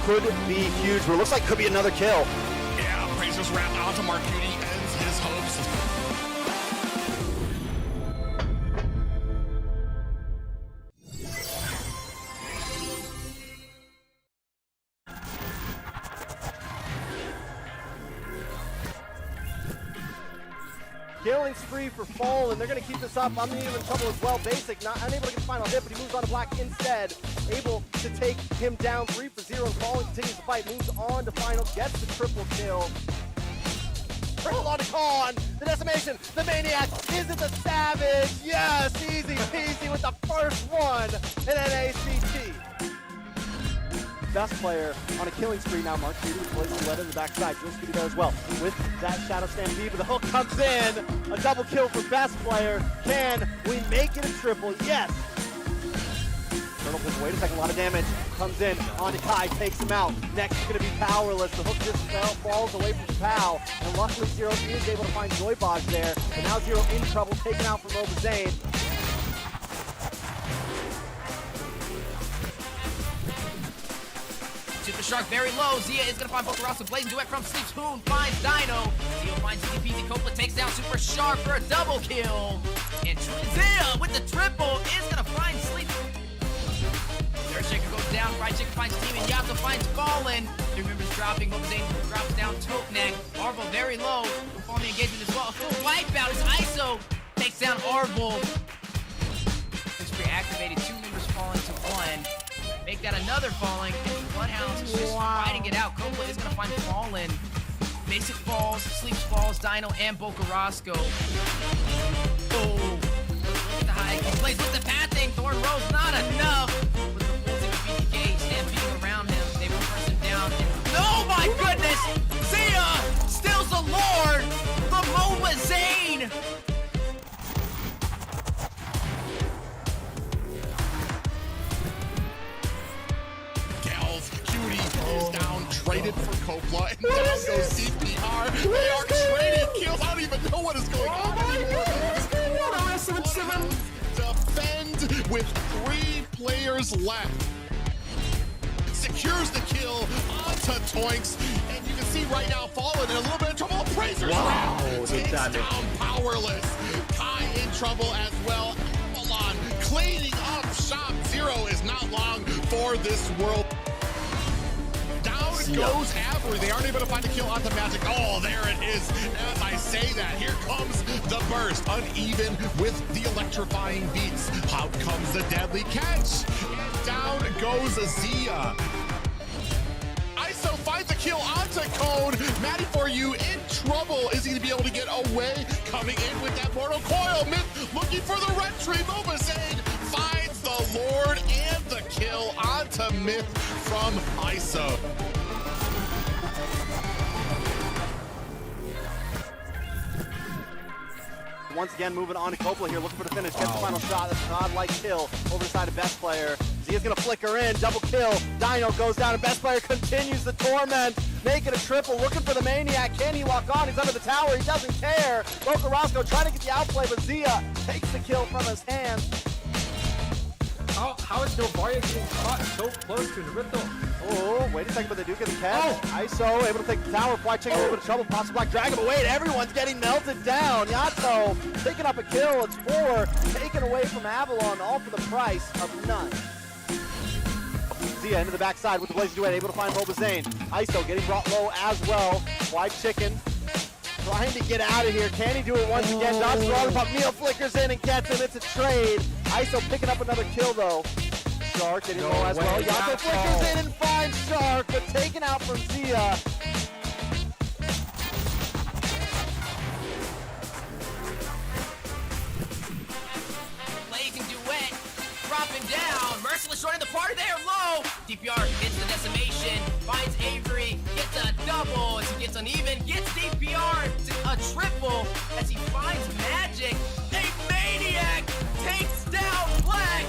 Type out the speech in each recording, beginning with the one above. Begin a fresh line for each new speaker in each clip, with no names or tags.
could be huge, but it looks like could be another kill.
Yeah, Razor's wrap onto Marcuti ends his hopes.
Killing spree for Fall, and they're going to keep this up. I'm in trouble as well. Basic, not unable to get the final hit, but he moves on to Black instead. Able to take him down 3 for 0, and Fall continues the fight, moves on to final, gets the triple kill. Hold on to Khan, the decimation, the Maniac, is it the Savage? Yes, easy peasy with the first one in NACT. Best player on a killing spree now. Marcuti places led in the backside. Drillsky there as well with that Shadow Stampede, but the hook comes in. A double kill for best player. Can we make it a triple? Yes. Turtle pulls, wait a second, a lot of damage. Comes in onto Kai, takes him out. Next is going to be Powerless. The hook just falls away from Pow, and luckily Zero is able to find Joybog there. And now Zero in trouble, taken out from Obazane.
Super Shark very low. Zia is going to find Bokarasa. Blazing duet from Sleep Spoon finds Dino. Zio finds easy peasy. Coppola takes down Super Shark for a double kill. And Zia with the triple is going to find Sleep. Third Shaker goes down. Fried Chicken finds Team. And Yato finds Fallen. 3 members dropping. Obazane drops down Tokeneck. Arvel very low. Falling engagement as well. A full wipeout as ISO takes down Arvel. It's reactivated. 2 members falling to 1. Make that another falling, and Bloodhounds is just fighting it out. Coppola is going to find Fallen. Basic falls, Sleeps falls, Dino, and Bokarasco. Oh, look at the high. He plays with the pathing. Thorn Rose, not enough. With the full team of BTK stampeding around him. They reverse him down. Oh my goodness! Zia steals the Lord from Obazane.
Is down, traded for Coppola, and down goes CPR. They are trading kills. I don't even know what is going on anymore. Defend with 3 players left. Secures the kill onto Toinks, and you can see right now Fallen in a little bit of trouble. Appraiser's round takes down Powerless. Kai in trouble as well. Avalon cleaning up shop. Zero is not long for this world. Down goes Avery. They aren't able to find a kill onto Magic. Oh, there it is. As I say that, here comes the burst. Uneven with the electrifying beats. Out comes the deadly catch. And down goes Zia. ISO finds a kill onto Cone. Matty for you in trouble. Is he going to be able to get away? Coming in with that Mortal Coil. Myth looking for the red tree. Obazane finds the Lord and the kill onto Myth from ISO.
Once again, moving on to Coppola here, looking for the finish. Gets the final shot. That's a godlike kill over the side of best player. Zia's gonna flicker in, double kill. Dino goes down, and best player continues the torment. Make it a triple, looking for the Maniac. Can he lock on? He's under the tower, he doesn't care. Bokarasco trying to get the outplay, but Zia takes the kill from his hands.
How is Novaria getting caught so close to Naruto?
Oh, wait a second, but they do get the catch. ISO able to take the tower. Fly Chicken a little bit of trouble. Possible Black Dragon, but wait, everyone's getting melted down. Yato picking up a kill. It's 4 taken away from Avalon, all for the price of none. Zia into the backside with the Blazing Duet, able to find Obazane. ISO getting brought low as well. Fly Chicken trying to get out of here. Can he do it once again? Not strong, but Meal flickers in and gets him. It's a trade. ISO picking up another kill though. Shark getting low as well. Yato flickers in and finds Shark, but taken out from Zia.
Blazing Duet dropping down. Merciless joining the party there low. DPR hits the decimation. Finds Avery. Gets a double. As he gets uneven. Gets DPR to a triple. As he finds Magic. A Maniac takes down Black.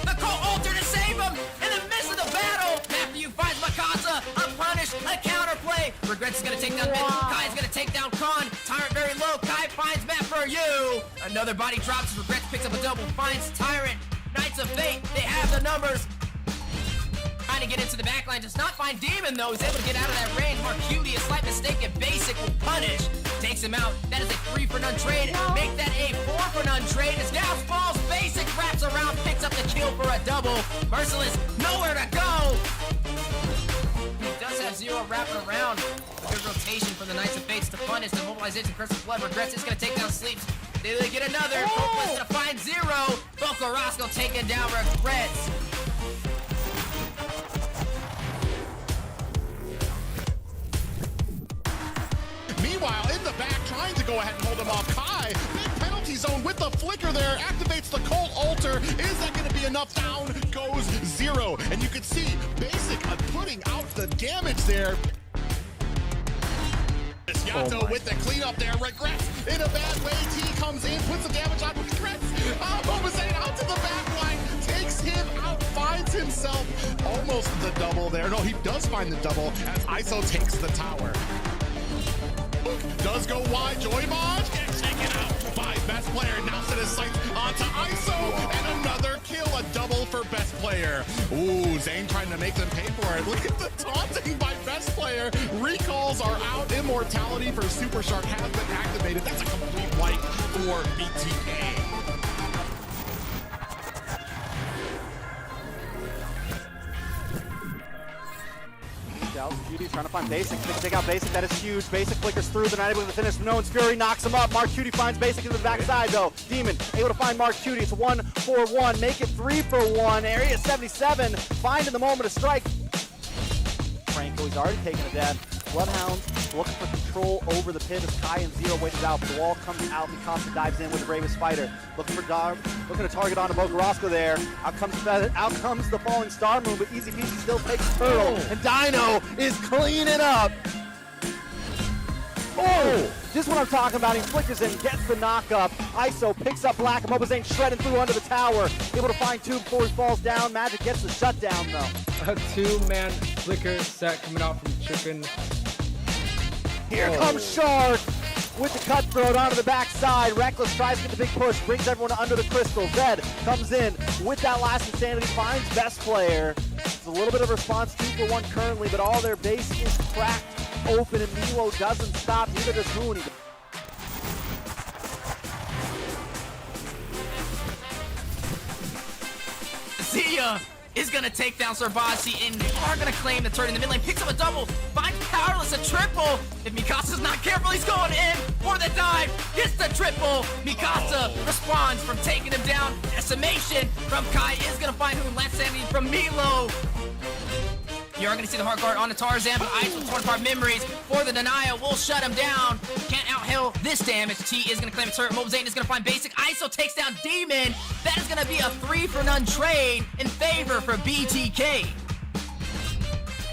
The co-alter to save him in the midst of the battle. Matthew finds Mikasa, a punish, a counterplay. Regrets is gonna take down Myth. Kai's gonna take down Khan. Tyrant very low. Kai finds Matt for you. Another body drops. Regrets picks up a double. Finds Tyrant. Knights of Fate. They have the numbers. trying to get into the backline, does not find Demon though. He's able to get out of that range. Marcuti, a slight mistake and Basic will punish. Takes him out. That is a 3-for-none trade. Make that a 4-for-none trade. As Gauss falls, Basic wraps around, picks up the kill for a double. Merciless, nowhere to go. He does have Zero wrapping around. A good rotation from the Knights of Fates to punish. The mobilization, Crystal Flood, regrets it's going to take down Sleeps. They get another. Copeland's going to find Zero. Boca Roscoe taking down Regrets.
Meanwhile, in the back, trying to go ahead and hold him off. Kai, big penalty zone with the flicker there, activates the Cold Altar. Is that going to be enough? Down goes Zero. And you can see Basic putting out the damage there. Yato with the cleanup there. Regrets in a bad way. T comes in, puts the damage on Regrets. Mobazane out to the back line, takes him out, finds himself almost the double there. No, he does find the double as ISO takes the tower. Does go wide. Joybot gets taken out by best player. Now set his sights onto ISO and another kill, a double for best player. Ooh, Zane trying to make them pay for it. Look at the taunting by best player. Recalls are out. Immortality for Super Shark has been activated. That's a complete wipe for BTK.
Cutie trying to find Basic, take out Basic, that is huge. Basic flickers through, they're not able to finish. None's Fury knocks him up. Mark Cutie finds Basic into the backside though. Demon able to find Mark Cutie. It's 1-for-1, make it 3-for-1. Area 77, finding the moment of strike. Franco, he's already taken a death. Bloodhounds looking for control over the pit as Kai and Zero waited out. The wall comes out, Mikasa dives in with the bravest fighter. Looking to target onto Boca Roscoe there. Out comes the falling star moon, but Easy Peasy still takes Turtle. And Dino is cleaning up. Oh, just what I'm talking about. He flickers in, gets the knock up. ISO picks up Black, and Mobazane shredding through under the tower. Able to find two before he falls down. Magic gets the shutdown though.
A 2-man flicker set coming out from Chicken.
Here comes Shark with the cutthroat onto the backside. Reckless tries to get the big push, brings everyone under the crystal. Zed comes in with that last insanity, finds best player. It's a little bit of response, 2-for-1 currently, but all their base is cracked open and Milo doesn't stop, neither does Mooney.
Zia is gonna take down Sarbazi and are gonna claim the turn in the mid lane. Picks up a double, finds Powerless a triple. If Mikasa's not careful, he's going in for the dive. Gets the triple. Mikasa responds from taking him down. Decimation from Kai is gonna find who. Last sanity from Milo. You are going to see the hard guard on the Tarzan, but Ice with torn apart memories for the denial will shut him down. Can't outheal this damage. T is going to claim a turret. Mobazane is going to find Basic. ISO takes down Demon. That is going to be a 3-for-none trade in favor for BTK.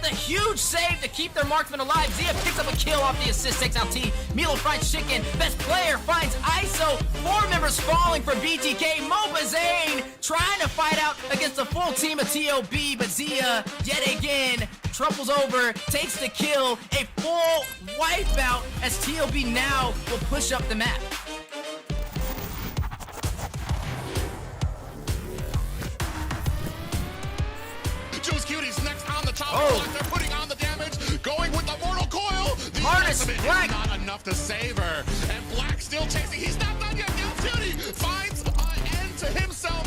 The huge save to keep their marksman alive. Zia picks up a kill off the assist, takes out T. Milo finds Chicken. Best player finds ISO. 4 members falling for BTK. Mobazane trying to fight out against a full team of TOB, but Zia, yet again, trumples over, takes the kill. A full wipeout as TOB now will push up the map.
Juice Cutie's next on the top. Oh. They're putting on the damage, going with the Mortal Coil. The
Harness Black.
Not enough to save her. And Black still chasing. He's not done yet. Juice Cutie finds an end to himself.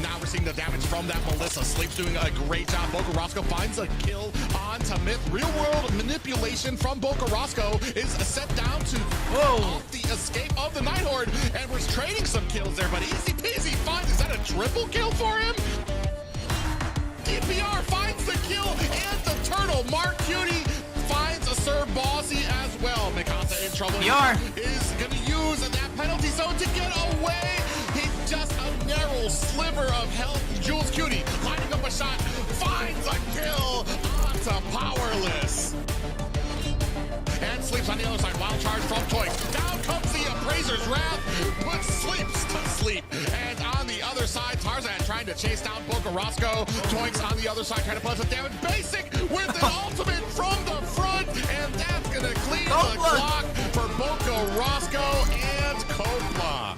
Now we're seeing the damage from that Melissa. Sleep's doing a great job. Boca Roscoe finds a kill onto Myth. Real world manipulation from Boca Roscoe is set down to off the escape of the Night Horde. And we're trading some kills there, but Easy Peasy finds, is that a triple kill for him? DPR finds the kill and the turtle. Mark Cutie finds a Sir Bossy as well. Mikasa in trouble. Is going to use that penalty zone to get away. He's just a narrow sliver of health. Jules Cutie lining up a shot, finds a kill onto Powerless. And Sleeps on the other side. Wild charge from Toys. Down comes the Appraiser's Wrath. Puts Sleeps to sleep. And on the other side, Tarzan trying to chase down Boca Roscoe. Toinks on the other side trying to put some damage. Basic with an ultimate from the front. And that's going to clean the clock for Boca Roscoe and Copla.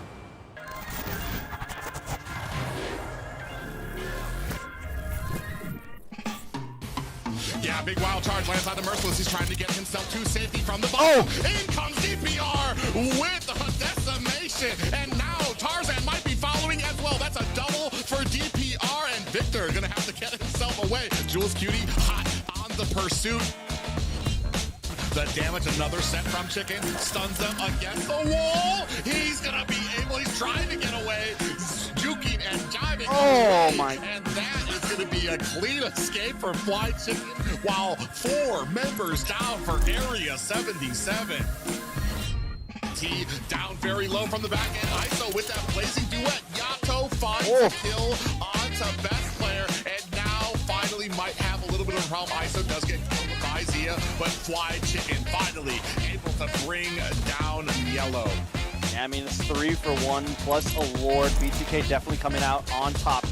big wild charge lands on the Merciless. He's trying to get himself to safety from the bottom. In comes DPR with a decimation. And now Tarzan might be following as well. That's a double for DPR. And Victor gonna have to get himself away. Jules Cutie hot on the pursuit. The damage, another set from Chicken, stuns them against the wall. He's gonna be able, he's trying to get away, juking and jiving.
Oh my.
And that is gonna be a clean escape for Fly Chicken, while 4 members down for Area 77. T down very low from the back end. ISO with that blazing duet. Yato finds a kill onto best player, and now finally might have a little bit of a problem. ISO does get killed by Zia, but Fly Chicken finally able to bring down Yellow.
Yeah, I mean, it's 3 for 1 plus a Lord. BTK definitely coming out on top.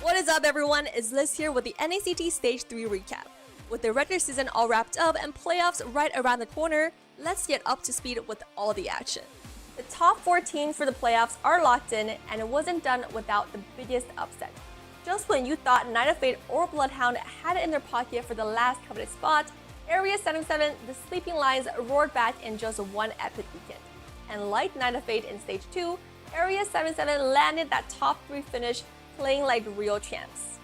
What is up, everyone? It's Liz here with the NACT Stage 3 recap. With the regular season all wrapped up and playoffs right around the corner, let's get up to speed with all the action. The top 4 teams for the playoffs are locked in, and it wasn't done without the biggest upset. Just when you thought Night of Fate or Bloodhound had it in their pocket for the last coveted spot, Area 77, the Sleeping Lions, roared back in just one epic weekend. And like Night of Fate in Stage 2, Area 77 landed that top 3 finish playing like real champs.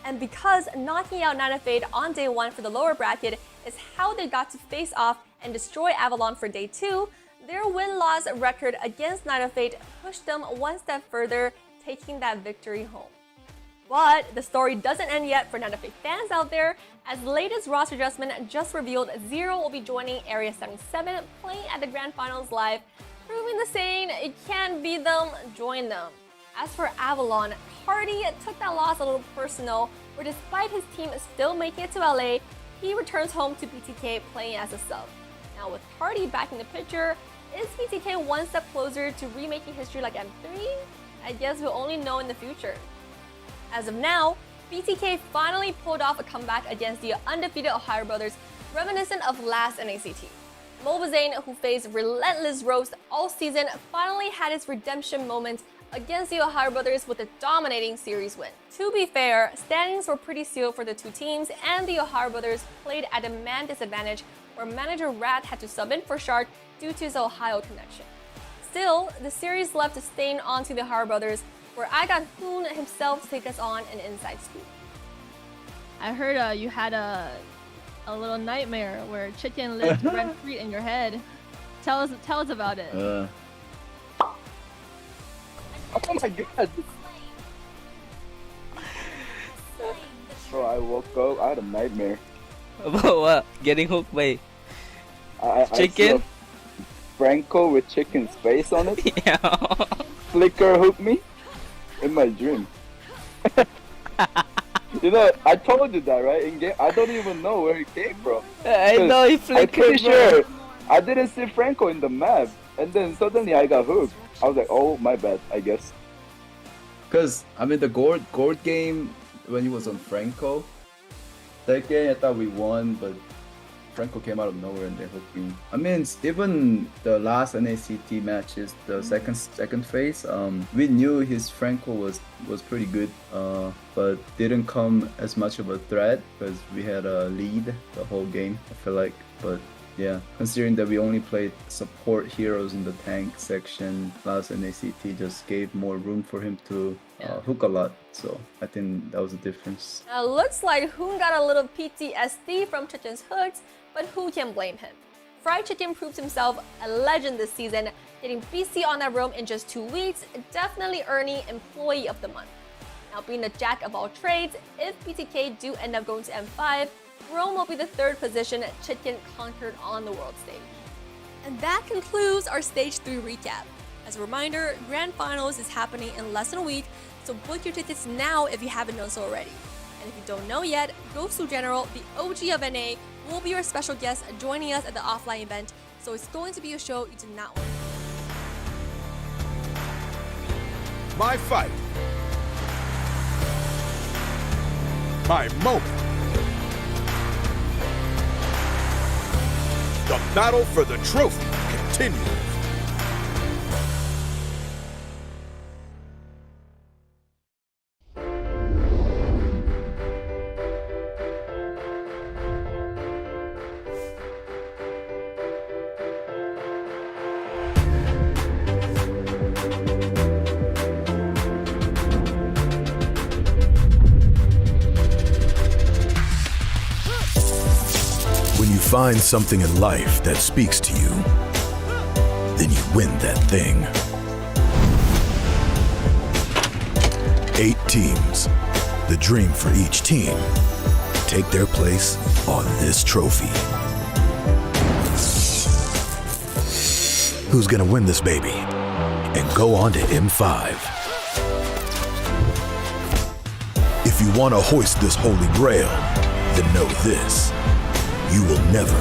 And because knocking out Night of Fate on day 1 for the lower bracket is how they got to face off and destroy Avalon for day 2, their win-loss record against Night of Fate pushed them one step further, taking that victory home. But the story doesn't end yet for Night of Fate fans out there, as the latest roster adjustment just revealed Zero will be joining Area 77, playing at the Grand Finals live, proving the saying, it can't beat them, join them. As for Avalon, Hardy took that loss a little personal, where despite his team still making it to LA, he returns home to BTK playing as a sub. Now with Hardy back in the picture, is BTK one step closer to remaking history like M3? I guess we'll only know in the future. As of now, BTK finally pulled off a comeback against the undefeated OhioBrothers, reminiscent of last NACT. Mobazane, who faced relentless roast all season, finally had his redemption moment against the OhioBrothers with a dominating series win. To be fair, standings were pretty sealed for the two teams, and the OhioBrothers played at a man disadvantage where manager Rat had to sub in for Shark due to his Ohio connection. Still, the series left a stain onto the OhioBrothers, where I got Hoon himself to take us on an inside scoop.
I heard you had a little nightmare where Chicken lived rent-free in your head. Tell us about it.
Oh my god! Bro, I woke up, I had a nightmare.
About what? Getting hooked by Chicken?
I saw Franco with Chicken's face on it.
Yeah.
Flicker hooked me in my dream. You know, I told you that, right? In game, I don't even know where he came from.
I know he flickered.
I'm pretty sure I didn't see Franco in the map, and then suddenly I got hooked. I was like, oh, my bad, I guess.
Because, I mean, the Gord game, when he was on Franco, that game I thought we won, but Franco came out of nowhere and they hooked me. I mean, even the last NACT matches, the second phase, we knew his Franco was pretty good, but didn't come as much of a threat because we had a lead the whole game, I feel like. But yeah, considering that we only played support heroes in the tank section, last NACT just gave more room for him to hook a lot. So I think that was the difference.
Now, looks like Hoon got a little PTSD from Chicken's hooks, but who can blame him? Fried Chicken proves himself a legend this season, getting BC on that roam in just 2 weeks, definitely earning Employee of the Month. Now, being the jack of all trades, if BTK do end up going to M5, Rome will be the 3rd position Chicken conquered on the world stage. And that concludes our Stage 3 recap. As a reminder, Grand Finals is happening in less than a week, so book your tickets now if you haven't done so already. And if you don't know yet, Gosu General, the OG of NA, will be your special guest joining us at the offline event, so it's going to be a show you do not want to miss.
My fight. My moment. The battle for the trophy continues. find something in life that speaks to you, then you win that thing. 8 teams, the dream for each team, take their place on this trophy. Who's gonna win this baby and go on to M5? If you want to hoist this holy grail, then know this: you will never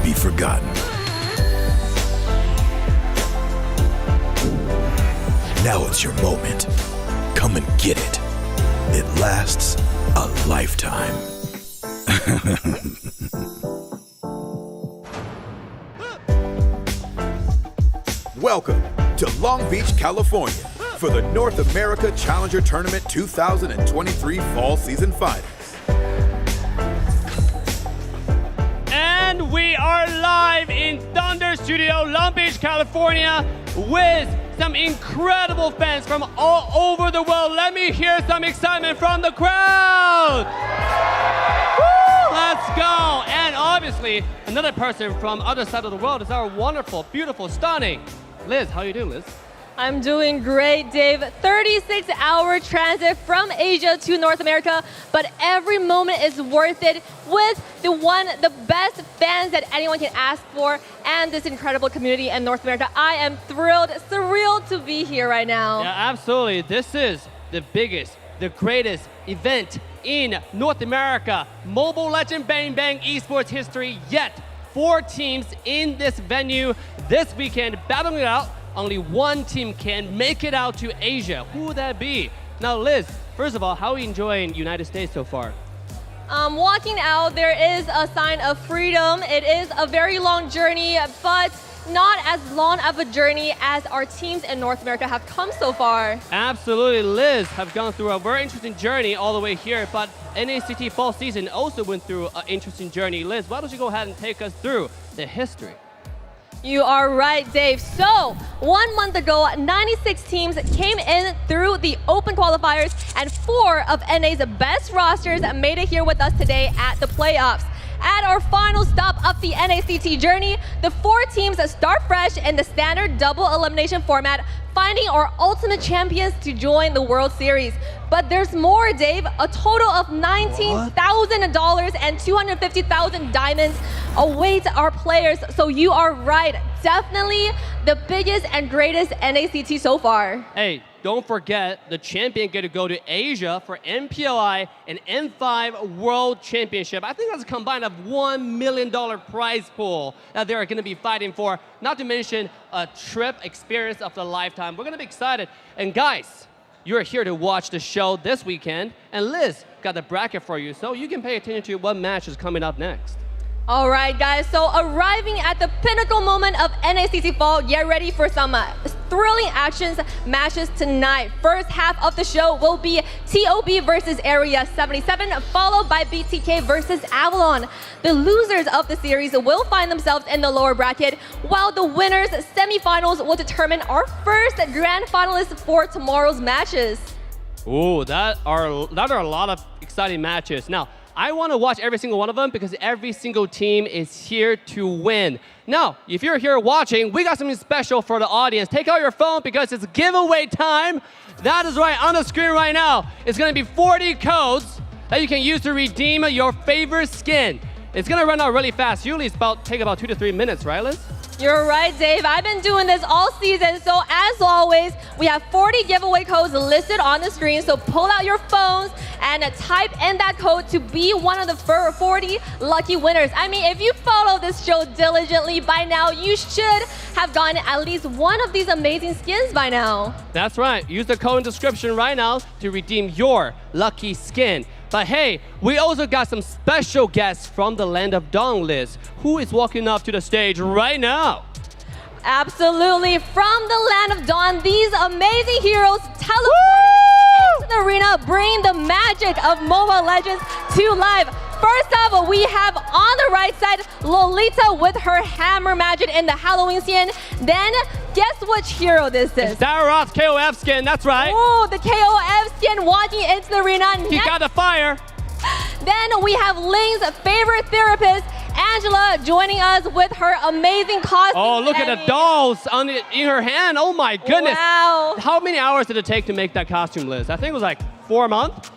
be forgotten. Now it's your moment. Come and get it. It lasts a lifetime. Welcome to Long Beach, California for the North America Challenger Tournament 2023 Fall Season Finals.
And we are live in Thunder Studio, Long Beach, California with some incredible fans from all over the world. Let me hear some excitement from the crowd. Woo! Let's go. And obviously, another person from other side of the world is our wonderful, beautiful, stunning Liz. How you doing, Liz?
I'm doing great, Dave. 36-hour transit from Asia to North America, but every moment is worth it with the best fans that anyone can ask for and this incredible community in North America. I am thrilled, surreal to be here right now.
Yeah, absolutely. This is the biggest, the greatest event in North America, Mobile Legend Bang Bang esports history yet. 4 teams in this venue this weekend battling it out. Only one team can make it out to Asia. Who would that be? Now, Liz, first of all, how are you enjoying United States so far?
Walking out, there is a sign of freedom. It is a very long journey, but not as long of a journey as our teams in North America have come so far.
Absolutely. Liz have gone through a very interesting journey all the way here, but NACT Fall Season also went through an interesting journey. Liz, why don't you go ahead and take us through the history?
You are right, Dave. So, 1 month ago, 96 teams came in through the open qualifiers, and 4 of NA's best rosters made it here with us today at the playoffs. At our final stop of the NACT journey, the 4 teams start fresh in the standard double elimination format, finding our ultimate champions to join the World Series. But there's more, Dave. A total of $19,000 and 250,000 diamonds await our players. So you are right. Definitely the biggest and greatest NACT so far.
Hey, don't forget the champion get to go to Asia for MPLI and M5 World Championship. I think that's a combined of $1 million prize pool that they're going to be fighting for. Not to mention a trip experience of the lifetime. We're going to be excited. And guys, you're here to watch the show this weekend, and Liz got the bracket for you, so you can pay attention to what match is coming up next.
All right, guys, so arriving at the pinnacle moment of NACT Fall, get ready for some thrilling actions matches tonight. First half of the show will be TOB versus Area 77, followed by BTK versus Avalon. The losers of the series will find themselves in the lower bracket, while the winners' semifinals will determine our first grand finalists for tomorrow's matches.
Ooh, that are a lot of exciting matches. Now, I want to watch every single one of them because every single team is here to win. Now, if you're here watching, we got something special for the audience. Take out your phone because it's giveaway time. That is right on the screen right now. It's going to be 40 codes that you can use to redeem your favorite skin. It's going to run out really fast. Usually it's take about 2 to 3 minutes, right, Liz?
You're right, Dave. I've been doing this all season. So as always, we have 40 giveaway codes listed on the screen. So pull out your phones and type in that code to be one of the 40 lucky winners. I mean, if you follow this show diligently by now, you should have gotten at least one of these amazing skins by now.
That's right. Use the code in the description right now to redeem your lucky skin. But hey, we also got some special guests from the Land of Dawn, Liz. Who is walking up to the stage right now?
Absolutely. From the Land of Dawn, these amazing heroes teleporting into the arena, bringing the magic of Mobile Legends to life. First up, we have on the right side, Lolita with her hammer magic in the Halloween skin. Then, guess which hero this is?
It's Daroth's KOF skin, that's right.
Oh, the KOF skin walking into the arena.
He got the fire.
Then we have Ling's favorite therapist Angela joining us with her amazing costume.
Oh, look at the dolls in her hand. Oh my goodness.
Wow.
How many hours did it take to make that costume, Liz? I think it was like 4 months.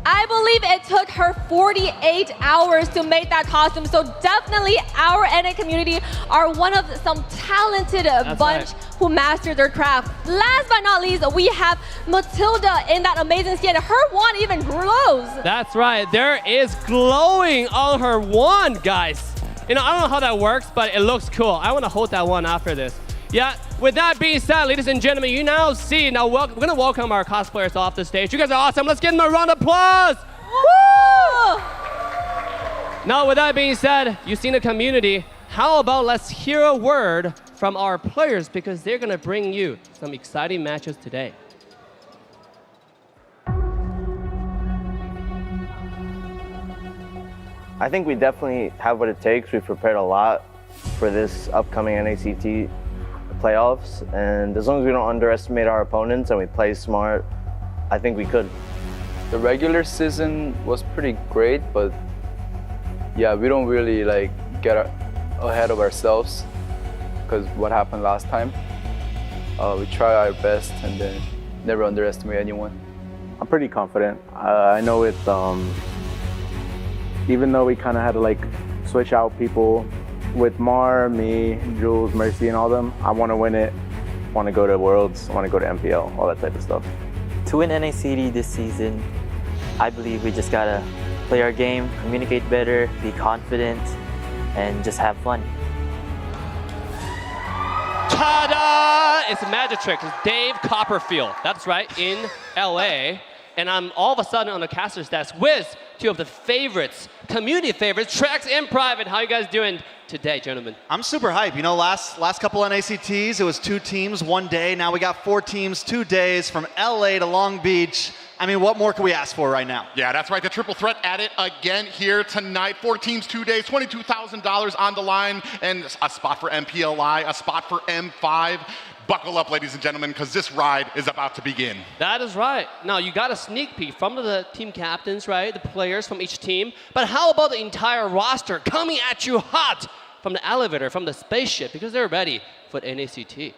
I believe it took her 48 hours to make that costume. So definitely our NA community are one of some talented bunch who mastered their craft. Last but not least, we have Matilda in that amazing skin. Her wand even glows.
That's right. There is glowing on her wand, guys. You know, I don't know how that works, but it looks cool. I want to hold that one after this. Yeah, with that being said, ladies and gentlemen, you now see, we're going to welcome our cosplayers off the stage. You guys are awesome. Let's give them a round of applause. Woo! Now, with that being said, you've seen the community. How about let's hear a word from our players, because they're going to bring you some exciting matches today.
I think we definitely have what it takes. We've prepared a lot for this upcoming NACT playoffs, and as long as we don't underestimate our opponents and we play smart, I think we could.
The regular season was pretty great, but yeah, we don't really like get ahead of ourselves because what happened last time. We try our best and then never underestimate anyone.
I'm pretty confident. I know it. Even though we kind of had to like switch out people with Mar, me, Jules, Mercy, and all them, I want to win it. Want to go to Worlds. Want to go to MPL. All that type of stuff.
To win NACT this season, I believe we just gotta play our game, communicate better, be confident, and just have fun.
Ta-da! It's a magic trick. It's Dave Copperfield. That's right, in LA. And I'm all of a sudden on the caster's desk with two of the favorites, community favorites, Trex and Private. How you guys doing today, gentlemen?
I'm super hyped. You know, last couple NACTs, it was 2 teams, 1 day. Now we got 4 teams, 2 days from LA to Long Beach. I mean, what more can we ask for right now?
Yeah, that's right. The triple threat at it again here tonight. 4 teams, 2 days, $22,000 on the line, and a spot for MPLI, a spot for M5. Buckle up, ladies and gentlemen, because this ride is about to begin.
That is right. Now, you got a sneak peek from the team captains, right? The players from each team. But how about the entire roster coming at you hot from the elevator, from the spaceship, because they're ready for NACT.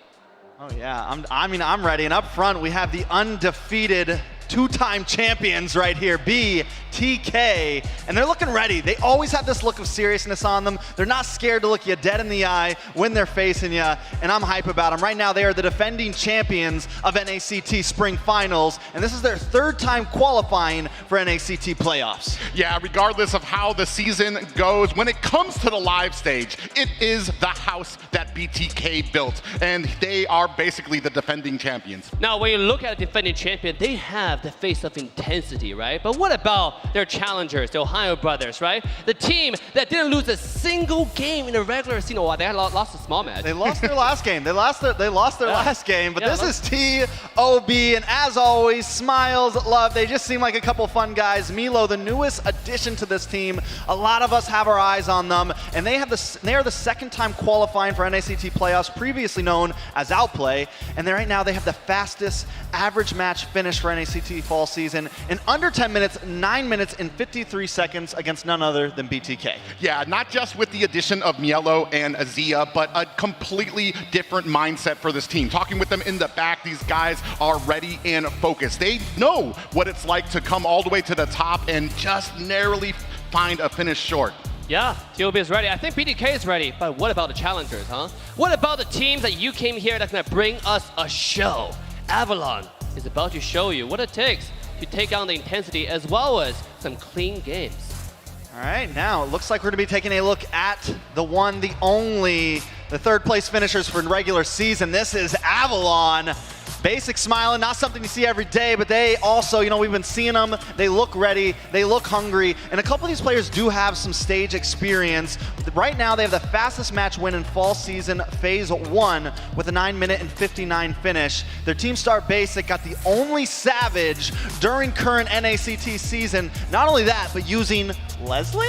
Oh, yeah. I'm ready. And up front, we have the undefeated 2-time champions right here, BTK, and they're looking ready. They always have this look of seriousness on them. They're not scared to look you dead in the eye when they're facing you, and I'm hype about them. Right now, they are the defending champions of NACT Spring Finals, and this is their 3rd time qualifying for NACT playoffs.
Yeah, regardless of how the season goes, when it comes to the live stage, it is the house that BTK built, and they are basically the defending champions.
Now, when you look at a defending champion, they have the face of intensity, right? But what about their challengers, the Ohio Brothers, right? The team that didn't lose a single game in the regular season. Oh, they lost a small match.
They lost their last game. They lost their last game. But this is TOB, and as always, smiles, love. They just seem like a couple fun guys. Milo, the newest addition to this team. A lot of us have our eyes on them, and they are the 2nd time qualifying for NACT playoffs, previously known as Outplay. And right now, they have the fastest average match finish for NACT fall season in under 10 minutes, 9 minutes and 53 seconds against none other than BTK.
Yeah, not just with the addition of Mielo and Azia, but a completely different mindset for this team. Talking with them in the back, these guys are ready and focused. They know what it's like to come all the way to the top and just narrowly find a finish short.
Yeah, TOB is ready. I think BTK is ready, but what about the challengers, huh? What about the teams that you came here that's gonna bring us a show? Avalon is about to show you what it takes to take on the intensity as well as some clean games.
All right, now it looks like we're going to be taking a look at the one, the only, the 3rd place finishers for regular season. This is Avalon. Basic smiling, not something you see every day, but they also, you know, we've been seeing them. They look ready, they look hungry, and a couple of these players do have some stage experience. Right now, they have the fastest match win in fall season phase 1 with a 9 minute and 59 finish. Their team start basic got the only Savage during current NACT season. Not only that, but using Leslie?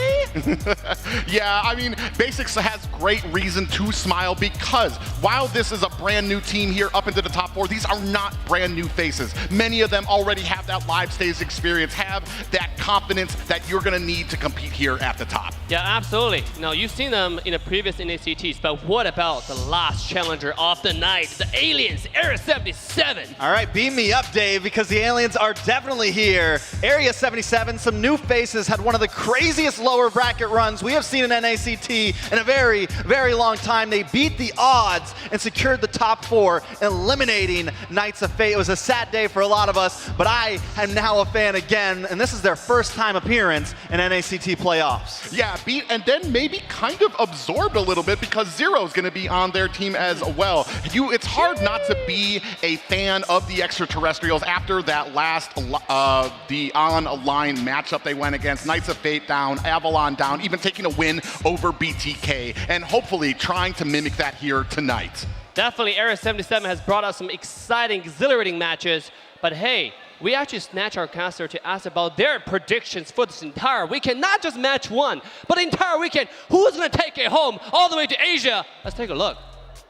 Yeah, I mean, Basics has great reason to smile because while this is a brand new team here up into the top 4, these are not brand new faces. Many of them already have that live stage experience, have that confidence that you're gonna need to compete here at the top.
Yeah, absolutely. Now, you've seen them in the previous NACTs, but what about the last challenger of the night, the Aliens, Area 77?
All right, beam me up, Dave, because the Aliens are definitely here. Area 77, some new faces, had one of the craziest lower bracket runs we have seen in NACT in a very, very long time. They beat the odds and secured the top 4, eliminating Knights of Fate. It was a sad day for a lot of us, but I am now a fan again, and this is their first time appearance in NACT playoffs.
Yeah, beat and then maybe kind of absorbed a little bit because Zero's going to be on their team as well. It's hard not to be a fan of the extraterrestrials after that last the online matchup they went against. Knights of Fate down, Avalon down, even taking a win over BTK, and hopefully trying to mimic that here tonight.
Definitely, Area 77 has brought us some exciting, exhilarating matches, but hey, we actually snatched our caster to ask about their predictions for this entire weekend. Not just match 1, but the entire weekend. Who's going to take it home all the way to Asia? Let's take a look.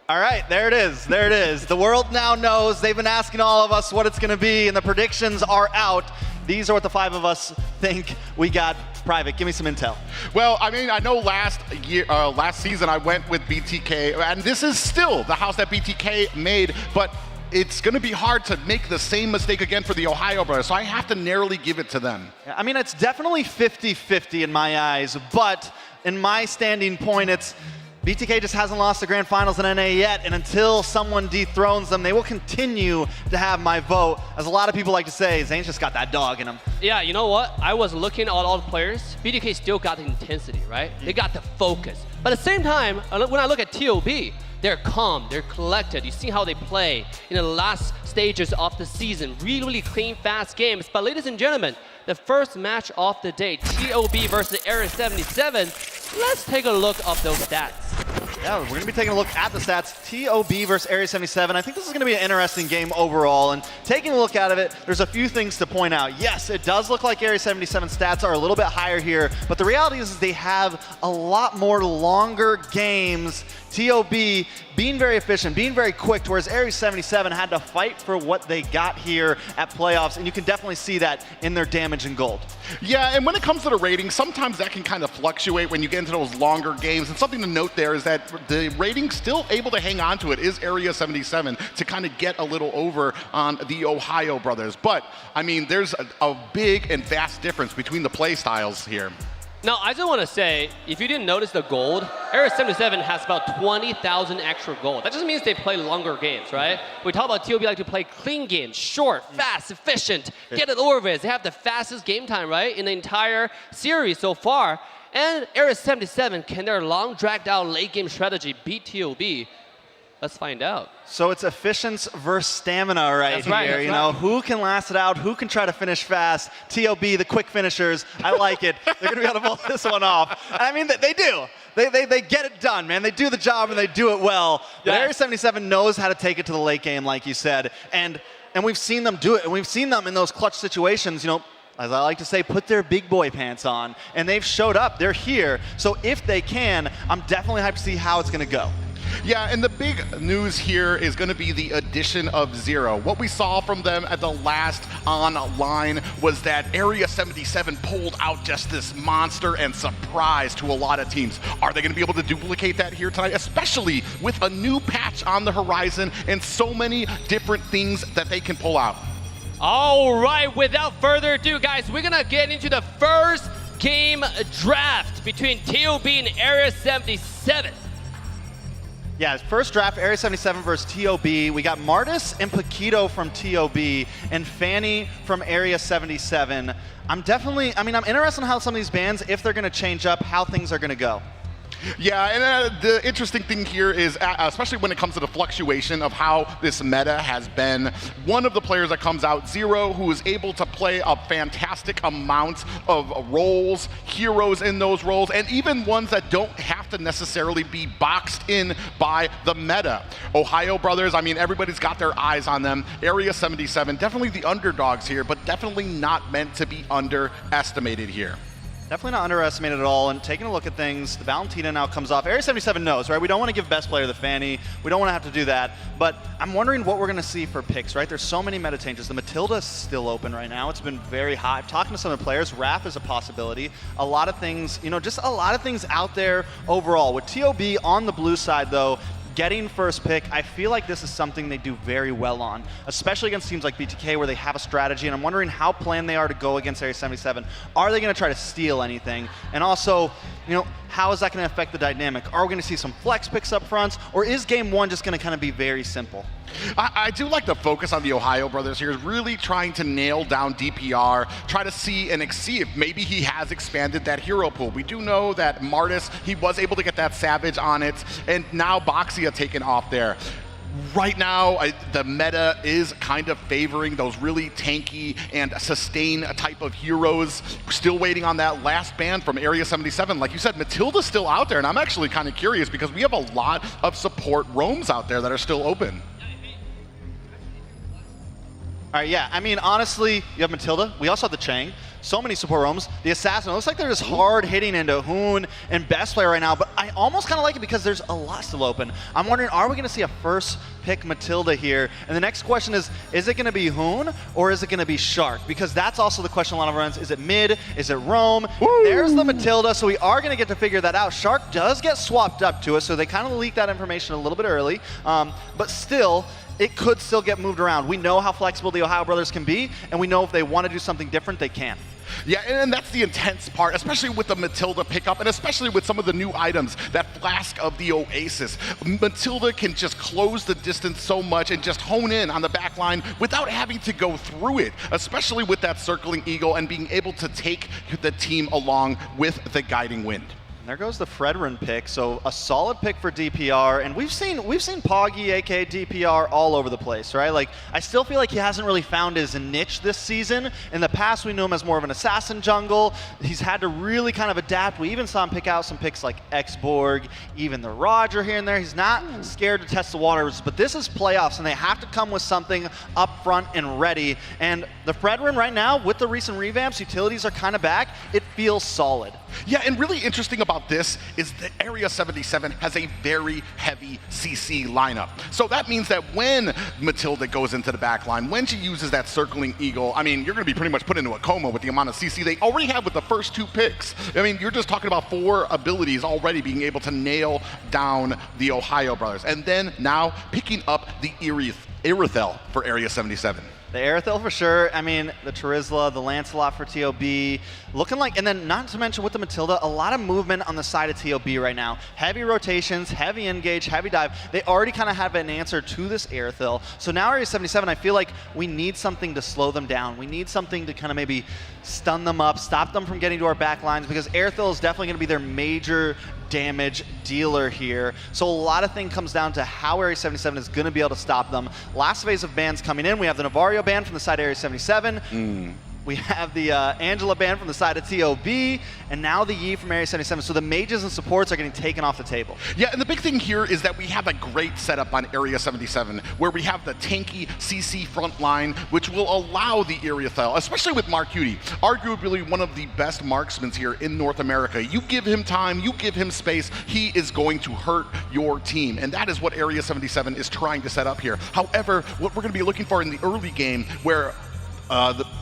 All right, there it is. There it is. The world now knows. They've been asking all of us what it's going to be, and the predictions are out. These are what the 5 of us think we got. Private, give me some intel.
Well, I mean, I know last season I went with BTK, and this is still the house that BTK made, but it's going to be hard to make the same mistake again for the Ohio Brothers, so I have to narrowly give it to them.
I mean, it's definitely 50-50 in my eyes, but in my standing point, it's BTK just hasn't lost the Grand Finals in NA yet, and until someone dethrones them, they will continue to have my vote. As a lot of people like to say, Zane's just got that dog in him.
Yeah, you know what? I was looking at all the players. BTK still got the intensity, right? They got the focus. But at the same time, when I look at TOB, they're calm, they're collected. You see how they play in the last stages of the season. Really, really clean, fast games. But ladies and gentlemen, the first match of the day, TOB versus Area 77. Let's take a look at those stats.
Yeah, we're going to be taking a look at the stats. TOB versus Area 77. I think this is going to be an interesting game overall. And taking a look at it, there's a few things to point out. Yes, it does look like Area 77 stats are a little bit higher here. But the reality is they have a lot more longer games. TOB being very efficient, being very quick, whereas Area 77 had to fight for what they got here at playoffs. And you can definitely see that in their damage and gold.
Yeah, and when it comes to the rating, sometimes that can kind of fluctuate when you get into those longer games. And something to note there is that the rating still able to hang on to it is Area 77 to kind of get a little over on the Ohio Brothers. But, I mean, there's a big and vast difference between the play styles here.
Now, I just want to say, if you didn't notice the gold, Area 77 has about 20,000 extra gold. That just means they play longer games, right? We talk about TOB like to play clean games, short, fast, efficient, get it over with. They have the fastest game time, right, in the entire series so far. And Area 77, can their long, dragged-out late game strategy beat TOB? Let's find out.
So it's efficiency versus stamina right here. You know, who can last it out? Who can try to finish fast? TOB, the quick finishers. I like it. They're going to be able to pull this one off. And I mean, they do. They get it done, man. They do the job and they do it well. But Area 77 knows how to take it to the late game, like you said. And we've seen them do it. And we've seen them in those clutch situations, you know, as I like to say, put their big boy pants on. And they've showed up. They're here. So if they can, I'm definitely hyped to see how it's going to go.
Yeah, and the big news here is going to be the addition of Zero. What we saw from them at the last online was that Area 77 pulled out just this monster and surprise to a lot of teams. Are they going to be able to duplicate that here tonight, especially with a new patch on the horizon and so many different things that they can pull out?
All right, without further ado, guys, we're going to get into the first game draft between TOB and Area 77.
Yeah, first draft, Area 77 versus TOB. We got Martis and Paquito from TOB and Fanny from Area 77. I'm interested in how some of these bands, if they're going to change up, how things are going to go.
Yeah, and the interesting thing here is, especially when it comes to the fluctuation of how this meta has been, one of the players that comes out, Zero, who is able to play a fantastic amount of roles, heroes in those roles, and even ones that don't have to necessarily be boxed in by the meta. Ohio Brothers, I mean, everybody's got their eyes on them. Area 77, definitely the underdogs here, but definitely not meant to be underestimated here.
Definitely not underestimated at all, and taking a look at things, the Valentina now comes off. Area 77 knows, right? We don't want to give best player the Fanny. We don't want to have to do that, but I'm wondering what we're going to see for picks, right? There's so many meta changes. The Matilda is still open right now. It's been very hot. I'm talking to some of the players. Raph is a possibility. A lot of things, you know, just a lot of things out there overall. With TOB on the blue side, though, getting first pick, I feel like this is something they do very well on, especially against teams like BTK where they have a strategy, and I'm wondering how planned they are to go against Area 77. Are they going to try to steal anything? And also, you know, how is that going to affect the dynamic? Are we going to see some flex picks up front, or is game one just going to kind of be very simple?
I do like the focus on the Ohio brothers here, really trying to nail down DPR, try to see if maybe he has expanded that hero pool. We do know that Martis, he was able to get that Savage on it, and now Boxia taken off there. Right now, the meta is kind of favoring those really tanky and sustain type of heroes. We're still waiting on that last ban from Area 77. Like you said, Matilda's still out there, and I'm actually kind of curious because we have a lot of support roams out there that are still open.
All right, yeah, I mean, honestly, you have Matilda. We also have the Chang. So many support roams. The Assassin, it looks like they're just hard hitting into Hoon and Best Player right now, but I almost kind of like it because there's a lot still open. I'm wondering, are we going to see a first pick Matilda here? And the next question is it going to be Hoon or is it going to be Shark? Because that's also the question a lot of runs. Is it mid? Is it roam? There's the Matilda, so we are going to get to figure that out. Shark does get swapped up to us, so they kind of leaked that information a little bit early, but still, it could still get moved around. We know how flexible the Ohio brothers can be, and we know if they want to do something different, they can.
Yeah, and that's the intense part, especially with the Matilda pickup, and especially with some of the new items, that Flask of the Oasis. Matilda can just close the distance so much and just hone in on the back line without having to go through it, especially with that Circling Eagle and being able to take the team along with the Guiding Wind.
There goes the Fredrin pick, so a solid pick for DPR, and we've seen Poggy, aka DPR, all over the place, right? Like, I still feel like he hasn't really found his niche this season. In the past, we knew him as more of an assassin jungle. He's had to really kind of adapt. We even saw him pick out some picks like X-Borg, even the Roger here and there. He's not scared to test the waters, but this is playoffs, and they have to come with something up front and ready. And the Fredrin right now, with the recent revamps, utilities are kind of back. It feels solid.
Yeah, and really interesting about this is that Area 77 has a very heavy CC lineup. So that means that when Matilda goes into the back line, when she uses that Circling Eagle, I mean, you're going to be pretty much put into a coma with the amount of CC they already have with the first two picks. I mean, you're just talking about 4 abilities already being able to nail down the Ohio brothers. And then now picking up the Irithel for Area 77.
The Aerithel for sure. I mean, the Charizla, the Lancelot for TOB. Looking like, and then not to mention with the Matilda, a lot of movement on the side of TOB right now. Heavy rotations, heavy engage, heavy dive. They already kind of have an answer to this Aerithel. So now Area 77, I feel like we need something to slow them down. We need something to kind of maybe stun them up, stop them from getting to our back lines, because Aerithel is definitely going to be their major damage dealer here. So a lot of things comes down to how Area 77 is going to be able to stop them. Last phase of bans coming in. We have the Navario ban from the side of Area 77. We have the Angela ban from the side of TOB, and now the Yi from Area 77. So the mages and supports are getting taken off the table.
Yeah, and the big thing here is that we have a great setup on Area 77, where we have the tanky CC front line, which will allow the Irithel, especially with Marcuti, arguably one of the best marksmen here in North America. You give him time, you give him space, he is going to hurt your team, and that is what Area 77 is trying to set up here. However, what we're going to be looking for in the early game, where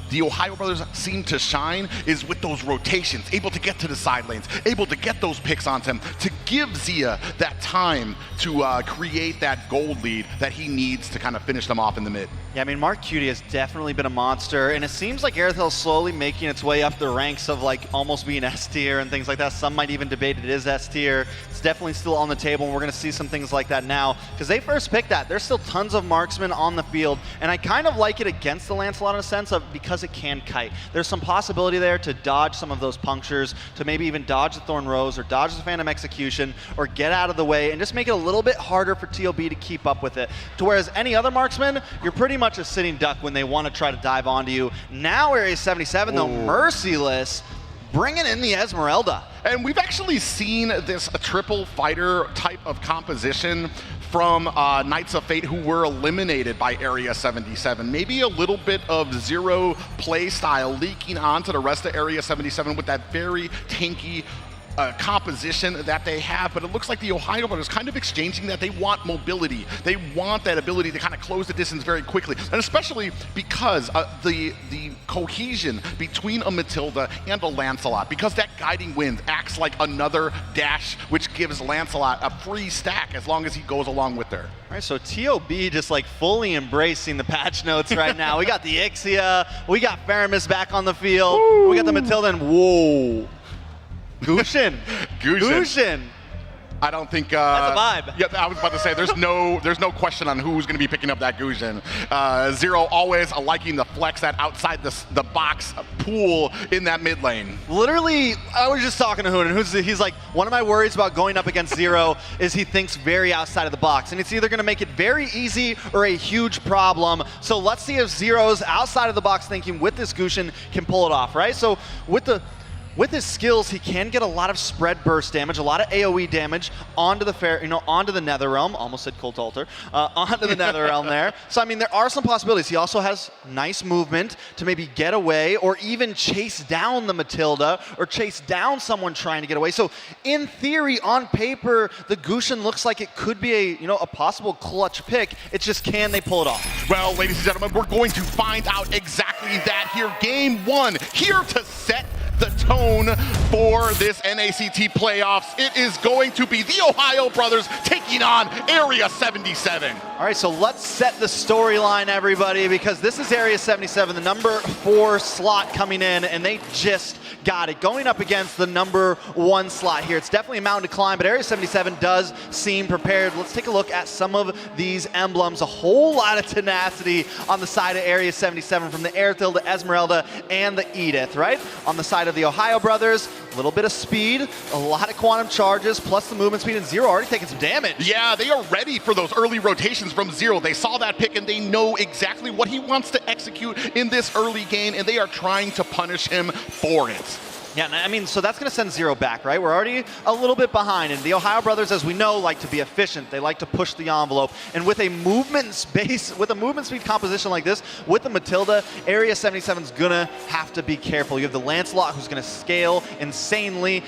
the Ohio brothers seem to shine, is with those rotations, able to get to the side lanes, able to get those picks onto him, to give Zia that time to create that gold lead that he needs to kind of finish them off in the mid.
Yeah, I mean, Marcuti has definitely been a monster, and it seems like Aerithel is slowly making its way up the ranks of like almost being S tier and things like that. Some might even debate it is S tier. It's definitely still on the table, and we're going to see some things like that now, because they first picked that. There's still tons of marksmen on the field, and I kind of like it against the Lancelot in a sense of because it can kite. There's some possibility there to dodge some of those punctures, to maybe even dodge the Thorn Rose or dodge the Phantom Execution, or get out of the way and just make it a little bit harder for TOB to keep up with it. To whereas any other marksman, you're pretty much a sitting duck when they want to try to dive onto you. Now Area 77, though, merciless. bringing in the Esmeralda.
And we've actually seen this triple fighter type of composition from Knights of Fate, who were eliminated by Area 77. Maybe a little bit of Zero play style leaking onto the rest of Area 77 with that very tanky composition that they have, but it looks like the OhioBrothers kind of exchanging that. They want mobility. They want that ability to kind of close the distance very quickly, and especially because the cohesion between a Matilda and a Lancelot, because that guiding wind acts like another dash, which gives Lancelot a free stack as long as he goes along with her.
All right, so TOB just like fully embracing the patch notes right now. We got the Ixia, we got Faramis back on the field, we got the Matilda, and whoa. Gushin.
I don't think
that's a vibe.
Yeah, I was about to say there's no question on who's going to be picking up that Gushin. Zero always liking the flex that outside the box pool in that mid lane.
Literally, I was just talking to Hoonan. He's like, one of my worries about going up against Zero is he thinks very outside of the box, and it's either going to make it very easy or a huge problem. So let's see if Zero's outside of the box thinking with this Gushin can pull it off, right? So with his skills, he can get a lot of spread burst damage, a lot of AoE damage onto the onto the Netherrealm. Almost said Cult Altar. Onto the Netherrealm there. So I mean, there are some possibilities. He also has nice movement to maybe get away, or even chase down the Matilda, or chase down someone trying to get away. So in theory, on paper, the Gushin looks like it could be a possible clutch pick. It's just, can they pull it off?
Well, ladies and gentlemen, we're going to find out exactly that here. Game 1, here to set the tone for this NACT playoffs. It is going to be the OhioBrothers taking on Area 77.
All right, so let's set the storyline, everybody, because this is Area 77, the number 4 slot coming in, and they just got it, going up against the number 1 slot here. It's definitely a mountain to climb, but Area 77 does seem prepared. Let's take a look at some of these emblems. A whole lot of tenacity on the side of Area 77, from the Airthil, the Esmeralda, and the Edith, right? On the side of the OhioBrothers, a little bit of speed, a lot of quantum charges, plus the movement speed, and Zero already taking some damage.
Yeah, they are ready for those early rotations from Zero. They saw that pick, and they know exactly what he wants to execute in this early game, and they are trying to punish him for it.
Yeah, I mean, so that's going to send Zero back, right? We're already a little bit behind, and the OhioBrothers, as we know, like to be efficient. They like to push the envelope, and with a movement speed composition like this, with the Matilda, Area 77's going to have to be careful. You have the Lancelot, who's going to scale insanely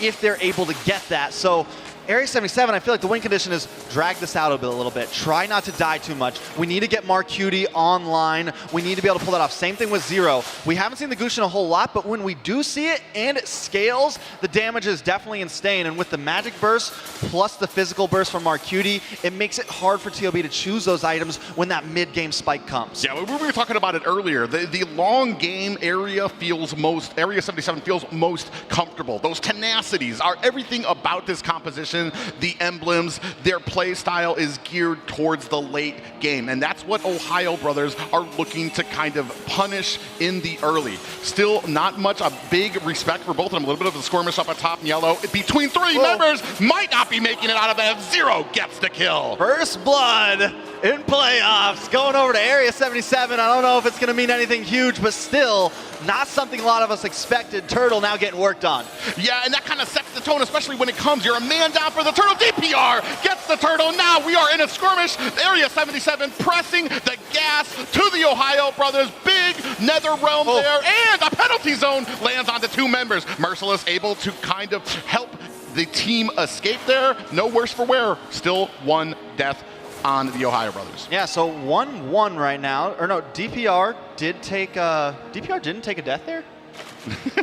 if they're able to get that. So Area 77, I feel like the win condition is drag this out a little bit. Try not to die too much. We need to get Marcuti online. We need to be able to pull that off. Same thing with Zero. We haven't seen the Gushin a whole lot, but when we do see it and it scales, the damage is definitely insane. And with the magic burst plus the physical burst from Marcuti, it makes it hard for TOB to choose those items when that mid-game spike comes.
Yeah, we were talking about it earlier. The long game Area 77 feels most comfortable. Those tenacities are everything about this composition. The emblems, their play style is geared towards the late game, and that's what OhioBrothers are looking to kind of punish in the early. Still not much, a big respect for both of them. A little bit of the skirmish up at top in yellow. Between 3 members, might not be making it out of that. Zero gets the kill.
First blood in playoffs, going over to Area 77. I don't know if it's going to mean anything huge, but still not something a lot of us expected. Turtle now getting worked on.
Yeah, and that kind of sets the tone, especially when it comes. You're a man down for the Turtle. DPR gets the Turtle. Now we are in a skirmish. Area 77 pressing the gas to the OhioBrothers. Big Netherrealm there, and a penalty zone lands onto 2 members. Merciless able to kind of help the team escape there. No worse for wear. Still 1 death on the OhioBrothers.
Yeah, so 1-1 right now. Or no, DPR didn't take a death there?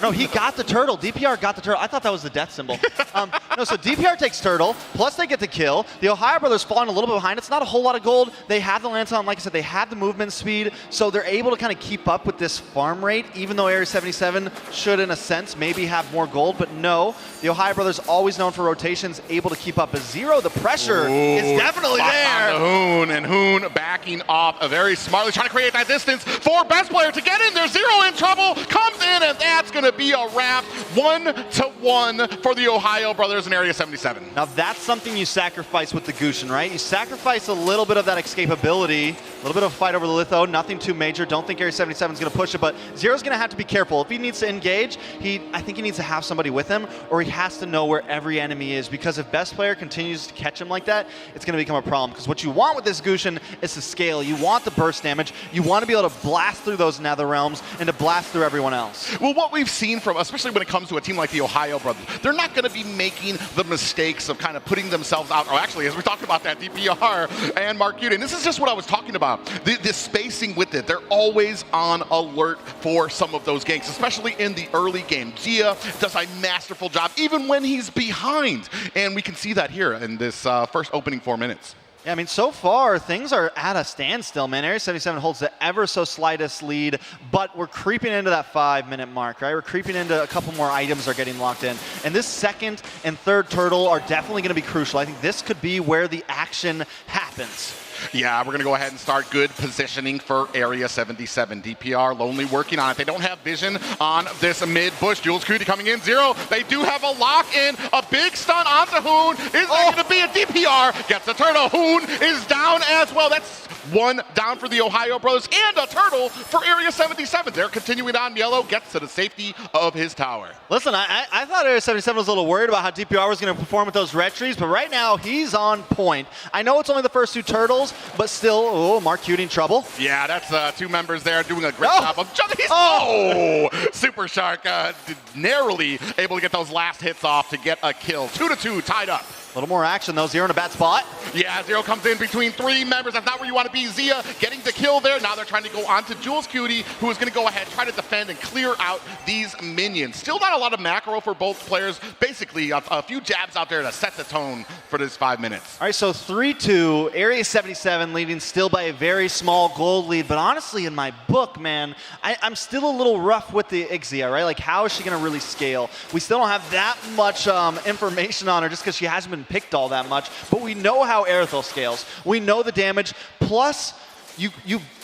No, he got the turtle. DPR got the turtle. I thought that was the death symbol. No, so DPR takes turtle, plus they get the kill. The OhioBrothers falling a little bit behind. It's not a whole lot of gold. They have the Lancelot, like I said, they have the movement speed, so they're able to kind of keep up with this farm rate, even though Area 77 should, in a sense, maybe have more gold, but no. The OhioBrothers, always known for rotations, able to keep up. But Zero, the pressure is definitely there.
On the Hoon, and Hoon back backing off very smartly, trying to create that distance for best player to get in there. Zero in trouble, comes in, and that's going to be a wrap. 1-1 for the Ohio Brothers in Area 77.
Now that's something you sacrifice with the Gushin, right? You sacrifice a little bit of that escapability, a little bit of a fight over the litho, nothing too major. Don't think Area 77 is going to push it, but Zero's going to have to be careful. If he needs to engage, I think he needs to have somebody with him, or he has to know where every enemy is, because if best player continues to catch him like that, it's going to become a problem. Because what you want with this Gushin is to scale. You want the burst damage. You want to be able to blast through those Nether Realms and to blast through everyone else.
Well, what we've seen from, especially when it comes to a team like the Ohio Brothers, they're not going to be making the mistakes of kind of putting themselves out. Or actually, as we talked about that, DPR and Mark Uden, this is just what I was talking about. The spacing with it, they're always on alert for some of those ganks, especially in the early game. Zia does a masterful job, even when he's behind. And we can see that here in this first opening 4 minutes.
Yeah, I mean, so far, things are at a standstill, man. Area 77 holds the ever so slightest lead, but we're creeping into that 5-minute mark, right? We're creeping into a couple more items are getting locked in. And this second and third turtle are definitely going to be crucial. I think this could be where the action happens.
Yeah, we're going to go ahead and start good positioning for Area 77. DPR lonely working on it. They don't have vision on this mid bush. Jules Cootie coming in, Zero. They do have a lock in. A big stun onto Hoon. Is there going to be a DPR? Gets a turtle. Hoon is down as well. That's one down for the Ohio Brothers and a turtle for Area 77. They're continuing on. Yellow gets to the safety of his tower.
Listen, I thought Area 77 was a little worried about how DPR was going to perform with those red trees, but right now he's on point. I know it's only the first two turtles, but still, Mark Cute in trouble.
Yeah, that's two members there doing a great job of jumping. Super Shark narrowly able to get those last hits off to get a kill. 2-2 tied up.
A little more action though. Zero in a bad spot.
Yeah, Zero comes in between three members. That's not where you want to be. Zia getting the kill there. Now they're trying to go on to Jules Cutie, who is going to go ahead, try to defend and clear out these minions. Still not a lot of macro for both players. Basically, a few jabs out there to set the tone for this 5 minutes.
All right, so 3-2. Area 77 leading still by a very small gold lead. But honestly, in my book, man, I'm still a little rough with the Ixia, right? Like, how is she going to really scale? We still don't have that much information on her just because she hasn't been picked all that much, but we know how Aerithal scales. We know the damage, plus you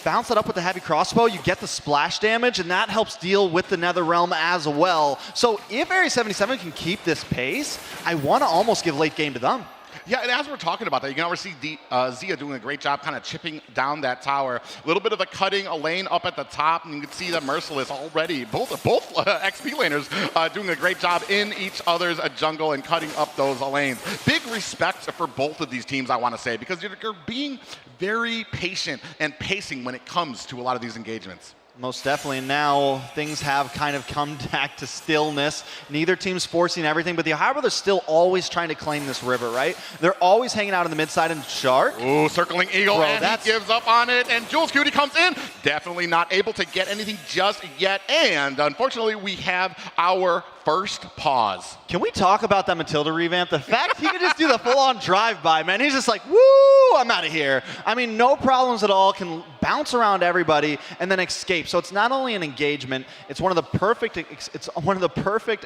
bounce it up with the heavy crossbow, you get the splash damage, and that helps deal with the Nether Realm as well. So if Area 77 can keep this pace, I want to almost give late game to them.
Yeah, and as we're talking about that, you can already see Zia doing a great job kind of chipping down that tower. A little bit of the cutting, a lane up at the top, and you can see that Merciless already, both XP laners doing a great job in each other's jungle and cutting up those lanes. Big respect for both of these teams, I want to say, because you're being very patient and pacing when it comes to a lot of these engagements.
Most definitely. Now things have kind of come back to stillness. Neither team's forcing everything, but the Ohio Brothers still always trying to claim this river, right? They're always hanging out on the mid side and Shark.
Ooh, circling Eagle, and he gives up on it, and Jules Cutie comes in. Definitely not able to get anything just yet, and unfortunately we have our first pause.
Can we talk about that Matilda revamp? The fact he can just do the full-on drive-by, man. He's just like, woo, I'm out of here. I mean, no problems at all, can bounce around everybody and then escape. So it's not only an engagement, it's one of the perfect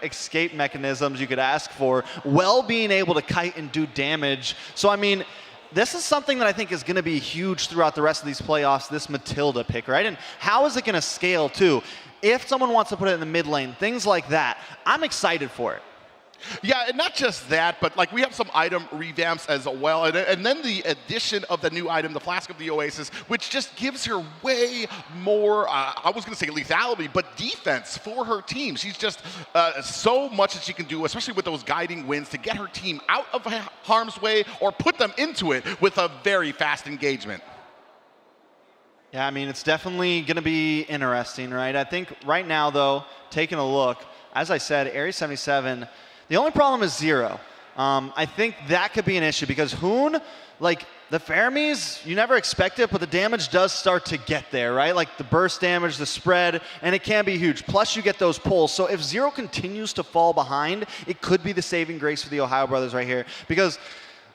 escape mechanisms you could ask for, while being able to kite and do damage. So I mean, this is something that I think is going to be huge throughout the rest of these playoffs, this Matilda pick, right? And how is it going to scale too? If someone wants to put it in the mid lane, things like that, I'm excited for it.
Yeah, and not just that, but like we have some item revamps as well, and then the addition of the new item, the Flask of the Oasis, which just gives her way more, I was going to say lethality, but defense for her team. She's just so much that she can do, especially with those guiding winds, to get her team out of harm's way or put them into it with a very fast engagement.
Yeah, I mean, it's definitely going to be interesting, right? I think right now, though, taking a look, as I said, Area 77, the only problem is Zero. I think that could be an issue because Hoon, like the Fermis, you never expect it, but the damage does start to get there, right? Like the burst damage, the spread, and it can be huge. Plus you get those pulls. So if Zero continues to fall behind, it could be the saving grace for the Ohio Brothers right here because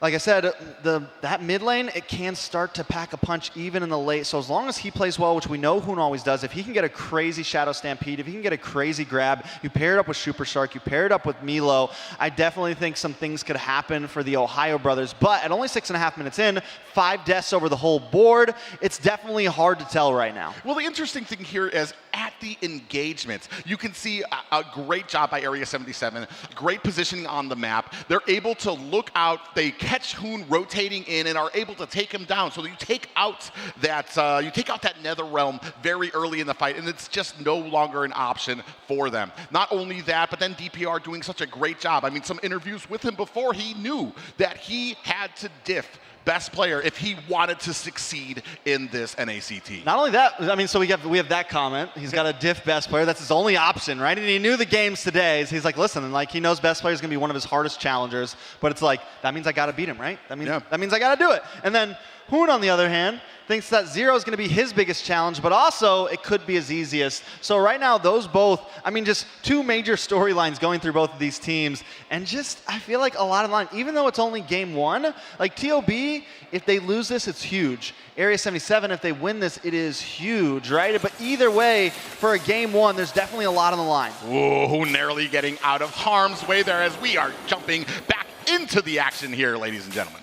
like I said, that mid lane, it can start to pack a punch even in the late. So as long as he plays well, which we know Hoon always does, if he can get a crazy Shadow Stampede, if he can get a crazy grab, you pair it up with Super Shark, you pair it up with Milo, I definitely think some things could happen for the Ohio brothers. But at only 6.5 minutes in, 5 deaths over the whole board, it's definitely hard to tell right now.
Well, the interesting thing here is at the engagements, you can see a great job by Area 77, great positioning on the map. They're able to look out, they catch Hoon rotating in and are able to take him down. So you take out that Nether Realm very early in the fight, and it's just no longer an option for them. Not only that, but then DPR doing such a great job. I mean, some interviews with him before, he knew that he had to diff best player if he wanted to succeed in this NACT.
Not only that, I mean, so we have that comment. He's got a diff best player. That's his only option, right? And he knew the games today. So he's like, listen, like he knows best player is going to be one of his hardest challengers, but it's like, that means I got to beat him, right? That means I got to do it. And then Hoon, on the other hand, thinks that Zero is going to be his biggest challenge, but also it could be his easiest. So right now, those both, I mean, just two major storylines going through both of these teams. And just, I feel like a lot of line, even though it's only game 1, like TOB, if they lose this, it's huge. Area 77, if they win this, it is huge, right? But either way, for a game 1, there's definitely a lot on the line.
Ooh, narrowly getting out of harm's way there as we are jumping back into the action here, ladies and gentlemen.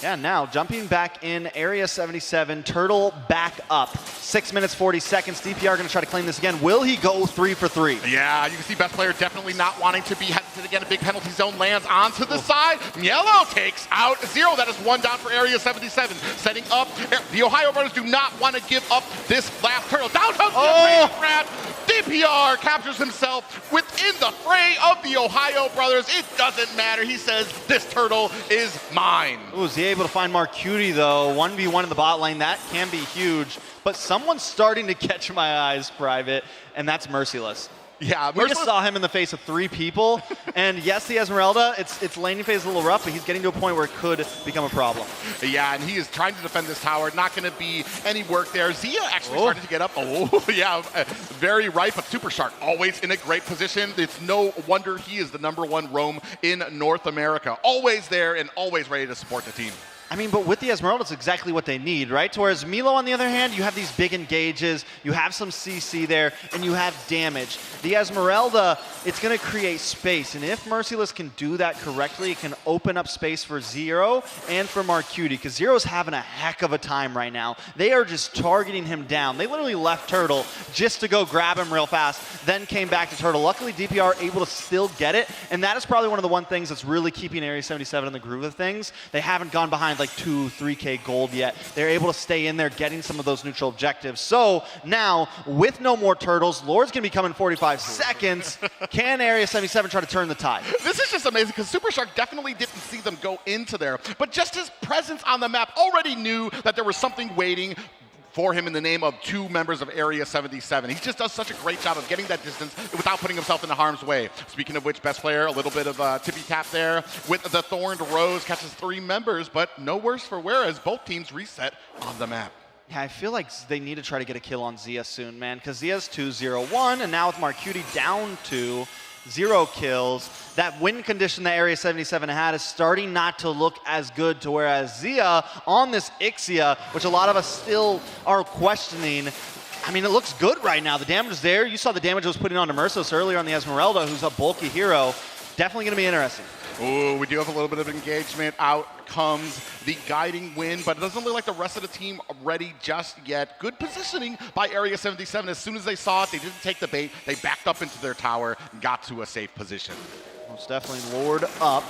Yeah, now jumping back in Area 77, Turtle back up. 6 minutes, 40 seconds. DPR going to try to claim this again. Will he go 3 for 3?
Yeah, you can see best player definitely not wanting to be hesitant again. A big penalty zone lands onto the side. Yellow takes out Zero. That is 1 down for Area 77. Setting up. The Ohio brothers do not want to give up this last turtle. Down to grab. DPR captures himself within the fray of the Ohio brothers. It doesn't matter. He says, this turtle is mine.
Ooh, is he able to find Marcuti, though? 1v1 in the bot lane. That can be huge. But someone's starting to catch my eyes, Private, and that's Merciless.
Yeah,
we just saw him in the face of 3 people. And yes, the Esmeralda, its laning phase is a little rough, but he's getting to a point where it could become a problem.
Yeah, and he is trying to defend this tower. Not going to be any work there. Zia actually started to get up. Oh, yeah, very right, but Super Shark always in a great position. It's no wonder he is the #1 roam in North America. Always there and always ready to support the team.
I mean, but with the Esmeralda, it's exactly what they need, right? Whereas Milo, on the other hand, you have these big engages, you have some CC there, and you have damage. The Esmeralda, it's going to create space, and if Merciless can do that correctly, it can open up space for Zero and for Marcuti, because Zero's having a heck of a time right now. They are just targeting him down. They literally left Turtle just to go grab him real fast, then came back to Turtle. Luckily, DPR able to still get it, and that is probably one of the things that's really keeping Area 77 in the groove of things. They haven't gone behind like 2-3K gold yet. They're able to stay in there getting some of those neutral objectives. So now, with no more turtles, Lord's going to be coming 45 seconds. Can Area 77 try to turn the tide?
This is just amazing because Super Shark definitely didn't see them go into there, but just his presence on the map already knew that there was something waiting for him in the name of 2 members of Area 77. He just does such a great job of getting that distance without putting himself into harm's way. Speaking of which, best player, a little bit of tippy tap there with the Thorned Rose, catches 3 members, but no worse for wear as both teams reset on the map.
Yeah, I feel like they need to try to get a kill on Zia soon, man, because Zia's 2-0-1, and now with Marcuti down to 0 kills, that win condition that Area 77 had is starting not to look as good, to whereas Zia on this Ixia, which a lot of us still are questioning, I mean, it looks good right now. The damage is there. You saw the damage it was putting on to Merciless earlier on the Esmeralda, who's a bulky hero. Definitely going to be interesting.
Ooh, we do have a little bit of engagement. Out comes the guiding win, but it doesn't look like the rest of the team are ready just yet. Good positioning by Area 77. As soon as they saw it, they didn't take the bait. They backed up into their tower and got to a safe position.
Most definitely Lord up.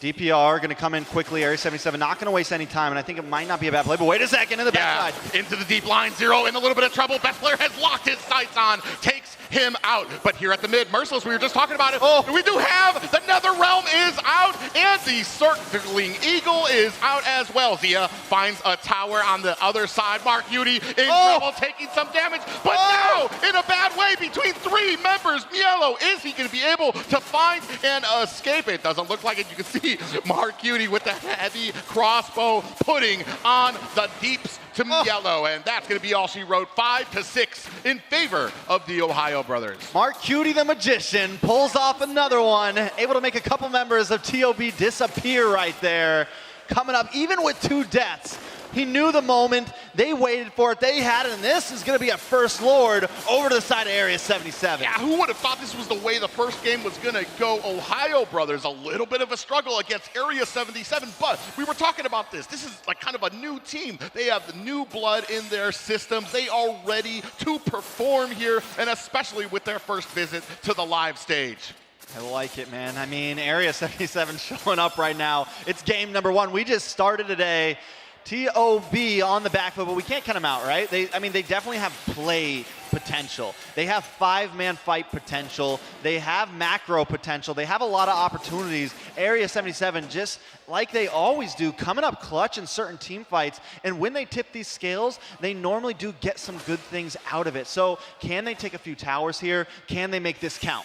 DPR going to come in quickly. Area 77 not going to waste any time, and I think it might not be a bad play, but wait a second, in the backside.
Into the deep line, Zero in a little bit of trouble. Best player has locked his sights on, takes him out. But here at the mid, Merciless, we were just talking about it. Oh, we do have the Nether Realm is out, and the Circling Eagle is out as well. Zia finds a tower on the other side. Marcuti in trouble, taking some damage, but now in a bad way between 3 members. Mielo, is he going to be able to find and escape? It doesn't look like it. You can see Marcuti with the heavy crossbow putting on the deeps to Mielo, and that's going to be all she wrote. 5-6 in favor of the Ohio brothers.
Marcuti the Magician pulls off another one, able to make a couple members of TOB disappear right there. coming up, even with 2 deaths. He knew the moment, they waited for it, they had it, and this is gonna be a first Lord over to the side of Area 77.
Yeah, who would have thought this was the way the first game was gonna go? Ohio Brothers, a little bit of a struggle against Area 77, but we were talking about this. This is like kind of a new team. They have the new blood in their systems. They are ready to perform here, and especially with their first visit to the live stage.
I like it, man. I mean, Area 77 showing up right now. It's game number 1. We just started today. TOB on the back foot, but we can't cut them out, right? They definitely have play potential. They have 5-man fight potential. They have macro potential. They have a lot of opportunities. Area 77, just like they always do, coming up clutch in certain team fights. And when they tip these scales, they normally do get some good things out of it. So can they take a few towers here? Can they make this count?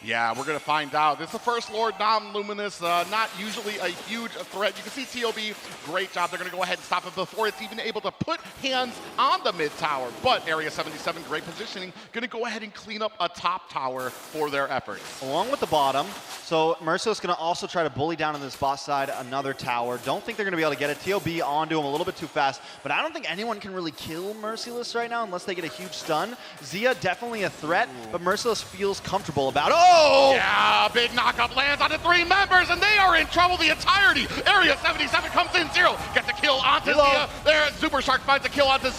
Yeah, we're going to find out. This is the first Lord, non-luminous, not usually a huge threat. You can see TOB, great job. They're going to go ahead and stop it before it's even able to put hands on the mid tower. But Area 77, great positioning, going to go ahead and clean up a top tower for their efforts.
Along with the bottom, so Merciless going to also try to bully down on this bot side another tower. Don't think they're going to be able to get it. TOB onto him a little bit too fast, but I don't think anyone can really kill Merciless right now unless they get a huge stun. Zia definitely a threat, but Merciless feels comfortable about it. Oh!
Yeah, big knockup lands on the 3 members, and they are in trouble the entirety. Area 77 comes in, 0, gets a kill onto Zia. There, Super Shark finds a kill onto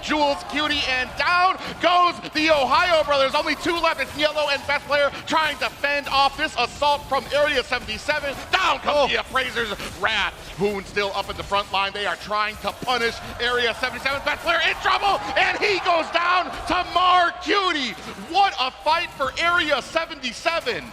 Jules, Cutie, and down goes the Ohio Brothers. Only 2 left. It's Yellow and Best Player trying to fend off this assault from Area 77. Down comes the Appraiser's Wrath. Hoon still up at the front line. They are trying to punish Area 77. Best Player in trouble, and he goes down to Cutie. What a fight for Area 77.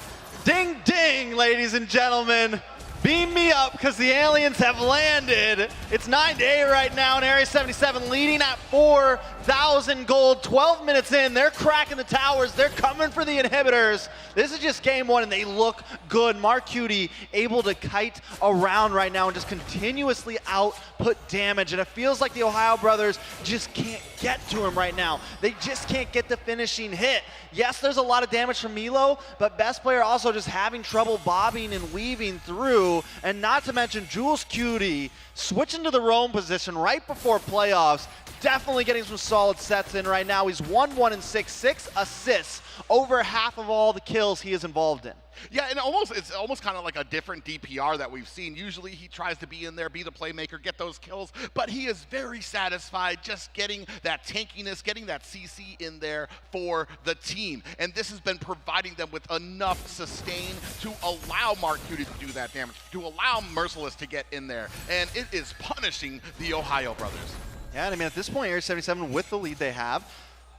Ding, ding, ladies and gentlemen. Beam me up, because the aliens have landed. It's 9-8 right now, and Area 77 leading at 4,000 gold. 12 minutes in, they're cracking the towers. They're coming for the inhibitors. This is just game 1, and they look good. Cutie able to kite around right now and just continuously output damage, and it feels like the Ohio Brothers just can't get to him right now. They just can't get the finishing hit. Yes, there's a lot of damage from Milo, but Best Player also just having trouble bobbing and weaving through. And not to mention Jules Cutie switching to the roam position right before playoffs. Definitely getting some solid sets in right now. He's 1-1 and 6 assists, over half of all the kills he is involved in.
Yeah, and it's almost kind of like a different DPR that we've seen. Usually he tries to be in there, be the playmaker, get those kills, but he is very satisfied just getting that tankiness, getting that CC in there for the team. And this has been providing them with enough sustain to allow Cutie to do that damage, to allow Merciless to get in there. And it is punishing the Ohio Brothers.
Yeah, and I mean, at this point, Area 77, with the lead they have,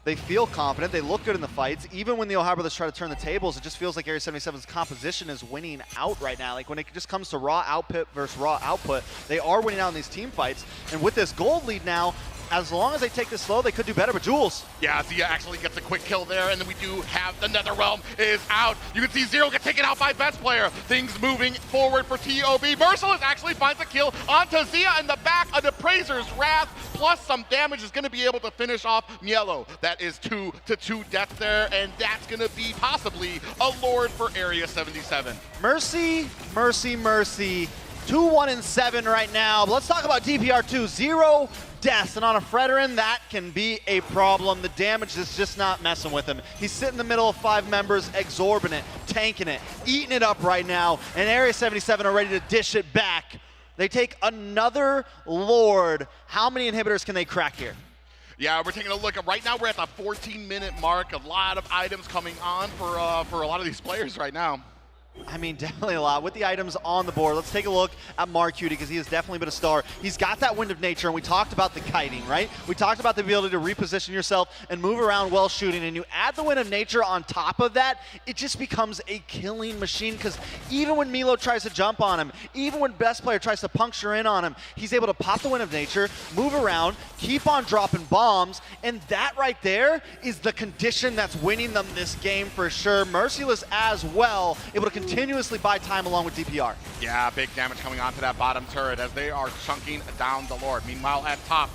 they feel confident, they look good in the fights. Even when the Ohio Brothers try to turn the tables, it just feels like Area 77's composition is winning out right now. Like when it just comes to raw output versus raw output, they are winning out in these team fights. And with this gold lead now, as long as they take this slow, they could do better. But Jules.
Yeah, Zia actually gets a quick kill there, and then we do have the Netherrealm is out. You can see Zero get taken out by Best Player. Things moving forward for TOB. Merciless actually finds a kill onto Zia in the back of the Appraiser's Wrath, plus some damage is going to be able to finish off Mielo. That is 2-2 deaths there, and that's going to be possibly a Lord for Area 77.
Mercy, mercy, mercy. 2-1 and 7 right now. But let's talk about DPR2. 0 deaths, and on a Fredrin, that can be a problem. The damage is just not messing with him. He's sitting in the middle of 5 members, exorbitant, tanking it, eating it up right now, and Area 77 are ready to dish it back. They take another Lord. How many inhibitors can they crack here?
Yeah, we're taking a look. Right now, we're at the 14-minute mark. A lot of items coming on for a lot of these players right now.
I mean, definitely a lot. With the items on the board, let's take a look at Cutie, because he has definitely been a star. He's got that Wind of Nature, and we talked about the kiting, right? We talked about the ability to reposition yourself and move around while shooting, and you add the Wind of Nature on top of that, it just becomes a killing machine, because even when Milo tries to jump on him, even when Best Player tries to puncture in on him, he's able to pop the Wind of Nature, move around, keep on dropping bombs, and that right there is the condition that's winning them this game for sure. Merciless as well, able to continuously buy time along with DPR.
Yeah, big damage coming onto that bottom turret as they are chunking down the Lord. Meanwhile, at top,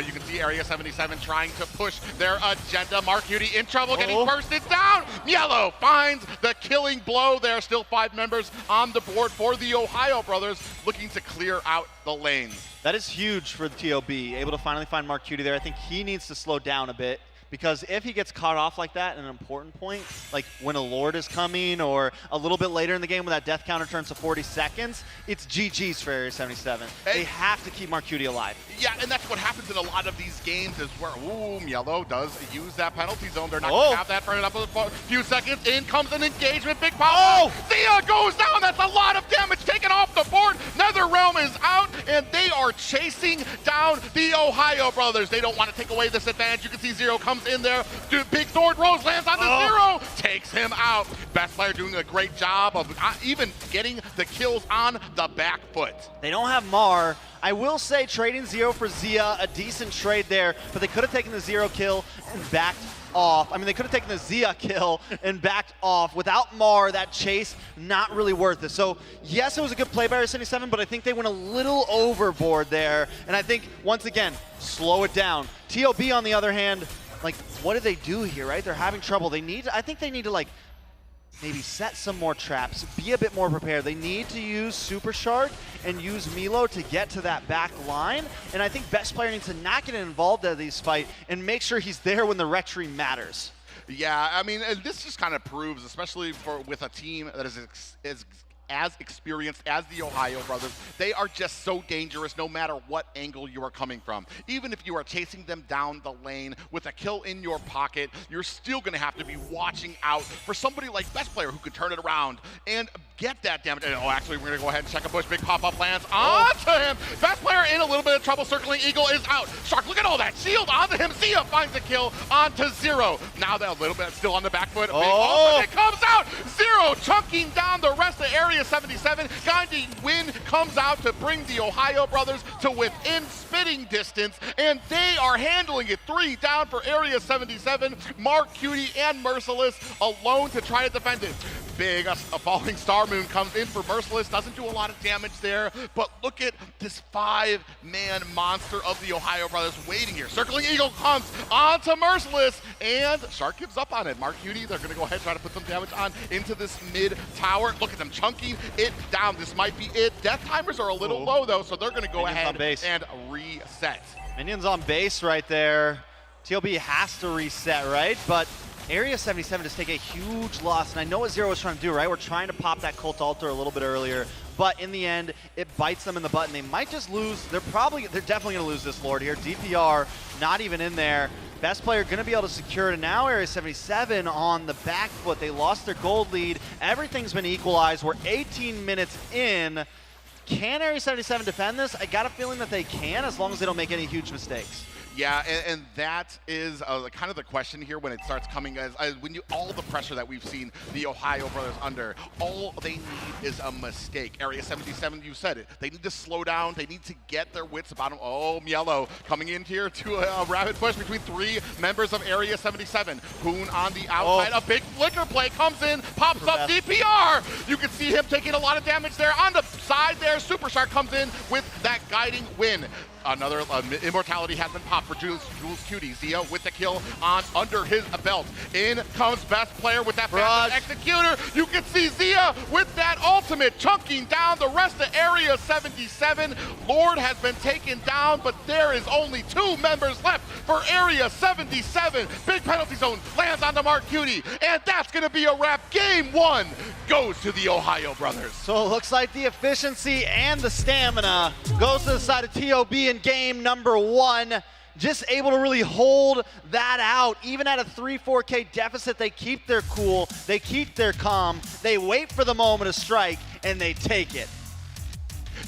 you can see Area 77 trying to push their agenda. Mark Cutie in trouble, getting bursted down. Yellow finds the killing blow. There are still 5 members on the board for the Ohio Brothers, looking to clear out the lanes.
That is huge for the TOB, able to finally find Mark Cutie there. I think he needs to slow down a bit, because if he gets caught off like that at an important point, like when a Lord is coming or a little bit later in the game when that death counter turns to 40 seconds, it's GG's for Area 77. They have to keep Mark Cutie alive.
Yeah, and that's what happens in a lot of these games is where, Yellow does use that penalty zone. They're not going to have that for a few seconds. In comes an engagement, big pop. Zia goes down. That's a lot of damage taken off the board. NetherRealm is out, and they are chasing down the Ohio Brothers. They don't want to take away this advantage. You can see Zero comes in there. Big sword rose, lands on the Zero, takes him out. Best player doing a great job of even getting the kills on the back foot.
They don't have Mar. I will say trading Zero for Zia, a decent trade there, but they could have taken the Zero kill and backed off. I mean, they could have taken the Zia kill and backed off. Without Mar, that chase, not really worth it. So, yes, it was a good play by Area 77, but I think they went a little overboard there. And I think, once again, slow it down. TOB, on the other hand, like, what do they do here, right? They're having trouble. I think they need to, like, maybe set some more traps, be a bit more prepared. They need to use Super Shark and use Milo to get to that back line. And I think Best Player needs to not get involved in these fights and make sure he's there when the retry matters.
Yeah, I mean, this just kind of proves, especially with a team that is as experienced as the Ohio Brothers, they are just so dangerous no matter what angle you are coming from. Even if you are chasing them down the lane with a kill in your pocket, you're still going to have to be watching out for somebody like Best Player who could turn it around and get that damage. And, actually, we're going to go ahead and check a bush. Big pop-up lands onto him. Best Player in a little bit of trouble. Circling Eagle is out. Shark, look at all that shield onto him. Zia finds the kill onto Zero. Now that a little bit still on the back foot. Big ultimate comes out. Zero chunking down the rest of Area 77. Gandhi win comes out to bring the Ohio Brothers to within spitting distance, and they are handling it. 3 down for Area 77. Mark Cutie and Merciless alone to try to defend it. Big, a falling Star Moon comes in for Merciless. Doesn't do a lot of damage there, but look at this 5-man monster of the Ohio Brothers waiting here. Circling Eagle comes onto Merciless, and Shark gives up on it. Mark Cutie, they're going to go ahead and try to put some damage on into this mid tower. Look at them chunking it down. This might be it. Death timers are a little low, though, so they're going to go ahead and reset.
Minions on base right there. TLB has to reset, right? But Area 77 just take a huge loss, and I know what Zero was trying to do, right? We're trying to pop that Cult Altar a little bit earlier, but in the end, it bites them in the butt, and they might just lose. They're definitely going to lose this Lord here. DPR not even in there. Best Player going to be able to secure it, and now Area 77 on the back foot. They lost their gold lead. Everything's been equalized. We're 18 minutes in. Can Area 77 defend this? I got a feeling that they can, as long as they don't make any huge mistakes.
Yeah, and that is kind of the question here when it starts coming as when all the pressure that we've seen the Ohio Brothers under, all they need is a mistake. Area 77, you said it. They need to slow down. They need to get their wits about them. Oh, Mielo coming in here to a rapid push between 3 members of Area 77. Hoon on the outside. A big flicker play comes in, pops up DPR. You can see him taking a lot of damage there. On the side there, Super Shark comes in with that guiding win. Another immortality has been popped for Jules Cutie. Zia with the kill on under his belt. In comes Best Player with that fast executor. You can see Zia with that ultimate chunking down the rest of Area 77. Lord has been taken down, but there is only 2 members left for Area 77. Big penalty zone lands on the Mark Cutie, and that's going to be a wrap. Game 1 goes to the Ohio Brothers.
So it looks like the efficiency and the stamina goes to the side of TOB in game number 1. Just able to really hold that out. Even at a 3-4K deficit, they keep their cool, they keep their calm, they wait for the moment to strike, and they take it.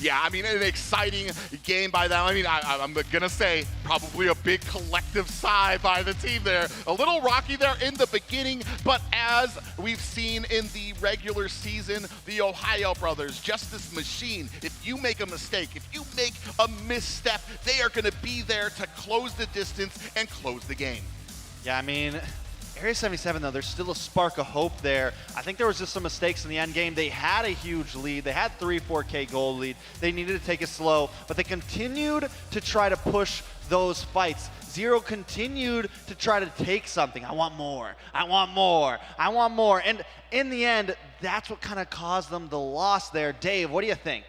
Yeah, I mean, an exciting game by them. I mean, I'm going to say probably a big collective sigh by the team there. A little rocky there in the beginning, but as we've seen in the regular season, the Ohio Brothers, just this machine. If you make a mistake, if you make a misstep, they are going to be there to close the distance and close the game.
Yeah, I mean, Area 77, though, there's still a spark of hope there. I think there was just some mistakes in the end game. They had a huge lead. They had 3-4K gold lead. They needed to take it slow, but they continued to try to push those fights. Zero continued to try to take something. I want more. I want more. I want more. And in the end, that's what kind of caused them the loss there. Dave, what do you think?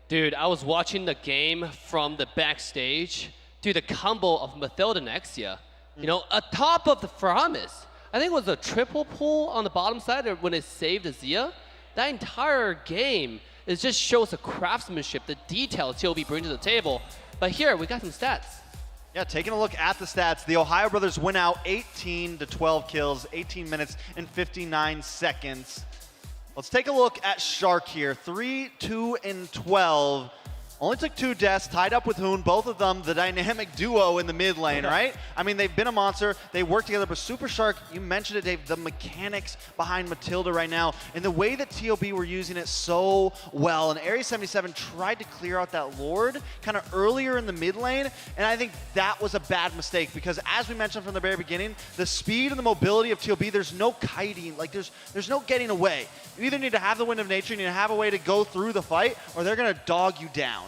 Dude, I was watching the game from the backstage. Dude, the combo of Mathilda and Exia, you know, atop of the Faramis. I think it was a triple pull on the bottom side when it saved Azia. That entire game, it just shows the craftsmanship, the details TOB brings to the table. But here, we got some stats.
Yeah, taking a look at the stats, the Ohio Brothers win out 18 to 12 kills, 18 minutes and 59 seconds. Let's take a look at Shark here. 3, 2, and 12. Only took 2 deaths, tied up with Hoon, both of them the dynamic duo in the mid lane, right? I mean, they've been a monster. They work together, but Super Shark, you mentioned it, Dave, the mechanics behind Matilda right now and the way that TOB were using it so well. And Area 77 tried to clear out that Lord kind of earlier in the mid lane, and I think that was a bad mistake because as we mentioned from the very beginning, the speed and the mobility of TOB, there's no kiting, like there's no getting away. You either need to have the Wind of Nature, you need to have a way to go through the fight, or they're going to dog you down.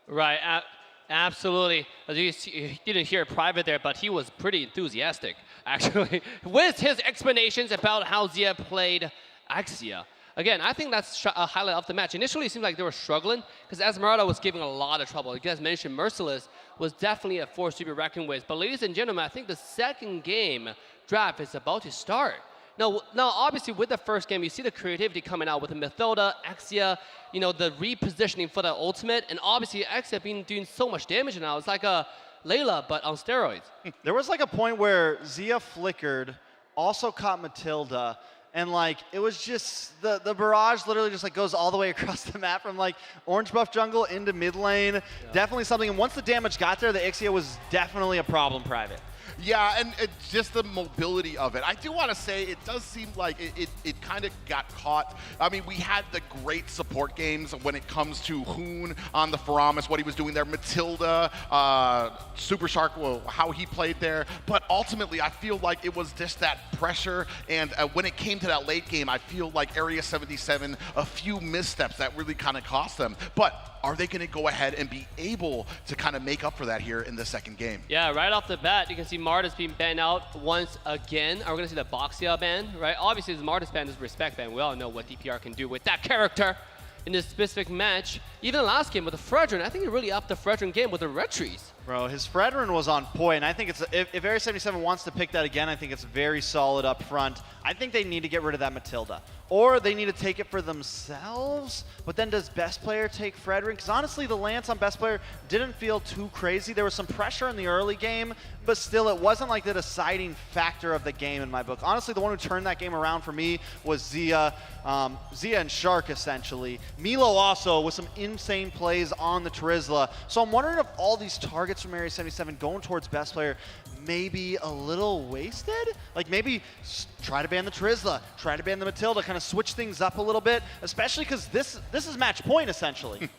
Right, absolutely. As you see, you didn't hear private there, but he was pretty enthusiastic, actually, with his explanations about how Zia played Axia. Again, I think that's a highlight of the match. Initially, it seemed like they were struggling, because Esmeralda was giving a lot of trouble. You guys mentioned Merciless was definitely a force to be reckoned with. But ladies and gentlemen, I think the second game draft is about to start. Now, obviously, with the first game, you see the creativity coming out with the Mathilda, Axia, you know, the repositioning for the ultimate, and obviously Axia been doing so much damage now. It's like a Layla, but on steroids.
There was like a point where Zia flickered, also caught Matilda, and like it was just the barrage literally just like goes all the way across the map from like orange buff jungle into mid lane. Yeah. Definitely something. And once the damage got there, the Ixia was definitely a problem private.
Yeah, and just the mobility of it. I do want to say it does seem like it kind of got caught. I mean, we had the great support games when it comes to Hoon on the Faramis, what he was doing there, Matilda, Super Shark, well, how he played there. But ultimately, I feel like it was just that pressure. And when it came to that late game, I feel like Area 77, a few missteps that really kind of cost them. But are they going to go ahead and be able to kind of make up for that here in the second game?
Yeah, right off the bat, you can see Marta's being banned out once again. Are we going to see the Boxia ban, right? Obviously, the Marta's ban is respect ban. We all know what DPR can do with that character in this specific match. Even the last game with the Fredrin, I think he really upped the Fredrin game with the retries.
Bro, his Fredrin was on point, and I think it's if Area 77 wants to pick that again, I think it's very solid up front. I think they need to get rid of that Matilda. Or they need to take it for themselves, but then does best player take Fredrin? Because honestly, the Lance on best player didn't feel too crazy. There was some pressure in the early game, but still it wasn't like the deciding factor of the game in my book. Honestly, the one who turned that game around for me was Zia. Zia and Shark, essentially. Milo also with some insane plays on the Trizla. So I'm wondering if all these targets from Area 77 going towards best player may be a little wasted? Like maybe try to ban the Trizla, try to ban the Matilda, kind of switch things up a little bit, especially because this is match point, essentially.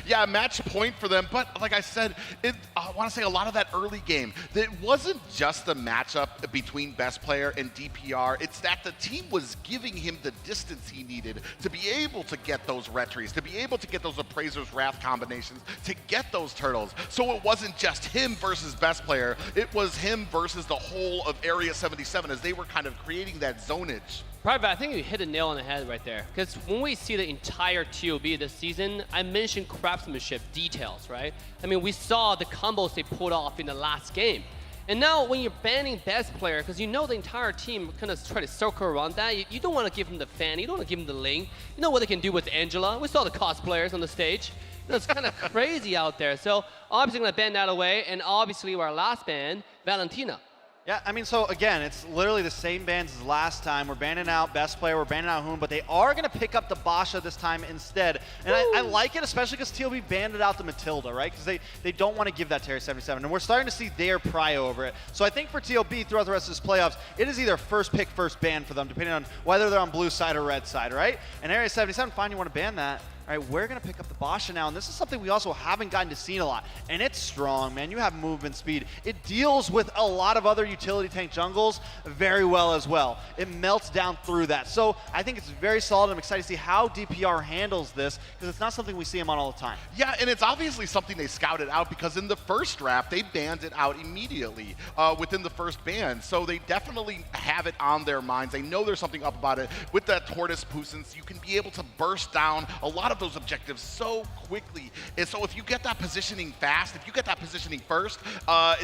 Yeah, match point for them, but like I said, I want to say a lot of that early game, it wasn't just the matchup between best player and DPR, it's that the team was giving him the distance he needed to be able to get those retries, to be able to get those Appraiser's Wrath combinations, to get those turtles. So it wasn't just him versus best player, it was him versus the whole of Area 77 as they were kind of creating that zonage.
Private, I think you hit a nail on the head right there. Because when we see the entire TOB this season, I mentioned craftsmanship details, right? I mean, we saw the combos they pulled off in the last game. And now when you're banning best player, because you know the entire team kind of try to circle around that, you don't want to give him the fan, you don't want to give him the Ling. You know what they can do with Angela. We saw the cosplayers on the stage. You know, it's kind of crazy out there. So obviously going to ban that away. And obviously our last ban, Valentina.
Yeah, I mean, so again, it's literally the same bans as last time. We're banning out Best Player, we're banning out Hoon, but they are going to pick up the Basha this time instead. And I like it, especially because TLB banded out the Matilda, right? Because they don't want to give that to Area 77. And we're starting to see their prio over it. So I think for TLB throughout the rest of this playoffs, it is either first pick, first ban for them, depending on whether they're on blue side or red side, right? And Area 77, fine, you want to ban that. All right, we're going to pick up the Basha now, and this is something we also haven't gotten to see a lot. And it's strong, man. You have movement speed. It deals with a lot of other utility tank jungles very well as well. It melts down through that. So I think it's very solid. I'm excited to see how DPR handles this, because it's not something we see him on all the time.
Yeah, and it's obviously something they scouted out, because in the first draft, they banned it out immediately within the first ban. So they definitely have it on their minds. They know there's something up about it. With that Tortoise Puissance, you can be able to burst down a lot of those objectives so quickly. And so if you get that positioning fast, if you get that positioning first,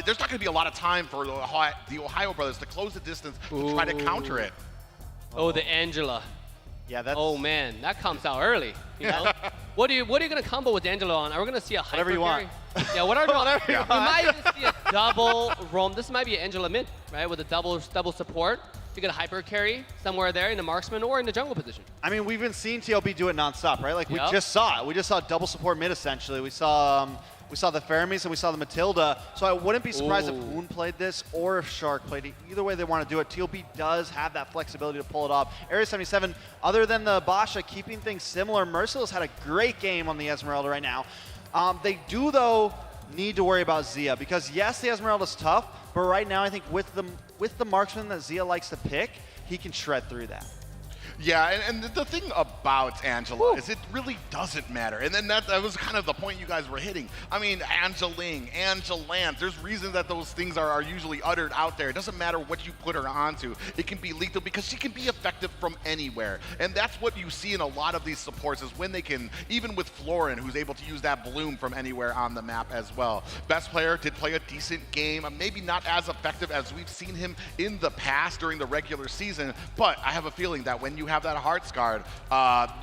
there's not going to be a lot of time for the Ohio Brothers to close the distance to try to counter it.
Oh, the Angela.
Yeah, that's...
Oh man, that comes out early. You know? What are you gonna combo with Angela on? Are we gonna see a hyper
Whatever you want.
Yeah, whatever you want.
Whatever you
We might even see a double roam. This might be an Angela mid, right? With a double support. You get a hyper carry somewhere there in the marksman or in the jungle position.
I mean, we've been seeing TLB do it nonstop, right? Like we just saw it. We just saw double support mid essentially. We saw the Fermis and we saw the Matilda. So I wouldn't be surprised if Hoon played this or if Shark played it. Either way they want to do it, TLB does have that flexibility to pull it off. Area 77, other than the Basha, keeping things similar. Merciless had a great game on the Esmeralda right now. They do, though, need to worry about Zia, because yes, the Esmeralda's tough, but right now I think with the marksman that Zia likes to pick, he can shred through that.
Yeah, and the thing about Angela is it really doesn't matter. And then that was kind of the point you guys were hitting. I mean, Angeling, Angelance, there's reasons that those things are usually uttered out there. It doesn't matter what you put her onto. It can be lethal because she can be effective from anywhere. And that's what you see in a lot of these supports is when they can, even with Florin, who's able to use that bloom from anywhere on the map as well. Best Player did play a decent game, maybe not as effective as we've seen him in the past during the regular season, but I have a feeling that when you have that Hearts guard,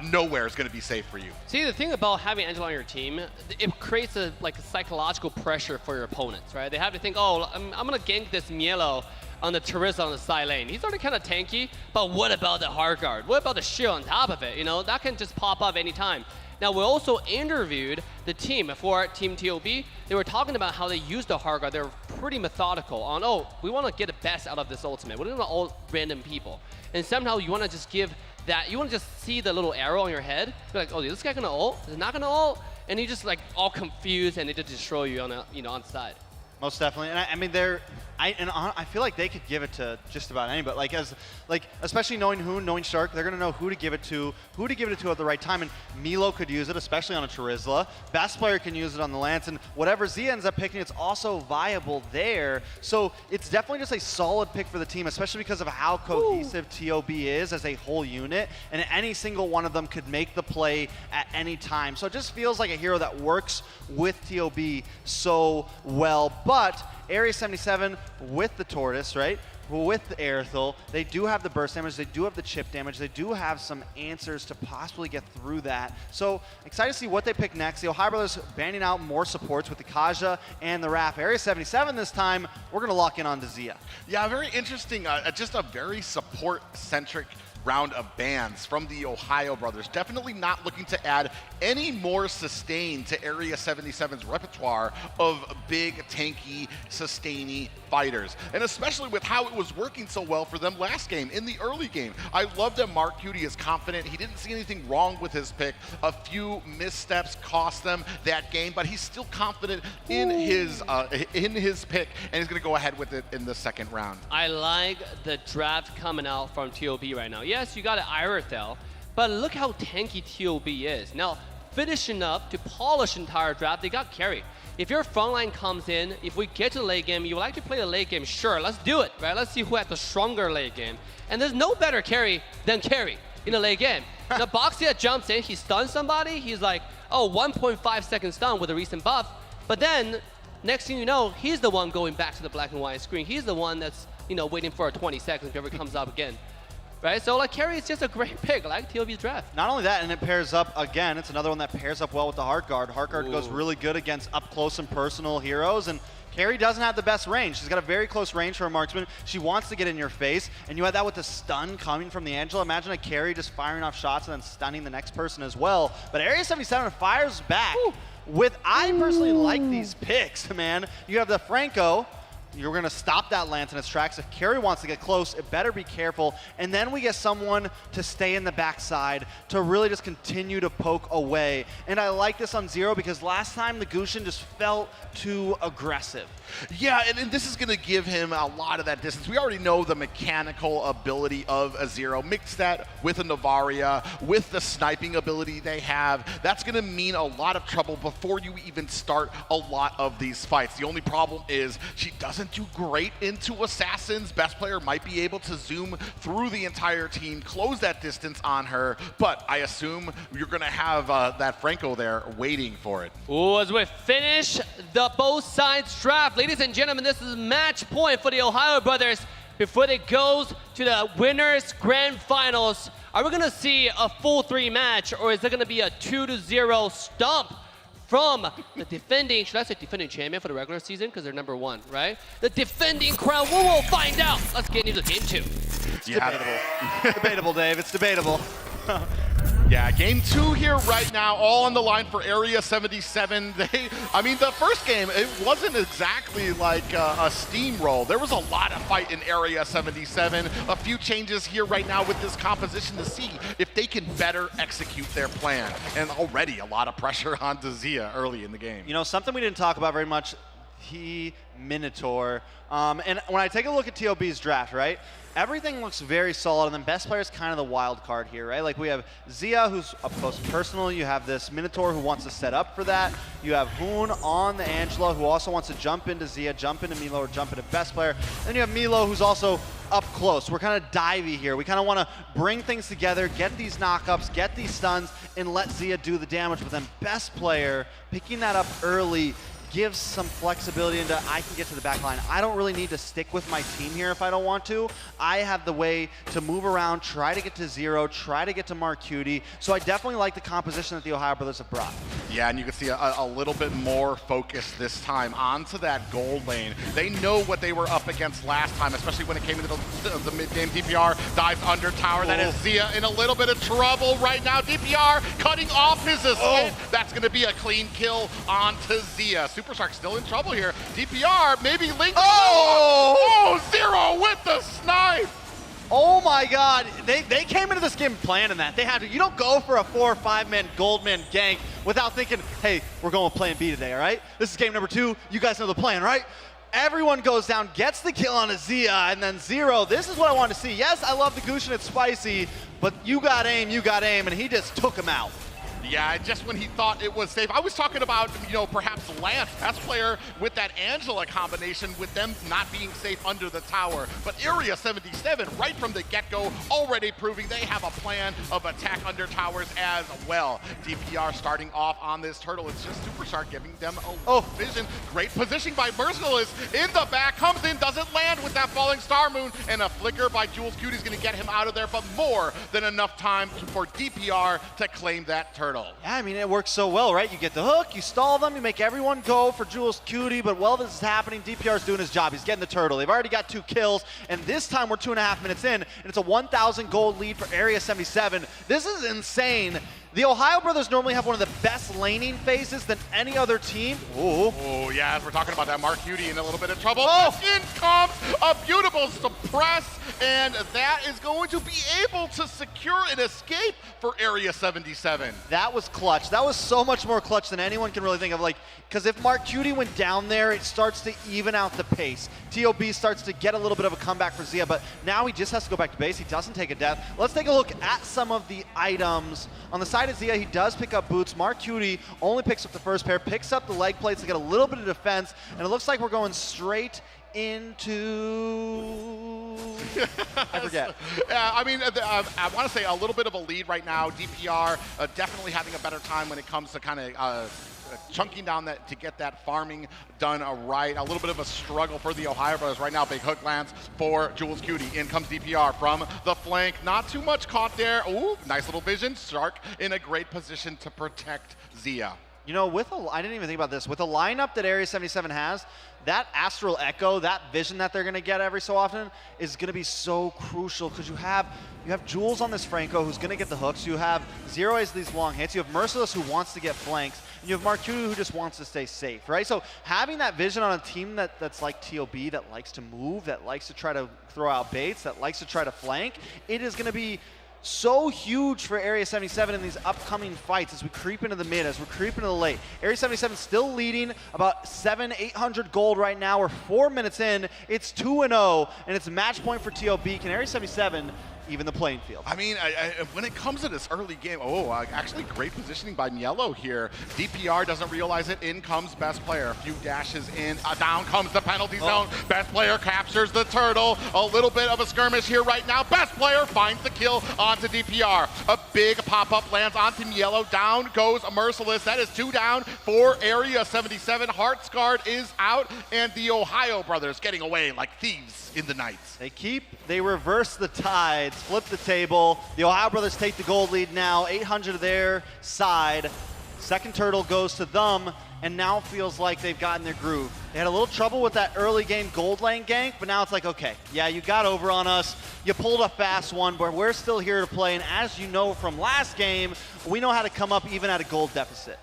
nowhere is going to be safe for you.
See, the thing about having Angela on your team, it creates a psychological pressure for your opponents, right? They have to think, oh, I'm going to gank this Mielo on the Teresa on the side lane. He's already kind of tanky, but what about the hard guard? What about the shield on top of it? You know, that can just pop up anytime. Now, we also interviewed the team for Team TOB. They were talking about how they use the hard guard. They're pretty methodical on, oh, we want to get the best out of this ultimate. We don't want to ult random people. And somehow you want to just give that, you want to just see the little arrow on your head. You're like, oh, is this guy going to ult? Is he not going to ult? And you just like all confused and they just destroy you on the, on the side.
Most definitely, and I mean I feel like they could give it to just about anybody. Especially knowing Hoon, knowing Shark, they're gonna know who to give it to at the right time. And Milo could use it, especially on a Charizla. Best Player can use it on the Lance, and whatever Zia ends up picking, it's also viable there. So it's definitely just a solid pick for the team, especially because of how cohesive TOB is as a whole unit, and any single one of them could make the play at any time. So it just feels like a hero that works with TOB so well. But Area 77 with the Tortoise, right? With the Aerithal, they do have the burst damage, they do have the chip damage, they do have some answers to possibly get through that. So excited to see what they pick next. The Ohio Brothers banding out more supports with the Kaja and the Raph. Area 77 this time, we're going to lock in on Zia.
Yeah, very interesting. Just a very support-centric round of bans from the Ohio Brothers. Definitely not looking to add any more sustain to Area 77's repertoire of big, tanky, sustainy fighters. And especially with how it was working so well for them last game, in the early game. I love that Mark Cutie is confident. He didn't see anything wrong with his pick. A few missteps cost them that game, but he's still confident in his pick, and he's going to go ahead with it in the second round.
I like the draft coming out from TOB right now. Yes, you got an Irothel, but look how tanky TOB is. Now, finishing up to polish the entire draft, they got carry. If your front line comes in, if we get to the late game, you would like to play the late game, sure, let's do it, right? Let's see who has the stronger late game. And there's no better carry than carry in the late game. The Boxia jumps in, he stuns somebody, he's like, oh, 1.5 second stun with a recent buff, but then, next thing you know, he's the one going back to the black and white screen. He's the one that's, waiting for 20 seconds if it comes up again. Right, so carry is just a great pick, like TOB's draft.
Not only that, and it pairs up, again, it's another one that pairs up well with the Heart Guard. Heart Guard goes really good against up close and personal heroes, and Carrie doesn't have the best range. She's got a very close range for a marksman. She wants to get in your face, and you had that with the stun coming from the Angela. Imagine a Carrie just firing off shots and then stunning the next person as well. But Area 77 fires back with, I personally like these picks, man. You have the Franco. You're going to stop that lance in its tracks. If Carrie wants to get close, it better be careful. And then we get someone to stay in the backside to really just continue to poke away. And I like this on Zero because last time the Gushin just felt too aggressive.
Yeah, and this is going to give him a lot of that distance. We already know the mechanical ability of a Zero. Mix that with a Navaria, with the sniping ability they have. That's going to mean a lot of trouble before you even start a lot of these fights. The only problem is she doesn't do great into assassins. Best player might be able to zoom through the entire team, close that distance on her, but I assume you're going to have that Franco there waiting for it.
Ooh, as we finish the both sides draft, ladies and gentlemen, this is match point for the Ohio Brothers before it goes to the winners grand finals. Are we going to see a full 3 match, or is it going to be a 2-0 stomp from the defending, should I say defending champion for the regular season? Because they're #1, right? The defending crown, we will find out. Let's get into game 2.
It's debatable. Debatable, Dave. It's debatable.
Yeah, game 2 here right now, all on the line for Area 77. I mean, the first game, it wasn't exactly like a steamroll. There was a lot of fight in Area 77. A few changes here right now with this composition to see if they can better execute their plan. And already a lot of pressure onto Zia early in the game.
You know, something we didn't talk about very much, Minotaur. And when I take a look at TOB's draft, right? Everything looks very solid, and then best player is kind of the wild card here, right? Like we have Zia, who's up close and personal. You have this Minotaur who wants to set up for that. You have Hoon on the Angela, who also wants to jump into Zia, jump into Milo, or jump into best player. Then you have Milo, who's also up close. We're kind of divey here. We kind of want to bring things together, get these knockups, get these stuns, and let Zia do the damage. But then best player, picking that up early, gives some flexibility into I can get to the back line. I don't really need to stick with my team here if I don't want to. I have the way to move around, try to get to Zero, try to get to Marcuti. So I definitely like the composition that the Ohio Brothers have brought.
Yeah, and you can see a little bit more focus this time onto that gold lane. They know what they were up against last time, especially when it came into the mid-game. DPR dives under tower. That is Zia in a little bit of trouble right now. DPR cutting off his assist. That's going to be a clean kill onto Zia. Supershark still in trouble here. DPR maybe linked. Zero with the snipe.
Oh my God, they came into this game planning that. They had to. You don't go for a 4 or 5 man Goldman gank without thinking, hey, we're going with plan B today, all right? This is game number 2. You guys know the plan, right? Everyone goes down, gets the kill on a Zia, and then Zero. This is what I want to see. Yes, I love the Gushin, it's spicy, but you got aim, and he just took him out.
Yeah, just when he thought it was safe. I was talking about, you know, perhaps Lance, best player with that Angela combination, with them not being safe under the tower. But Area 77, right from the get-go, already proving they have a plan of attack under towers as well. DPR starting off on this turtle. It's just Supershark giving them a vision. Great positioning by Merciless in the back. Comes in, doesn't land with that falling Star Moon. And a flicker by Jules Cutie is going to get him out of there, but more than enough time for DPR to claim that turtle.
Yeah, I mean, it works so well, right? You get the hook, you stall them, you make everyone go for Jules Cutie, but while this is happening, DPR's doing his job. He's getting the turtle. They've already got 2 kills, and this time we're 2.5 minutes in, and it's a 1,000 gold lead for Area 77. This is insane. The Ohio Brothers normally have one of the best laning phases than any other team.
Oh, yeah, as we're talking about that, Marcuti in a little bit of trouble. In comes a beautiful suppress, and that is going to be able to secure an escape for Area 77.
That was clutch. That was so much more clutch than anyone can really think of. Like, because if Marcuti went down there, it starts to even out the pace. TOB starts to get a little bit of a comeback for Zia, but now he just has to go back to base. He doesn't take a death. Let's take a look at some of the items. On the side of Zia, he does pick up boots. Marcuti only picks up the first pair, picks up the leg plates to get a little bit of defense, and it looks like we're going straight into... I forget.
I mean, I want to say a little bit of a lead right now. DPR definitely having a better time when it comes to kind of chunking down that to get that farming done right. A little bit of a struggle for the Ohio Brothers right now. Big hook lance for Jules Cutie. In comes DPR from the flank. Not too much caught there. Ooh, nice little vision. Shark in a great position to protect Zia.
You know, I didn't even think about this. With a lineup that Area 77 has, that Astral Echo, that vision that they're going to get every so often is going to be so crucial because you have Jules on this Franco who's going to get the hooks. You have Zero as these long hits. You have Merciless who wants to get flanks. And you have Marcuti who just wants to stay safe, right? So having that vision on a team that's like TOB, that likes to move, that likes to try to throw out baits, that likes to try to flank, it is going to be so huge for Area 77 in these upcoming fights as we creep into the mid, as we creep into the late. Area 77 still leading about 800 gold right now. We're 4 minutes in. It's 2-0, and it's a match point for TOB. Can Area 77 even the playing field?
I mean, when it comes to this early game, actually great positioning by Niello here. DPR doesn't realize it. In comes best player. A few dashes in. Down comes the penalty zone. Best player captures the turtle. A little bit of a skirmish here right now. Best player finds the kill onto DPR. A big pop-up lands onto Niello. Down goes Merciless. That is 2 down for Area 77. Heartsguard is out, and the TheOhioBrothers getting away like thieves in the night.
They reverse the tides, flip the table. The TheOhioBrothers take the gold lead now, 800 to their side. Second turtle goes to them, and now feels like they've gotten their groove. They had a little trouble with that early game gold lane gank, but now it's like, okay, yeah, you got over on us. You pulled a fast one, but we're still here to play. And as you know from last game, we know how to come up even at a gold deficit.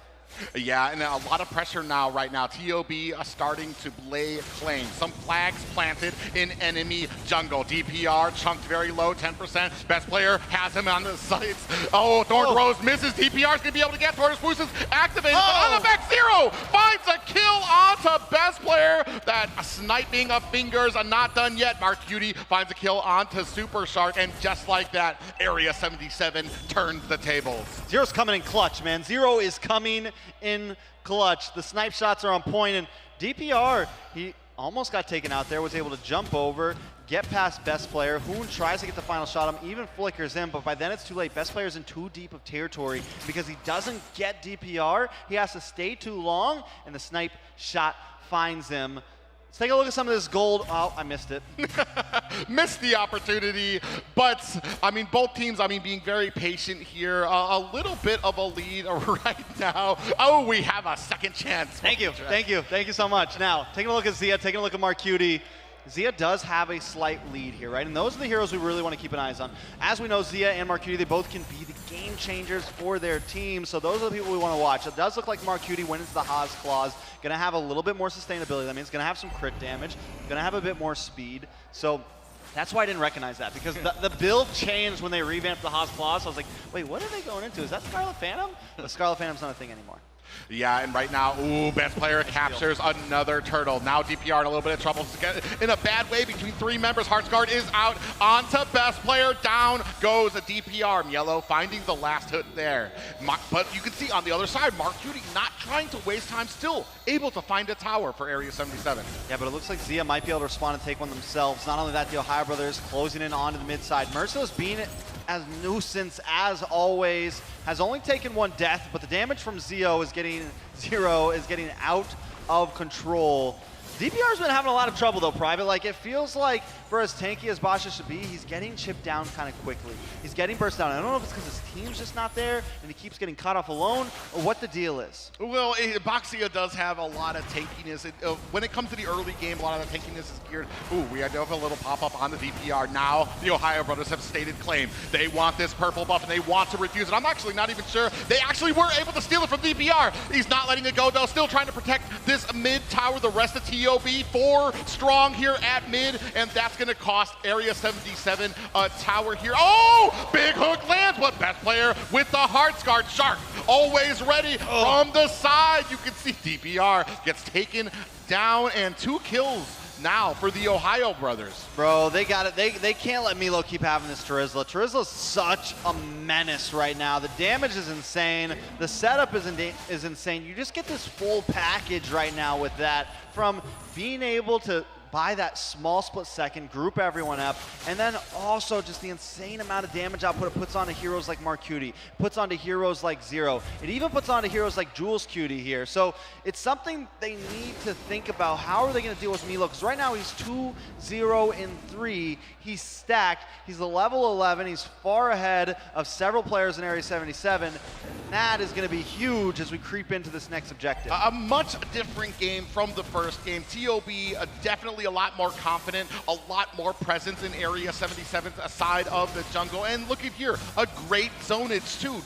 Yeah, and a lot of pressure now right now. TOB starting to lay claim. Some flags planted in enemy jungle. DPR chunked very low, 10%. Best player has him on the sights. Oh, Thorn Rose misses. DPR's gonna be able to get Tortoise Boosters activated. But on the back, Zero finds a kill onto best player. That sniping of fingers are not done yet. Marcuti finds a kill onto Super Shark, and just like that, Area 77 turns the tables.
Zero's coming in clutch, man. Zero is coming in clutch. The snipe shots are on point, and DPR, he almost got taken out there, was able to jump over, get past best player. Hoon tries to get the final shot on him, even flickers in, but by then it's too late. Best player's in too deep of territory because he doesn't get DPR. He has to stay too long, and the snipe shot finds him. Let's take a look at some of this gold. Oh, I missed it.
Missed the opportunity, but I mean, both teams, being very patient here. A little bit of a lead right now. Oh, we have a second chance.
Thank you so much. Now, taking a look at Zia, taking a look at Marcuti. Zia does have a slight lead here, right? And those are the heroes we really want to keep an eye on. As we know, Zia and Marcuti, they both can be the game changers for their team, so those are the people we want to watch. It does look like Marcuti went into the Haas Claws, going to have a little bit more sustainability. That means going to have some crit damage, going to have a bit more speed. So that's why I didn't recognize that, because the build changed when they revamped the Haas Claws. So I was like, wait, what are they going into? Is that Scarlet Phantom? The Scarlet Phantom's not a thing anymore.
Yeah, and right now, best player captures another turtle. Now DPR in a little bit of trouble. In a bad way between 3 members. Heartsguard is out onto best player. Down goes a DPR. Yellow finding the last hit there. But you can see on the other side, Marcuti not trying to waste time, still able to find a tower for Area 77.
Yeah, but it looks like Zia might be able to respond and take one themselves. Not only that, the TheOhioBrothers closing in onto the mid side. Merciless being as nuisance as always, has only taken 1 death, but the damage from Zero is getting out of control. DPR's been having a lot of trouble though, Private. Like, it feels like for as tanky as Basha should be, he's getting chipped down kind of quickly. He's getting burst down. I don't know if it's because his team's just not there and he keeps getting caught off alone, or what the deal is.
Well, Boxia does have a lot of tankiness. When it comes to the early game, a lot of the tankiness is geared. We have a little pop-up on the DPR. Now, the TheOhioBrothers have stated claim. They want this purple buff and they want to refuse it. I'm actually not even sure. They actually were able to steal it from DPR. He's not letting it go though, still trying to protect this mid tower. The rest of TOB, 4 strong here at mid, and that's going to cost Area 77 a tower here. Oh, big hook lands, but best player with the Heartsguard. Shark always ready from the side. You can see DPR gets taken down, and 2 kills now for the TheOhioBrothers.
Bro, they got it. They can't let Milo keep having this Terizla. Terizla's such a menace right now. The damage is insane. The setup is insane. You just get this full package right now with that, from being able to by that small split second, group everyone up, and then also just the insane amount of damage output it puts onto heroes like Marcutie, puts onto heroes like Zero. It even puts onto heroes like Jules Cutie here. So it's something they need to think about. How are they going to deal with Milo? Because right now he's 2-0-3. He's stacked. He's a level 11. He's far ahead of several players in Area 77. That is going to be huge as we creep into this next objective.
A much different game from the first game. TOB definitely a lot more confident, a lot more presence in Area 77 aside of the jungle. And look at here, a great zonage too.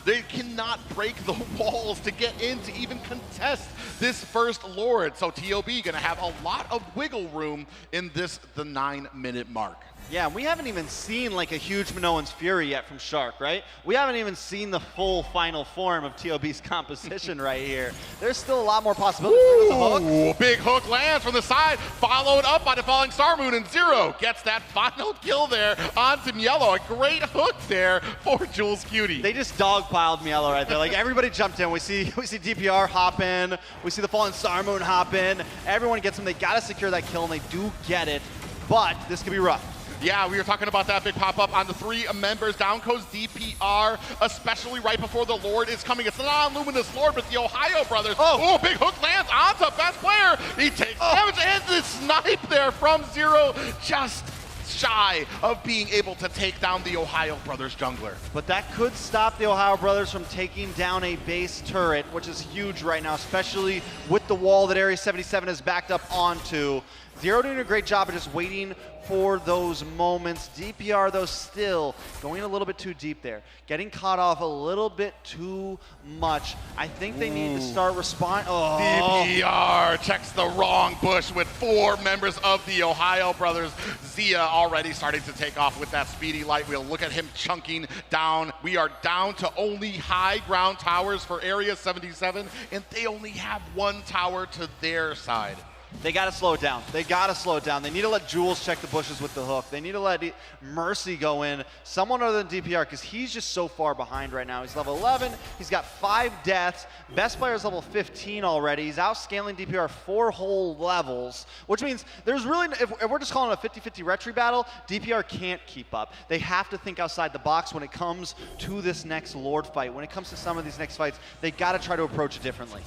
They cannot break the walls to get in to even contest this first Lord. So TOB gonna have a lot of wiggle room in the 9-minute mark.
Yeah, we haven't even seen like a huge Minoan's Fury yet from Shark, right? We haven't even seen the full final form of TOB's composition right here. There's still a lot more possibilities.
Ooh, big hook lands from the side, followed up by the Falling Star Moon, and Zero gets that final kill there onto Mielo. A great hook there for Jules Cutie.
They just dogpiled Mielo right there. Like everybody jumped in. We see DPR hop in. We see the Fallen Star Moon hop in. Everyone gets them. They gotta secure that kill, and they do get it. But this could be rough.
Yeah, we were talking about that big pop-up on the 3 members. Down goes DPR, especially right before the Lord is coming. It's not a Luminous Lord, but the TheOhioBrothers. Oh, big hook lands onto best player. He takes damage and the snipe there from Zero, just shy of being able to take down the TheOhioBrothers jungler.
But that could stop the TheOhioBrothers from taking down a base turret, which is huge right now, especially with the wall that Area 77 is backed up onto. Zero doing a great job of just waiting for those moments. DPR, though, still going a little bit too deep there. Getting caught off a little bit too much. I think they need to start responding. Oh.
DPR checks the wrong bush with 4 members of the TheOhioBrothers. Zia already starting to take off with that speedy light wheel. Look at him chunking down. We are down to only high ground towers for Area 77, and they only have 1 tower to their side.
They got to slow it down. They got to slow it down. They need to let Jules check the bushes with the hook. They need to let Mercy go in. Someone other than DPR, because he's just so far behind right now. He's level 11. He's got 5 deaths. Best player is level 15 already. He's outscaling DPR 4 whole levels, which means there's really, if we're just calling it a 50-50 retry battle, DPR can't keep up. They have to think outside the box when it comes to this next Lord fight. When it comes to some of these next fights, they got to try to approach it differently.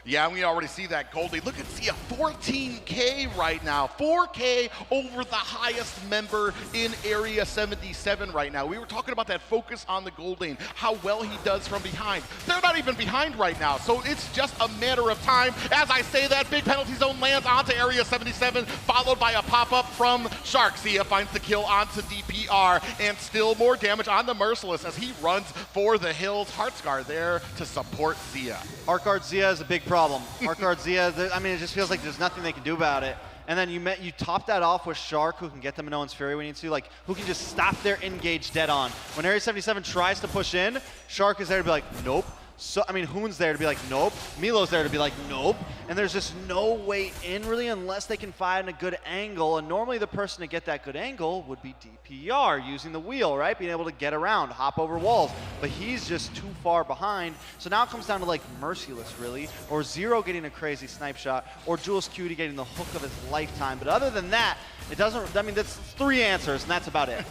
Yeah, we already see that Goldie. Look at Zia, 14K right now. 4K over the highest member in Area 77 right now. We were talking about that focus on the gold lane, how well he does from behind. They're not even behind right now, so it's just a matter of time. As I say that, big penalty zone lands onto Area 77, followed by a pop-up from Shark. Zia finds the kill onto DPR, and still more damage on the Merciless as he runs for the hills. Heartsguard there to support Zia.
Heartguard Zia is a big problem. Heartguard Zia, I mean, it just feels like there's nothing they can do about it. And then you top that off with Shark, who can get them Minoan's Fury when he needs to, like, who can just stop their engage dead on. When Area 77 tries to push in, Shark is there to be like, nope. So, I mean, Hoon's there to be like, nope. Milo's there to be like, nope. And there's just no way in, really, unless they can find a good angle. And normally the person to get that good angle would be DPR, using the wheel, right? Being able to get around, hop over walls. But he's just too far behind. So now it comes down to, like, Merciless, really, or Zero getting a crazy snipe shot, or Jules Cutie getting the hook of his lifetime. But other than that, it doesn't, I mean, that's 3 answers, and that's about it.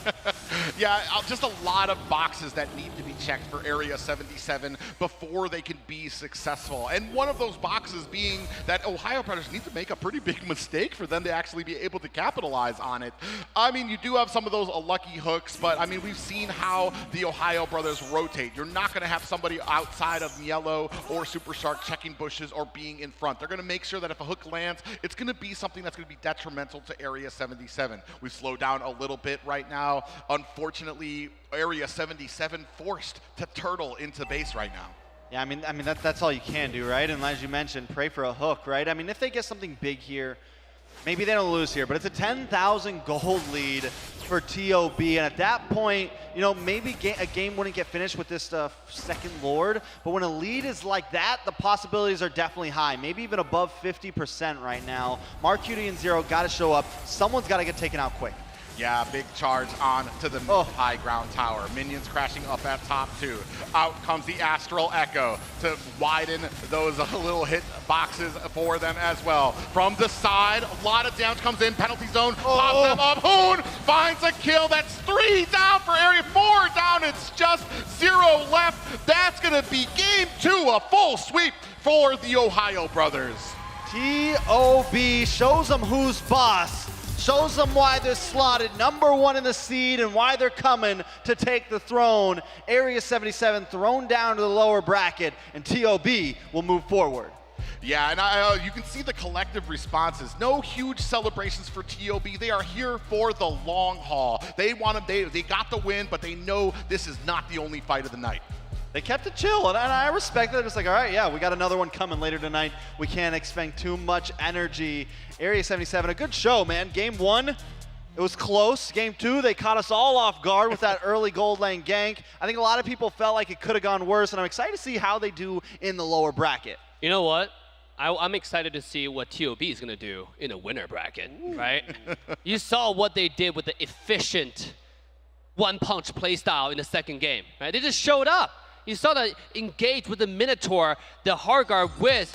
Yeah, just a lot of boxes that need to be checked for Area 77 before they can be successful. And one of those boxes being that TheOhioBrothers need to make a pretty big mistake for them to actually be able to capitalize on it. I mean, you do have some of those lucky hooks, but I mean, we've seen how the TheOhioBrothers rotate. You're not going to have somebody outside of Mielo or Super Shark checking bushes or being in front. They're going to make sure that if a hook lands, it's going to be something that's going to be detrimental to Area 77. We've slowed down a little bit right now. Unfortunately, Area 77 forced to turtle into base right now.
Yeah, I mean that's all you can do, right? And as you mentioned, pray for a hook, right? I mean, if they get something big here, maybe they don't lose here, but it's a 10,000 gold lead for TOB, and at that point, you know, maybe a game wouldn't get finished with this second Lord, but when a lead is like that, the possibilities are definitely high, maybe even above 50% right now. Marcutie and Zero got to show up. Someone's got to get taken out quick.
Yeah, big charge on to the high ground tower. Minions crashing up at top too. Out comes the Astral Echo to widen those little hit boxes for them as well. From the side, a lot of damage comes in. Penalty zone, pops them up. Hoon finds a kill. That's 3 down for area, 4 down. It's just 0 left. That's gonna be game 2, a full sweep for the Ohio Brothers.
TOB shows them who's boss. Shows them why they're slotted #1 in the seed and why they're coming to take the throne. Area 77 thrown down to the lower bracket, and TOB will move forward.
Yeah, and you can see the collective responses. No huge celebrations for TOB. They are here for the long haul. They got the win, but they know this is not the only fight of the night.
They kept it chill, and I respect that. It's like, all right, yeah, we got another one coming later tonight. We can't expect too much energy. Area 77, a good show, man. Game 1, it was close. Game 2, they caught us all off guard with that early gold lane gank. I think a lot of people felt like it could have gone worse, and I'm excited to see how they do in the lower bracket.
You know what? I'm excited to see what TOB is going to do in the winner bracket, right? You saw what they did with the efficient one-punch playstyle in the second game, right? They just showed up. You saw the engage with the Minotaur, the hard guard with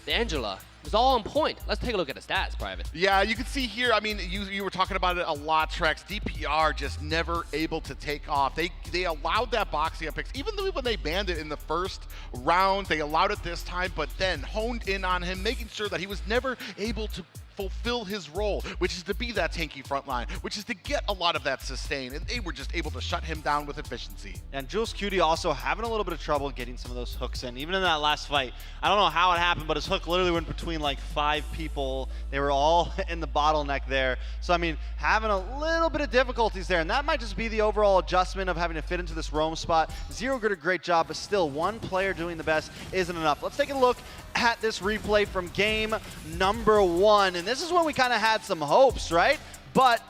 the Angela. It was all on point. Let's take a look at the stats, Private.
Yeah, you can see here, I mean, you were talking about it a lot, Trex. DPR just never able to take off. They allowed that boxing up picks. Even though when they banned it in the first round, they allowed it this time, but then honed in on him, making sure that he was never able to fulfill his role, which is to be that tanky front line, which is to get a lot of that sustain, and they were just able to shut him down with efficiency.
And Jules Cutie also having a little bit of trouble getting some of those hooks in, even in that last fight. I don't know how it happened, but his hook literally went between like 5 people. They were all in the bottleneck there. So, I mean, having a little bit of difficulties there, and that might just be the overall adjustment of having to fit into this roam spot. Zero did a great job, but still, one player doing the best isn't enough. Let's take a look at this replay from game #1, and this is when we kind of had some hopes, right? But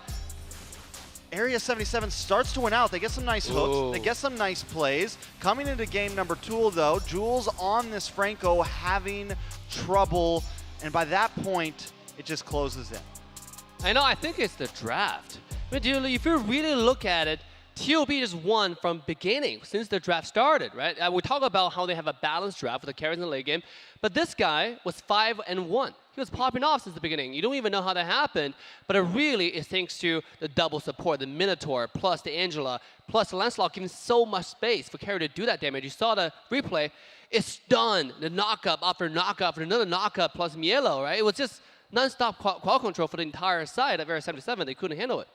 Area 77 starts to win out. They get some nice hooks. They get some nice plays. Coming into game #2, though, Jules on this Franco having trouble, and by that point, it just closes in.
I know, I think it's the draft. But if you really look at it, TOB just won from beginning since the draft started, right? We talk about how they have a balanced draft with the carries in the late game, but this guy was 5-1. He was popping off since the beginning. You don't even know how that happened, but it really is thanks to the double support, the Minotaur, plus the Angela, plus the Lancelot giving so much space for carry to do that damage. You saw the replay. It's done. The knockup after knockup after another knockup plus Mielo, right? It was just non-stop qual control for the entire side of Area 77. They couldn't handle it.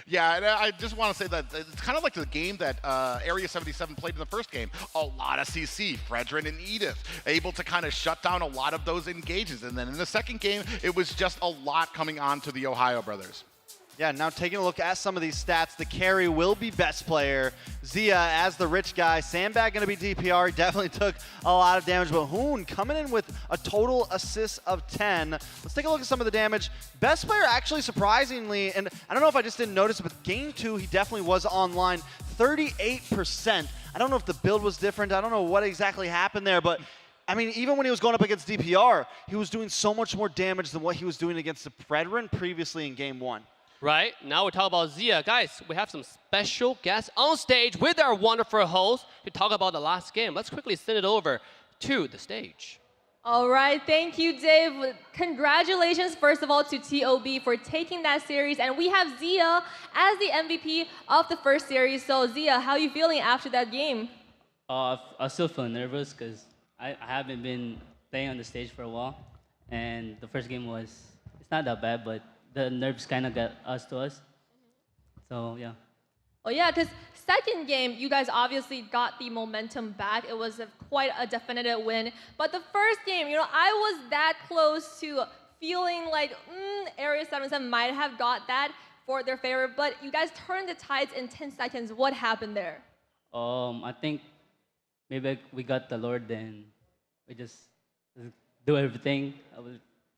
Yeah, and I just want to say that it's kind of like the game that Area 77 played in the first game. A lot of CC, Fredrin and Edith, able to kind of shut down a lot of those engages. And then in the second game, it was just a lot coming on to the Ohio Brothers.
Yeah, now taking a look at some of these stats, the carry will be best player. Zia as the rich guy. Sandbag going to be DPR. He definitely took a lot of damage, but Hoon coming in with a total assist of 10. Let's take a look at some of the damage. Best player actually surprisingly, and I don't know if I just didn't notice it, but game 2, he definitely was online. 38%. I don't know if the build was different. I don't know what exactly happened there, but I mean, even when he was going up against DPR, he was doing so much more damage than what he was doing against the Fredrin previously in game 1.
Right, now we're talking about Zia. Guys, we have some special guests on stage with our wonderful host to talk about the last game. Let's quickly send it over to the stage.
All right, thank you, Dave. Congratulations, first of all, to TOB for taking that series. And we have Zia as the MVP of the first series. So, Zia, how are you feeling after that game?
I still feel nervous because I haven't been playing on the stage for a while. And the first game it's not that bad, but the nerves kind of got to us. So, yeah.
Oh, yeah, because second game, you guys obviously got the momentum back. It was quite a definitive win. But the first game, I was that close to feeling like Area 77 might have got that for their favor. But you guys turned the tides in 10 seconds. What happened there?
I think maybe we got the Lord, then we just do everything,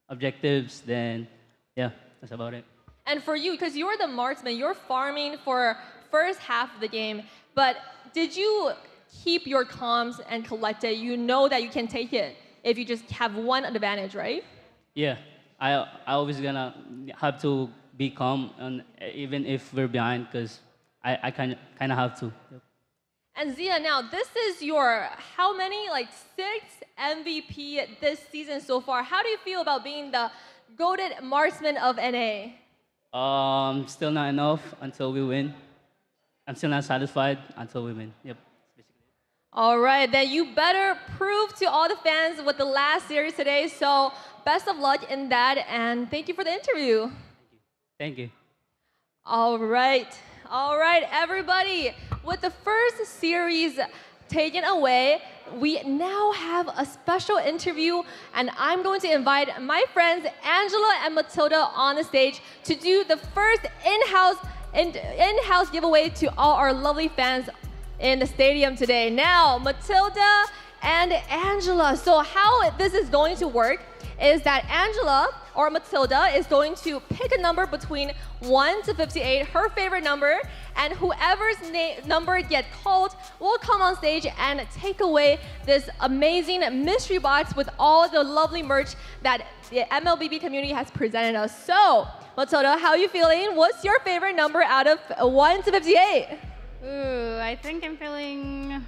objectives, then, yeah. That's about it.
And for you, because you're the marksman, you're farming for first half of the game, but did you keep your comms and collected? You know that you can take it if you just have one advantage, right?
Yeah, I always gonna have to be calm, and even if we're behind, because I kind of have to. Yep.
And Zia, now this is your how many, like 6th MVP this season so far. How do you feel about being the goated marksman of NA?
Still not enough until we win. I'm still not satisfied until we win. Yep.
All right, then you better prove to all the fans with the last series today. So best of luck in that, and thank you for the interview.
Thank you.
All right, everybody. With the first series taken away, we now have a special interview, and I'm going to invite my friends Angela and Matilda on the stage to do the first in-house giveaway to all our lovely fans in the stadium today. Now, Matilda and Angela. So how this is going to work is that Angela or Matilda is going to pick a number between 1 to 58, her favorite number, and whoever's number gets called will come on stage and take away this amazing mystery box with all the lovely merch that the MLBB community has presented us. So, Matilda, how are you feeling? What's your favorite number out of 1 to 58?
Ooh, I think I'm feeling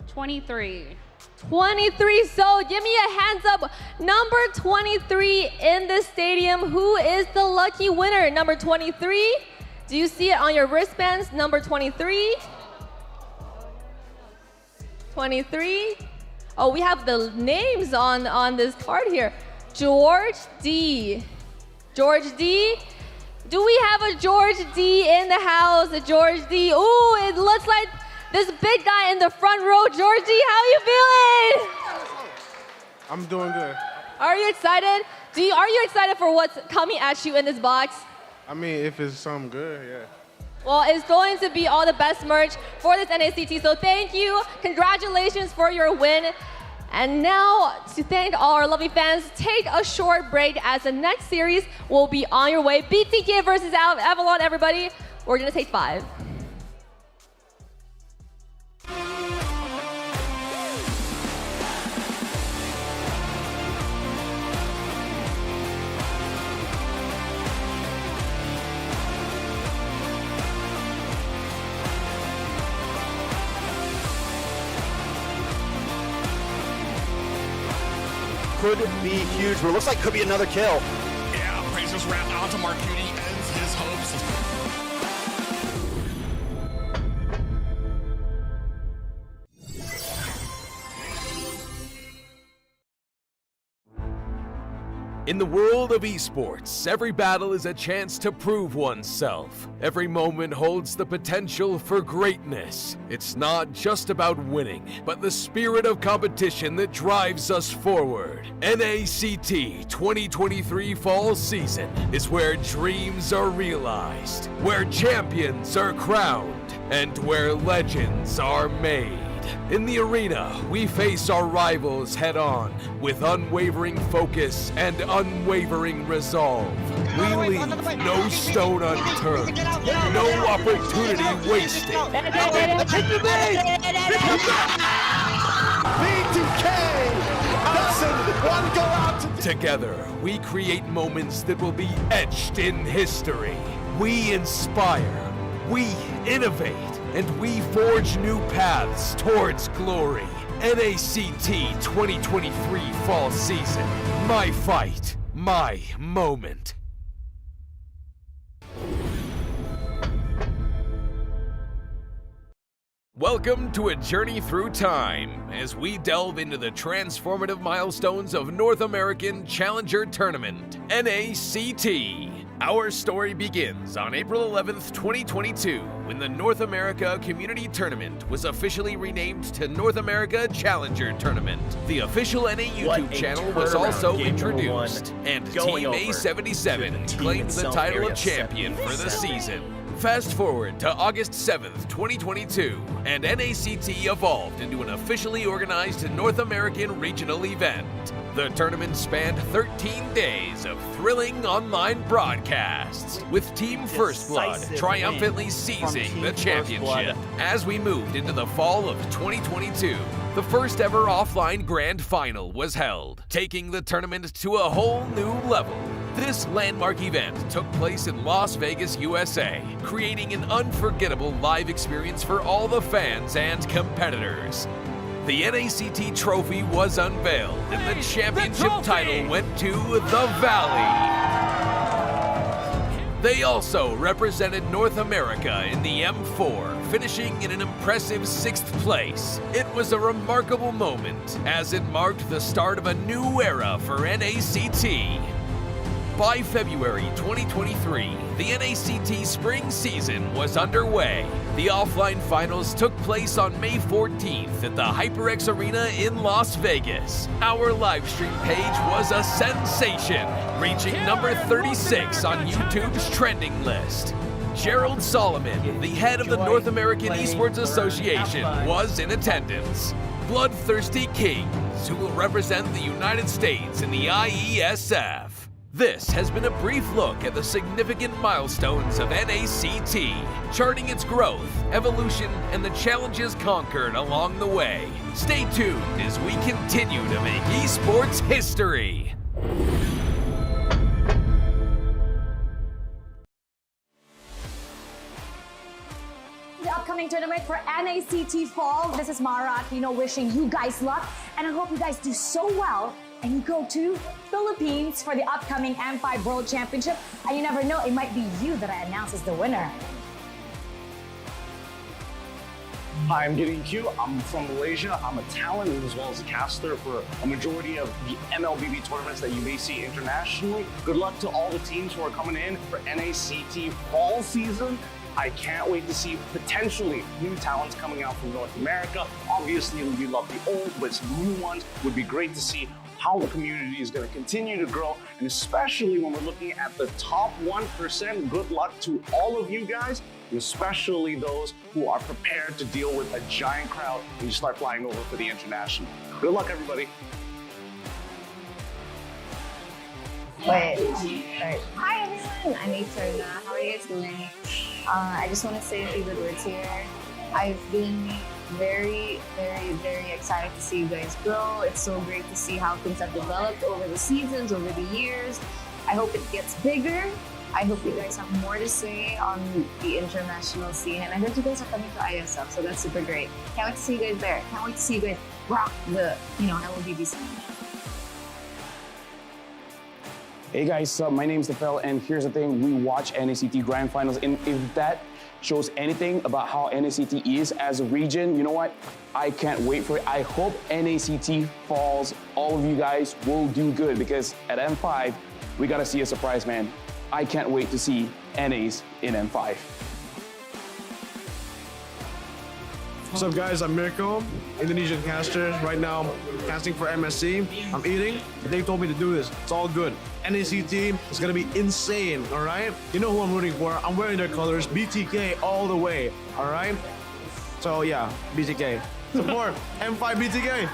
23.
23, so give me a hands up. Number 23 in the stadium. Who is the lucky winner? Number 23. Do you see it on your wristbands? Number 23. 23. Oh, we have the names on this card here. George D. George D. Do we have a George D in the house? A George D. Ooh, it looks like this big guy in the front row. George D, how you feeling?
I'm doing good.
Are you excited? Are you excited for what's coming at you in this box?
I mean, if it's something good, yeah.
Well, it's going to be all the best merch for this NACT, so thank you. Congratulations for your win. And now, to thank all our lovely fans, take a short break as the next series will be on your way. BTK versus Avalon, everybody. We're gonna take 5.
Could be huge, but it looks like could be another kill.
Yeah, Praiser's wrapped onto Marcuti, ends his hopes.
In the world of esports, every battle is a chance to prove oneself. Every moment holds the potential for greatness. It's not just about winning, but the spirit of competition that drives us forward. NACT 2023 Fall Season is where dreams are realized, where champions are crowned, and where legends are made. In the arena, we face our rivals head-on with unwavering focus and unwavering resolve. We leave no stone unturned, no opportunity wasted. Together, we create moments that will be etched in history. We inspire, we innovate, and we forge new paths towards glory. NACT 2023 Fall Season. My fight, my moment. Welcome to a journey through time as we delve into the transformative milestones of North American Challenger Tournament, NACT. Our story begins on April 11th, 2022, when the North America Community Tournament was officially renamed to North America Challenger Tournament. The official NA YouTube channel was also introduced, and Team A77 claimed the title of champion for the season. Fast forward to August 7th, 2022, and NACT evolved into an officially organized North American regional event. The tournament spanned 13 days of thrilling online broadcasts, with Team First Blood triumphantly seizing the championship. As we moved into the fall of 2022, the first ever offline grand final was held, taking the tournament to a whole new level. This landmark event took place in Las Vegas, USA, creating an unforgettable live experience for all the fans and competitors. The NACT trophy was unveiled, and the championship title went to the Valley. They also represented North America in the M4, finishing in an impressive 6th place. It was a remarkable moment, as it marked the start of a new era for NACT. By February 2023, the NACT spring season was underway. The offline finals took place on May 14th at the HyperX Arena in Las Vegas. Our livestream page was a sensation, reaching number 36 on YouTube's trending list. Gerald Solomon, the head of the North American Esports Association, was in attendance. BloodThirstyKings, who will represent the United States in the IESF. This has been a brief look at the significant milestones of NACT, charting its growth, evolution, and the challenges conquered along the way. Stay tuned as we continue to make esports history.
The upcoming tournament for NACT Fall. This is Mara, wishing you guys luck, and I hope you guys do so well and you go to Philippines for the upcoming M5 World Championship. And you never know, it might be you that I announce as the winner.
Hi, I'm Gideon Q. I'm from Malaysia. I'm a talent as well as a caster for a majority of the MLBB tournaments that you may see internationally. Good luck to all the teams who are coming in for NACT Fall season. I can't wait to see potentially new talents coming out from North America. Obviously, we love the old, but some new ones would be great to see how the community is going to continue to grow, and especially when we're looking at the top 1%, good luck to all of you guys, and especially those who are prepared to deal with a giant crowd when you start flying over for the international. Good luck, everybody.
Wait. Hi everyone, I'm Eterna. How are you guys doing? I just want to say a few good words here. I've been very excited to see you guys grow. It's so great to see how things have developed over the seasons, over the years. I hope it gets bigger. I hope you guys have more to say on the international scene. And I heard you guys are coming to ISF, so that's super great. Can't wait to see you guys there. Can't wait to see you guys rock the, LLBB scene.
Hey guys, my name's Tefel, and here's the thing, we watch NACT Grand Finals, and if that shows anything about how NACT is as a region, you know what? I can't wait for it. I hope NACT Falls, all of you guys will do good, because at M5, we gotta see a surprise, man. I can't wait to see NAs in M5.
What's up, guys? I'm Mirko, Indonesian caster. Right now, casting for MSC. I'm eating. They told me to do this. It's all good. NACT is gonna be insane, all right? You know who I'm rooting for. I'm wearing their colors. BTK all the way, all right? So yeah, BTK. Support M5 BTK.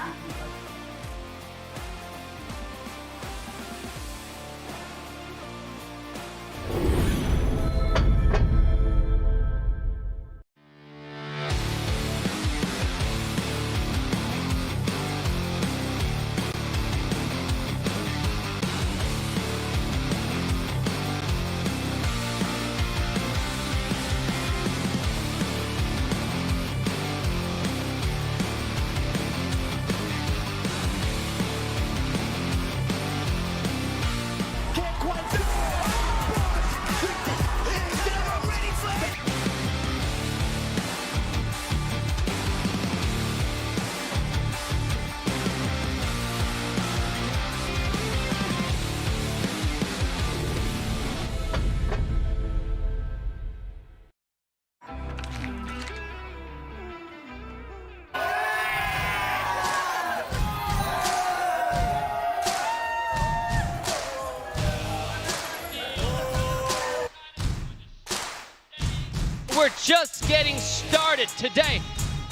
We're just getting started today.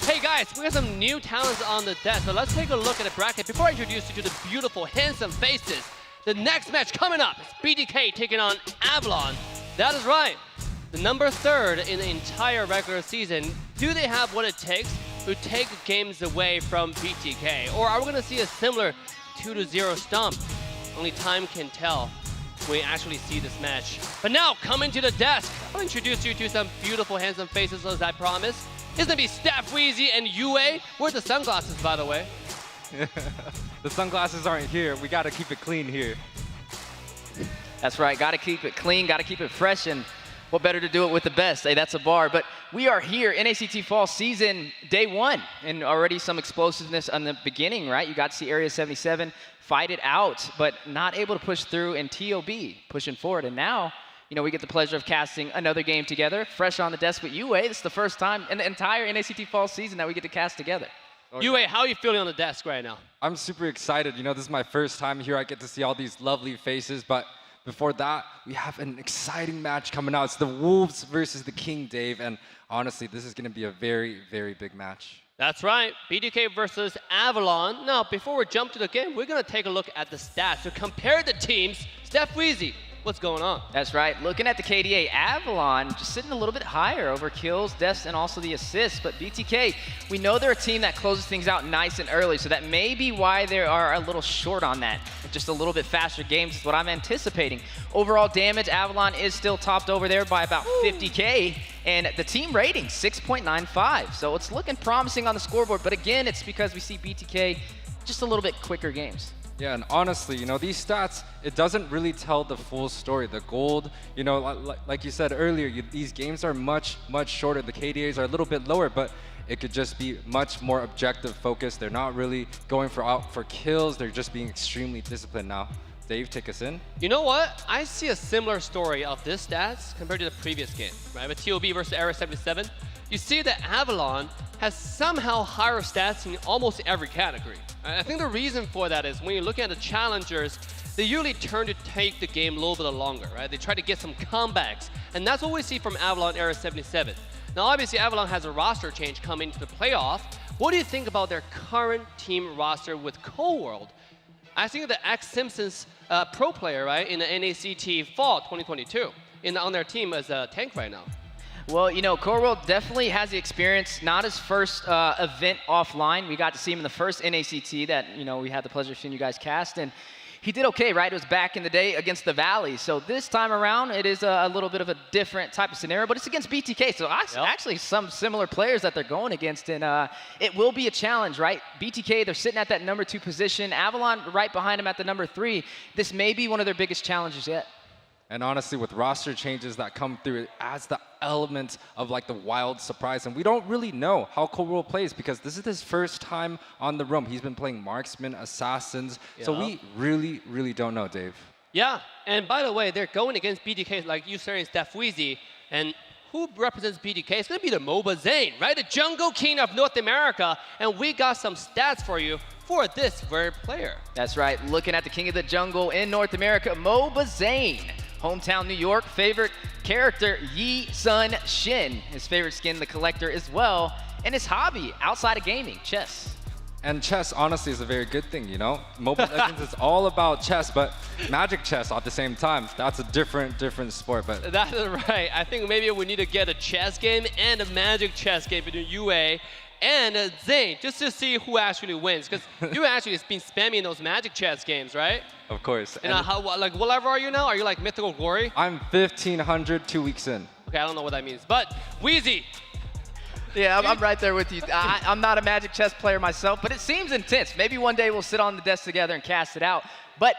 Hey guys, we have some new talents on the desk, so let's take a look at the bracket before I introduce you to the beautiful, handsome faces. The next match coming up is BDK taking on Avalon. That is right, the number 3rd in the entire regular season. Do they have what it takes to take games away from BTK? Or are we gonna see a similar 2-0 stomp? Only time can tell. when we actually see this match. But now, coming to the desk, I'll introduce you to some beautiful, handsome faces as I promised. It's gonna be Steph Weezy and Yue. Where's the sunglasses, by the way?
The sunglasses aren't here. We gotta keep it clean here.
That's right, gotta keep it clean, gotta keep it fresh, and what better to do it with the best? Hey, that's a bar. But we are here, NACT Fall Season Day 1, and already some explosiveness on the beginning, right? You got to see Area 77 fight it out, but not able to push through, and TOB pushing forward. And now, you know, we get the pleasure of casting another game together, fresh on the desk with Yue. This is the first time in the entire NACT Fall season that we get to cast together.
Yue, how are you feeling on the desk right now?
I'm super excited. You know, this is my first time here. I get to see all these lovely faces, but before that, we have an exciting match coming out. It's the Wolves versus the King, Dave, and honestly, this is going to be a very, very big match.
That's right, BTK versus Avalon. Now, before we jump to the game, we're gonna take a look at the stats to compare the teams. Steph Weezy, what's going on?
That's right, looking at the KDA, Avalon just sitting a little bit higher over kills, deaths, and also the assists. But BTK, we know they're a team that closes things out nice and early, so that may be why they are a little short on that. Just a little bit faster games is what I'm anticipating. Overall damage, Avalon is still topped over there by about 50K. And the team rating, 6.95. So it's looking promising on the scoreboard. But again, it's because we see BTK just a little bit quicker games.
Yeah, and honestly, you know, these stats, it doesn't really tell the full story. The gold, you know, like you said earlier, these games are much, much shorter. The KDAs are a little bit lower, but it could just be much more objective focused. They're not really going for kills. They're just being extremely disciplined now. Dave, take us in.
You know what? I see a similar story of this stats compared to the previous game, right? With TOB versus Area 77. You see that Avalon has somehow higher stats in almost every category. I think the reason for that is when you look at the challengers, they usually turn to take the game a little bit longer, right? They try to get some comebacks, and that's what we see from Avalon Area 77. Now, obviously, Avalon has a roster change coming into the playoff. What do you think about their current team roster with Cold World? I think the X-Simpsons pro player, right, in the NACT Fall 2022, on their team as a tank right now.
Well, you know, Cold World definitely has the experience, not his first event offline. We got to see him in the first NACT that, you know, we had the pleasure of seeing you guys cast, and he did okay, right? It was back in the day against the Valley. So this time around, it is a little bit of a different type of scenario, but it's against BTK. So actually some similar players that they're going against, and it will be a challenge, right? BTK, they're sitting at that number 2 position. Avalon right behind them at the number 3. This may be one of their biggest challenges yet.
And honestly, with roster changes that come through, it adds the element of like the wild surprise. And we don't really know how Cold World plays because this is his first time on the room. He's been playing marksman, assassins. Yeah. So we really, really don't know, Dave.
Yeah, and by the way, they're going against BTK, like you saying, Steph Weezy. And who represents BTK? It's going to be the MOBA Zane, right? The Jungle King of North America. And we got some stats for you for this very player.
That's right. Looking at the King of the Jungle in North America, MOBA Zane. Hometown New York, favorite character, Yi Sun Shin. His favorite skin, the Collector, as well. And his hobby, outside of gaming, chess.
And chess, honestly, is a very good thing, you know? Mobile Legends is all about chess, but Magic chess at the same time. That's a different sport, but...
That is right. I think maybe we need to get a chess game and a Magic chess game between Yue and Zane, just to see who actually wins. Because you actually has been spamming those Magic chess games, right?
Of course.
And like, what level are you now? Are you like Mythical Glory?
I'm 1500 2 weeks in.
Okay, I don't know what that means. But, Weezy.
Yeah, I'm right there with you. I'm not a Magic chess player myself, but it seems intense. Maybe one day we'll sit on the desk together and cast it out. But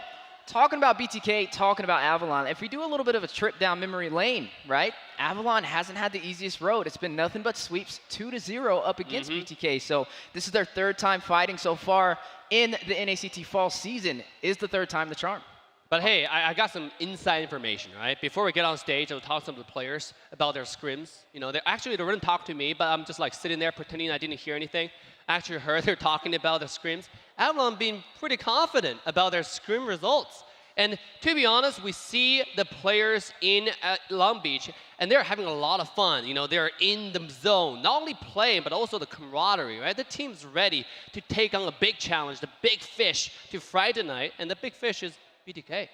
talking about BTK, talking about Avalon, if we do a little bit of a trip down memory lane, right? Avalon hasn't had the easiest road. It's been nothing but sweeps, 2-0 up against BTK. So this is their 3rd time fighting so far in the NACT Fall season. Is the 3rd time the charm.
But hey, I got some inside information, right? Before we get on stage, I'll talk to some of the players about their scrims. You know, they wouldn't talk to me, but I'm just like sitting there pretending I didn't hear anything. I actually heard they're talking about their scrims. Avalon being pretty confident about their scrim results. And to be honest, we see the players in Long Beach, and they're having a lot of fun. You know, they're in the zone, not only playing, but also the camaraderie, right? The team's ready to take on a big challenge, the big fish to Friday night, and the big fish is BTK.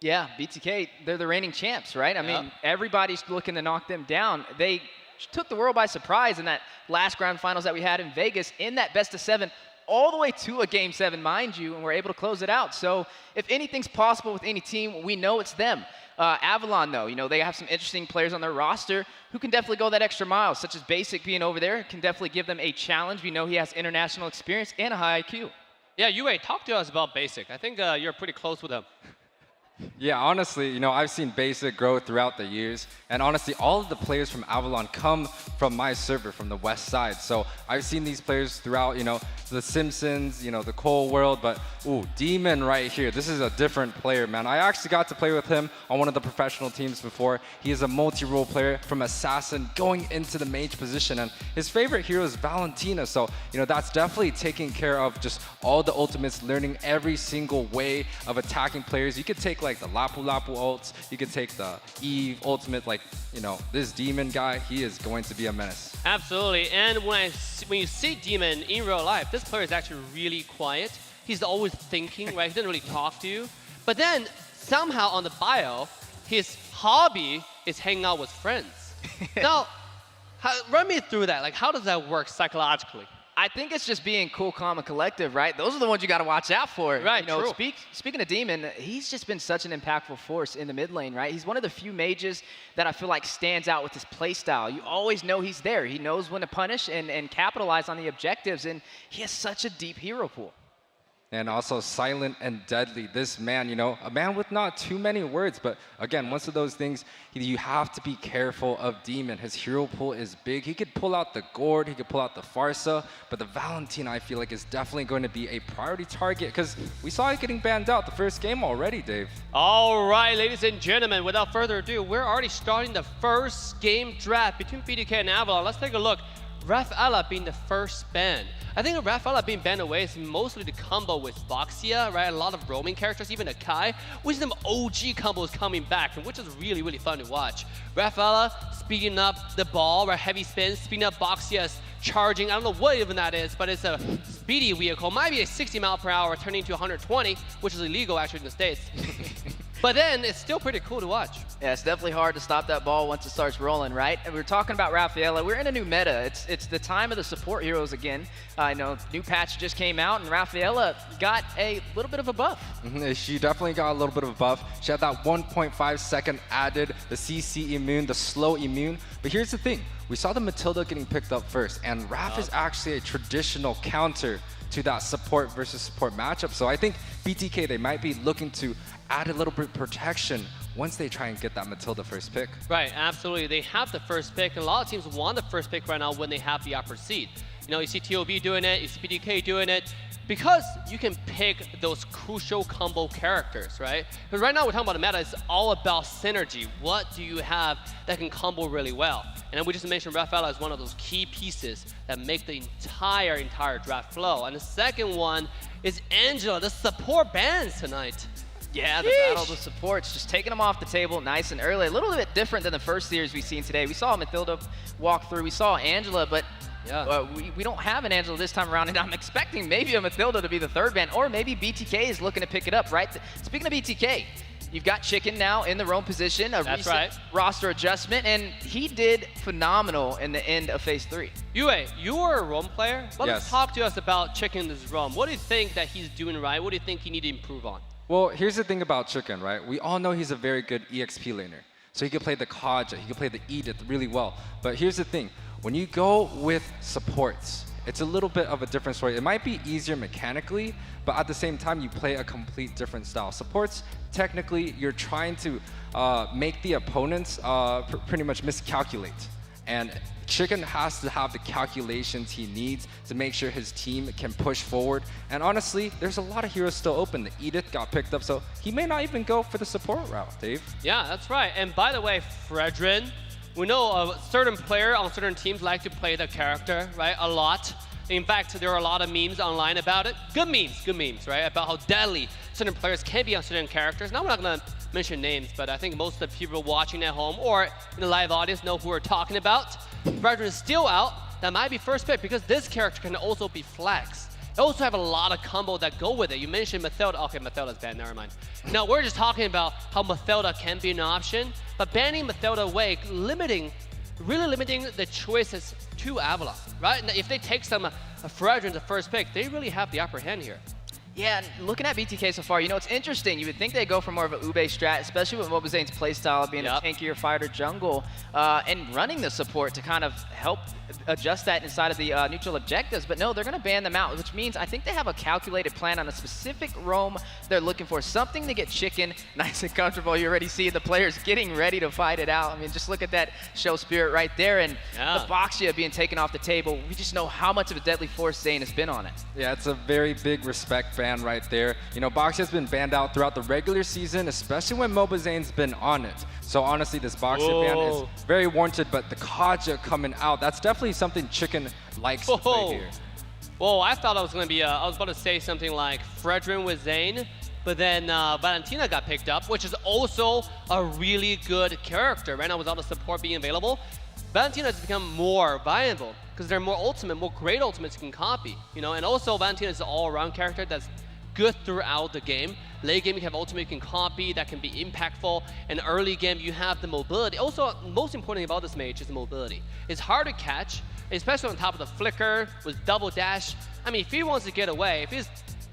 Yeah, BTK, they're the reigning champs, right? I mean, everybody's looking to knock them down. They took the world by surprise in that last grand finals that we had in Vegas in that best of 7 all the way to a Game 7, mind you, and we're able to close it out. So if anything's possible with any team, we know it's them. Avalon, though, they have some interesting players on their roster who can definitely go that extra mile, such as Basic being over there can definitely give them a challenge. We know he has international experience and a high IQ.
Yeah, Yue, talk to us about Basic. I think you're pretty close with him.
Yeah, honestly, I've seen Basic grow throughout the years, and honestly, all of the players from Avalon come from my server, from the west side. So I've seen these players throughout, the Simpsons, the Cole world, but Demon right here, this is a different player, man. I actually got to play with him on one of the professional teams before. He is a multi-role player from Assassin going into the mage position, and his favorite hero is Valentina. So, that's definitely taking care of just all the ultimates, learning every single way of attacking players. You could take like the Lapu Lapu ults, you could take the Eve ultimate, this Demon guy, he is going to be a menace.
Absolutely, and when you see Demon in real life, this player is actually really quiet. He's always thinking, right? He doesn't really talk to you. But then somehow on the bio, his hobby is hanging out with friends. Now, run me through that. Like, how does that work psychologically?
I think it's just being cool, calm, and collective, right? Those are the ones you got to watch out for.
Right, true.
Speaking of Demon, he's just been such an impactful force in the mid lane, right? He's one of the few mages that I feel like stands out with his play style. You always know he's there. He knows when to punish and capitalize on the objectives, and he has such a deep hero pool.
And also silent and deadly. This man, a man with not too many words, but again, one of those things, you have to be careful of Demon. His hero pool is big. He could pull out the Gourd, he could pull out the Farsa, but the Valentina, I feel like, is definitely going to be a priority target because we saw it getting banned out the first game already, Dave.
All right, ladies and gentlemen, without further ado, we're already starting the first game draft between BTK and Avalon. Let's take a look. Rafaela being the first ban. I think Rafaela being banned away is mostly the combo with Boxia, right? A lot of roaming characters, even Akai, which some OG combos coming back, which is really, really fun to watch. Rafaela speeding up the ball, right? Heavy spin, speeding up Boxia's charging. I don't know what even that is, but it's a speedy vehicle. Might be a 60 mile per hour turning to 120, which is illegal actually in the States. But then it's still pretty cool to watch.
Yeah, it's definitely hard to stop that ball once it starts rolling, right? And we're talking about Rafaela. We're in a new meta. It's the time of the support heroes again. I know new patch just came out, and Rafaela got a little bit of a buff.
She definitely got a little bit of a buff. She had that 1.5 second added, the CC immune, the slow immune. But here's the thing. We saw the Matilda getting picked up first, and Raph is actually a traditional counter to that support versus support matchup. So I think BTK, they might be looking to add a little bit of protection once they try and get that Matilda first pick.
Right, absolutely. They have the first pick, and a lot of teams want the first pick right now when they have the upper seed. You see TOB doing it, you see BTK doing it, because you can pick those crucial combo characters, right? Because right now we're talking about the meta, it's all about synergy. What do you have that can combo really well? And then we just mentioned Rafaela is one of those key pieces that make the entire draft flow. And the second one is Angela, the support bans tonight.
Yeah, the battle of the supports, just taking them off the table nice and early. A little bit different than the first series we've seen today. We saw Matilda walk through, we saw Angela, but we don't have an Angela this time around, and I'm expecting maybe a Matilda to be the third ban, or maybe BTK is looking to pick it up, right? Speaking of BTK, you've got Chicken now in the roam position, a recent roster adjustment, and he did phenomenal in the end of Phase 3.
Yue, you are a roam player. Let us talk to us about Chicken this roam. What do you think that he's doing right? What do you think he need to improve on?
Well, here's the thing about Chicken, right? We all know he's a very good EXP laner. So he can play the Kaja, he can play the Edith really well. But here's the thing, when you go with supports, it's a little bit of a different story. It might be easier mechanically, but at the same time, you play a complete different style. Supports, technically, you're trying to make the opponents pretty much miscalculate. And Chicken has to have the calculations he needs to make sure his team can push forward. And honestly, there's a lot of heroes still open. The Edith got picked up, so he may not even go for the support route, Dave.
Yeah, that's right. And by the way, Fredrin, we know a certain player on certain teams like to play the character, right, a lot. In fact, there are a lot of memes online about it. Good memes, right, about how deadly certain players can be on certain characters. Now, we're not going to mention names, but I think most of the people watching at home or in the live audience know who we're talking about. Fredrin is still out. That might be first pick because this character can also be flex. They also have a lot of combo that go with it. You mentioned Matilda. Okay, Matilda's banned, never mind. Now, we're just talking about how Matilda can be an option, but banning Matilda away, really limiting the choices to Avalon, right? And if they take some Fredrin, the first pick, they really have the upper hand here.
Yeah, and looking at BTK so far, you know, it's interesting. You would think they go for more of a Ube strat, especially with Mobizane's playstyle being a tankier fighter jungle and running the support to kind of help adjust that inside of the neutral objectives. But no, they're going to ban them out, which means I think they have a calculated plan on a specific roam they're looking for. Something to get chicken nice and comfortable. You already see the players getting ready to fight it out. I mean, just look at that show spirit right there. And the Boxia being taken off the table. We just know how much of a deadly force Zane has been on it.
Yeah, it's a very big respect ban right there. You know, Boxia's been banned out throughout the regular season, especially when Mobizane's been on it. So honestly, this Boxia ban is very warranted, but the Kaja coming out, that's definitely something Chicken likes to play here.
Whoa, I thought I was going to be, I was about to say something like Fredrin with Zane, but then Valentina got picked up, which is also a really good character. Right now, with all the support being available, Valentina has become more viable because they're more ultimate, more great ultimates you can copy, you know, and also Valentina is an all-around character that's good throughout the game. Late game, you have ultimate you can copy that can be impactful, and early game, you have the mobility. Also, most important thing about this mage is the mobility. It's hard to catch, especially on top of the flicker with double dash. I mean, if he wants to get away, if he's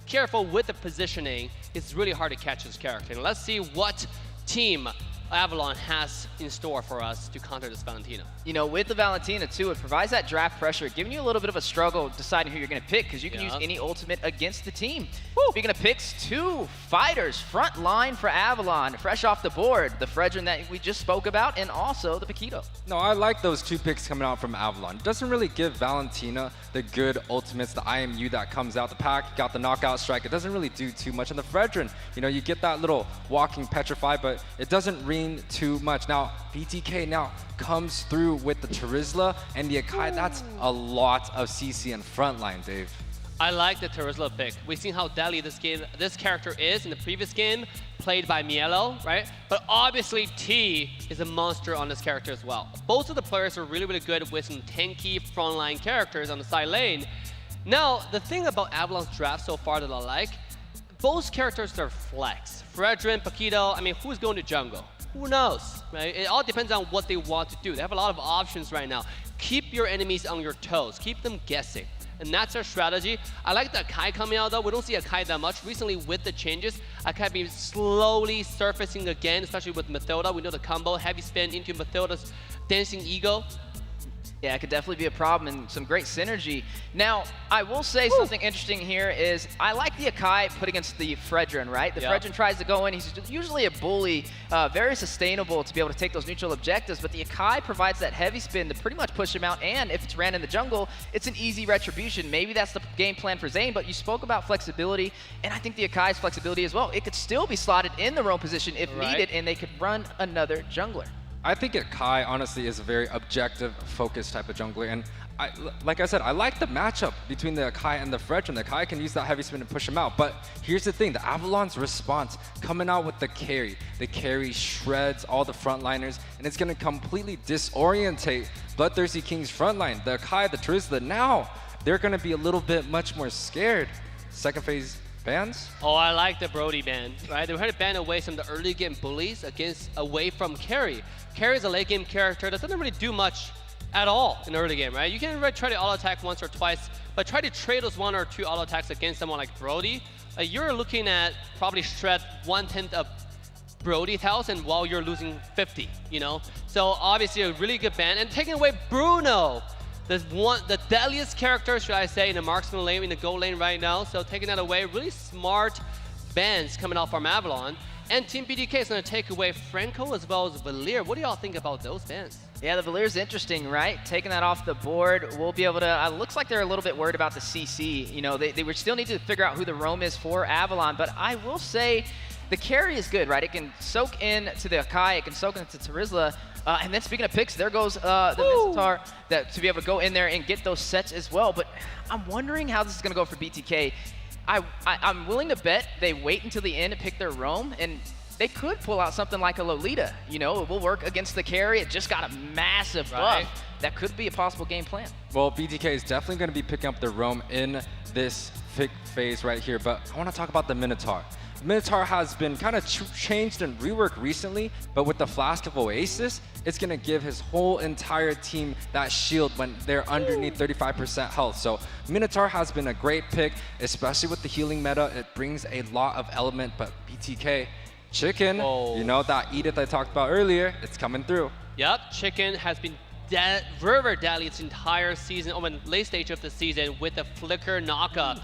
careful with the positioning, it's really hard to catch this character. And let's see what team Avalon has in store for us to counter this Valentina.
You know, with the Valentina too, it provides that draft pressure, giving you a little bit of a struggle deciding who you're going to pick, because you can use any ultimate against the team. Speaking of picks, 2 fighters front line for Avalon, fresh off the board. The Fredrin that we just spoke about, and also the Paquito.
No, I like those 2 picks coming out from Avalon. It doesn't really give Valentina the good ultimates, the IMU that comes out. The pack got the knockout strike. It doesn't really do too much. And the Fredrin, you know, you get that little walking petrify, but it doesn't ring too much. Now, BTK now comes through with the Terizla and the Akai. That's a lot of CC and frontline, Dave.
I like the Terizla pick. We've seen how deadly this character is in the previous game, played by Mielo, right? But obviously T is a monster on this character as well. Both of the players are really, really good with some tanky frontline characters on the side lane. Now, the thing about Avalon's draft so far that I like, both characters are flex. Fredrin, Paquito, I mean, who's going to jungle? Who knows, right? It all depends on what they want to do. They have a lot of options right now. Keep your enemies on your toes. Keep them guessing. And that's our strategy. I like the Akai coming out though. We don't see Akai that much. Recently with the changes, Akai being slowly surfacing again, especially with Mathilda. We know the combo, heavy spin into Mathilda's dancing ego.
Yeah, it could definitely be a problem and some great synergy. Now, I will say something interesting here is I like the Akai put against the Fredrin, right? The Fredrin tries to go in. He's usually a bully, very sustainable to be able to take those neutral objectives, but the Akai provides that heavy spin to pretty much push him out, and if it's ran in the jungle, it's an easy retribution. Maybe that's the game plan for Zane, but you spoke about flexibility, and I think the Akai's flexibility as well. It could still be slotted in the roam position if needed, and they could run another jungler.
I think Kai honestly is a very objective, focused type of jungler, and like I said, I like the matchup between the Kai and the Fredrin. The Kai can use that heavy spin to push him out, but here's the thing, the Avalon's response coming out with the carry. The carry shreds all the frontliners, and it's gonna completely disorientate BloodThirstyKings frontline. The Kai, the Terizla, now they're gonna be a little bit much more scared. Second phase bans?
Oh, I like the Brody ban, right? They were trying to ban away some of the early game bullies away from Carry. Carry is a late game character that doesn't really do much at all in the early game, right? You can try to auto attack once or twice, but try to trade those 1 or 2 auto attacks against someone like Brody. You're looking at probably shred 1/10 of Brody's health, and while you're losing 50, you know? So obviously a really good ban, and taking away Bruno, the deadliest character, should I say, in the marksman lane, in the gold lane right now. So taking that away, really smart bans coming out from Avalon. And Team BTK is going to take away Franco as well as Valir. What do y'all think about those bans?
Yeah, the Valir's interesting, right? Taking that off the board, we'll be able to, looks like they're a little bit worried about the CC. You know, they would still need to figure out who the roam is for Avalon, but I will say the carry is good, right? It can soak in to the Akai, it can soak into Terizla, and then speaking of picks, there goes the Minotaur to be able to go in there and get those sets as well. But I'm wondering how this is going to go for BTK. I'm willing to bet they wait until the end to pick their roam, and they could pull out something like a Lolita. You know, it will work against the carry. It just got a massive buff. That could be a possible game plan.
Well, BTK is definitely going to be picking up the roam in this phase right here, but I want to talk about the Minotaur. Minotaur has been kind of changed and reworked recently, but with the Flask of Oasis, it's going to give his whole entire team that shield when they're underneath 35% health. So Minotaur has been a great pick, especially with the healing meta. It brings a lot of element, but BTK, Chicken, you know, that Edith I talked about earlier, it's coming through.
Yep, Chicken has been very deadly its entire season, or in late stage of the season with the Flicker knockup.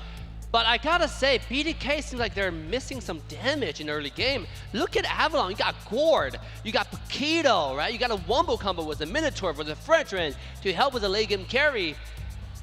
But I gotta say, BTK seems like they're missing some damage in the early game. Look at Avalon, you got Gord, you got Paquito, right? You got a Wombo combo with the Minotaur, with the Fredrin to help with the late game carry.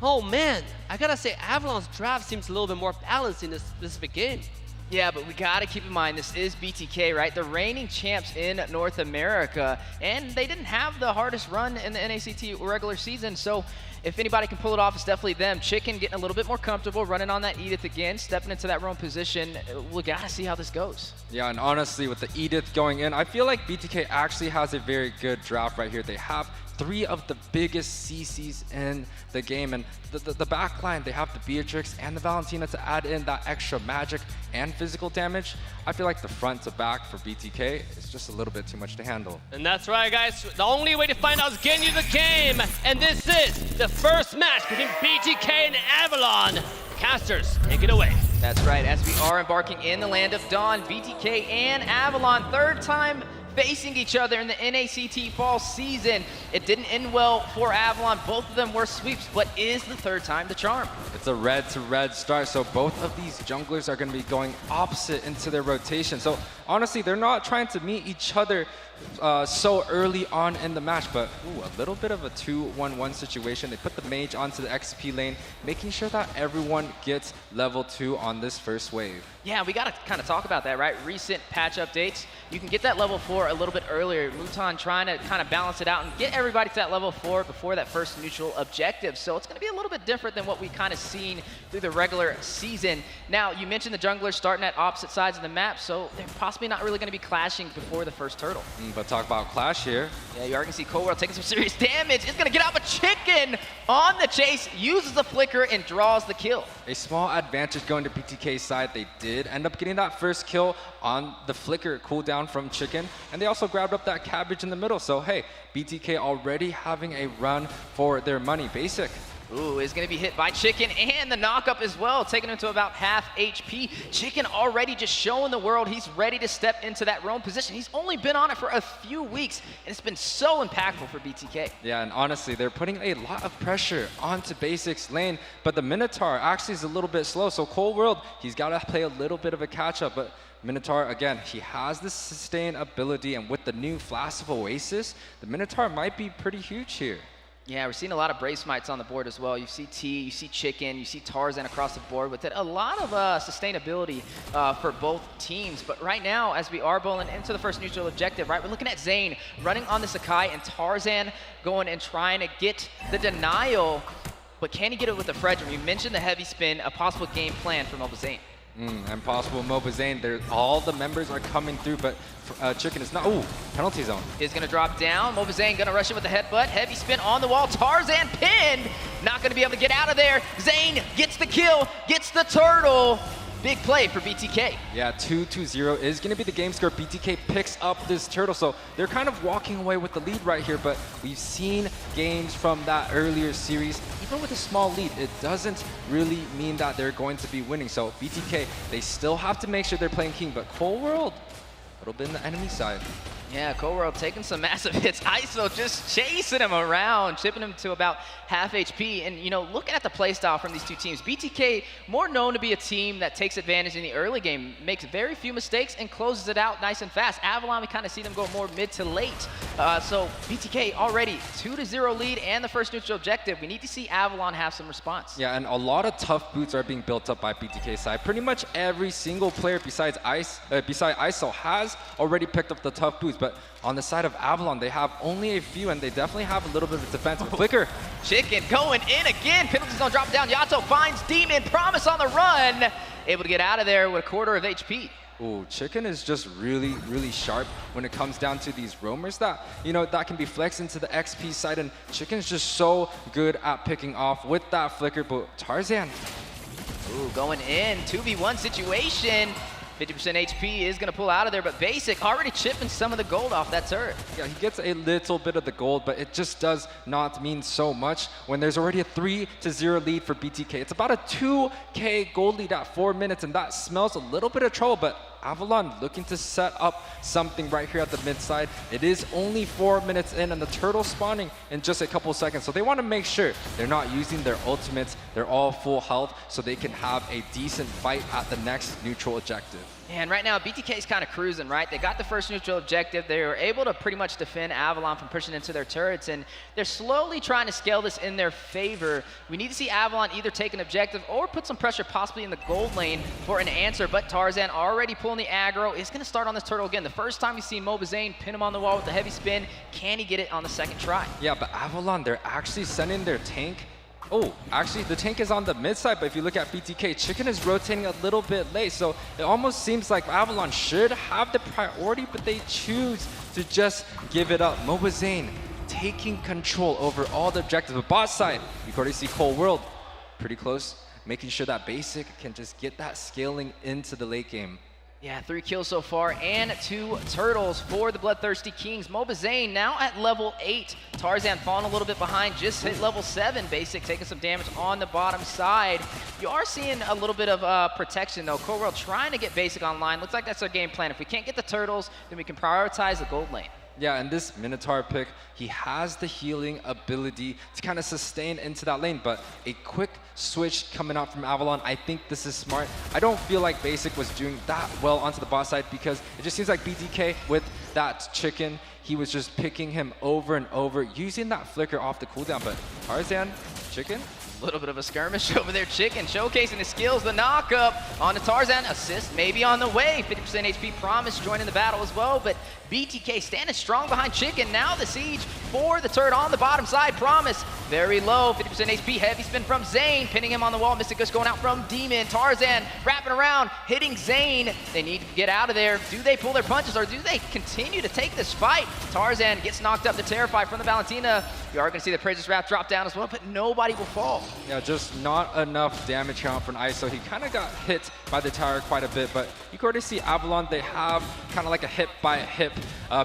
Oh man, I gotta say Avalon's draft seems a little bit more balanced in this specific game.
Yeah, but we gotta keep in mind, this is BTK, right? The reigning champs in North America, and they didn't have the hardest run in the NACT regular season, so if anybody can pull it off, it's definitely them. Chicken getting a little bit more comfortable, running on that Edith again, stepping into that roam position. We gotta see how this goes.
Yeah, and honestly, with the Edith going in, I feel like BTK actually has a very good draft right here. They have 3 of the biggest CCs in the game, and the back line, they have the Beatrix and the Valentina to add in that extra magic and physical damage. I feel like the front to back for BTK is just a little bit too much to handle.
And that's right, guys. The only way to find out is getting you the game. And this is the first match between BTK and Avalon. Casters, take it away.
That's right, as we are embarking in the land of Dawn, BTK and Avalon, third time facing each other in the NACT fall season. It didn't end well for Avalon. Both of them were sweeps, but is the third time the charm.
It's a red to red start, so both of these junglers are going to be going opposite into their rotation. So honestly, they're not trying to meet each other so early on in the match, but a little bit of a 2-1-1 situation. They put the mage onto the XP lane, making sure that everyone gets level 2 on this first wave.
Yeah, we got to kind of talk about that, right? Recent patch updates. You can get that level 4 a little bit earlier. Muton trying to kind of balance it out and get everybody to that level 4 before that first neutral objective. So it's going to be a little bit different than what we kind of seen through the regular season. Now, you mentioned the junglers starting at opposite sides of the map, so they're possibly not really going to be clashing before the first turtle.
But talk about clash here.
Yeah, you are going to see Coldworld taking some serious damage. It's going to get out, but Chicken on the chase, uses the flicker and draws the kill.
A small advantage going to BTK's side. They did end up getting that first kill on the flicker cooldown from Chicken, and they also grabbed up that cabbage in the middle. So hey, BTK already having a run for their money. Basic.
Ooh, is going to be hit by Chicken and the knockup as well, taking him to about half HP. Chicken already just showing the world he's ready to step into that roam position. He's only been on it for a few weeks, and it's been so impactful for BTK.
Yeah, and honestly, they're putting a lot of pressure onto Basic's lane, but the Minotaur actually is a little bit slow. So Cold World, he's got to play a little bit of a catch-up, but Minotaur, again, he has the sustain ability, and with the new Flask of Oasis, the Minotaur might be pretty huge here.
Yeah, we're seeing a lot of Brave Smites on the board as well. You see T, you see Chicken, you see Tarzan across the board with it. A lot of sustainability for both teams. But right now, as we are bowling into the first neutral objective, right, we're looking at Zane running on the Sakai and Tarzan going and trying to get the denial. But can he get it with the Fredrin? You mentioned the heavy spin, a possible game plan for Mobile Zane.
And possible Mobile Zane. All the members are coming through, but Chicken is not. Ooh, penalty zone.
Is going to drop down. Mobile Zane going to rush in with the headbutt. Heavy spin on the wall. Tarzan pinned. Not going to be able to get out of there. Zane gets the kill, gets the turtle. Big play for BTK.
Yeah, 2-2-0 is going to be the game score. BTK picks up this turtle, so they're kind of walking away with the lead right here, but we've seen games from that earlier series. Even with a small lead, it doesn't really mean that they're going to be winning. So BTK, they still have to make sure they're playing King, but Cold World, a little bit in the enemy side.
Yeah, Cold World taking some massive hits. ISO just chasing him around, chipping him to about half HP. And, you know, looking at the playstyle from these two teams, BTK, more known to be a team that takes advantage in the early game, makes very few mistakes and closes it out nice and fast. Avalon, we kind of see them go more mid to late. So BTK already 2-0 lead and the first neutral objective. We need to see Avalon have some response.
Yeah, and a lot of tough boots are being built up by BTK's side. Pretty much every single player besides ISO has already picked up the tough boots. But on the side of Avalon, they have only a few, and they definitely have a little bit of defense. Flicker.
Chicken going in again. Penalty zone dropping down. Yato finds Demon. Promise on the run. Able to get out of there with a quarter of HP.
Ooh, Chicken is just really, really sharp when it comes down to these roamers that, you know, that can be flexed into the XP side, and Chicken's just so good at picking off with that flicker. But Tarzan.
Ooh, going in. 2v1 situation. 50% HP is going to pull out of there, but Basic already chipping some of the gold off that turret.
Yeah, he gets a little bit of the gold, but it just does not mean so much when there's already a 3-0 lead for BTK. It's about a 2K gold lead at 4 minutes, and that smells a little bit of trouble, but Avalon looking to set up something right here at the mid side. It is only 4 minutes in, and the turtle spawning in just a couple seconds. So they want to make sure they're not using their ultimates. They're all full health, so they can have a decent fight at the next neutral objective.
And right now, BTK is kind of cruising, right? They got the first neutral objective. They were able to pretty much defend Avalon from pushing into their turrets, and they're slowly trying to scale this in their favor. We need to see Avalon either take an objective or put some pressure possibly in the gold lane for an answer, but Tarzan already pulling the aggro is going to start on this turtle again. The first time we've seen Mobazane pin him on the wall with the heavy spin. Can he get it on the second try?
Yeah, but Avalon, they're actually sending their tank. Oh, actually, the tank is on the mid side, but if you look at BTK, Chicken is rotating a little bit late, so it almost seems like Avalon should have the priority, but they choose to just give it up. Mobazane taking control over all the objectives. But bot side, you can already see Cold World pretty close, making sure that Basic can just get that scaling into the late game.
Yeah, 3 kills so far and 2 turtles for the Bloodthirsty Kings. Mobazane now at level 8. Tarzan falling a little bit behind, just hit level 7. Basic taking some damage on the bottom side. You are seeing a little bit of protection though. Cold World trying to get Basic online. Looks like that's their game plan. If we can't get the turtles, then we can prioritize the gold lane.
Yeah, and this Minotaur pick, he has the healing ability to kind of sustain into that lane, but a quick switch coming out from Avalon, I think this is smart. I don't feel like Basic was doing that well onto the bot side because it just seems like BTK with that Chicken, he was just picking him over and over, using that flicker off the cooldown, but Tarzan, Chicken?
A little bit of a skirmish over there. Chicken showcasing his skills. The knock-up on the Tarzan. Assist maybe on the way. 50% HP Promise joining the battle as well, but BTK standing strong behind Chicken. Now the siege for the turret on the bottom side. Promise very low. 50% HP. Heavy spin from Zane. Pinning him on the wall. Mystic Gush going out from Demon. Tarzan wrapping around. Hitting Zane. They need to get out of there. Do they pull their punches or do they continue to take this fight? Tarzan gets knocked up to Terrify from the Valentina. You are going to see the Praises Wrap drop down as well, but nobody will fall.
Yeah, just not enough damage count from ISO. He kind of got hit by the tower quite a bit, but you can already see Avalon, they have kind of like a hip by hip,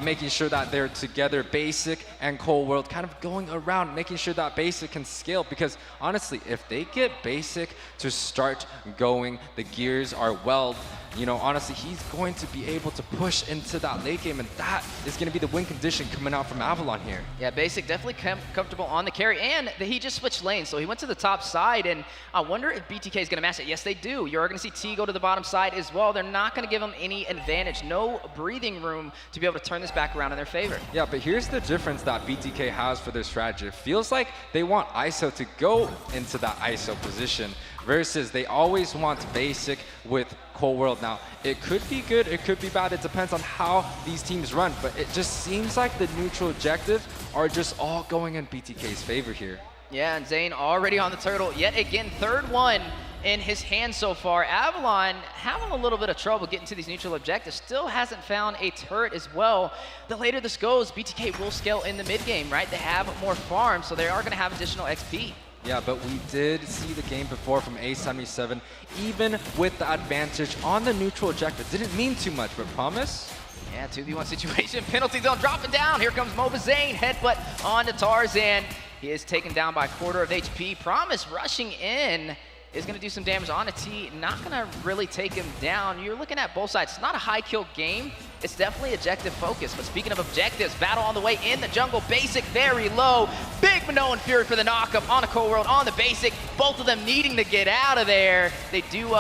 making sure that they're together. Basic and Cold World kind of going around, making sure that Basic can scale, because honestly, if they get Basic to start going, the gears are well, you know, honestly, he's going to be able to push into that late game, and that is going to be the win condition coming out from Avalon here.
Yeah, Basic definitely comfortable on the carry, and he just switched lanes, so he went to the top side, and I wonder if BTK is going to match it. Yes, they do. You're going to see T go to the bottom side as well. They're not going to give him any advantage, no breathing room to be able to turn this back around in their favor.
Yeah, but here's the difference that BTK has for their strategy. It feels like they want ISO to go into that ISO position versus they always want Basic with Cold World. Now, it could be good, it could be bad, it depends on how these teams run, but it just seems like the neutral objectives are just all going in BTK's favor here.
Yeah, and Zane already on the turtle. Yet again, third one in his hand so far. Avalon having a little bit of trouble getting to these neutral objectives. Still hasn't found a turret as well. The later this goes, BTK will scale in the mid game, right? They have more farms, so they are going to have additional XP.
Yeah, but we did see the game before from A77, even with the advantage on the neutral objective. Didn't mean too much, but Promise?
Yeah, 2v1 situation, penalty zone dropping down. Here comes Mobazane, headbutt onto Tarzan. He is taken down by a quarter of HP. Promise rushing in is going to do some damage on a T. Not going to really take him down. You're looking at both sides. It's not a high kill game. It's definitely objective focus. But speaking of objectives, battle on the way in the jungle. Basic very low. Big Minoan Fury for the knockup on a Cold World on the Basic. Both of them needing to get out of there. They do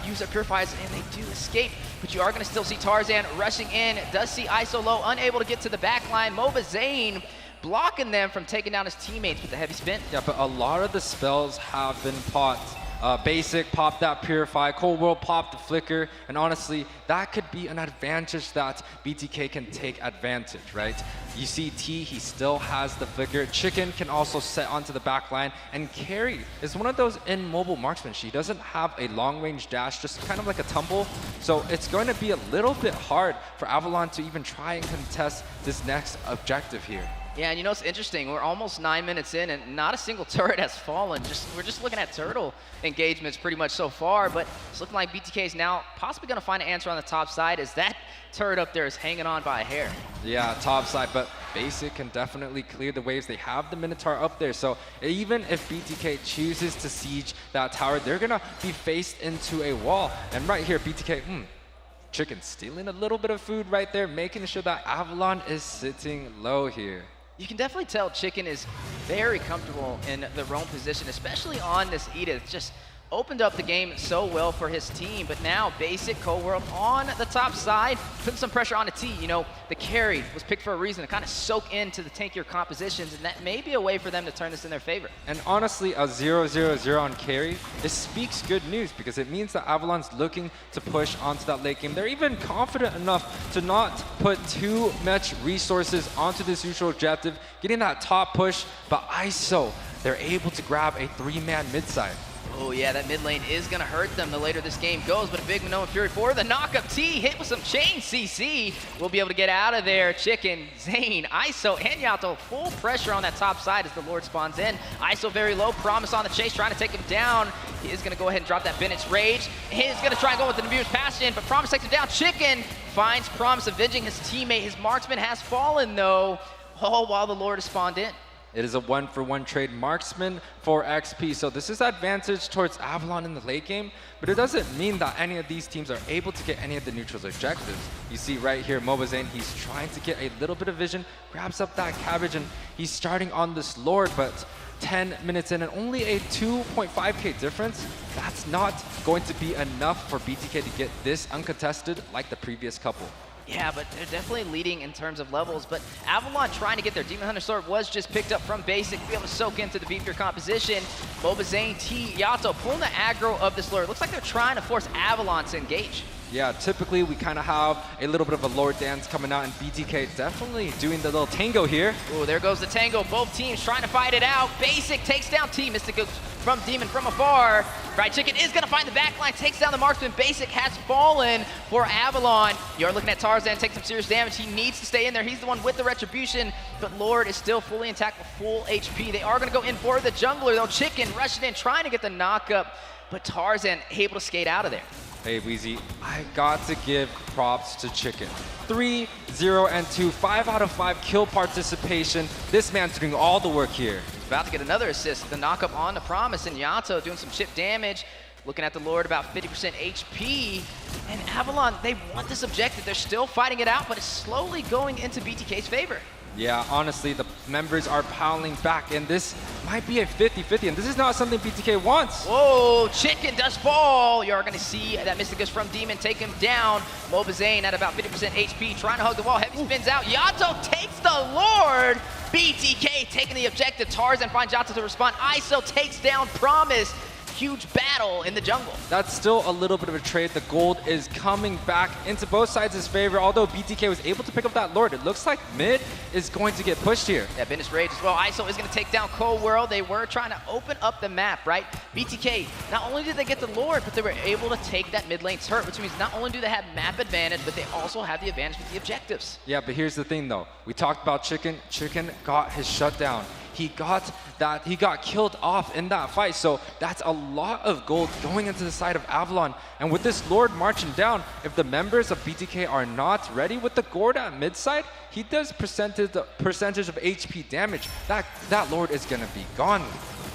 use their purifiers and they do escape. But you are going to still see Tarzan rushing in. Does see ISO low, unable to get to the back line. Mobazane blocking them from taking down his teammates with the heavy spin.
Yeah, but a lot of the spells have been popped. Basic popped that Purify, Cold World popped the Flicker, and honestly, that could be an advantage that BTK can take advantage, right? You see T, he still has the Flicker. Chicken can also set onto the back line, and Carry is one of those immobile marksmen. She doesn't have a long-range dash, just kind of like a tumble, so it's going to be a little bit hard for Avalon to even try and contest this next objective here.
Yeah, and you know what's interesting? We're almost 9 minutes in, and not a single turret has fallen. We're just looking at turtle engagements pretty much so far, but it's looking like BTK is now possibly going to find an answer on the top side, as that turret up there is hanging on by a hair.
Yeah, top side, but Basic can definitely clear the waves. They have the Minotaur up there, so even if BTK chooses to siege that tower, they're going to be faced into a wall. And right here, BTK, Chicken stealing a little bit of food right there, making sure that Avalon is sitting low here.
You can definitely tell Chicken is very comfortable in the roam position, especially on this Edith. Just opened up the game so well for his team, but now Basic, Cold on the top side, putting some pressure on the T. You know, the carry was picked for a reason to kind of soak into the tankier compositions, and that may be a way for them to turn this in their favor.
And honestly, a 0-0-0 on carry, this speaks good news because it means that Avalon's looking to push onto that late game. They're even confident enough to not put too much resources onto this neutral objective, getting that top push, but ISO, they're able to grab a 3-man mid side.
Oh yeah, that mid lane is gonna hurt them the later this game goes, but a big Minoan Fury for the knock-up T, hit with some chain CC. We'll be able to get out of there. Chicken, Zane, ISO, and Yato, full pressure on that top side as the Lord spawns in. ISO very low, Promise on the chase, trying to take him down. He is gonna go ahead and drop that Bennett's Rage. He's gonna try and go with the Nibiru's Bastion, but Promise takes him down. Chicken finds Promise, avenging his teammate. His marksman has fallen though, all while the Lord is spawned in.
It is a 1-for-1 trade, marksman for XP. So this is advantage towards Avalon in the late game, but it doesn't mean that any of these teams are able to get any of the neutrals objectives. You see right here, Mobazane, he's trying to get a little bit of vision, grabs up that cabbage, and he's starting on this Lord, but 10 minutes in and only a 2.5k difference, that's not going to be enough for BTK to get this uncontested like the previous couple.
Yeah, but they're definitely leading in terms of levels, but Avalon trying to get their Demon Hunter Sword was just picked up from Basic to be able to soak into the beefier composition. Mobazane, T, Yato pulling the aggro of this Lord. Looks like they're trying to force Avalon to engage.
Yeah, typically we kind of have a little bit of a Lord dance coming out, and BTK definitely doing the little tango here.
Oh, there goes the tango. Both teams trying to fight it out. Basic takes down T. Mystic goes from Demon from afar. Fried Chicken is going to find the backline, takes down the marksman. Basic has fallen for Avalon. You're looking at Tarzan take some serious damage. He needs to stay in there. He's the one with the retribution, but Lord is still fully intact with full HP. They are going to go in for the jungler, though. Chicken rushing in, trying to get the knock-up, but Tarzan able to skate out of there.
Hey, Weezy, I got to give props to Chicken. 3, 0, and 2, 5 out of 5 kill participation. This man's doing all the work here.
He's about to get another assist. The knock-up on the Promise, and Yato doing some chip damage. Looking at the Lord, about 50% HP. And Avalon, they want this objective. They're still fighting it out, but it's slowly going into BTK's favor.
Yeah, honestly, the members are piling back, and this might be a 50-50, and this is not something BTK wants.
Whoa, Chicken does fall. You're going to see that Mystic Ghost from Demon take him down. Mobazane at about 50% HP, trying to hug the wall. Heavy spins out. Yato takes the Lord. BTK taking the objective. Tarzan finds Yato to respond. ISO takes down Promise. Huge battle in the jungle.
That's still a little bit of a trade. The gold is coming back into both sides' favor. Although BTK was able to pick up that Lord, it looks like mid is going to get pushed here.
Yeah, Bennett's Rage as well. ISO is going to take down Cold World. They were trying to open up the map, right? BTK, not only did they get the Lord, but they were able to take that mid lane turret, which means not only do they have map advantage, but they also have the advantage with the objectives.
Yeah, but here's the thing though. We talked about Chicken. Chicken got his shutdown. He got killed off in that fight, so that's a lot of gold going into the side of Avalon. And with this Lord marching down, if the members of BTK are not ready with the Gord at mid side, he does percentage of HP damage. That Lord is gonna be gone.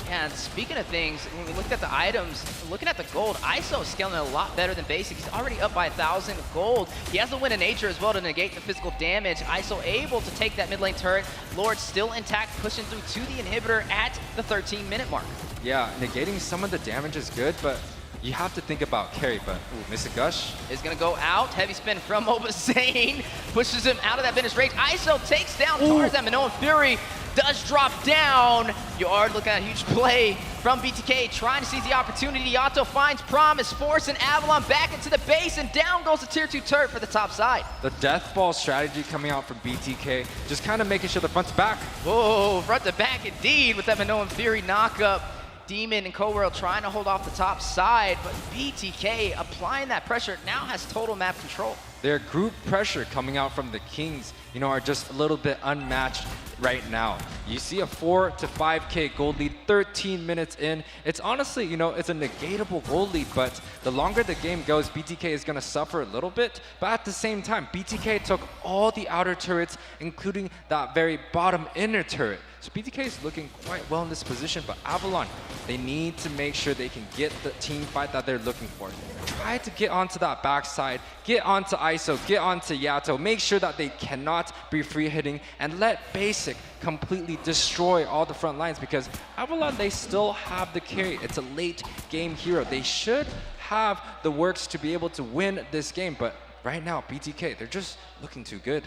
Yeah, and speaking of things, when we looked at the items, looking at the gold, ISO is scaling a lot better than Basic. He's already up by 1,000 gold. He has the Wind of Nature as well to negate the physical damage. ISO able to take that mid lane turret. Lord still intact, pushing through to the inhibitor at the 13-minute mark.
Yeah, negating some of the damage is good, but you have to think about carry. But Mystic Gush
is going to go out. Heavy spin from Mobazane. Pushes him out of that Bennett's Rage. ISO takes down Tarzan. Minoan Fury does drop down. You are looking at a huge play from BTK, trying to seize the opportunity. Yato finds Promise, forcing Avalon back into the base, and down goes the tier 2 turret for the top side.
The death ball strategy coming out from BTK, just kind of making sure the front's back.
Whoa, front to back indeed with that Minoan Fury knockup. Demon and Coworld trying to hold off the top side, but BTK applying that pressure now has total map control.
Their group pressure coming out from the Kings, are just a little bit unmatched right now. You see a 4 to 5K gold lead 13 minutes in. It's honestly, it's a negatable gold lead, but the longer the game goes, BTK is going to suffer a little bit. But at the same time, BTK took all the outer turrets, including that very bottom inner turret. So BTK is looking quite well in this position, but Avalon, they need to make sure they can get the team fight that they're looking for. Try to get onto that backside, get onto ISO, get onto Yato, make sure that they cannot be free hitting, and let Basic completely destroy all the front lines, because Avalon, they still have the carry. It's a late game hero. They should have the works to be able to win this game, but right now, BTK, they're just looking too good.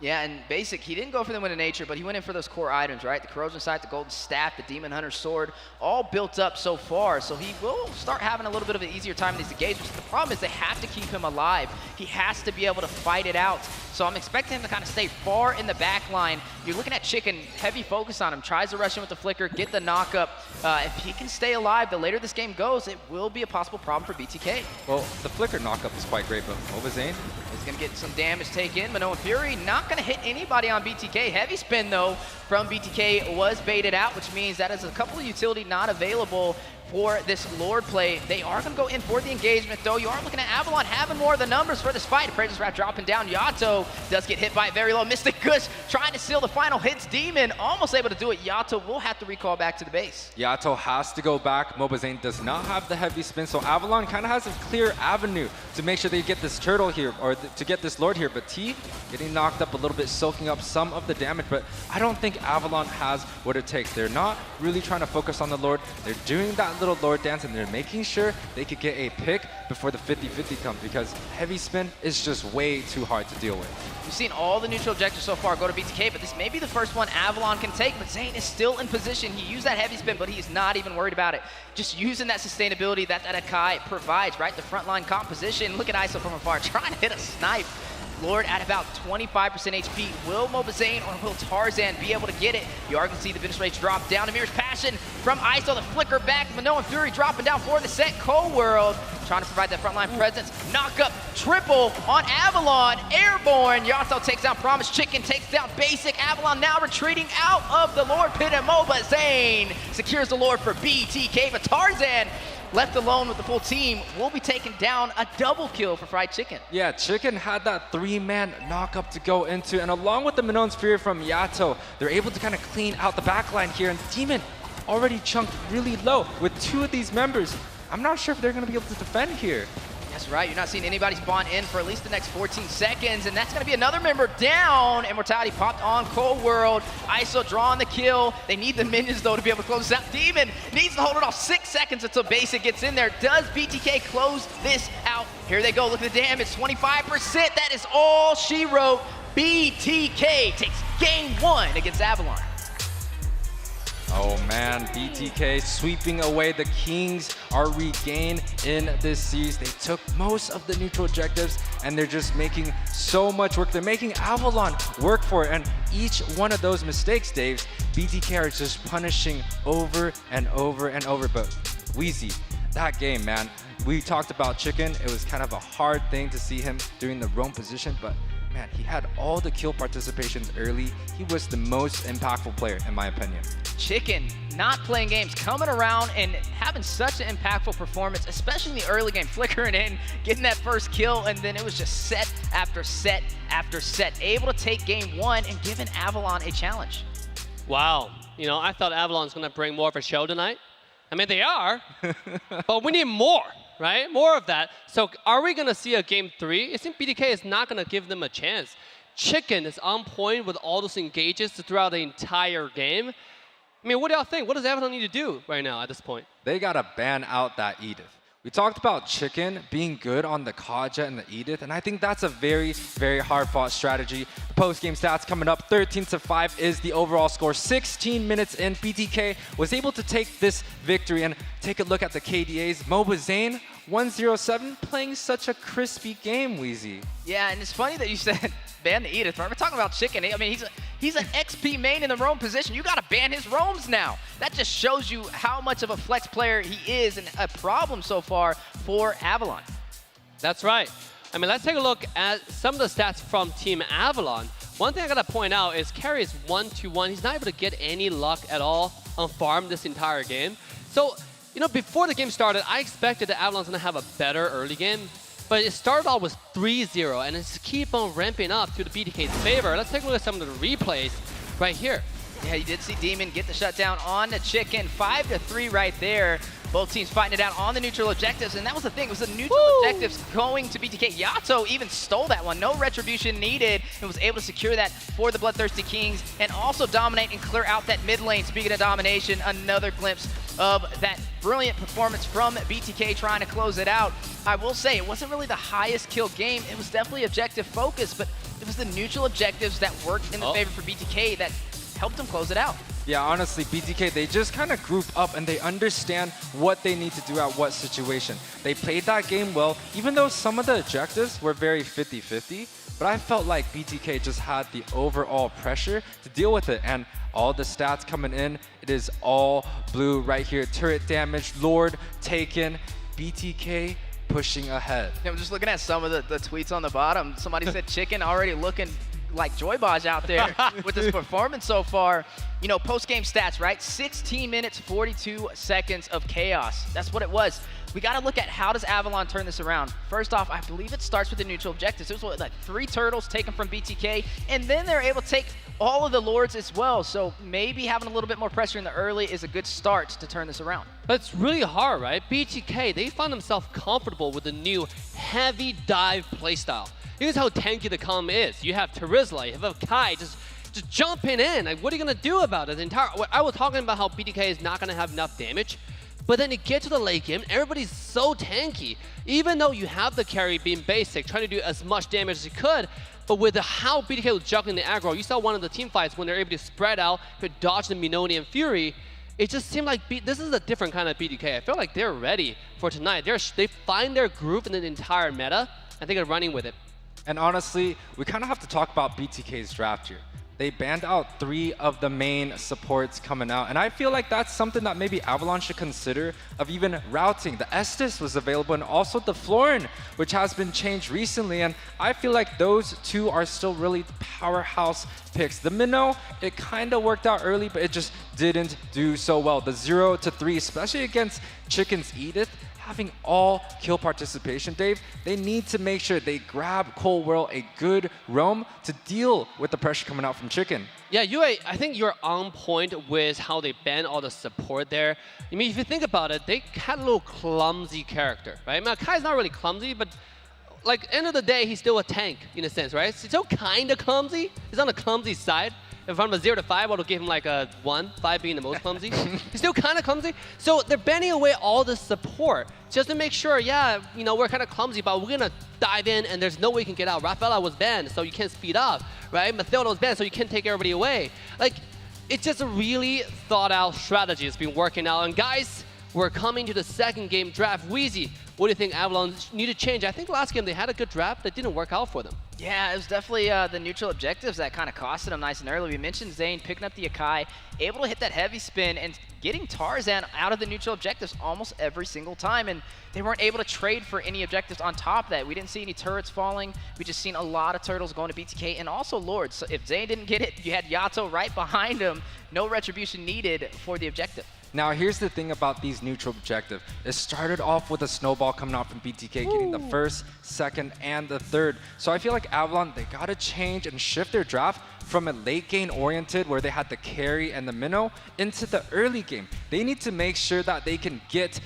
Yeah, and Basic, he didn't go for the Wind of Nature, but he went in for those core items, right? The Corrosion Sight, the Golden Staff, the Demon Hunter Sword, all built up so far. So he will start having a little bit of an easier time in these engagements. The problem is they have to keep him alive. He has to be able to fight it out. So I'm expecting him to kind of stay far in the back line. You're looking at Chicken, heavy focus on him, tries to rush in with the flicker, get the knockup. If he can stay alive, the later this game goes, it will be a possible problem for BTK.
Well, the flicker knockup is quite great, but Mobazane
is going to get some damage taken. Manoa Fury not going to hit anybody on BTK. Heavy spin, though, from BTK was baited out, which means that is a couple of utility not available for this Lord play. They are going to go in for the engagement, though. You are looking at Avalon having more of the numbers for this fight. Apprentice Wrap dropping down. Yato does get hit by it very low. Mystic Gush trying to seal the final hits. Demon almost able to do it. Yato will have to recall back to the base.
Yato has to go back. Mobazane does not have the heavy spin, so Avalon kind of has a clear avenue to make sure they get this turtle here, or to get this Lord here. But T getting knocked up a little bit, soaking up some of the damage, but I don't think Avalon has what it takes. They're not really trying to focus on the Lord. They're doing that little Lord dance, and they're making sure they could get a pick before the 50-50 comes, because heavy spin is just way too hard to deal with.
We've seen all the neutral objectives so far go to BTK, but this may be the first one Avalon can take, but Zane is still in position. He used that heavy spin, but he is not even worried about it. Just using that sustainability that Akai provides, right? The frontline composition. Look at ISO from afar, trying to hit a snipe. Lord at about 25% HP. Will Mobazane or will Tarzan be able to get it? You are going to see the finish rates drop down. Amir's Passion from ISO, the flicker back. Manoa Fury dropping down for the set. Coworld trying to provide that frontline presence. Knock up triple on Avalon. Airborne. Yato takes down Promise. Chicken takes down Basic. Avalon now retreating out of the Lord pit, and Mobazane secures the Lord for BTK. But Tarzan, left alone with the full team, will be taking down a double kill for Fried Chicken.
Yeah, Chicken had that 3-man knockup to go into, and along with the Minoan Fury from Yato, they're able to kind of clean out the backline here, and Demon already chunked really low with 2 of these members. I'm not sure if they're going to be able to defend here.
That's right, you're not seeing anybody spawn in for at least the next 14 seconds, and that's going to be another member down. Immortality popped on Coworld. ISO drawing the kill. They need the minions, though, to be able to close this out. Demon needs to hold it off 6 seconds until Basic gets in there. Does BTK close this out? Here they go. Look at the damage, 25%. That is all she wrote. BTK takes game 1 against Avalon.
Oh man, BTK sweeping away. The Kings are regained in this series. They took most of the neutral objectives, and they're just making so much work. They're making Avalon work for it, and each one of those mistakes, Dave, BTK are just punishing over and over and over. But Wheezy, that game, man, we talked about Chicken. It was kind of a hard thing to see him doing the roam position, but man, he had all the kill participations early. He was the most impactful player, in my opinion.
Chicken not playing games, coming around and having such an impactful performance, especially in the early game, flickering in, getting that first kill, and then it was just set after set after set, able to take game 1 and giving Avalon a challenge.
Wow, I thought Avalon's gonna bring more of a show tonight. I mean, they are, but we need more, right? More of that. So are we gonna see a game 3? I think BTK is not gonna give them a chance. Chicken is on point with all those engages throughout the entire game. I mean, what do y'all think? What does Avalon need to do right now at this point?
They gotta ban out that Edith. We talked about Chicken being good on the Kaja and the Edith, and I think that's a very, very hard-fought strategy. The post-game stats coming up, 13-5 is the overall score. 16 minutes in, BTK was able to take this victory, and take a look at the KDAs. Mobazane, 107, playing such a crispy game, Wheezy.
Yeah, and it's funny that you said ban the Edith. We're talking about Chicken. I mean, He's an XP main in the roam position. You got to ban his roams now. That just shows you how much of a flex player he is and a problem so far for Avalon.
That's right. I mean, let's take a look at some of the stats from Team Avalon. One thing I gotta point out is Carry is 1-1. He's not able to get any luck at all on farm this entire game. So, you know, before the game started, I expected that Avalon's gonna have a better early game, but it started off with 3-0, and it's keep on ramping up to the BTK's favor. Let's take a look at some of the replays right here.
Yeah, you did see Demon get the shutdown on the Chicken. 5-3 right there. Both teams fighting it out on the neutral objectives, and that was the thing. It was the neutral objectives going to BTK. Yato even stole that one. No retribution needed, and was able to secure that for the BloodThirstyKings, and also dominate and clear out that mid lane. Speaking of domination, another glimpse of that brilliant performance from BTK trying to close it out. I will say, it wasn't really the highest kill game. It was definitely objective focused, but it was the neutral objectives that worked in the favor for BTK that helped them close it out.
Yeah, honestly, BTK, they just kind of group up and they understand what they need to do at what situation. They played that game well, even though some of the objectives were very 50-50, but I felt like BTK just had the overall pressure to deal with it. And all the stats coming in, it is all blue right here. Turret damage, Lord taken, BTK pushing ahead.
Yeah, I'm just looking at some of the tweets on the bottom. Somebody said Chicken already looking like Joy Baj out there with his performance so far. You know, post-game stats, right? 16 minutes, 42 seconds of chaos. That's what it was. We got to look at how does Avalon turn this around. First off, I believe it starts with the neutral objectives. It was what, like 3 turtles taken from BTK, and then they're able to take all of the Lords as well. So maybe having a little bit more pressure in the early is a good start to turn this around.
But it's really hard, right? BTK, they found themselves comfortable with the new heavy dive playstyle. Here's how tanky the column is. You have Terizla, you have Kai just jumping in. Like, what are you gonna do about it? I was talking about how BTK is not gonna have enough damage, but then you get to the late game, everybody's so tanky. Even though you have the carry being basic, trying to do as much damage as you could, but with how BTK was juggling the aggro, you saw one of the team fights when they're able to spread out, could dodge the Minoni and Fury. It just seemed like this is a different kind of BTK. I feel like they're ready for tonight. They find their groove in the entire meta, and they're running with it.
And honestly, we kind of have to talk about BTK's draft here. They banned out 3 of the main supports coming out, and I feel like that's something that maybe Avalon should consider of even routing. The Estes was available, and also the Florin, which has been changed recently, and I feel like those 2 are still really powerhouse picks. The Minnow, it kind of worked out early, but it just didn't do so well. The 0-3, especially against Chicken's Edith, having all kill participation, Dave, they need to make sure they grab Cold World a good roam to deal with the pressure coming out from Chicken.
Yeah, I think you're on point with how they ban all the support there. I mean, if you think about it, they had a little clumsy character, right? I mean, Kai's not really clumsy, but like, end of the day, he's still a tank in a sense, right? He's still kind of clumsy. He's on the clumsy side. If I'm a 0 to 5, I would give him like a 1, 5 being the most clumsy. He's still kind of clumsy. So they're banning away all the support just to make sure, yeah, you know, we're kind of clumsy, but we're going to dive in and there's no way you can get out. Rafaela was banned, so you can't speed up, right? Mathilda was banned, so you can't take everybody away. Like, it's just a really thought out strategy. It's been working out. And guys, we're coming to the second game draft. Wheezy, what do you think Avalon need to change? I think last game they had a good draft that didn't work out for them.
Yeah, it was definitely the neutral objectives that kind of costed them nice and early. We mentioned Zane picking up the Akai, able to hit that heavy spin and getting Tarzan out of the neutral objectives almost every single time. And they weren't able to trade for any objectives on top of that. We didn't see any turrets falling. We just seen a lot of turtles going to BTK and also Lords. So if Zane didn't get it, you had Yato right behind him. No retribution needed for the objective.
Now, here's the thing about these neutral objectives. It started off with a snowball coming out from BTK, getting the first, second, and the third. So I feel like Avalon, they got to change and shift their draft from a late game oriented where they had the carry and the minnow into the early game. They need to make sure that they can get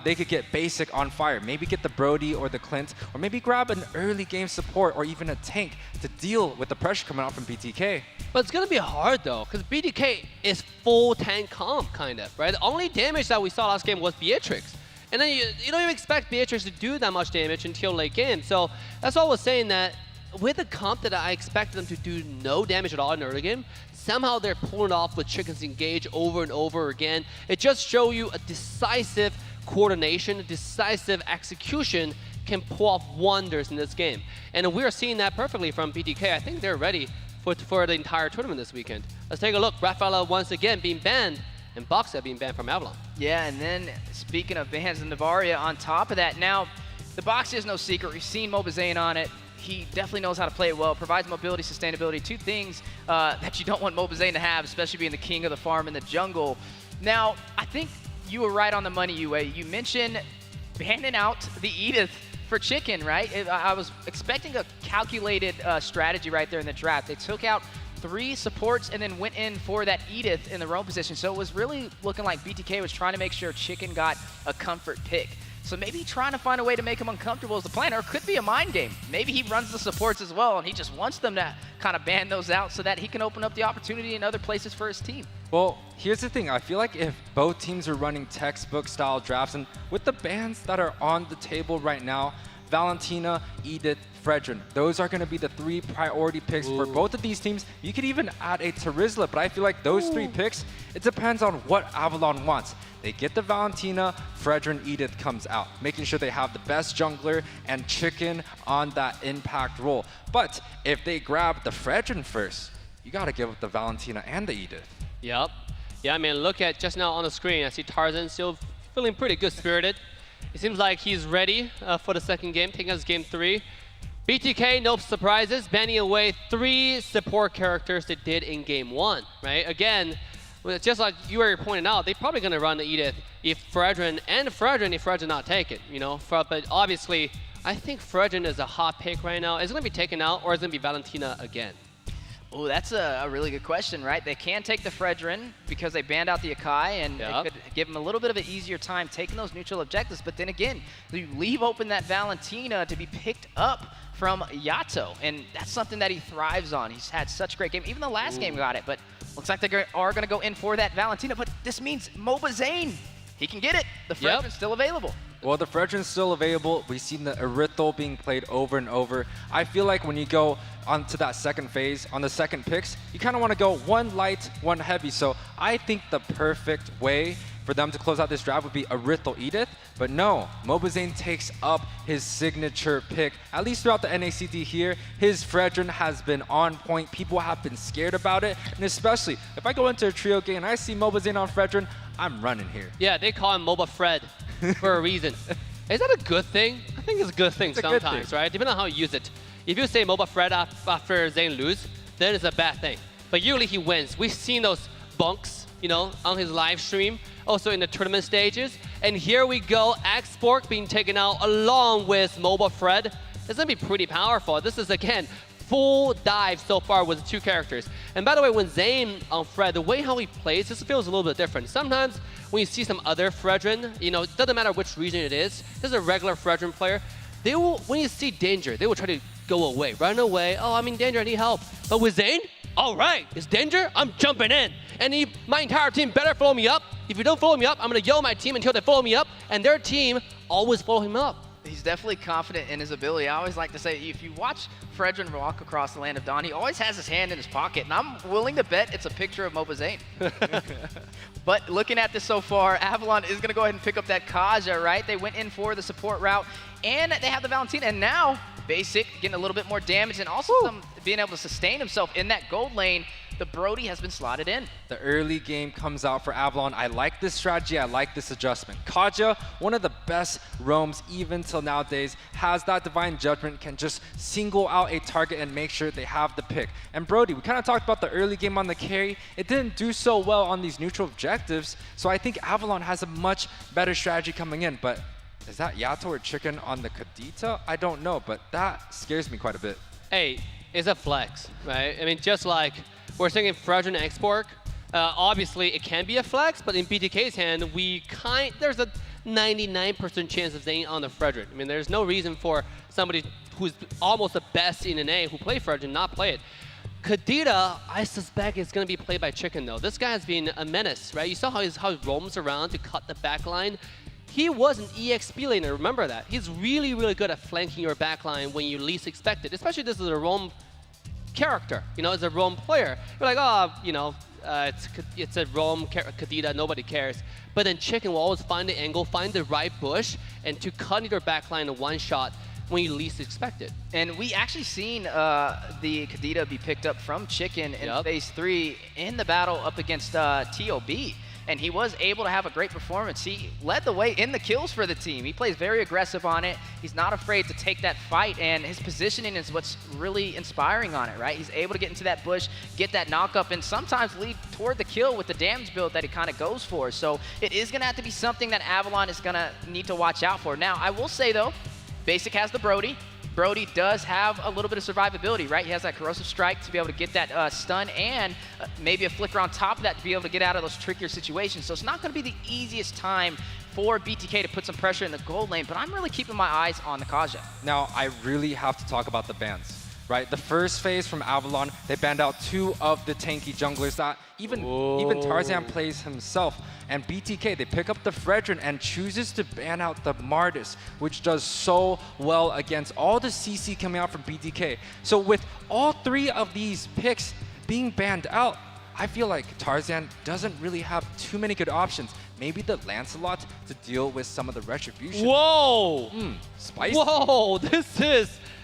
they could get basic on fire, maybe get the Brody or the Clint, or maybe grab an early game support or even a tank to deal with the pressure coming out from BTK.
But it's gonna be hard though, because BTK is full tank comp kind of, right? The only damage that we saw last game was Beatrix. And then you don't even expect Beatrix to do that much damage until late game. So that's why I was saying that with a comp that I expected them to do no damage at all in the early game, somehow they're pulling off with Chickens Engage over and over again. It just shows you a decisive coordination, decisive execution can pull off wonders in this game. And we are seeing that perfectly from BTK. I think they're ready for for the entire tournament this weekend. Let's take a look. Rafaela once again being banned, and Boxer being banned from Avalon.
Yeah, and then speaking of bans and Navaria, on top of that, now the box is no secret. We've seen Mobazane on it. He definitely knows how to play it well. Provides mobility, sustainability, two things that you don't want Mobazane to have, especially being the king of the farm in the jungle. Now, I think you were right on the money, Yue. You mentioned banning out the Edith for Chicken, right? I was expecting a calculated strategy right there in the draft. They took out 3 supports and then went in for that Edith in the roam position. So it was really looking like BTK was trying to make sure Chicken got a comfort pick. So maybe trying to find a way to make him uncomfortable is the plan, or it could be a mind game. Maybe he runs the supports as well, and he just wants them to kind of ban those out so that he can open up the opportunity in other places for his team.
Well, here's the thing. I feel like if both teams are running textbook-style drafts, and with the bans that are on the table right now, Valentina, Edith, Fredrin, those are going to be the 3 priority picks for both of these teams. You could even add a Terizla, but I feel like those 3 picks, it depends on what Avalon wants. They get the Valentina, Fredrin, Edith comes out, making sure they have the best jungler and Chicken on that impact role. But if they grab the Fredrin first, you got to give up the Valentina and the Edith.
Yep. Yeah, I mean, look at just now on the screen. I see Tarzan still feeling pretty good-spirited. It seems like he's ready for the second game, taking us game 3. BTK, no surprises, banning away 3 support characters they did in game 1, right? Again, just like you were pointing out, they're probably going to run the Edith if Fredrin not take it, you know? But obviously, I think Fredrin is a hot pick right now. Is it going to be taken out, or is it going to be Valentina again?
Oh, that's a really good question, right? They can take the Fredrin because they banned out the Akai, and it could give them a little bit of an easier time taking those neutral objectives. But then again, you leave open that Valentina to be picked up from Yato, and that's something that he thrives on. He's had such a great game. Even the last game got it, but looks like they are going to go in for that Valentina. But this means Mobazane, he can get it. The Fredrin's still available.
Well, the Fredrin's still available. We've seen the Erythal being played over and over. I feel like when you go onto that second phase, on the second picks, you kind of want to go 1 light, 1 heavy. So I think the perfect way for them to close out this draft would be Erythal Edith. But no, Mobazane takes up his signature pick. At least throughout the NACT here, his Fredrin has been on point. People have been scared about it. And especially, if I go into a trio game and I see Mobazane on Fredrin, I'm running here.
Yeah, they call him Moba Fred for a reason. Is that a good thing? I think it's a good thing sometimes, right? Depending on how you use it. If you say Moba Fred after Zane lose, then it's a bad thing. But usually he wins. We've seen those bunks, you know, on his live stream, also in the tournament stages. And here we go, X-Spork being taken out along with Moba Fred. It's gonna be pretty powerful. This is, again, full dive so far with the 2 characters. And by the way, when Zane on Fred, the way how he plays, this feels a little bit different. Sometimes when you see some other Fredrin, you know, it doesn't matter which region it is, this is a regular Fredrin player, they will, when you see danger, they will try to go away, run away. Oh, I'm in danger, I need help. But with Zane, all right, it's danger, I'm jumping in. And my entire team better follow me up. If you don't follow me up, I'm gonna yell at my team until they follow me up, and their team always follow him up.
He's definitely confident in his ability. I always like to say, if you watch Fredrin walk across the land of Dawn, he always has his hand in his pocket, and I'm willing to bet it's a picture of Mobazane. But looking at this so far, Avalon is going to go ahead and pick up that Kaja, right? They went in for the support route, and they have the Valentina, and now Basic getting a little bit more damage, and also being able to sustain himself in that gold lane. The Brody has been slotted in.
The early game comes out for Avalon. I like this strategy. I like this adjustment. Kaja, one of the best roams even till nowadays, has that divine judgment, can just single out a target and make sure they have the pick. And Brody, we kind of talked about the early game on the carry. It didn't do so well on these neutral objectives. So I think Avalon has a much better strategy coming in. But is that Yato or Chicken on the Kadita? I don't know, but that scares me quite a bit.
Hey, it's a flex, right? I mean, just like we're thinking Fredrin X-Spork, obviously it can be a flex, but in BTK's hand, there's a 99% chance of staying on the Fredrin. I mean, there's no reason for somebody who's almost the best in NA who play Fredrin not play it. Kadita, I suspect is going to be played by Chicken though. This guy has been a menace, right? You saw how he roams around to cut the back line. He was an EXP laner, remember that. He's really, really good at flanking your backline when you least expect it, especially this is a roam character, you know, as a roam player. You're like, oh, you know, it's a roam Kadita, nobody cares. But then Chicken will always find the angle, find the right bush, and to cut your backline in one shot. when you least expect it.
And we actually seen the Kadita be picked up from Chicken in phase 3 in the battle up against TOB. And he was able to have a great performance. He led the way in the kills for the team. He plays very aggressive on it. He's not afraid to take that fight, and his positioning is what's really inspiring on it, right? He's able to get into that bush, get that knock up, and sometimes lead toward the kill with the damage build that he kind of goes for. So it is going to have to be something that Avalon is going to need to watch out for. Now, I will say, though, Basic has the Brody. Brody does have a little bit of survivability, right? He has that corrosive strike to be able to get that stun and maybe a flicker on top of that to be able to get out of those trickier situations. So it's not going to be the easiest time for BTK to put some pressure in the gold lane, but I'm really keeping my eyes on the Kaja.
Now, I really have to talk about the bans. Right, the first phase from Avalon, they banned out 2 of the tanky junglers that even Tarzan plays himself. And BTK, they pick up the Fredrin and chooses to ban out the Mardis, which does so well against all the CC coming out from BTK. So with all 3 of these picks being banned out, I feel like Tarzan doesn't really have too many good options. Maybe the Lancelot to deal with some of the retribution.
Whoa!
Spicy.
Whoa,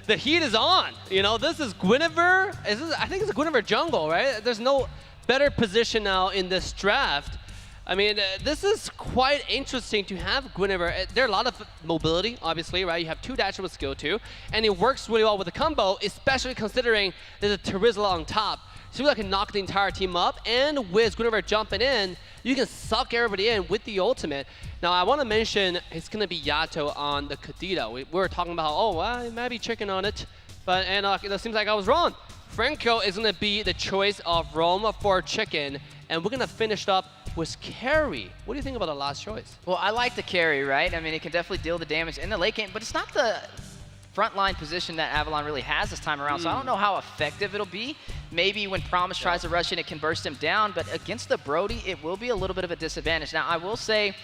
the heat is on. You know, this is Guinevere. I think it's a Guinevere jungle, right? There's no better position now in this draft. I mean, this is quite interesting to have Guinevere. There are a lot of mobility, obviously, right? You have 2 dashes with skill 2, and it works really well with the combo, especially considering there's a Terizla on top. So you can knock the entire team up, and with Guinevere jumping in, you can suck everybody in with the ultimate. Now, I want to mention it's going to be Yato on the Kadita. We were talking about, oh, well, it might be Chicken on it, but it seems like I was wrong. Franco is going to be the choice of Rome for Chicken, and we're going to finish up with Carry. What do you think about the last choice?
Well, I like the Carry, right? I mean, it can definitely deal the damage in the late game, but it's not the frontline position that Avalon really has this time around, so I don't know how effective it'll be. Maybe when Promise tries to rush in, it can burst him down, but against the Brody, it will be a little bit of a disadvantage. Now, I will say,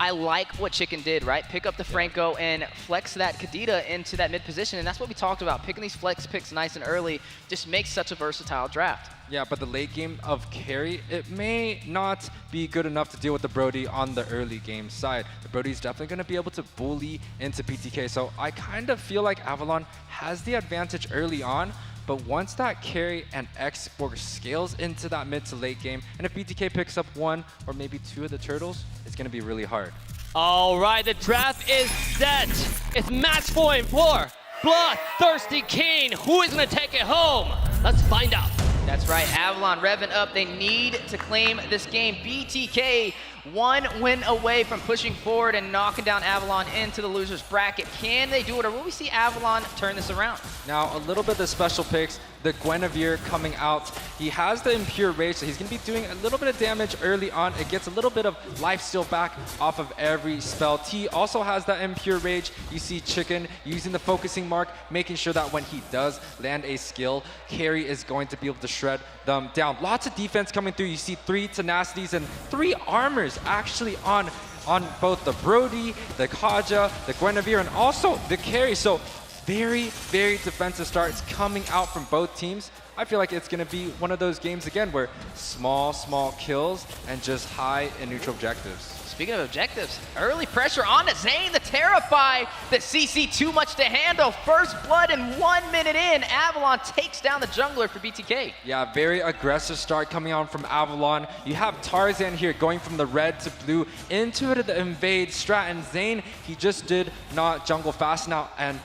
I like what Chicken did, right? Pick up the Franco and flex that Kadita into that mid position, and that's what we talked about. Picking these flex picks nice and early just makes such a versatile draft.
Yeah, but the late game of Carry, it may not be good enough to deal with the Brody on the early game side. The Brody's definitely going to be able to bully into BTK, so I kind of feel like Avalon has the advantage early on, but once that Carry and X-Borg scales into that mid to late game, and if BTK picks up 1 or maybe 2 of the turtles, it's going to be really hard.
All right, the draft is set. It's match point for Bloodthirsty King. Who is going to take it home? Let's find out.
That's right, Avalon revving up. They need to claim this game. BTK 1 win away from pushing forward and knocking down Avalon into the loser's bracket. Can they do it, or will we see Avalon turn this around?
Now, a little bit of the special picks. The Guinevere coming out. He has the Impure Rage, so he's going to be doing a little bit of damage early on. It gets a little bit of life steal back off of every spell. T also has that Impure Rage. You see Chicken using the focusing mark, making sure that when he does land a skill, Carry is going to be able to shred them down. Lots of defense coming through. You see 3 tenacities and 3 armors actually on both the Brody, the Kaja, the Guinevere, and also the Carry. So very, very defensive starts coming out from both teams. I feel like it's going to be one of those games again where small kills and just high and neutral objectives.
Speaking of objectives, early pressure onto Zane, the Terrify, the CC too much to handle. First blood in 1 minute in. Avalon takes down the jungler for BTK.
Yeah, very aggressive start coming on from Avalon. You have Tarzan here going from the red to blue into the invade strat, and Zane, he just did not jungle fast enough, and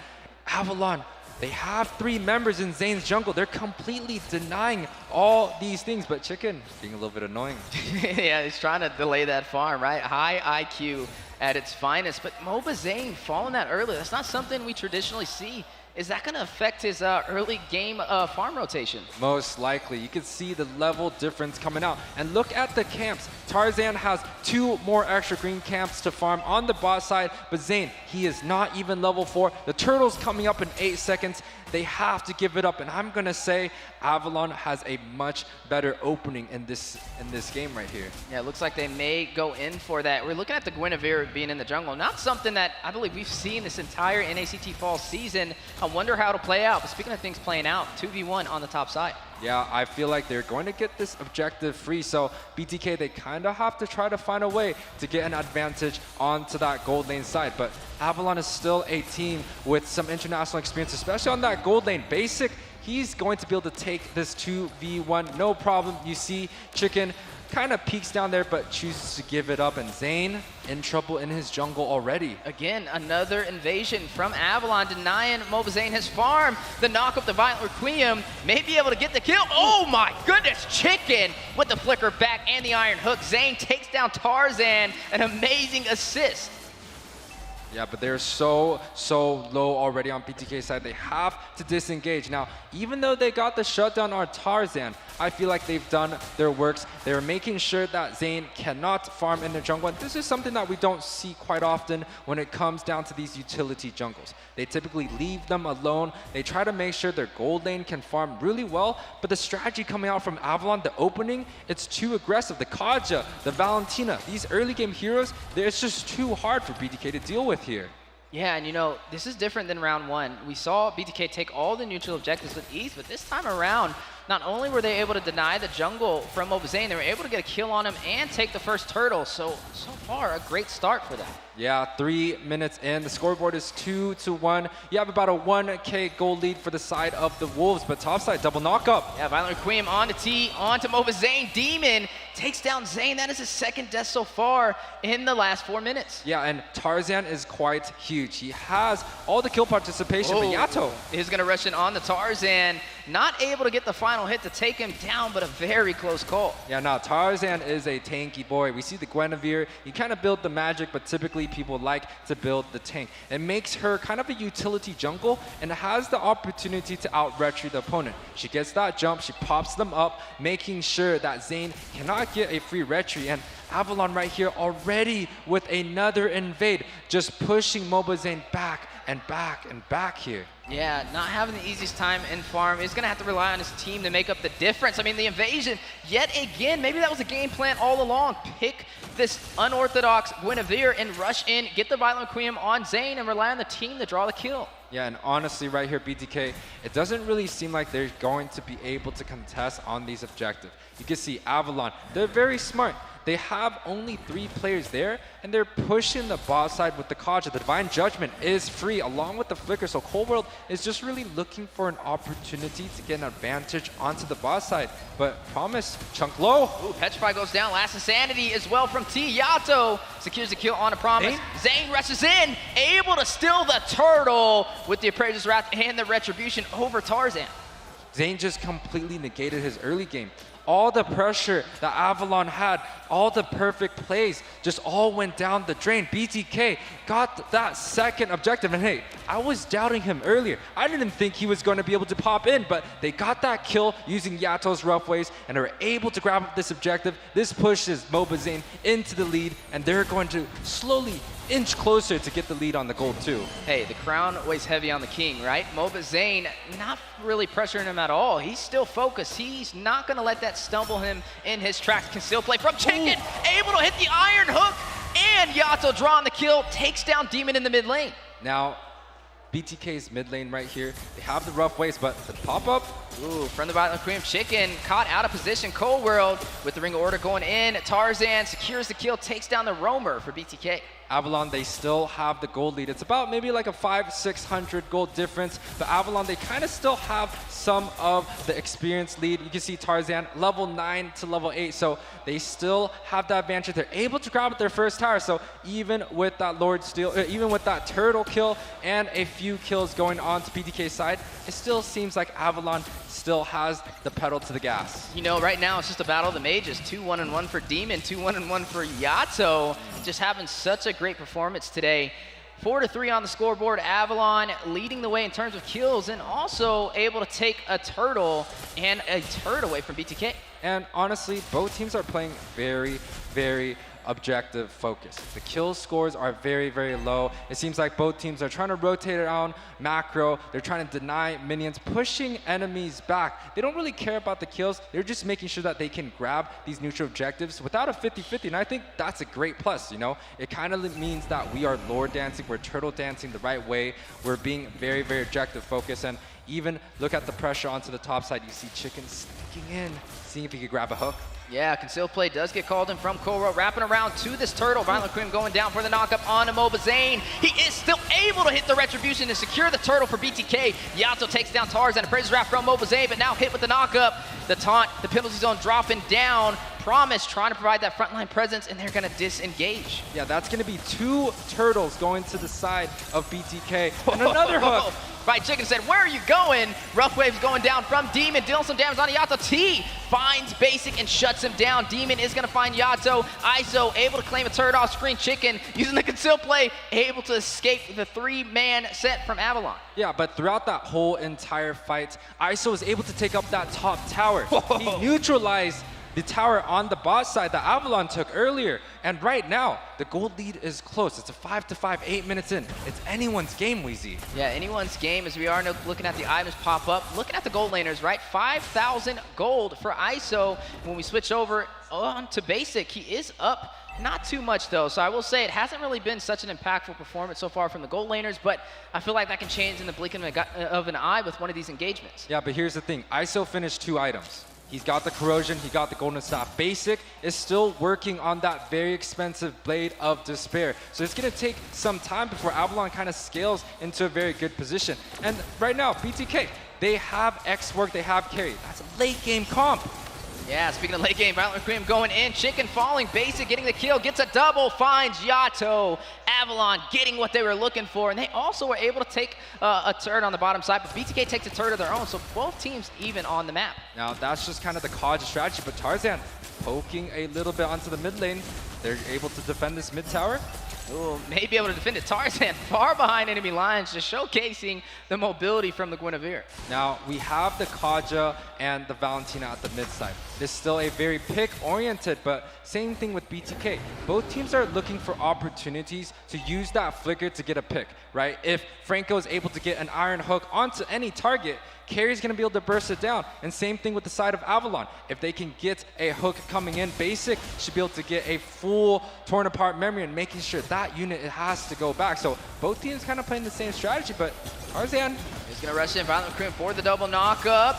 Avalon, they have 3 members in Zane's jungle. They're completely denying all these things, but Chicken being a little bit annoying.
Yeah, he's trying to delay that farm, right? High IQ at its finest, but MOBA Zane falling that early, that's not something we traditionally see. Is that going to affect his early game farm rotation?
Most likely. You can see the level difference coming out. And look at the camps. Tarzan has 2 more extra green camps to farm on the bot side, but Zane, he is not even level 4. The turtle's coming up in 8 seconds. They have to give it up, and I'm going to say Avalon has a much better opening in this game right here.
Yeah, it looks like they may go in for that. We're looking at the Guinevere being in the jungle. Not something that I believe we've seen this entire NACT Fall season. I wonder how it'll play out. But speaking of things playing out, 2v1 on the top side.
Yeah, I feel like they're going to get this objective free, so BTK, they kind of have to try to find a way to get an advantage onto that gold lane side. But Avalon is still a team with some international experience, especially on that gold lane. Basic, he's going to be able to take this 2v1, no problem. You see Chicken kind of peeks down there, but chooses to give it up, and Zane in trouble in his jungle already.
Again, another invasion from Avalon, denying Mobazane his farm. The knock up the Violent Requiem, may be able to get the kill. Oh my goodness, Chicken with the flicker back and the Iron Hook. Zane takes down Tarzan, an amazing assist.
Yeah, but they're so low already on BTK's side. They have to disengage. Now, even though they got the shutdown on Tarzan, I feel like they've done their works. They're making sure that Zane cannot farm in the jungle. And this is something that we don't see quite often when it comes down to these utility jungles. They typically leave them alone. They try to make sure their gold lane can farm really well. But the strategy coming out from Avalon, the opening, it's too aggressive. The Kaja, the Valentina, these early game heroes, it's just too hard for BTK to deal with here.
Yeah, and you know, this is different than round one. We saw BTK take all the neutral objectives with ease, but this time around, not only were they able to deny the jungle from Mobazane, they were able to get a kill on him and take the first turtle. So far, a great start for them.
Yeah, 3 minutes in. The scoreboard is 2-1. You have about a 1K gold lead for the side of the Wolves, but top side, double knock up.
Yeah, Violent Requiem on to T, on to Mobazane. Demon takes down Zane. That is his second death so far in the last 4 minutes.
Yeah, and Tarzan is quite huge. He has all the kill participation, but Yato
is going to rush in on the Tarzan. Not able to get the final hit to take him down, but a very close call.
Yeah, no, Tarzan is a tanky boy. We see the Guinevere. You kind of build the magic, but typically people like to build the tank. It makes her kind of a utility jungle and has the opportunity to out-retry the opponent. She gets that jump, she pops them up, making sure that Zane cannot get a free retry. And Avalon right here already with another invade, just pushing Mobazane back and back and back here.
Yeah, not having the easiest time in farm. He's going to have to rely on his team to make up the difference. I mean, the invasion, yet again, maybe that was a game plan all along. Pick this unorthodox Guinevere and rush in, get the Violent Requiem on Zane, and rely on the team to draw the kill.
Yeah, and honestly, right here, BTK, it doesn't really seem like they're going to be able to contest on these objectives. You can see Avalon, they're very smart. They have only 3 players there, and they're pushing the bot side with the Kaja. The Divine Judgment is free along with the Flicker, so Cold World is just really looking for an opportunity to get an advantage onto the bot side. But Promise, chunk low.
Ooh, Petrify goes down. Last Insanity as well from T. Yato secures the kill on a Promise. Zane rushes in, able to steal the turtle with the Appraiser's Wrath and the Retribution over Tarzan.
Zane just completely negated his early game. All the pressure that Avalon had, all the perfect plays, just all went down the drain. BTK got that second objective, and hey, I was doubting him earlier. I didn't think he was going to be able to pop in, but they got that kill using Yato's rough ways, and are able to grab this objective. This pushes Mobazane into the lead, and they're going to slowly inch closer to get the lead on the gold too.
Hey, the crown weighs heavy on the king, right? Mobazane not really pressuring him at all. He's still focused. He's not going to let that stumble him in his tracks. Concealed play from Chicken, able to hit the Iron Hook, and Yato drawing the kill, takes down Demon in the mid lane.
Now, BTK's mid lane right here, they have the rough ways, but the pop-up.
Ooh, from the Violent Requiem, Chicken caught out of position. Cold World with the Ring of Order going in. Tarzan secures the kill, takes down the Roamer for BTK.
Avalon, they still have the gold lead. It's about maybe like a 500-600 gold difference, but Avalon, they kind of still have some of the experience lead. You can see Tarzan level 9 to level 8, so they still have that advantage. They're able to grab their first tower, so even with that Lord Steel, even with that turtle kill and a few kills going on to BTK's side, it still seems like Avalon still has the pedal to the gas.
You know, right now it's just a battle of the mages. 2-1-1 for Demon, 2-1-1 for Yato. Just having such a great performance today. 4-3 on the scoreboard. Avalon leading the way in terms of kills, and also able to take a turtle and a turret away from BTK.
And honestly, both teams are playing very, very objective focus. The kill scores are very, very low. It seems like both teams are trying to rotate around macro. They're trying to deny minions, pushing enemies back. They don't really care about the kills. They're just making sure that they can grab these neutral objectives without a 50-50, and I think that's a great plus, you know? It kind of means that we are lore dancing, we're turtle dancing the right way, we're being very, very objective focused, and even look at the pressure onto the top side. You see Chicken sneaking in, seeing if he could grab a hook.
Yeah, concealed play does get called in from Koro, wrapping around to this turtle. Violent Cream going down for the knockup on Mobazane. He is still able to hit the retribution to secure the turtle for BTK. Yato takes down Tarzan, a Praises Wrath from Mobazane, but now hit with the knockup. The taunt, the penalty zone dropping down. Promise trying to provide that frontline presence, and they're gonna disengage.
Yeah, that's gonna be 2 turtles going to the side of BTK, and another hook.
Right, Chicken said, where are you going? Rough Waves going down from Demon, dealing some damage on Yato. T finds Basic and shuts him down. Demon is gonna find Yato. ISO able to claim a turret off screen. Chicken using the conceal play, able to escape the 3-man set from Avalon.
Yeah, but throughout that whole entire fight, ISO was able to take up that top tower. He neutralized the tower on the bot side that Avalon took earlier. And right now, the gold lead is close. It's a 5-5, 8 minutes in. It's anyone's game, Weezy.
Yeah, anyone's game as we are looking at the items pop up. Looking at the gold laners, right? 5,000 gold for ISO. When we switch over on to Basic, he is up. Not too much though, so I will say it hasn't really been such an impactful performance so far from the gold laners, but I feel like that can change in the blink of an eye with one of these engagements.
Yeah, but here's the thing. ISO finished 2 items. He's got the Corrosion, he got the Golden Staff. Basic is still working on that very expensive Blade of Despair. So it's gonna take some time before Avalon kind of scales into a very good position. And right now, BTK, they have X work, they have carry. That's a late game comp.
Yeah, speaking of late game, Violent Cream going in, Chicken falling, Basic getting the kill, gets a double, finds Yato. Avalon getting what they were looking for, and they also were able to take a turret on the bottom side, but BTK takes a turret of their own, so both teams even on the map.
Now, that's just kind of the COD strategy, but Tarzan poking a little bit onto the mid lane. They're able to defend this mid tower.
Ooh, may be able to defend it. Tarzan far behind enemy lines, just showcasing the mobility from the Guinevere.
Now, we have the Kaja and the Valentina at the mid side. It's still a very pick-oriented, but same thing with BTK. Both teams are looking for opportunities to use that flicker to get a pick, right? If Franco is able to get an iron hook onto any target, Carry's gonna be able to burst it down. And same thing with the side of Avalon. If they can get a hook coming in, Basic should be able to get a full torn apart memory and making sure that unit has to go back. So both teams kind of playing the same strategy, but Tarzan
is gonna rush in, Violent Cream for the double knockup.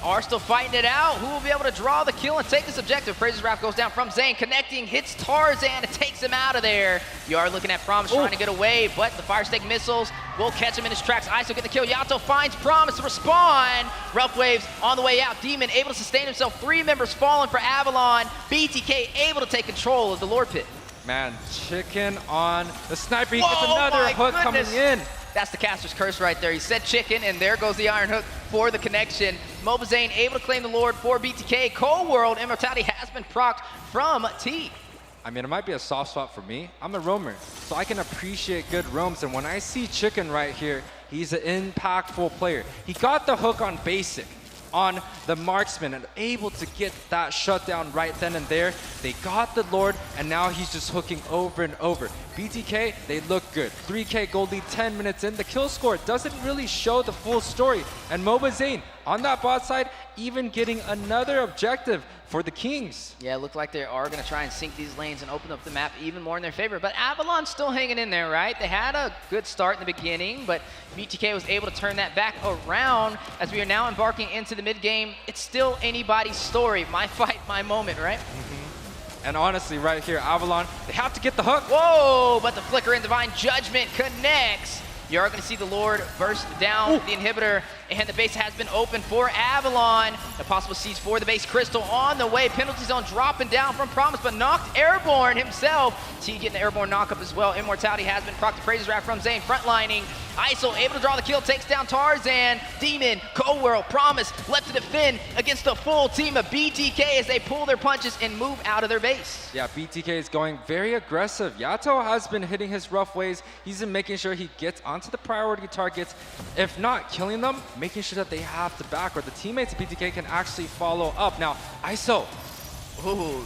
Are still fighting it out. Who will be able to draw the kill and take this objective? Praises Wrath goes down from Zane, connecting, hits Tarzan, it takes him out of there. You are looking at Promise trying to get away, but the Fire Stake missiles will catch him in his tracks. ISO get the kill. Yato finds Promise to respawn. Rough Waves on the way out. Demon able to sustain himself. 3 members falling for Avalon. BTK able to take control of the Lord Pit.
Man, Chicken on the sniper. He gets another hook coming in.
That's the caster's curse right there. He said Chicken, and there goes the iron hook for the connection. Mobazane able to claim the Lord for BTK. Cold World Immortality has been procced from T.
I mean, it might be a soft spot for me. I'm a roamer, so I can appreciate good roams. And when I see Chicken right here, he's an impactful player. He got the hook on Basic, on the marksman, and able to get that shutdown right then and there. They got the Lord, and now he's just hooking over and over. BTK, they look good. 3K gold lead 10 minutes in. The kill score doesn't really show the full story. And Mobazane on that bot side, even getting another objective for the Kings.
Yeah, it looked like they are going to try and sink these lanes and open up the map even more in their favor. But Avalon's still hanging in there, right? They had a good start in the beginning, but BTK was able to turn that back around as we are now embarking into the mid-game. It's still anybody's story. My fight, my moment, right?
And honestly, right here, Avalon, they have to get the hook.
Whoa, but the flicker in Divine Judgment connects. You are going to see the Lord burst down the inhibitor, and the base has been open for Avalon. The possible siege for the base crystal on the way. Penalty zone dropping down from Promise, but knocked airborne himself. T getting the airborne knockup as well. Immortality has been procced. Praises Wrath from Zane, frontlining. ISO able to draw the kill, takes down Tarzan. Demon, Cold World, Promise left to defend against the full team of BTK as they pull their punches and move out of their base.
Yeah, BTK is going very aggressive. Yato has been hitting his rough ways. He's been making sure he gets onto the priority targets. If not killing them, making sure that they have to back, or the teammates of BTK can actually follow up. Now, ISO.
Ooh.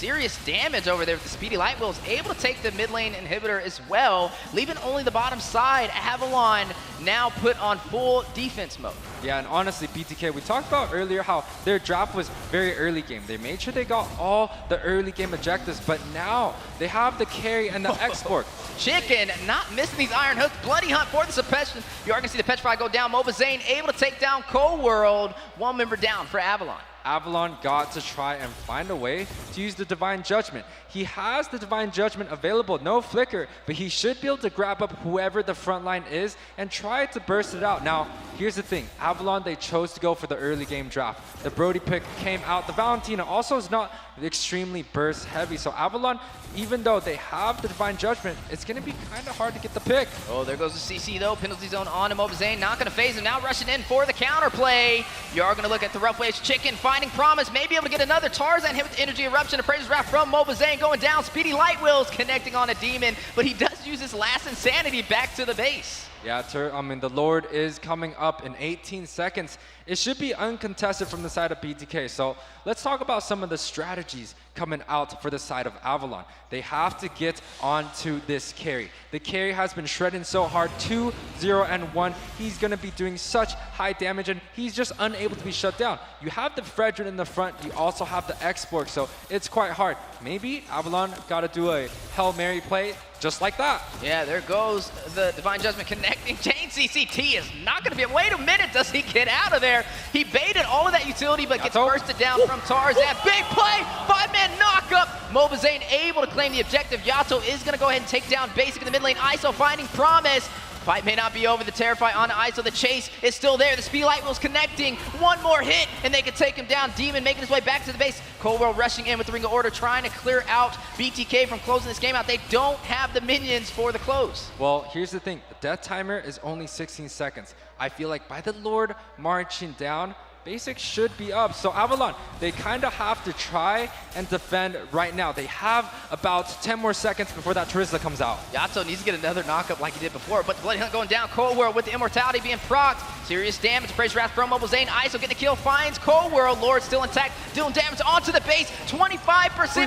serious damage over there with the Speedy Light Wheels, able to take the mid lane inhibitor as well, leaving only the bottom side. Avalon now put on full defense mode.
Yeah, and honestly, BTK, we talked about earlier how their draft was very early game. They made sure they got all the early game objectives, but now they have the carry and the export.
Chicken not missing these iron hooks. Bloody hunt for the suppression. You are going to see the Petrify go down. Mobazane able to take down Cold World. One member down for Avalon.
Avalon got to try and find a way to use the Divine Judgment. He has the Divine Judgment available, no flicker, but he should be able to grab up whoever the front line is and try to burst it out. Now, here's the thing. Avalon, they chose to go for the early game draft. The Brody pick came out. The Valentina also is not extremely burst heavy. So Avalon, even though they have the Divine Judgment, it's going to be kind of hard to get the pick.
Oh, there goes the CC though. Penalty zone on to Mobazane. Not going to phase him. Now rushing in for the counterplay. You are going to look at the rough waves. Chicken finding promise. Maybe able to get another Tarzan hit with the energy eruption. Appraiser's Wrath from Mobazane going down. Speedy Light Wheels connecting on a demon, but he does use his last insanity back to the base.
Yeah, the Lord is coming up in 18 seconds. It should be uncontested from the side of BTK. So let's talk about some of the strategies coming out for the side of Avalon. They have to get onto this carry. The carry has been shredding so hard, 2, 0, and 1. He's going to be doing such high damage, and he's just unable to be shut down. You have the Fredrin in the front. You also have the export, so it's quite hard. Maybe Avalon got to do a Hail Mary play just like that.
Yeah, there goes the Divine Judgment connecting. Chain CCT is not going to be. Wait a minute, does he get out of there? He baited all of that utility, but gets bursted down from Tarzan. Big play, 5-man knockup. Mobazane able to claim the objective. Yato is going to go ahead and take down Basic in the mid lane. ISO finding promise. Fight may not be over. The Terrify on ISO. The chase is still there. The Speed Light Wheel's connecting. One more hit, and they can take him down. Demon making his way back to the base. Cold World rushing in with the Ring of Order, trying to clear out BTK from closing this game out. They don't have the minions for the close.
Well, here's the thing. The death timer is only 16 seconds. I feel like by the Lord marching down, Basic should be up. So Avalon, they kind of have to try and defend right now. They have about 10 more seconds before that Charisma comes out.
Yato needs to get another knockup like he did before, but the Bloody Hunt going down. Cold World with the Immortality being procced. Serious damage. Praise Wrath from Mobazane. ISO getting the kill. Finds Cold World. Lord still intact. Doing damage onto the base. 25%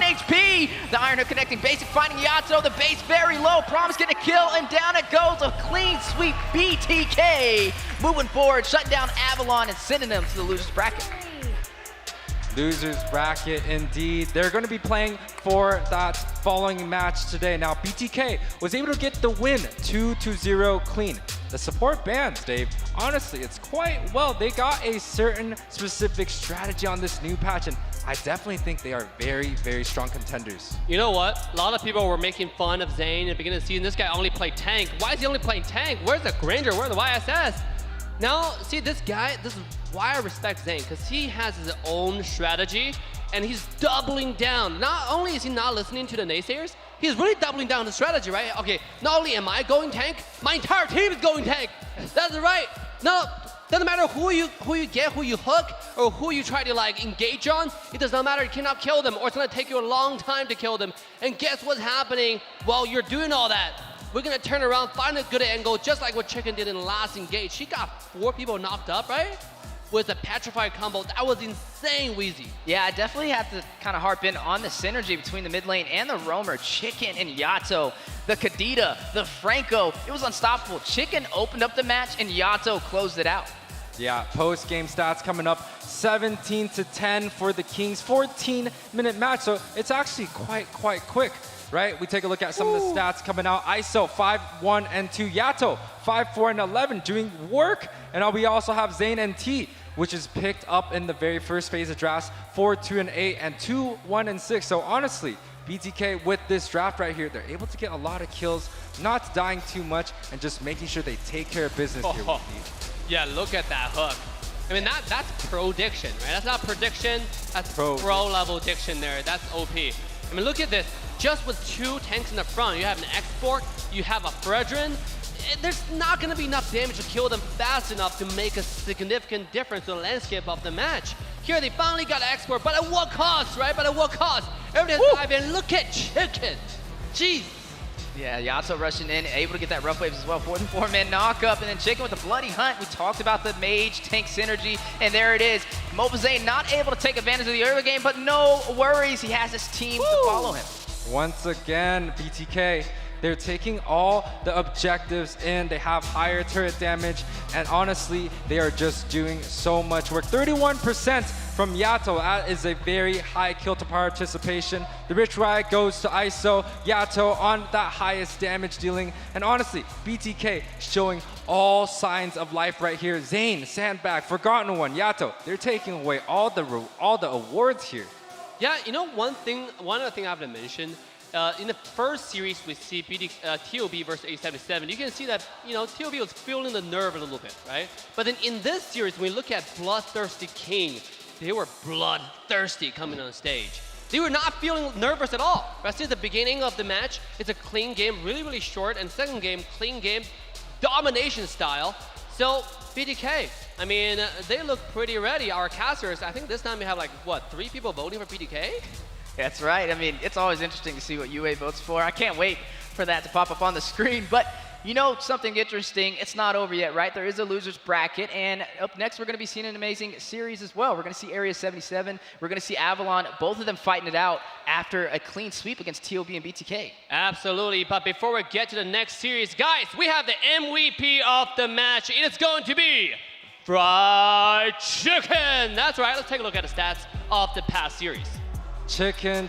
HP. The Iron Hook connecting. Basic finding Yato. The base very low. Promise getting a kill, and down it goes. A clean sweep. BTK moving forward, shutting down Avalon and sending them to the loser's bracket.
Losers bracket indeed. They're going to be playing for that following match today. Now, BTK was able to get the win, 2-0 clean. The support bands, Dave, honestly, it's quite well. They got a certain specific strategy on this new patch, and I definitely think they are very, very strong contenders.
You know what? A lot of people were making fun of Zane at the beginning of the season. This guy only played tank. Why is he only playing tank? Where's the Granger? Where's the YSS? Now, see, this guy, this is why I respect Zane, because he has his own strategy, and he's doubling down. Not only is he not listening to the naysayers, he's really doubling down the strategy, right? Okay, not only am I going tank, my entire team is going tank. That's right. No, doesn't matter who you get, who you hook, or who you try to like engage on. It does not matter. You cannot kill them, or it's gonna take you a long time to kill them. And guess what's happening while you're doing all that? We're gonna turn around, find a good angle, just like what Chicken did in the last engage. She got 4 people knocked up, right? With a Petrified combo. That was insane, Wheezy.
Yeah, I definitely have to kind of harp in on the synergy between the mid lane and the roamer. Chicken and Yato, the Kadita, the Franco. It was unstoppable. Chicken opened up the match, and Yato closed it out.
Yeah, post-game stats coming up, 17-10 for the Kings, 14-minute match, so it's actually quite quick, right? We take a look at some of the stats coming out. ISO 5-1 and 2, Yato 5-4 and 11, doing work, and we also have Zane and T, which is picked up in the very first phase of drafts, 4-2 and 8 and 2-1 and 6. So honestly, BTK with this draft right here, they're able to get a lot of kills, not dying too much, and just making sure they take care of business here with Steve.
Yeah, look at that hook. I mean, that's pro diction, right? That's not prediction, that's pro level diction there. That's OP. I mean, look at this. Just with 2 tanks in the front, you have an export, you have a Fredrin. There's not going to be enough damage to kill them fast enough to make a significant difference in the landscape of the match. Here, they finally got an export, but at what cost, right? But at what cost? Everything's dive in. Look at Chicken. Jeez.
Yeah, Yato rushing in, able to get that rough waves as well. 4-man knockup, and then Chicken with the bloody hunt. We talked about the mage tank synergy, and there it is. Mobazane not able to take advantage of the early game, but no worries. He has his team to follow him.
Once again, BTK, they're taking all the objectives in. They have higher turret damage, and honestly, they are just doing so much work. 31% from Yato. That is a very high kill to participation. The Rich Riot goes to ISO. Yato on that highest damage dealing. And honestly, BTK showing all signs of life right here. Zane, Sandbag, Forgotten One, Yato. They're taking away all the awards here.
Yeah, you know, one other thing I have to mention. In the first series we see TOB versus A77, you can see that, you know, TOB was feeling the nerve a little bit, right? But then in this series, when we look at BloodThirstyKings, they were bloodthirsty coming on stage. They were not feeling nervous at all. Right? Since the beginning of the match, it's a clean game, really, really short, and second game, clean game, domination style. So BTK, I mean, they look pretty ready. Our casters, I think this time we have like, what, 3 people voting for BTK?
That's right. I mean, it's always interesting to see what UA votes for. I can't wait for that to pop up on the screen. But you know something interesting, it's not over yet, right? There is a loser's bracket, and up next we're going to be seeing an amazing series as well. We're going to see Area 77, we're going to see Avalon, both of them fighting it out after a clean sweep against TOB and BTK.
Absolutely, but before we get to the next series, guys, we have the MVP of the match. It is going to be Fried Chicken. That's right, let's take a look at the stats of the past series.
Chicken,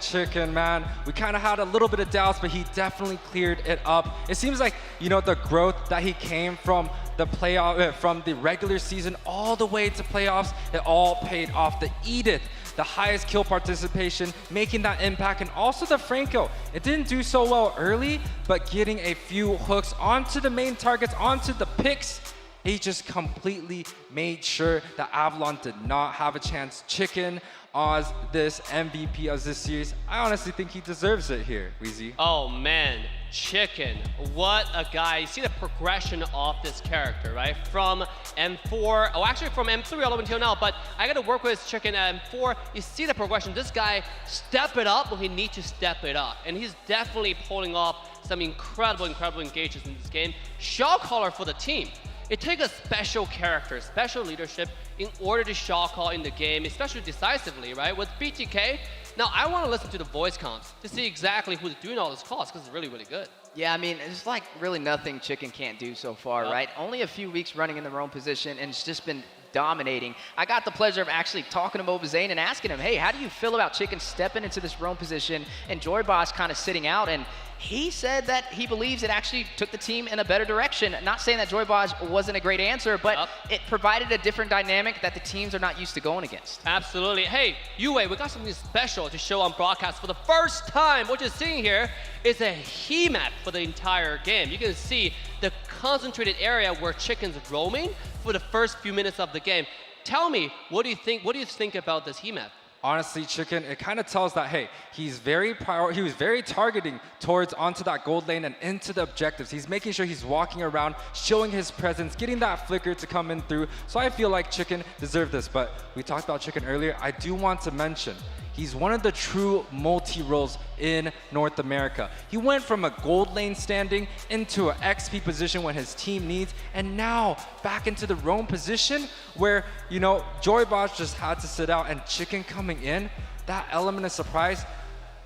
man. We kind of had a little bit of doubts, but he definitely cleared it up. It seems like, you know, the growth that he came from the playoff, from the regular season all the way to playoffs, it all paid off. The Edith, the highest kill participation, making that impact, and also the Franco. It didn't do so well early, but getting a few hooks onto the main targets, onto the picks, he just completely made sure that Avalon did not have a chance. Chicken as this MVP of this series, I honestly think he deserves it here, Weezy.
Oh man, Chicken, what a guy. You see the progression of this character, right? From M4, oh actually from M3 all the way until now, but I gotta work with Chicken at M4. You see the progression. This guy step it up when he needs to step it up. And he's definitely pulling off some incredible engagements in this game. Shot caller for the team. It takes a special character, special leadership in order to shot call in the game, especially decisively, right? With BTK, now I want to listen to the voice comps to see exactly who's doing all these calls because it's really, really good.
Yeah, I mean, it's like really nothing Chicken can't do so far, right? Only a few weeks running in the roam position, and it's just been dominating. I got the pleasure of actually talking to Mobazane and asking him, hey, how do you feel about Chicken stepping into this roam position and Joy Boss kind of sitting out? And he said that he believes it actually took the team in a better direction. Not saying that Joy Boss wasn't a great answer, but it provided a different dynamic that the teams are not used to going against.
Absolutely. Hey, UA, we got something special to show on broadcast for the first time. What you're seeing here is a heat map for the entire game. You can see the concentrated area where Chicken's roaming for the first few minutes of the game. Tell me, what do you think about this heat map?
Honestly, Chicken, it kind of tells that, hey, he was very targeting towards onto that gold lane and into the objectives. He's making sure he's walking around, showing his presence, getting that flicker to come in through. So I feel like Chicken deserved this. But we talked about Chicken earlier. I do want to mention, he's one of the true multi-roles in North America. He went from a gold lane standing into an XP position when his team needs, and now back into the roam position where, you know, Joy Boss just had to sit out and Chicken coming in. That element of surprise,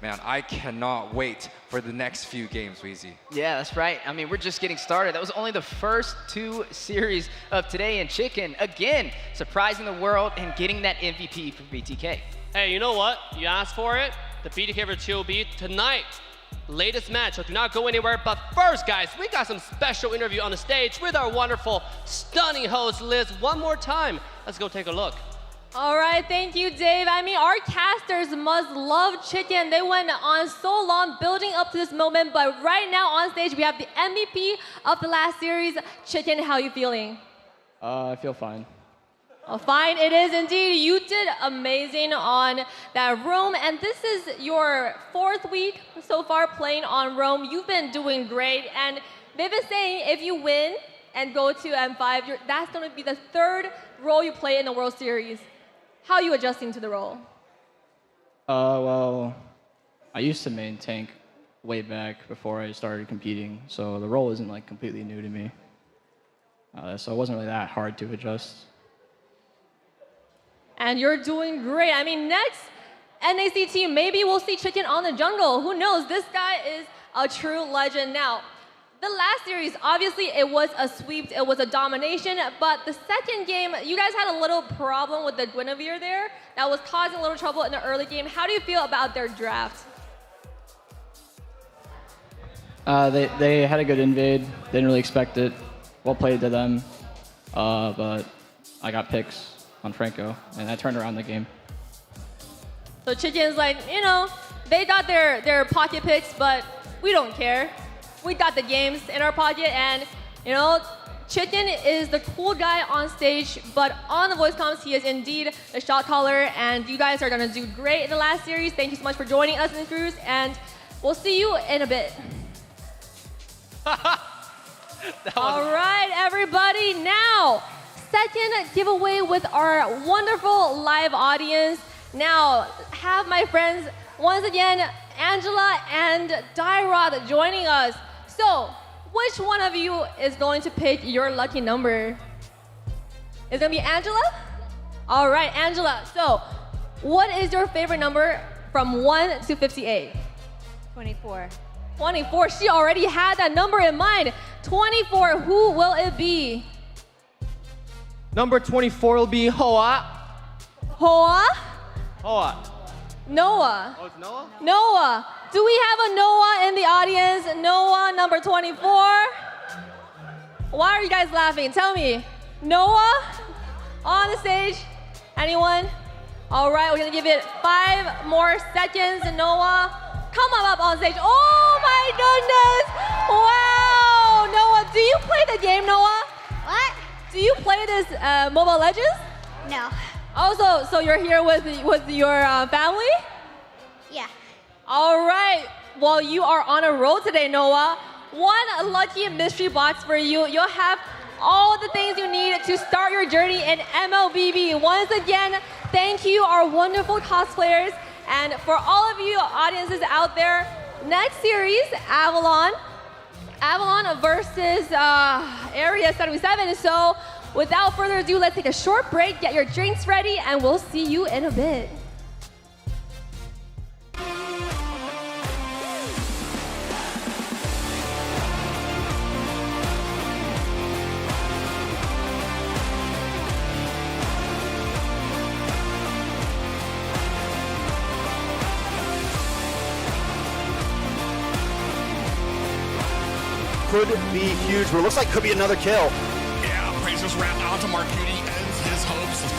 man, I cannot wait for the next few games, Weezy.
Yeah, that's right. I mean, we're just getting started. That was only the first 2 series of today, and Chicken, again, surprising the world and getting that MVP for BTK.
Hey, you know what? You asked for it. The BTK for TOB tonight. Latest match, so do not go anywhere. But first, guys, we got some special interview on the stage with our wonderful, stunning host, Liz. One more time. Let's go take a look.
All right, thank you, Dave. I mean, our casters must love Chicken. They went on so long building up to this moment, but right now on stage, we have the MVP of the last series. Chicken, how are you feeling?
I feel fine.
Oh, fine, it is indeed. You did amazing on that roam, and this is your 4th week so far playing on roam. You've been doing great, and Viv is saying if you win and go to M5, that's going to be the 3rd role you play in the World Series. How are you adjusting to the role?
Well, I used to main tank way back before I started competing, so the role isn't like completely new to me. So it wasn't really that hard to adjust.
And you're doing great. I mean, next NACT, maybe we'll see Chicken on the jungle. Who knows? This guy is a true legend. Now, the last series, obviously, it was a sweep. It was a domination. But the second game, you guys had a little problem with the Guinevere there that was causing a little trouble in the early game. How do you feel about their draft?
They had a good invade. Didn't really expect it. Well played to them. But I got picks on Franco, and that turned around the game.
So Chicken's like, you know, they got their pocket picks, but we don't care. We got the games in our pocket, and, you know, Chicken is the cool guy on stage, but on the voice comms, he is indeed the shot caller, and you guys are going to do great in the last series. Thank you so much for joining us in the cruise, and we'll see you in a bit. All right, everybody. Now, second giveaway with our wonderful live audience. Now, have my friends, once again, Angela and Dyrod joining us. So, which one of you is going to pick your lucky number? It's going to be Angela? All right, Angela. So, what is your favorite number from 1 to 58?
24.
24. She already had that number in mind. 24. Who will it be?
Number 24 will be Hoa.
Hoa?
Hoa.
Noah.
Oh, it's Noah?
Noah. Do we have a Noah in the audience? Noah, number 24. Why are you guys laughing? Tell me. Noah on the stage. Anyone? All right, we're gonna give it 5 more seconds. Noah, come on up on stage. Oh my goodness! Wow, Noah, do you play the game, Noah?
What?
Do you play this Mobile Legends?
No.
Also, so you're here with your family?
Yeah.
All right. Well, you are on a roll today, Noah. One lucky mystery box for you. You'll have all the things you need to start your journey in MLBB. Once again, thank you, our wonderful cosplayers. And for all of you audiences out there, next series, Avalon versus Area 77. So without further ado, let's take a short break, get your drinks ready, and we'll see you in a bit.
Could be huge, but it looks like could be another kill.
Yeah, praises wrapped onto Marcuti, ends his hopes.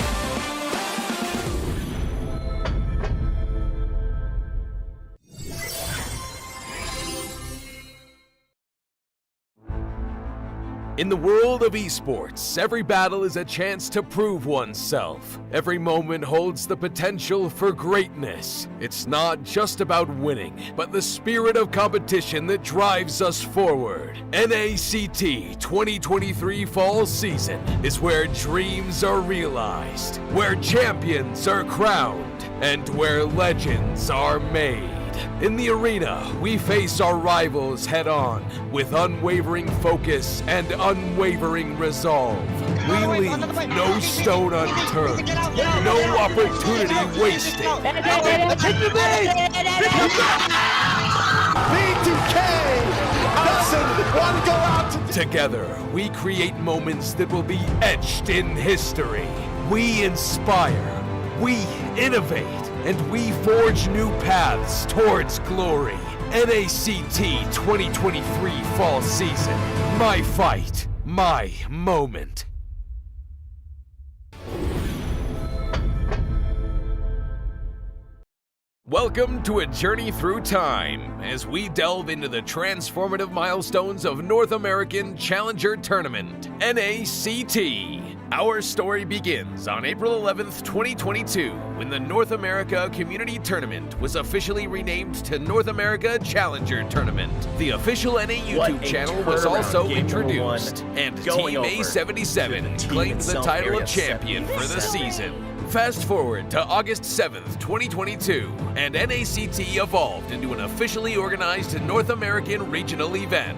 In the world of esports, every battle is a chance to prove oneself. Every moment holds the potential for greatness. It's not just about winning, but the spirit of competition that drives us forward. NACT 2023 Fall Season is where dreams are realized, where champions are crowned, and where legends are made. In the arena, we face our rivals head-on with unwavering focus and unwavering resolve. We leave no stone unturned, no opportunity wasted. Together, we create moments that will be etched in history. We inspire, we innovate, and we forge new paths towards glory. NACT 2023 Fall Season. My fight, my moment. Welcome to a journey through time as we delve into the transformative milestones of North American Challenger Tournament, NACT. Our story begins on April 11th, 2022, when the North America Community Tournament was officially renamed to North America Challenger Tournament. The official NA YouTube channel was also introduced, and Team A77 claimed the title of champion for the season. Fast forward to August 7th, 2022, and NACT evolved into an officially organized North American regional event.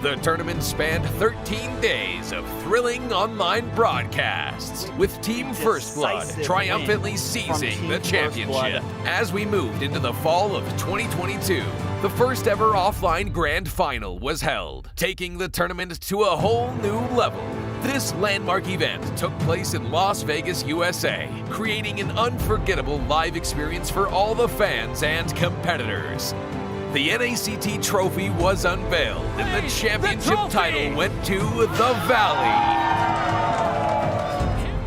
The tournament spanned 13 days of thrilling online broadcasts, with Team First Blood triumphantly seizing the championship. As we moved into the fall of 2022, the first ever offline grand final was held, taking the tournament to a whole new level. This landmark event took place in Las Vegas, USA, creating an unforgettable live experience for all the fans and competitors. The NACT trophy was unveiled, and the championship title went to the Valley.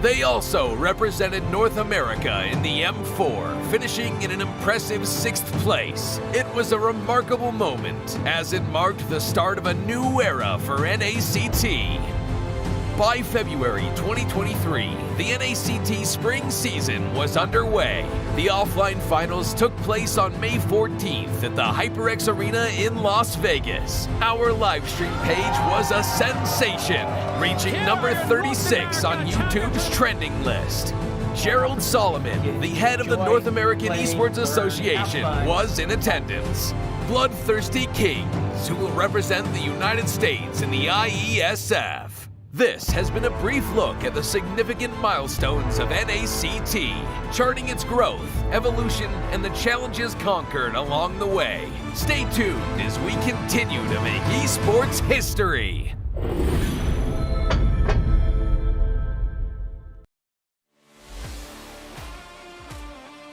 They also represented North America in the M4, finishing in an impressive 6th place. It was a remarkable moment, as it marked the start of a new era for NACT. By February 2023, the NACT spring season was underway. The offline finals took place on May 14th at the HyperX Arena in Las Vegas. Our live stream page was a sensation, reaching number 36 on YouTube's trending list. Gerald Solomon, the head of the North American Esports Association, was in attendance. BloodThirstyKings, who will represent the United States in the IESF. This has been a brief look at the significant milestones of NACT, charting its growth, evolution, and the challenges conquered along the way. Stay tuned as we continue to make esports history.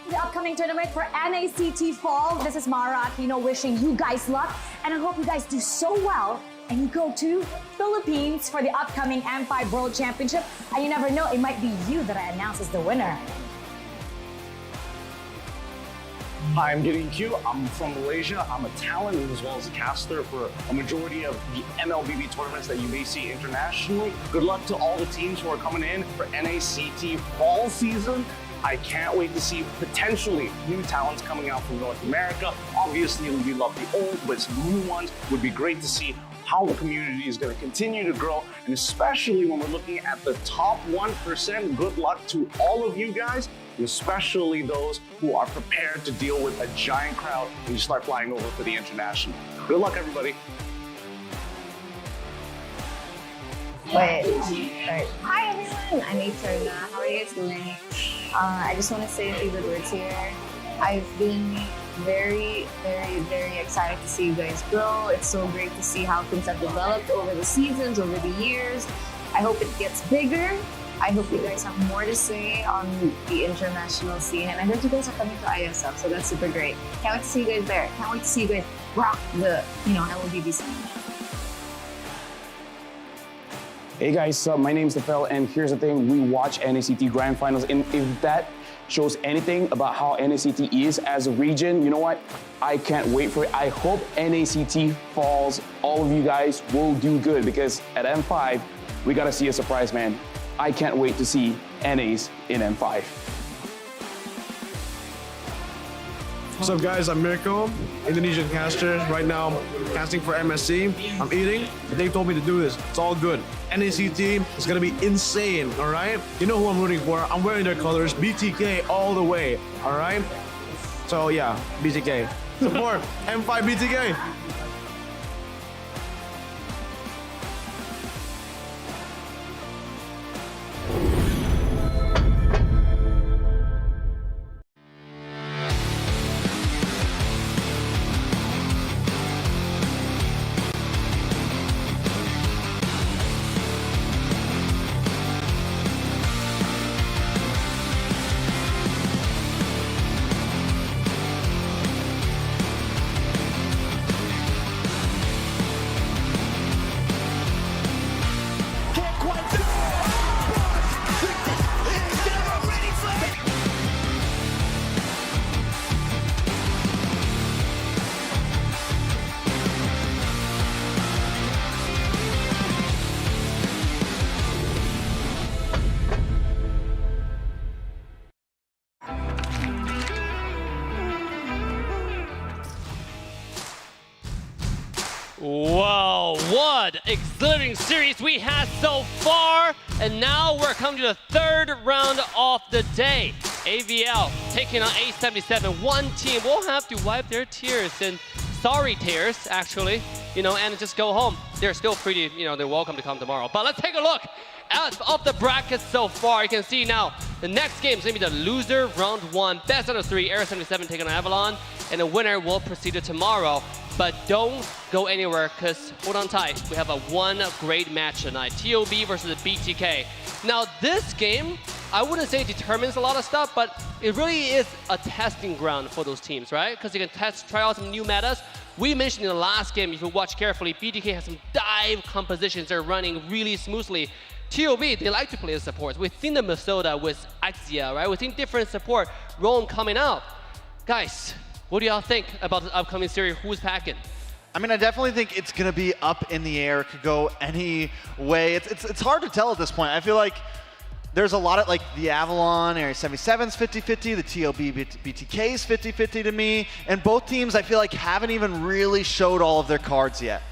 The upcoming tournament for NACT Fall. This is Mara, wishing you guys luck, and I hope you guys do so well and you go to Philippines for the upcoming M5 World Championship. And you never know, it might be you that I announce as the winner.
Hi, I'm Gideon Q. I'm from Malaysia. I'm a talent as well as a caster for a majority of the MLBB tournaments that you may see internationally. Good luck to all the teams who are coming in for NACT Fall season. I can't wait to see potentially new talents coming out from North America. Obviously, we love the old, but some new ones would be great to see how the community is going to continue to grow, and especially when we're looking at the top 1%, good luck to all of you guys, especially those who are prepared to deal with a giant crowd when you start flying over for the international. Good luck, everybody.
Wait. Hi everyone, I'm Eterna. How are you guys doing? I just want to say a few good words here. I've been very excited to see you guys grow. It's so great to see how things have developed over the seasons, over the years. I hope it gets bigger. I hope you guys have more to say on the international scene. And I heard you guys are coming to ISF, so that's super great. Can't wait to see you guys there. Can't wait to see you guys rock the, LLBB scene.
Hey guys, my name's TheOhioBrothers, and here's the thing, we watch NACT Grand Finals, and if that shows anything about how NACT is as a region, you know what? I can't wait for it. I hope NACT Falls, all of you guys will do good, because at M5, we gotta see a surprise, man. I can't wait to see NAs in M5.
What's up guys, I'm Mirko, Indonesian caster. Right now, casting for MSC. I'm eating, but they told me to do this. It's all good. NACT is gonna be insane, all right? You know who I'm rooting for. I'm wearing their colors, BTK all the way, all right? So yeah, BTK. Support M5 BTK.
Wow, what exhilarating series we had so far. And now we're coming to the third round of the day. AVL taking on A77. One team will have to wipe their tears, and sorry tears, actually, and just go home. They're still free to, they're welcome to come tomorrow. But let's take a look at of the brackets so far. You can see now the next game is going to be the loser round 1, best out of 3. Area77 taking on Avalon, and the winner will proceed to tomorrow. But don't go anywhere, because hold on tight. We have one great match tonight. TOB versus the BTK. Now this game, I wouldn't say it determines a lot of stuff, but it really is a testing ground for those teams, right? Because you can try out some new metas. We mentioned in the last game, if you watch carefully, BTK has some dive compositions that are running really smoothly. TOB, they like to play the supports. We've seen the Minnesota with Axia, right? We've seen different support Rome coming out. Guys, what do y'all think about the upcoming series? Who's packing?
I mean, I definitely think it's going to be up in the air. It could go any way. It's hard to tell at this point. I feel like there's a lot of, like, the Avalon, Area 77's 50-50, the TOB BTK's 50-50 to me, and both teams I feel like haven't even really showed all of their cards yet.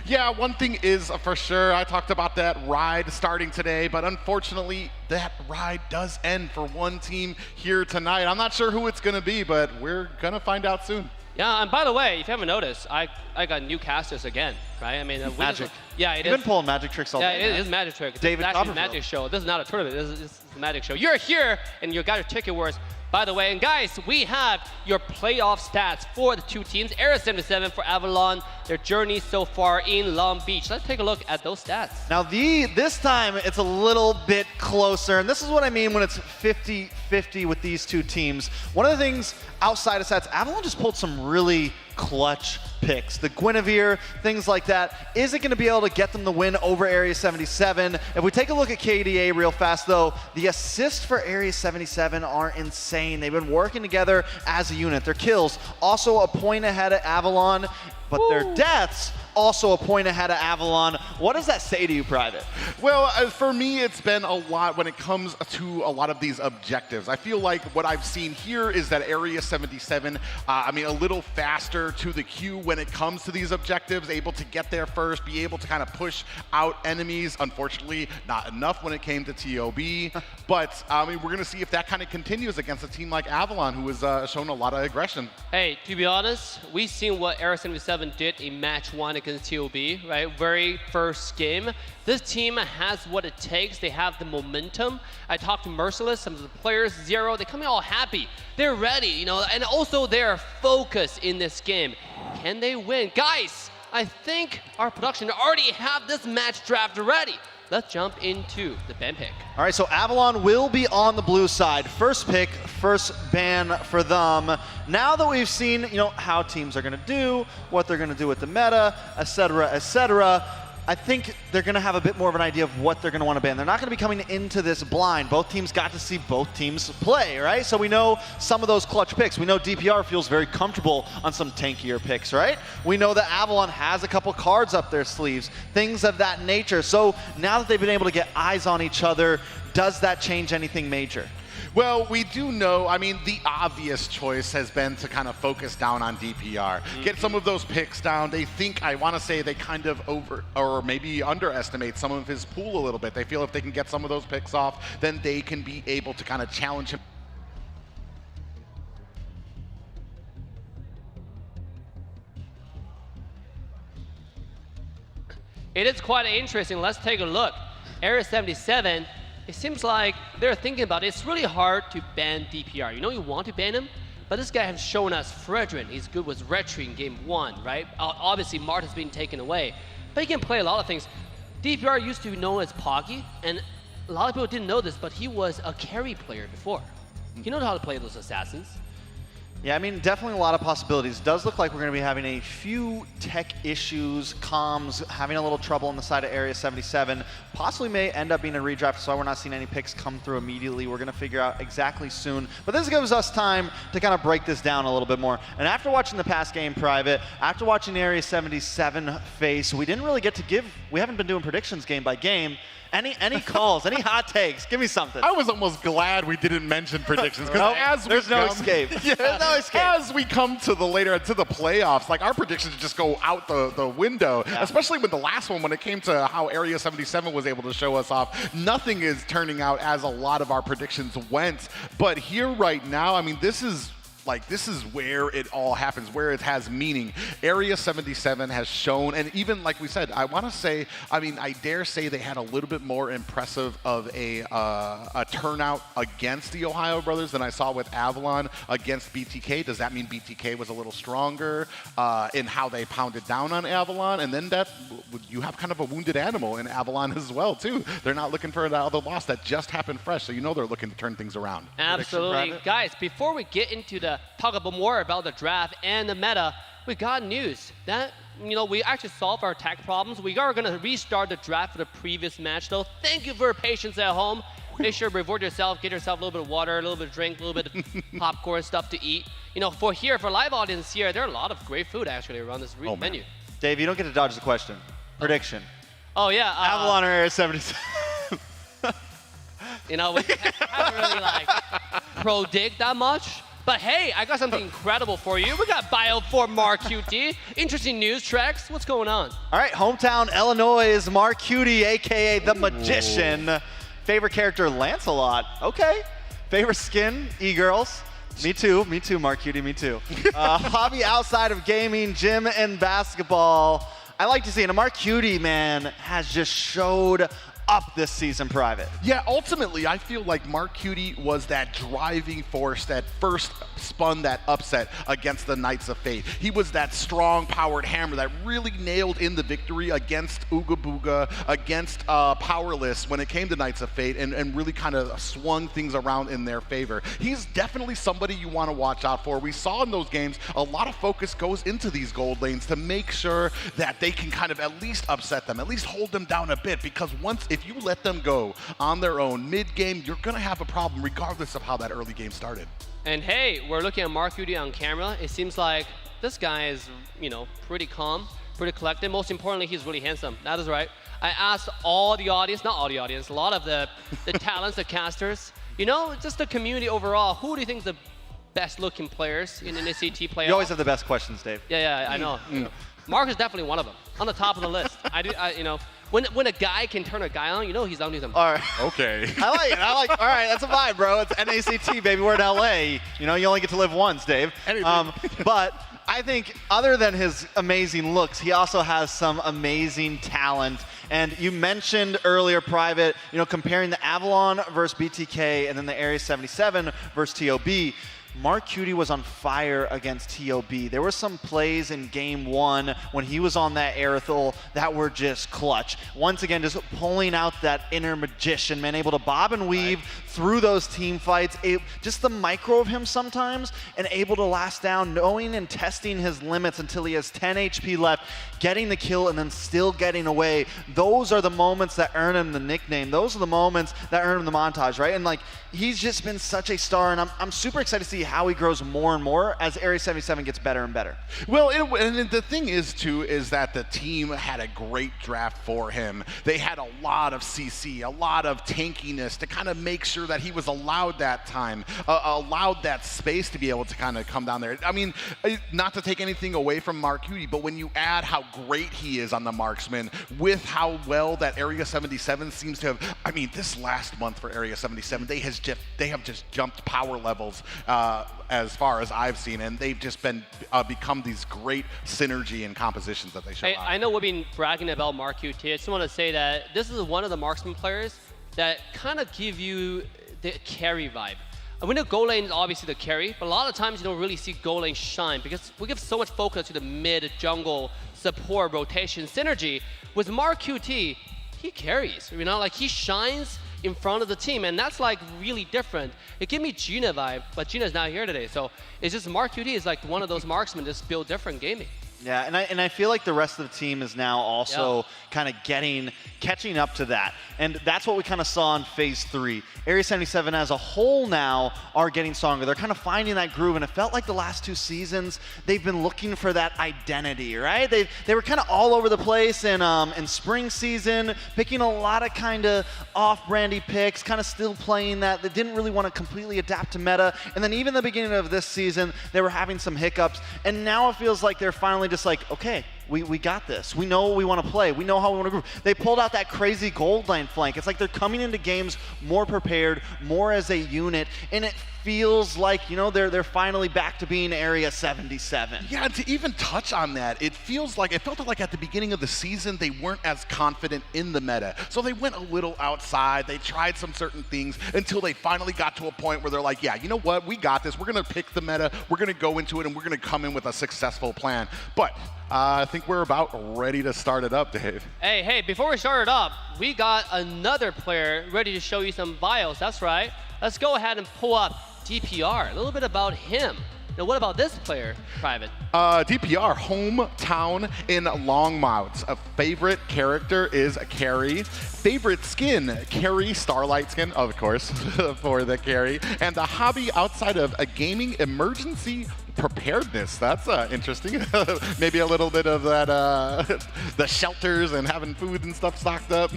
Yeah, one thing is for sure, I talked about that ride starting today, but unfortunately, that ride does end for one team here tonight. I'm not sure who it's going to be, but we're going to find out soon.
Yeah, and by the way, if you haven't noticed, I got new casters again, right? I mean,
magic.
Yeah, it is.
You've been pulling magic tricks all day.
Yeah, it is magic trick.
David
It's actually a magic show. This is not a tournament. This is a magic show. You're here, and you got your ticket worth. By the way, and guys, we have your playoff stats for the two teams. Area 77 for Avalon, their journey so far in Long Beach. Let's take a look at those stats.
Now, this time, it's a little bit closer, and this is what I mean when it's 50-50 with these two teams. One of the things outside of stats, Avalon just pulled some really clutch picks. The Guinevere, things like that. Is it going to be able to get them the win over Area 77? If we take a look at KDA real fast, though, the assists for Area 77 are insane. They've been working together as a unit. Their kills also a point ahead of Avalon, but their deaths also a point ahead of Avalon. What does that say to you, Private?
Well, for me, it's been a lot when it comes to a lot of these objectives. I feel like what I've seen here is that Area 77, a little faster to the queue when it comes to these objectives, able to get there first, be able to kind of push out enemies. Unfortunately, not enough when it came to TOB. But, we're going to see if that kind of continues against a team like Avalon, who has shown a lot of aggression.
Hey, to be honest, we've seen what Area 77 did in match 1 against TOB, right? Very first game. This team has what it takes. They have the momentum. I talked to Merciless, some of the players, Zero. They come in all happy. They're ready, and also they're focused in this game. Can they win? Guys, I think our production already have this match draft ready. Let's jump into the ban pick.
All right, so Avalon will be on the blue side. First pick, first ban for them. Now that we've seen, how teams are going to do, what they're going to do with the meta, etc., I think they're going to have a bit more of an idea of what they're going to want to ban. They're not going to be coming into this blind. Both teams got to see both teams play, right? So we know some of those clutch picks. We know DPR feels very comfortable on some tankier picks, right? We know that Avalon has a couple cards up their sleeves, things of that nature. So now that they've been able to get eyes on each other, does that change anything major?
Well, we do know, the obvious choice has been to kind of focus down on DPR. Get some of those picks down. They think, I want to say they kind of or maybe underestimate some of his pool a little bit. They feel if they can get some of those picks off, then they can be able to kind of challenge him.
It is quite interesting. Let's take a look. Area 77, it seems like they're thinking about it. It's really hard to ban DPR. You want to ban him, but this guy has shown us Fredrin. He's good with Retri in game 1, right? Obviously, Mart has been taken away, but he can play a lot of things. DPR used to be known as Poggy, and a lot of people didn't know this, but he was a carry player before. He knows how to play those assassins.
Yeah, definitely a lot of possibilities. Does look like we're going to be having a few tech issues, comms, having a little trouble on the side of Area 77. Possibly may end up being a redraft, so we're not seeing any picks come through immediately. We're going to figure out exactly soon. But this gives us time to kind of break this down a little bit more. And after watching the past game Private, after watching Area 77 face, we didn't really get to we haven't been doing predictions game by game. Any calls, any hot takes? Give me something.
I was almost glad we didn't mention predictions because
there's no escape.
Yeah, no as we come to the playoffs, like our predictions just go out the window, especially with the last one when it came to how Area 77 was able to show us off. Nothing is turning out as a lot of our predictions went. But here right now, I mean, this is where it all happens, where it has meaning. Area 77 has shown, and even like we said, I want to say, I mean, I dare say they had a little bit more impressive of a turnout against the Ohio Brothers than I saw with Avalon against BTK. Does that mean BTK was a little stronger in how they pounded down on Avalon? And then that you have kind of a wounded animal in Avalon as well, too. They're not looking for another loss that just happened fresh, so you know they're looking to turn things around.
Absolutely. Guys, before we get into the talk about more about the draft and the meta, we got news that, we actually solved our tech problems. We are going to restart the draft for the previous match, though. Thank you for your patience at home. Make sure to reward yourself, get yourself a little bit of water, a little bit of drink, a little bit of popcorn, stuff to eat. For live audience here, there are a lot of great food actually around this menu.
Dave, you don't get to dodge the question. Prediction.
Oh, yeah.
Avalon or Area 77?
We haven't really predict that much. But hey, I got something incredible for you. We got bio for Mark QT. Interesting news, Trex. What's going on?
All right, hometown Illinois' Mark QT, a.k.a. The Magician. Favorite character, Lancelot. Okay. Favorite skin, E-Girls. Me too, Mark QT, me too. Hobby outside of gaming, gym, and basketball. I like to see it. And Mark QT, man, has just showed up this season private.
Yeah, ultimately, I feel like Mark QT was that driving force that first spun that upset against the Knights of Fate. He was that strong, powered hammer that really nailed in the victory against Ooga Booga, against Powerless when it came to Knights of Fate, and really kind of swung things around in their favor. He's definitely somebody you want to watch out for. We saw in those games, a lot of focus goes into these gold lanes to make sure that they can kind of at least upset them, at least hold them down a bit, because if you let them go on their own mid-game, you're going to have a problem regardless of how that early game started.
And hey, we're looking at Mark QT on camera. It seems like this guy is, pretty calm, pretty collected. Most importantly, he's really handsome. That is right. I asked all the audience, not all the audience, a lot of the talents, the casters, just the community overall. Who do you think is the best looking players in an NACT playoff?
You always have the best questions, Dave.
Yeah, I know. Mark is definitely one of them, on the top of the list. When a guy can turn a guy on, he's on to something.
All right.
Okay.
I like. All right, that's a vibe, bro. It's NACT, baby. We're in LA. You only get to live once, Dave. But I think other than his amazing looks, he also has some amazing talent. And you mentioned earlier, Private, comparing the Avalon versus BTK and then the Area 77 versus TOB. Mark QT was on fire against TOB. There were some plays in game one when he was on that Aerithal that were just clutch. Once again, just pulling out that inner magician, man, able to bob and weave through those team fights. Just the micro of him sometimes, and able to last down, knowing and testing his limits until he has 10 HP left, getting the kill and then still getting away. Those are the moments that earn him the nickname. Those are the moments that earn him the montage, right? And he's just been such a star, and I'm super excited to see how he grows more and more as Area 77 gets better and better.
Well, and the thing is that the team had a great draft for him. They had a lot of CC, a lot of tankiness to kind of make sure that he was allowed that time, allowed that space to be able to kind of come down there. I mean, not to take anything away from Mark QT, but when you add how great he is on the marksman with how well that Area 77 seems to have, I mean, this last month for Area 77, they have just jumped power levels as far as I've seen, and they've just become these great synergy and compositions that they show out.
I know we've been bragging about Mark QT. I just want to say that this is one of the marksman players that kind of give you the carry vibe. We know goal lane is obviously the carry, but a lot of times you don't really see goal lane shine because we give so much focus to the mid, jungle, support, rotation, synergy. With Mark QT, he carries, he shines in front of the team, and that's really different. It gave me Gina vibe, but Gina's not here today, so it's just Mark QT is one of those marksmen just built different gaming.
Yeah, and I feel like the rest of the team is now also kind of catching up to that. And that's what we kind of saw in Phase 3. Area 77 as a whole now are getting stronger. They're kind of finding that groove, and it felt like the last 2 seasons, they've been looking for that identity, right? They were kind of all over the place in spring season, picking a lot of kind of off-brandy picks, kind of still playing that. They didn't really want to completely adapt to meta. And then even the beginning of this season, they were having some hiccups. And now it feels like they're finally just like, okay, we got this. We know what we want to play. We know how we want to groove. They pulled out that crazy gold line flank. It's like they're coming into games more prepared, more as a unit, and it feels like, you know, they're finally back to being Area 77.
Yeah, and to even touch on that, it felt like at the beginning of the season, they weren't as confident in the meta. So they went a little outside, they tried some certain things until they finally got to a point where they're like, yeah, you know what, we got this. We're gonna pick the meta, we're gonna go into it, and we're gonna come in with a successful plan. But I think we're about ready to start it up, Dave.
Hey, before we start it up, we got another player ready to show you some bios. That's right. Let's go ahead and pull up DPR, a little bit about him. Now, what about this player, Private?
DPR, hometown in Longmount. A favorite character is Carrie. Favorite skin, Carrie Starlight skin, of course, for the Carrie. And the hobby outside of a gaming emergency preparedness. That's interesting. Maybe a little bit of that, the shelters and having food and stuff stocked up.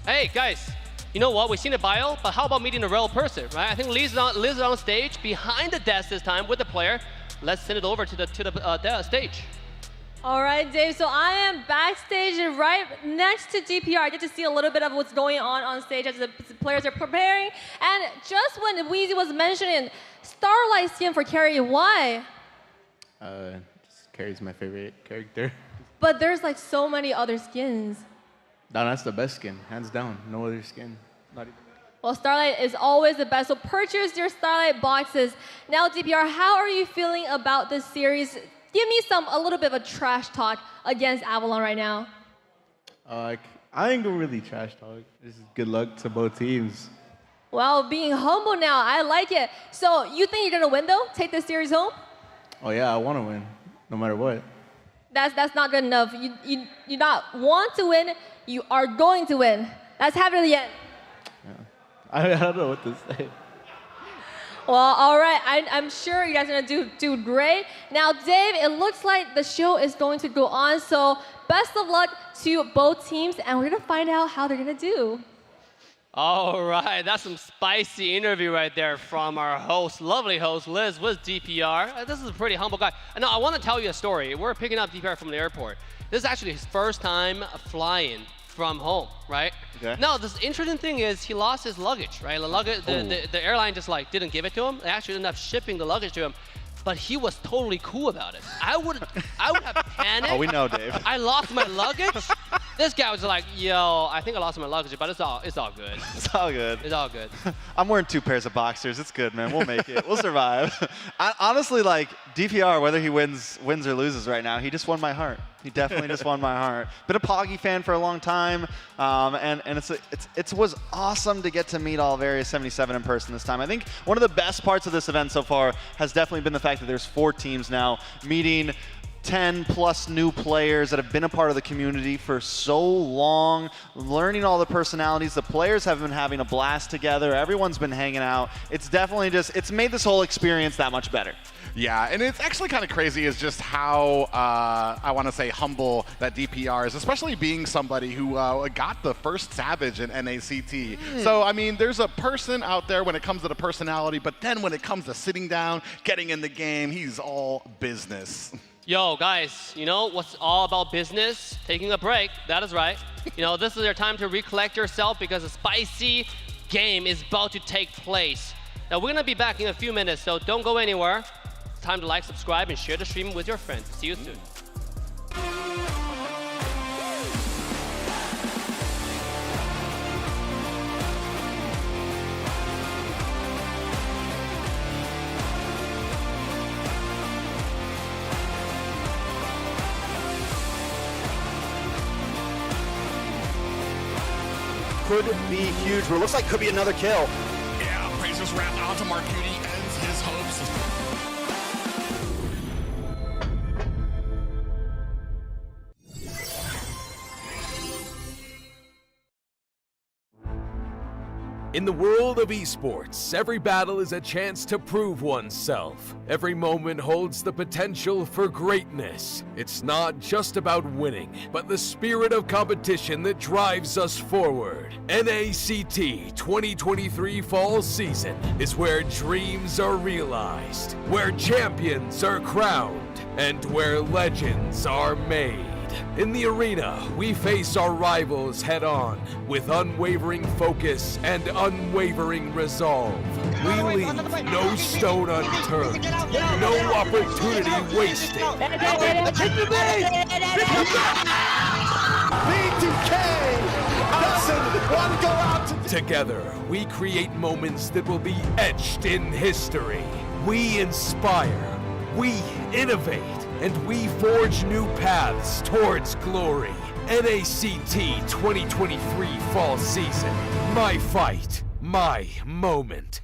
Hey, guys. You know what? We've seen a bio, but how about meeting a real person, right? I think Liz is on stage behind the desk this time with the player. Let's send it over to the stage.
All right, Dave. So I am backstage right next to DPR. I get to see a little bit of what's going on stage as the players are preparing. And just when Weezy was mentioning Starlight skin for Carrie, why?
Just Carrie's my favorite character.
But there's like so many other skins.
No, that's the best skin, hands down. No other skin. Not even.
Well, Starlight is always the best, so purchase your Starlight boxes. Now, DPR, how are you feeling about this series? Give me a little bit of a trash talk against Avalon right now.
I ain't gonna really trash talk. This is good luck to both teams.
Well, being humble now, I like it. So, you think you're gonna win though? Take this series home?
Oh yeah, I wanna win, no matter what.
That's not good enough. You not want to win, you are going to win. Let's have it at the end.
Yeah. I don't know what to say.
Well, all right. I'm sure you guys are gonna do great. Now, Dave, it looks like the show is going to go on, so best of luck to both teams, and we're gonna find out how they're gonna do.
All right, that's some spicy interview right there from our host, lovely host, Liz, with DPR. This is a pretty humble guy. Now, I want to tell you a story. We're picking up DPR from the airport. This is actually his first time flying from home, right?
Okay.
Now, this interesting thing is he lost his luggage, right? The airline just like didn't give it to him. They actually ended up shipping the luggage to him. But he was totally cool about it. I would have panicked.
Oh, we know, Dave.
I lost my luggage. This guy was like, yo, I think I lost my luggage, but it's all good.
It's all good.
It's all good.
I'm wearing 2 pairs of boxers. It's good, man. We'll make it. We'll survive. Honestly, like, DPR, whether he wins or loses right now, he just won my heart. He definitely just won my heart. Been a Poggy fan for a long time, and it was awesome to get to meet all of Area 77 in person this time. I think one of the best parts of this event so far has definitely been the fact that there's 4 teams now meeting 10 plus new players that have been a part of the community for so long, learning all the personalities. The players have been having a blast together. Everyone's been hanging out. It's definitely it's made this whole experience that much better.
Yeah, and it's actually kind of crazy is just how, I want to say, humble that DPR is, especially being somebody who got the first Savage in NACT. So, I mean, there's a person out there when it comes to the personality, but then when it comes to sitting down, getting in the game, he's all business.
Yo, guys, you know what's all about business? Taking a break. That is right. You know, this is your time to recollect yourself because a spicy game is about to take place. Now, we're going to be back in a few minutes, so don't go anywhere. It's time to like, subscribe, and share the stream with your friends. See you soon.
Could be huge, but it looks like could be another kill.
Yeah, Praisers wrap onto Marcuti, ends his hopes.
In the world of esports, every battle is a chance to prove oneself. Every moment holds the potential for greatness. It's not just about winning, but the spirit of competition that drives us forward. NACT 2023 Fall Season is where dreams are realized, where champions are crowned, and where legends are made. In the arena, we face our rivals head-on with unwavering focus and unwavering resolve. We leave no stone unturned, no opportunity wasted. Together, we create moments that will be etched in history. We inspire, we innovate, and we forge new paths towards glory. NACT 2023 Fall Season. My fight, my moment.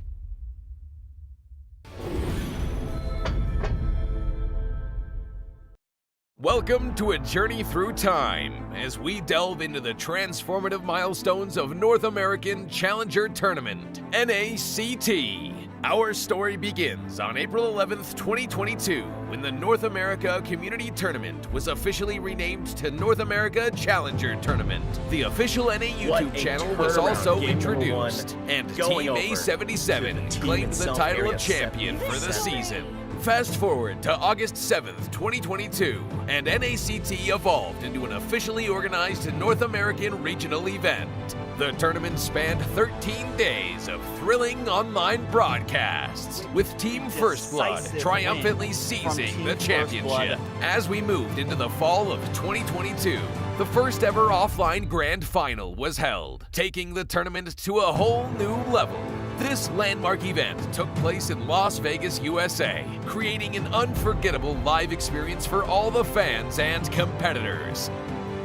Welcome to a journey through time as we delve into the transformative milestones of North American Challenger Tournament, NACT. Our story begins on April 11th, 2022, when the North America Community Tournament was officially renamed to North America Challenger Tournament. The official NA YouTube channel was also introduced, and Team A77 claimed the title of champion for the season. Fast forward to August 7th, 2022, and NACT evolved into an officially organized North American regional event. The tournament spanned 13 days of thrilling online broadcasts, with Team First Blood triumphantly seizing the championship. As we moved into the fall of 2022, the first ever offline grand final was held, taking the tournament to a whole new level. This landmark event took place in Las Vegas, USA, creating an unforgettable live experience for all the fans and competitors.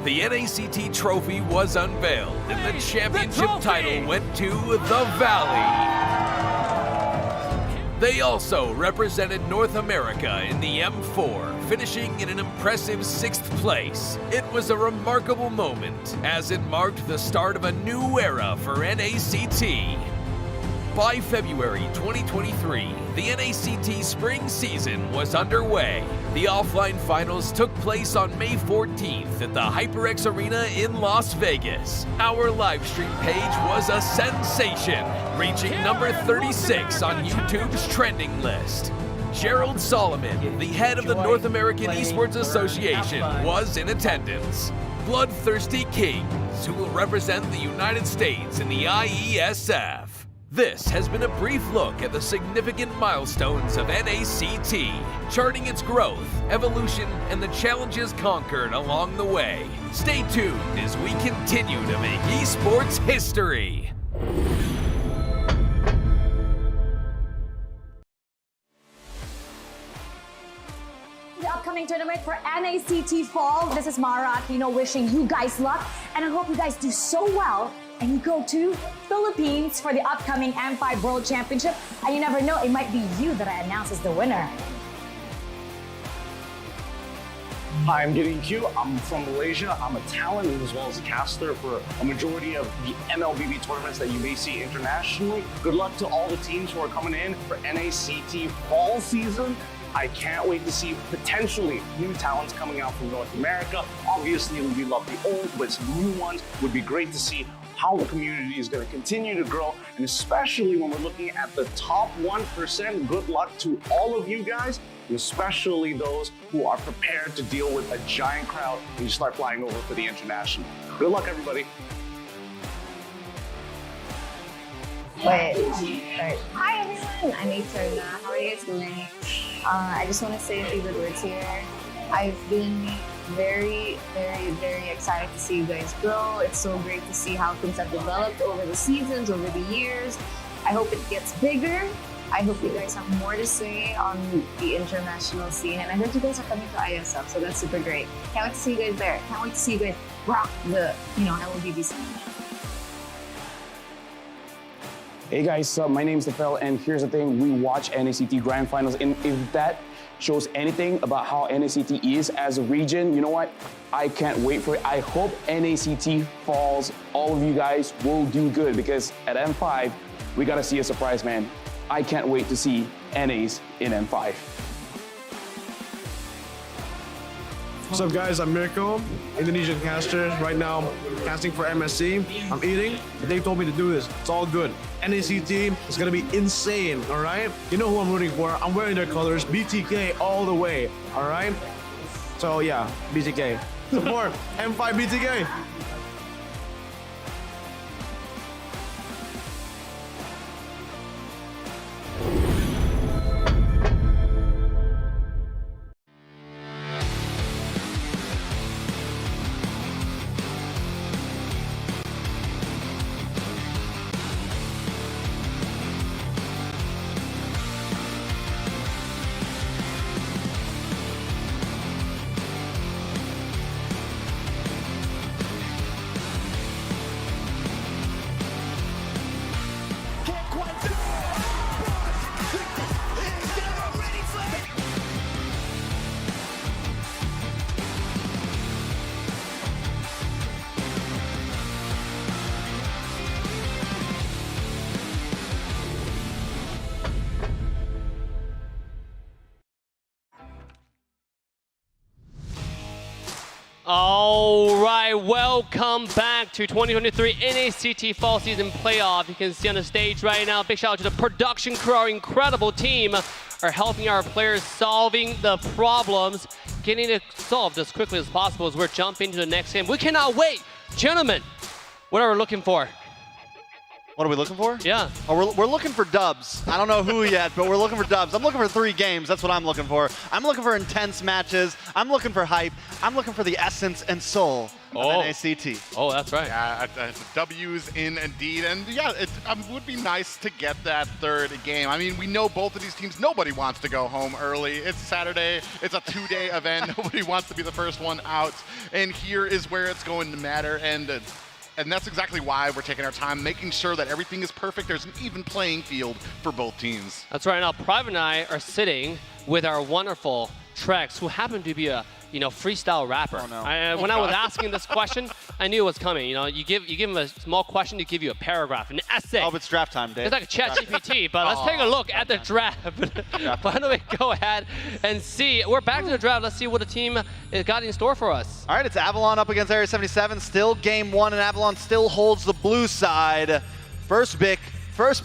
The NACT trophy was unveiled, and the championship title went to the Valley. They also represented North America in the M4, finishing in an impressive 6th place. It was a remarkable moment, as it marked the start of a new era for NACT. By February 2023, the NACT spring season was underway. The offline finals took place on May 14th at the HyperX Arena in Las Vegas. Our Livestream page was a sensation, reaching number 36 on YouTube's trending list. Gerald Solomon, the head of the North American Esports Association, was in attendance. BloodThirstyKings, who will represent the United States in the IESF. This has been a brief look at the significant milestones of NACT, charting its growth, evolution, and the challenges conquered along the way. Stay tuned as we continue to make esports history.
The upcoming tournament for NACT Fall. This is Mara, wishing you guys luck, and I hope you guys do so well and you go to Philippines for the upcoming M5 World Championship. And you never know, it might be you that I announce as the winner.
Hi, I'm Gideon Q. I'm from Malaysia. I'm a talent as well as a caster for a majority of the MLBB tournaments that you may see internationally. Good luck to all the teams who are coming in for NACT Fall Season. I can't wait to see potentially new talents coming out from North America. Obviously, we love the old, but some new ones would be great to see how the community is going to continue to grow, and especially when we're looking at the top 1%, good luck to all of you guys, and especially those who are prepared to deal with a giant crowd when you start flying over for the international. Good luck, everybody.
Wait. Right. Hi everyone, I'm Eterna. How are you guys doing? I just want to say a few good words here. I've been very excited to see you guys grow. It's so great to see how things have developed over the seasons, over the years. I hope it gets bigger. I hope you guys have more to say on the international scene. And I heard you guys are coming to ISF, so that's super great. Can't wait to see you guys there. Can't wait to see you guys rock the, LBB scene.
Hey guys, my name's Nafel, and here's the thing, we watch NACT Grand Finals, and if that
shows anything about how NACT is as a region, you know what? I can't wait for it. I hope NACT falls. All of you guys will do good because at M5, we gotta see a surprise, man. I can't wait to see NAs in M5.
What's up, guys? I'm Mirko, Indonesian caster. Right now, casting for MSC. I'm eating. They told me to do this. It's all good. NACT is gonna be insane, all right? You know who I'm rooting for. I'm wearing their colors. BTK all the way, all right? So yeah, BTK. Support M5 BTK.
All right, welcome back to 2023 NACT Fall Season Playoff. You can see on the stage right now, big shout out to the production crew, our incredible team, are helping our players solving the problems, getting it solved as quickly as possible as we're jumping to the next game. We cannot wait. Gentlemen, what are we looking for?
What are we looking for?
Yeah.
Oh, we're looking for dubs. I don't know who yet, but we're looking for dubs. I'm looking for 3 games. That's what I'm looking for. I'm looking for intense matches. I'm looking for hype. I'm looking for the essence and soul of NACT.
Oh, that's right.
Yeah, W's in indeed. And yeah, it would be nice to get that 3rd game. I mean, we know both of these teams, nobody wants to go home early. It's Saturday. It's a 2-day event. Nobody wants to be the first one out. And here is where it's going to matter. And that's exactly why we're taking our time, making sure that everything is perfect. There's an even playing field for both teams.
That's right. Now, Private and I are sitting with our wonderful Trex, who happen to be a freestyle rapper.
Oh, no.
When I was asking this question, I knew it was coming. You give him a small question, to give you a paragraph, an essay.
Oh, it's draft time, Dave.
It's like a chat GPT, but let's take a look at the draft. Why don't we go ahead and see? We're back to the draft. Let's see what the team got in store for us.
All right, it's Avalon up against Area 77. Still game 1, and Avalon still holds the blue side. First pick, first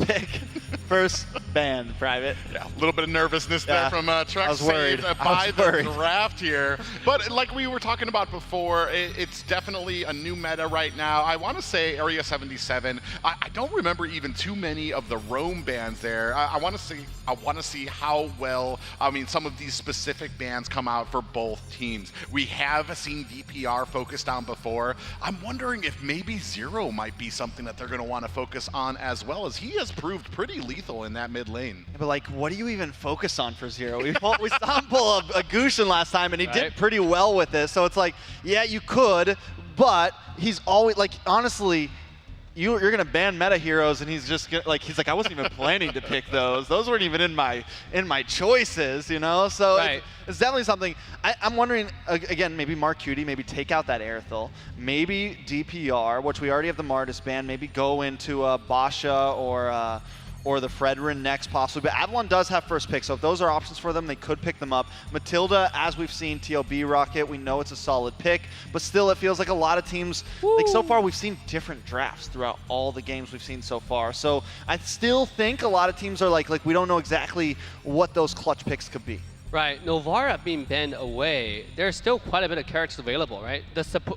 ban, Private.
Yeah, a little bit of nervousness there from Trex.
I was worried.
By the draft here. But like we were talking about before, it's definitely a new meta right now. I want to say Area 77. I don't remember even too many of the roam bans there. I want to see how well, some of these specific bans come out for both teams. We have seen DPR focused on before. I'm wondering if maybe Zero might be something that they're going to want to focus on as well, as he has proved pretty lethal in that mid lane.
Yeah, but like, what do you even focus on for Zero? We saw him pull a Gushin last time, and he did pretty well with this. So it's like, yeah, you could, but he's always like, honestly, you're gonna ban meta heroes, and he's just gonna, he's like, I wasn't even planning to pick those. Those weren't even in my choices, you know. So it's definitely something. I'm wondering again, maybe Mark Cutie, maybe take out that Airthel, maybe DPR, which we already have the Martis ban. Maybe go into Basha or the Fredrin next possibly, but Avalon does have first pick, so if those are options for them, they could pick them up. Matilda, as we've seen, TLB Rocket, we know it's a solid pick, but still it feels like a lot of teams, like so far we've seen different drafts throughout all the games we've seen so far, so I still think a lot of teams are like we don't know exactly what those clutch picks could be.
Right, Novara being banned away, there's still quite a bit of characters available, right?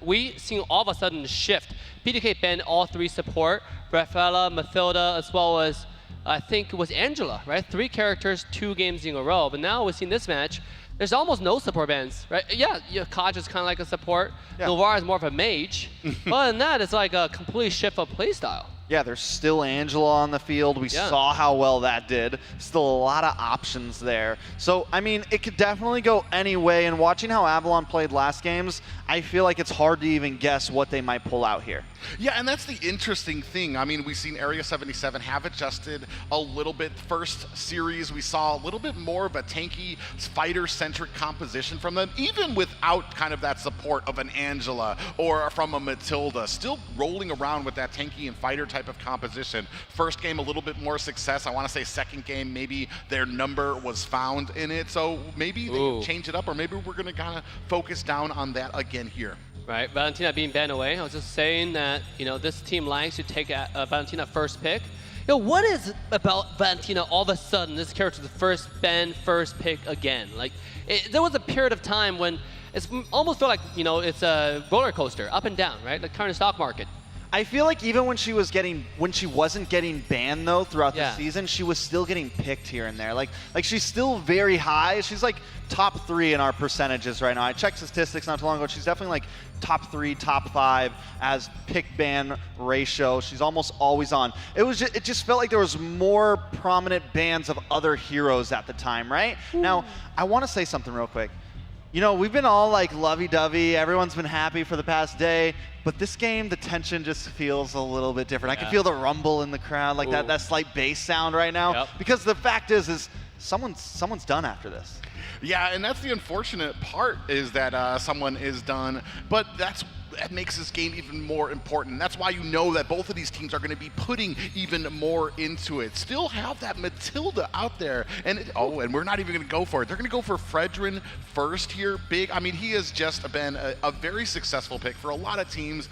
We seen all of a sudden shift. PDK banned all 3 support, Rafaela, Matilda, as well as I think it was Angela, right? 3 characters, 2 games in a row. But now we've seen this match, there's almost no support bans, right? Yeah, Kaj is kind of like a support. Yeah. Novara is more of a mage. Other than that, it's like a complete shift of playstyle.
Yeah, there's still Angela on the field. We saw how well that did. Still a lot of options there. So, I mean, it could definitely go any way. And watching how Avalon played last games, I feel like it's hard to even guess what they might pull out here.
Yeah, and that's the interesting thing. I mean, we've seen Area 77 have adjusted a little bit. First series, we saw a little bit more of a tanky, fighter-centric composition from them, even without kind of that support of an Angela or from a Matilda. Still rolling around with that tanky and fighter type of composition. First game, a little bit more success. I want to say second game, maybe their number was found in it. So maybe they change it up, or maybe we're going to kind of focus down on that again here.
Right, Valentina being banned away. I was just saying that, you know, this team likes to take Valentina first pick. You know, what is about Valentina all of a sudden this character the first ban, first pick again? Like, there was a period of time when it's almost felt like, you know, it's a roller coaster, up and down, right? Like current stock market.
I feel like even when she wasn't getting banned though throughout the season, she was still getting picked here and there. Like she's still very high. She's like top 3 in our percentages right now. I checked statistics not too long ago. She's definitely like top 3, top 5 as pick ban ratio. She's almost always on. It just felt like there was more prominent bans of other heroes at the time, right? Now, I want to say something real quick. You know, we've been all like lovey-dovey. Everyone's been happy for the past day. But this game, the tension just feels a little bit different. I can feel the rumble in the crowd, like that slight bass sound right now. Because the fact is someone's done after this.
Yeah, and that's the unfortunate part, is that someone is done. But that makes this game even more important. That's why you know that both of these teams are going to be putting even more into it. Still have that Matilda out there. And and we're not even going to go for it. They're going to go for Fredrin first here. Big. I mean, he has just been a very successful pick for a lot of teams.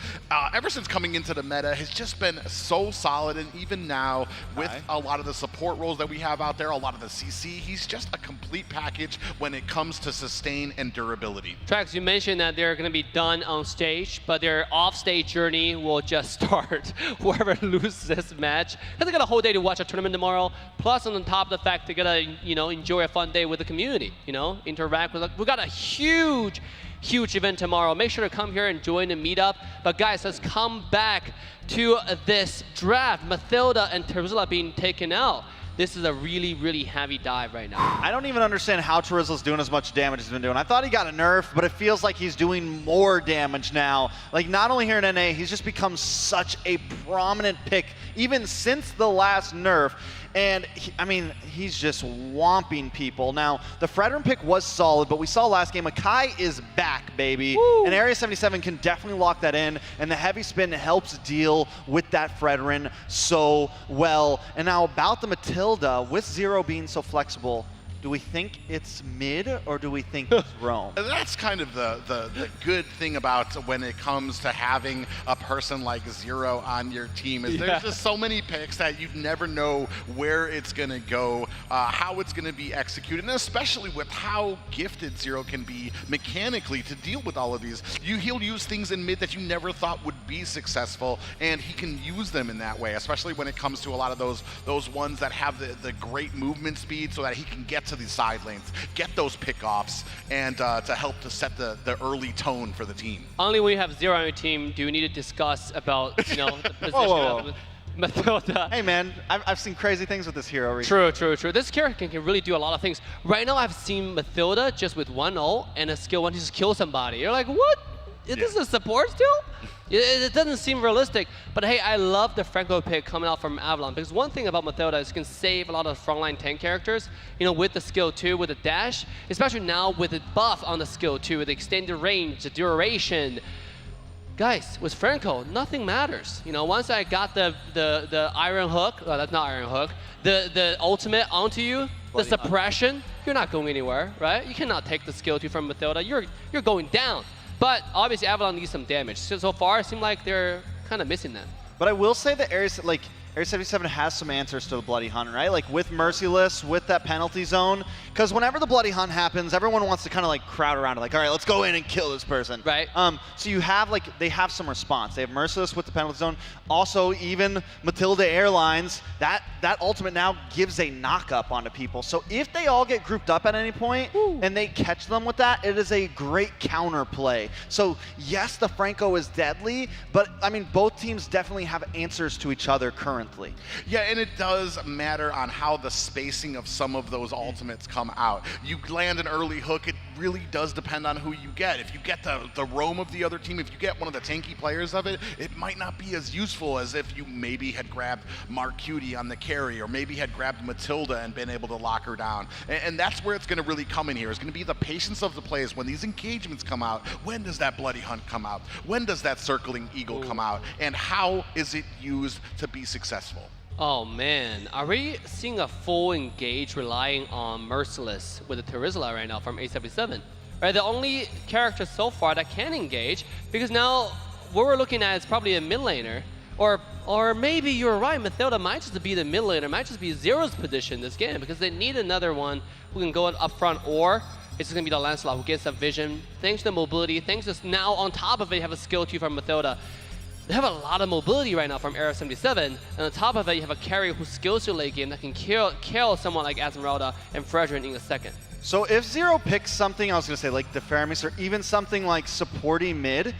Ever since coming into the meta, has just been so solid. And even now, with a lot of the support roles that we have out there, a lot of the CC, he's just a complete package when it comes to sustain and durability.
Trax, you mentioned that they're going to be done on stage, but their off-stage journey will just start whoever loses this match. Because they got a whole day to watch a tournament tomorrow. Plus, on top of the fact, they gotta, you know, enjoy a fun day with the community. You know, interact with. We got a huge event tomorrow. Make sure to come here and join the meetup. But guys, let's come back to this draft. Matilda and Terzilla being taken out. This is a really heavy dive right now.
I don't even understand how Terizzle's doing as much damage as he's been doing. I thought he got a nerf, but it feels like he's doing more damage now. Like, not only here in NA, he's just become such a prominent pick, even since the last nerf. And, I mean, he's just whomping people. Now, the Fredrin pick was solid, but we saw last game, Akai is back, baby. Woo. And Area 77 can definitely lock that in, and the heavy spin helps deal with that Fredrin so well. And now about the Matilda, with Zero being so flexible, do we think it's mid, or do we think it's roam?
That's kind of the good thing about when it comes to having a person like Zero on your team, is there's just so many picks that you never know where it's going to go, how it's going to be executed, and especially with how gifted Zero can be mechanically to deal with all of these. He'll use things in mid that you never thought would be successful, and he can use them in that way, especially when it comes to a lot of those ones that have the great movement speed, so that he can get to these side lanes, get those pickoffs, and to help to set the early tone for the team.
Only when you have Zero on your team do you need to discuss about, you know, the position of Matilda.
Hey man, I've seen crazy things with this hero recently.
True. This character can really do a lot of things. Right now I've seen Matilda just with one ult and a skill 1 to just kill somebody. You're like, what? Is this a support still? It doesn't seem realistic, but hey, I love the Franco pick coming out from Avalon, because one thing about Matilda is you can save a lot of frontline tank characters, you know, with the skill 2, with the dash, especially now with the buff on the skill 2, with the extended range, the duration. Guys, with Franco, nothing matters. You know, once I got the iron hook, well, that's not iron hook, the ultimate onto you, the suppression, you're not going anywhere, right? You cannot take the skill 2 from Matilda. You're going down. But obviously Avalon needs some damage. So far, it seems like they're kind of missing that.
But I will say that Ares, like, Area 77 has some answers to the Bloody Hunt, right? Like with Merciless, with that penalty zone. Because whenever the Bloody Hunt happens, everyone wants to kind of like crowd around it. Like, all right, let's go in and kill this person.
Right.
So you have like, they have some response. They have Merciless with the penalty zone. Also, even Matilda Airlines, that ultimate now gives a knock-up onto people. So if they all get grouped up at any point and they catch them with that, it is a great counter play. So yes, the Franco is deadly, but I mean, both teams definitely have answers to each other currently.
Yeah, and it does matter on how the spacing of some of those ultimates come out. You land an early hook, it really does depend on who you get. If you get the roam of the other team, if you get one of the tanky players of it, it might not be as useful as if you maybe had grabbed Mark Cutie on the carry, or maybe had grabbed Matilda and been able to lock her down. And that's where it's going to really come in here. It's going to be the patience of the players when these engagements come out. When does that Bloody Hunt come out? When does that Circling Eagle come out? And how is it used to be successful?
Oh man, are we seeing a full engage relying on Merciless with the Terizla right now from A77? Right, the only character so far that can engage, because now what we're looking at is probably a mid laner, or maybe you're right, Mathilda might just be the mid laner, might just be Zero's position this game, because they need another one who can go up front, or it's going to be the Lancelot who gets that vision, thanks to the mobility, thanks to now on top of it you have a skill 2 from Mathilda. They have a lot of mobility right now from Area 77, and on top of it, you have a carry who skills your late game that can kill someone like Esmeralda and Fredrin in a second.
So if Zero picks something, I was going to say like the Faramis, or even something like supporting mid,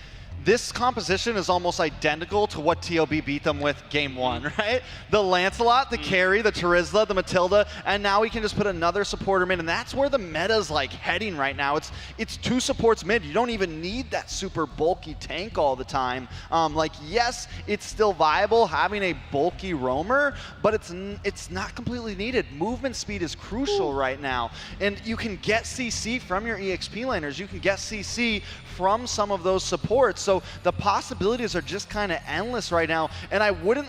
this composition is almost identical to what TOB beat them with game 1, right? The Lancelot, the carry, the Terizla, the Matilda, and now we can just put another supporter mid, and that's where the meta's like heading right now. It's 2 supports mid. You don't even need that super bulky tank all the time. Like, yes, it's still viable having a bulky roamer, but it's not completely needed. Movement speed is crucial right now, and you can get CC from your EXP laners. You can get CC from some of those supports. So the possibilities are just kind of endless right now, and I wouldn't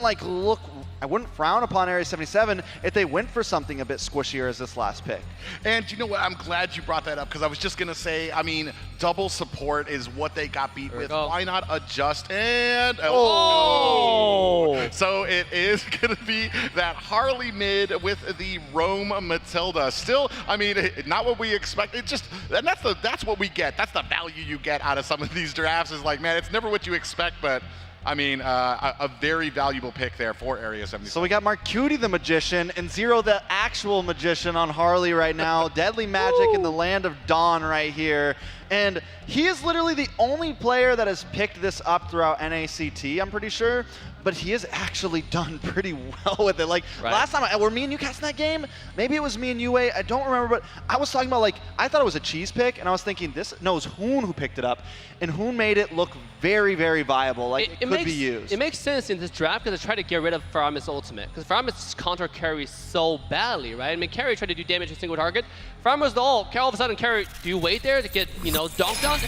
frown upon Area 77 if they went for something a bit squishier as this last pick.
And you know what? I'm glad you brought that up, because I was just going to say, I mean, double support is what they got beat with. Why not adjust and... Oh! So it is going to be that Harley mid with the Roam Matilda. Still, I mean, not what we expect. It just, and that's what we get. That's the value you get out of some of these drafts, is like, man, it's never what you expect, but I mean, a very valuable pick there for Area 77.
So we got Mark Cutie, the Magician, and Zero, the actual Magician, on Harley right now. Deadly magic in the Land of Dawn right here. And he is literally the only player that has picked this up throughout NACT, I'm pretty sure. But he has actually done pretty well with it. Like, last time, were me and you casting that game? Maybe it was me and Yue, I don't remember, but I was talking about, like, I thought it was a cheese pick, and I was thinking, it was Hoon who picked it up, and Hoon made it look very, very viable. Like, it could be used.
It makes sense in this draft because they tried to get rid of Faramis' ultimate, because Faramis counter carries so badly, right? I mean, carry tried to do damage to a single target. Faramis, all of a sudden, carry, do you wait there to get, dunked on?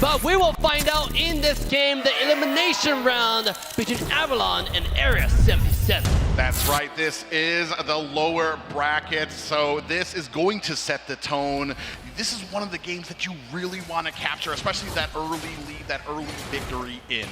But we will find out in this game, the elimination round between Avalon and Area 77.
That's right, this is the lower bracket, so this is going to set the tone. This is one of the games that you really want to capture, especially that early lead, that early victory in.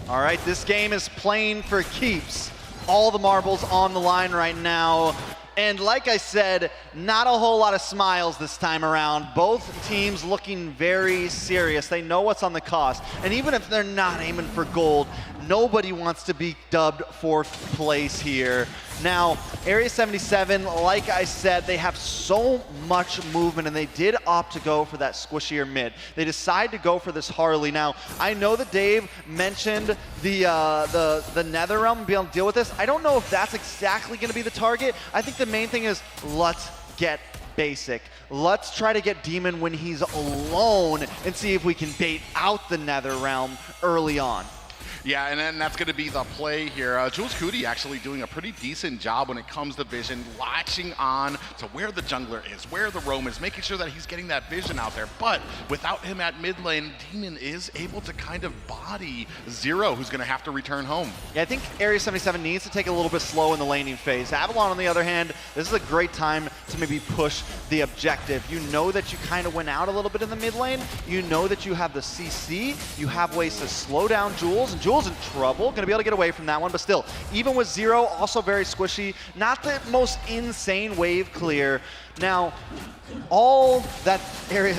All right, this game is playing for keeps. All the marbles on the line right now. And like I said, not a whole lot of smiles this time around. Both teams looking very serious. They know what's on the cost. And even if they're not aiming for gold, nobody wants to be dubbed 4th place here. Now, Area 77, like I said, they have so much movement, and they did opt to go for that squishier mid. They decide to go for this Harley. Now, I know that Dave mentioned the Netherrealm and being able to deal with this. I don't know if that's exactly going to be the target. I think the main thing is, let's get basic. Let's try to get Demon when he's alone and see if we can bait out the Netherrealm early on.
Yeah, and then that's going to be the play here. Jules Cootie actually doing a pretty decent job when it comes to vision, latching on to where the jungler is, where the roam is, making sure that he's getting that vision out there. But without him at mid lane, Demon is able to kind of body Zero, who's going to have to return home.
Yeah, I think Area 77 needs to take a little bit slow in the laning phase. Avalon, on the other hand, this is a great time to maybe push the objective. You know that you kind of went out a little bit in the mid lane. You know that you have the CC. You have ways to slow down Jules, and Jules Jules in trouble, gonna be able to get away from that one, but still, even with 0, also very squishy, not the most insane wave clear. Now, all that area,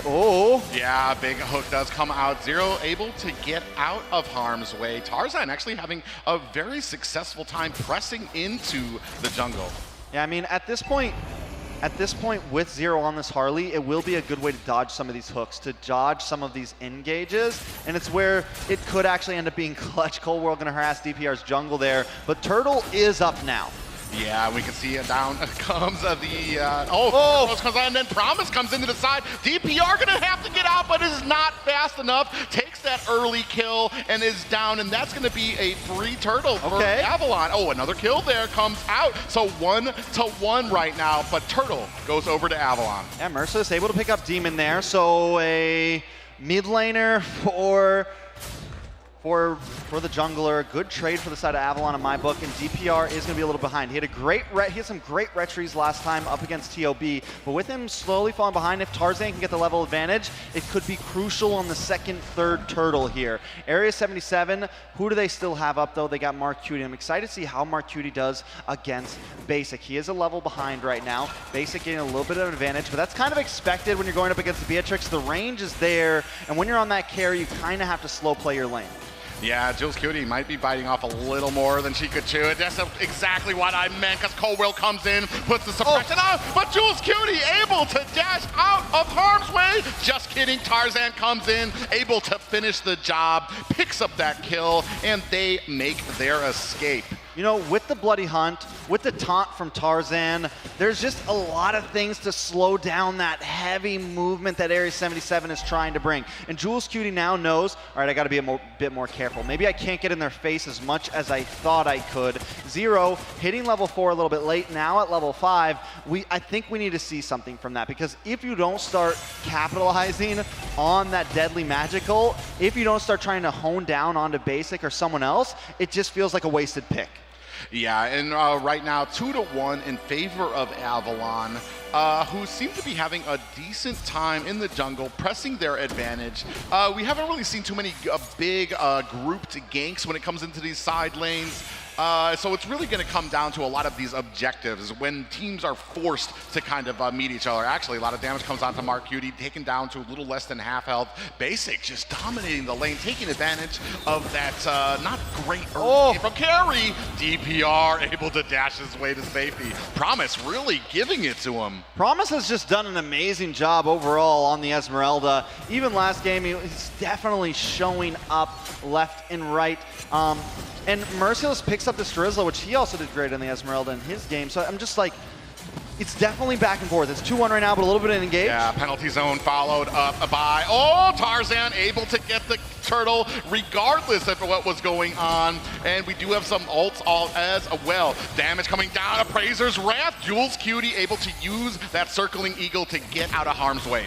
Yeah, big hook does come out. 0 able to get out of harm's way. Tarzan actually having a very successful time pressing into the jungle.
Yeah, I mean, at this point with 0 on this Harley, it will be a good way to dodge some of these hooks, to dodge some of these engages, and it's where it could actually end up being clutch. Cold World gonna harass DPR's jungle there, but Turtle is up now.
Yeah, we can see it down comes the, comes out, and then Promise comes into the side. DPR gonna have to get out, but is not fast enough. Takes that early kill and is down, and that's gonna be a free Turtle for Avalon. Oh, another kill there comes out. So 1-1 right now, but Turtle goes over to Avalon.
Yeah, Merciless able to pick up Demon there, so a mid laner for the jungler. Good trade for the side of Avalon in my book, and DPR is going to be a little behind. He had some great retries last time up against TOB, but with him slowly falling behind, if Tarzan can get the level advantage, it could be crucial on the second, third Turtle here. Area 77, who do they still have up though? They got Mark Cutie. I'm excited to see how Mark Cutie does against Basic. He is a level behind right now. Basic getting a little bit of an advantage, but that's kind of expected when you're going up against the Beatrix. The range is there, and when you're on that carry, you kind of have to slow play your lane.
Yeah, Jules Cutie might be biting off a little more than she could chew. That's exactly what I meant, because Coldwell comes in, puts the suppression on, but Jules Cutie able to dash out of harm's way. Just kidding, Tarzan comes in, able to finish the job, picks up that kill, and they make their escape.
You know, with the Bloody Hunt, with the taunt from Tarzan, there's just a lot of things to slow down that heavy movement that Area 77 is trying to bring. And Jules Cutie now knows, all right, I gotta be a bit more careful. Maybe I can't get in their face as much as I thought I could. 0, hitting level 4 a little bit late, now at level 5, I think we need to see something from that, because if you don't start capitalizing on that deadly magical, if you don't start trying to hone down onto Basic or someone else, it just feels like a wasted pick.
Yeah, and right now 2-1 in favor of Avalon, who seem to be having a decent time in the jungle, pressing their advantage. We haven't really seen too many big grouped ganks when it comes into these side lanes. So it's really going to come down to a lot of these objectives when teams are forced to kind of meet each other. Actually, a lot of damage comes onto Mark Cutie, taken down to a little less than half health. Basic just dominating the lane, taking advantage of that not great early from carry. DPR able to dash his way to safety. Promise really giving it to him.
Promise has just done an amazing job overall on the Esmeralda. Even last game, he's definitely showing up left and right. And Merciless picks up this Drizzler, which he also did great on the Esmeralda in his game. So I'm just like, it's definitely back and forth. It's 2-1 right now, but a little bit of engage.
Yeah, penalty zone followed up by, Tarzan able to get the turtle regardless of what was going on. And we do have some ults all as well. Damage coming down, Appraiser's Wrath. Jules Cutie able to use that circling eagle to get out of harm's way.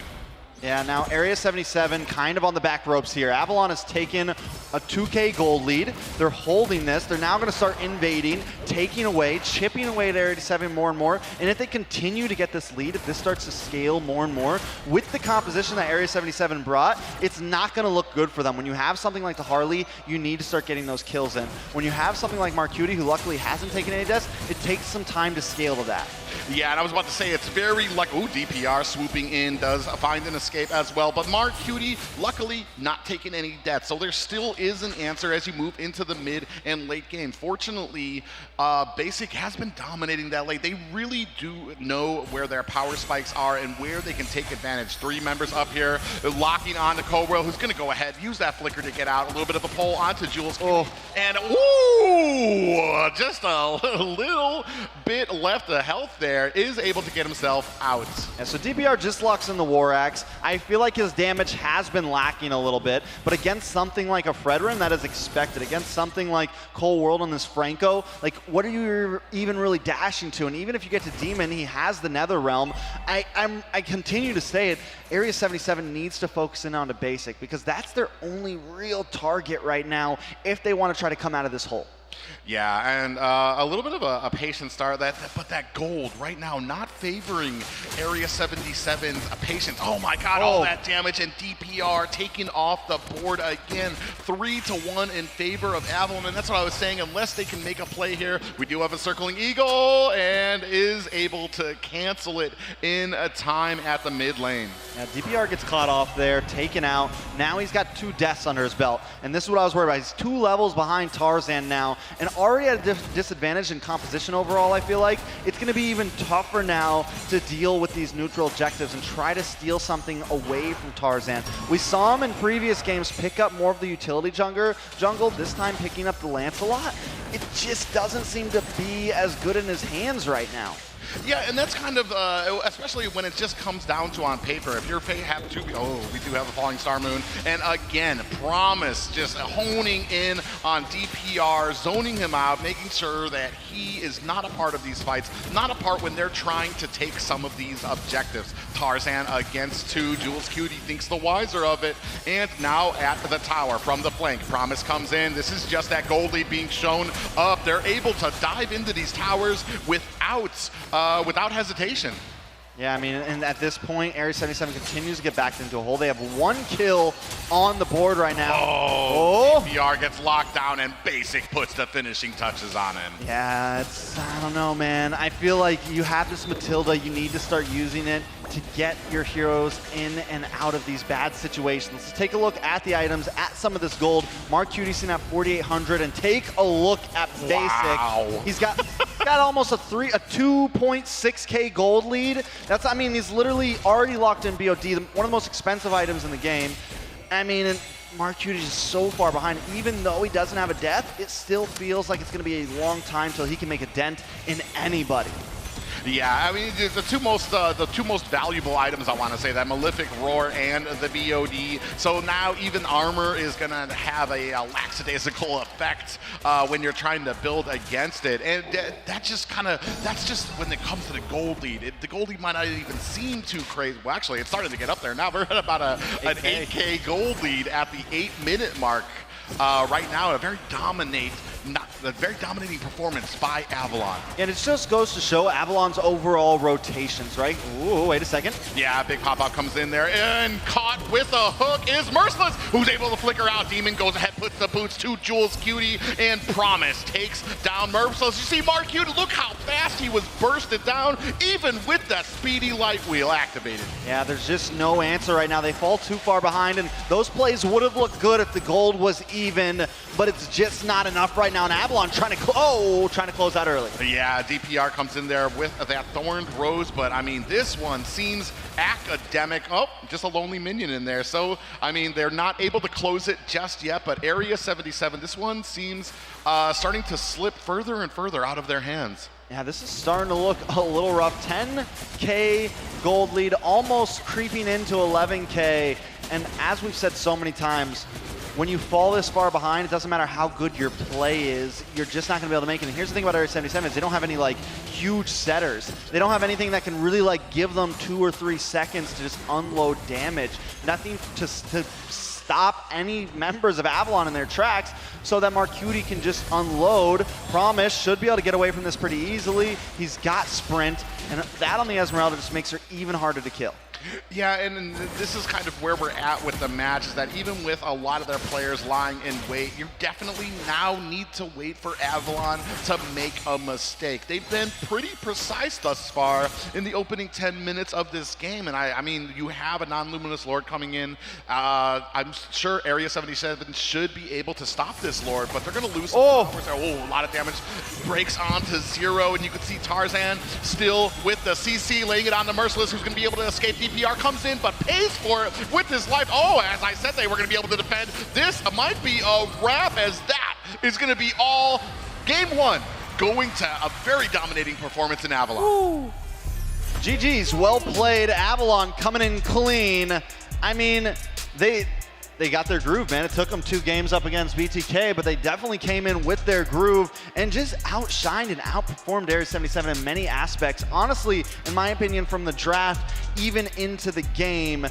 Yeah, now Area 77 kind of on the back ropes here. Avalon has taken a 2K gold lead. They're holding this. They're now going to start invading, taking away, chipping away at Area 7 more and more. And if they continue to get this lead, if this starts to scale more and more, with the composition that Area 77 brought, it's not going to look good for them. When you have something like the Harley, you need to start getting those kills in. When you have something like Mark Cutie, who luckily hasn't taken any deaths, it takes some time to scale to that.
Yeah, and I was about to say, it's very like, DPR swooping in, does find an escape as well, but Mark Cutie, luckily, not taking any deaths. So there still is an answer as you move into the mid and late game. Fortunately, Basic has been dominating that late. They really do know where their power spikes are and where they can take advantage. 3 members up here, locking on to Cobra, who's going to go ahead, use that flicker to get out. A little bit of a pull onto Jules. And just a little bit left of health there, is able to get himself out.
Yeah, so DPR just locks in the War Axe. I feel like his damage has been lacking a little bit, but against something like a Fredrin, that is expected. Against something like Cold World on this Franco, like, what are you even really dashing to? And even if you get to Demon, he has the Nether Realm. I continue to say it, Area 77 needs to focus in on the Basic, because that's their only real target right now if they want to try to come out of this hole.
Yeah, and a little bit of a patient start, but that gold right now not favoring Area 77's patience. Oh my god, all that damage, and DPR taking off the board again. 3-1 in favor of Avalon, and that's what I was saying. Unless they can make a play here, we do have a circling eagle, and is able to cancel it in a time at the mid lane.
Yeah, DPR gets caught off there, taken out. Now he's got 2 deaths under his belt, and this is what I was worried about. He's 2 levels behind Tarzan now, and already at a disadvantage in composition overall. I feel like it's going to be even tougher now to deal with these neutral objectives and try to steal something away from Tarzan. We saw him in previous games pick up more of the utility jungle, this time picking up the Lance a lot. It just doesn't seem to be as good in his hands right now.
Yeah, and that's kind of, especially when it just comes down to on paper. If you're have to, we do have a falling star moon. And again, Promise just honing in on DPR, zoning him out, making sure that he is not a part of these fights, not a part when they're trying to take some of these objectives. Tarzan against 2, Jules Cutie thinks the wiser of it, and now at the tower from the flank. Promise comes in. This is just that gold lead being shown up. They're able to dive into these towers without hesitation.
Yeah, I mean, and at this point, Area 77 continues to get backed into a hole. They have 1 kill on the board right now.
DPR gets locked down, and Basic puts the finishing touches on him.
Yeah, I don't know, man. I feel like you have this Matilda. You need to start using it to get your heroes in and out of these bad situations. Let's take a look at the items, at some of this gold. Mark Cutie sitting at 4,800, and take a look at Basic.
Wow.
He's got almost a 2.6k gold lead. I mean, he's literally already locked in BOD, one of the most expensive items in the game. I mean, and Mark Cutie is so far behind. Even though he doesn't have a death, it still feels like it's going to be a long time till he can make a dent in anybody.
Yeah, I mean, the two most valuable items, I want to say, that Malefic Roar and the BOD. So now even armor is going to have a lackadaisical effect when you're trying to build against it. And that's just when it comes to the gold lead. The gold lead might not even seem too crazy. Well, actually, it's starting to get up there. Now we're at about an 8K gold lead at the 8-minute mark. Right now, a very dominating performance by Avalon.
And it just goes to show Avalon's overall rotations, right? Ooh, wait a second.
Yeah, big pop-out comes in there, and caught with a hook is Merciless, who's able to flicker out. Demon goes ahead, puts the boots to Jules Cutie, and Promise takes down Merciless. You see Mark Cutie, look how fast he was bursted down, even with the speedy light wheel activated.
Yeah, there's just no answer right now. They fall too far behind, and those plays would have looked good if the gold was even, but it's just not enough right now. And Avalon trying to close out early.
Yeah, DPR comes in there with that Thorned Rose, but I mean, this one seems academic. Oh, just a lonely minion in there. So, I mean, they're not able to close it just yet, but Area 77, this one seems starting to slip further and further out of their hands.
Yeah, this is starting to look a little rough. 10K gold lead, almost creeping into 11K. And as we've said so many times, when you fall this far behind, it doesn't matter how good your play is, you're just not going to be able to make it. And here's the thing about Area 77 is they don't have any huge setters. They don't have anything that can really give them 2 or 3 seconds to just unload damage. Nothing to stop any members of Avalon in their tracks so that Mark Cutie can just unload. Promise should be able to get away from this pretty easily. He's got sprint, and that on the Esmeralda just makes her even harder to kill.
Yeah, and this is kind of where we're at with the match, is that even with a lot of their players lying in wait, you definitely now need to wait for Avalon to make a mistake. They've been pretty precise thus far in the opening 10 minutes of this game, and I mean, you have a non-luminous Lord coming in. I'm sure Area 77 should be able to stop this Lord, but they're going to lose some powers there. Oh, a lot of damage breaks onto 0, and you can see Tarzan still with the CC, laying it on the Merciless, who's going to be able to escape. DPR comes in, but pays for it with his life. Oh, as I said, they were going to be able to defend. This might be a wrap, as that is going to be all game 1, going to a very dominating performance in Avalon.
Ooh. GG's, well played. Avalon coming in clean. I mean, they got their groove, man. It took them 2 games up against BTK, but they definitely came in with their groove and just outshined and outperformed Area 77 in many aspects. Honestly, in my opinion, from the draft even into the game,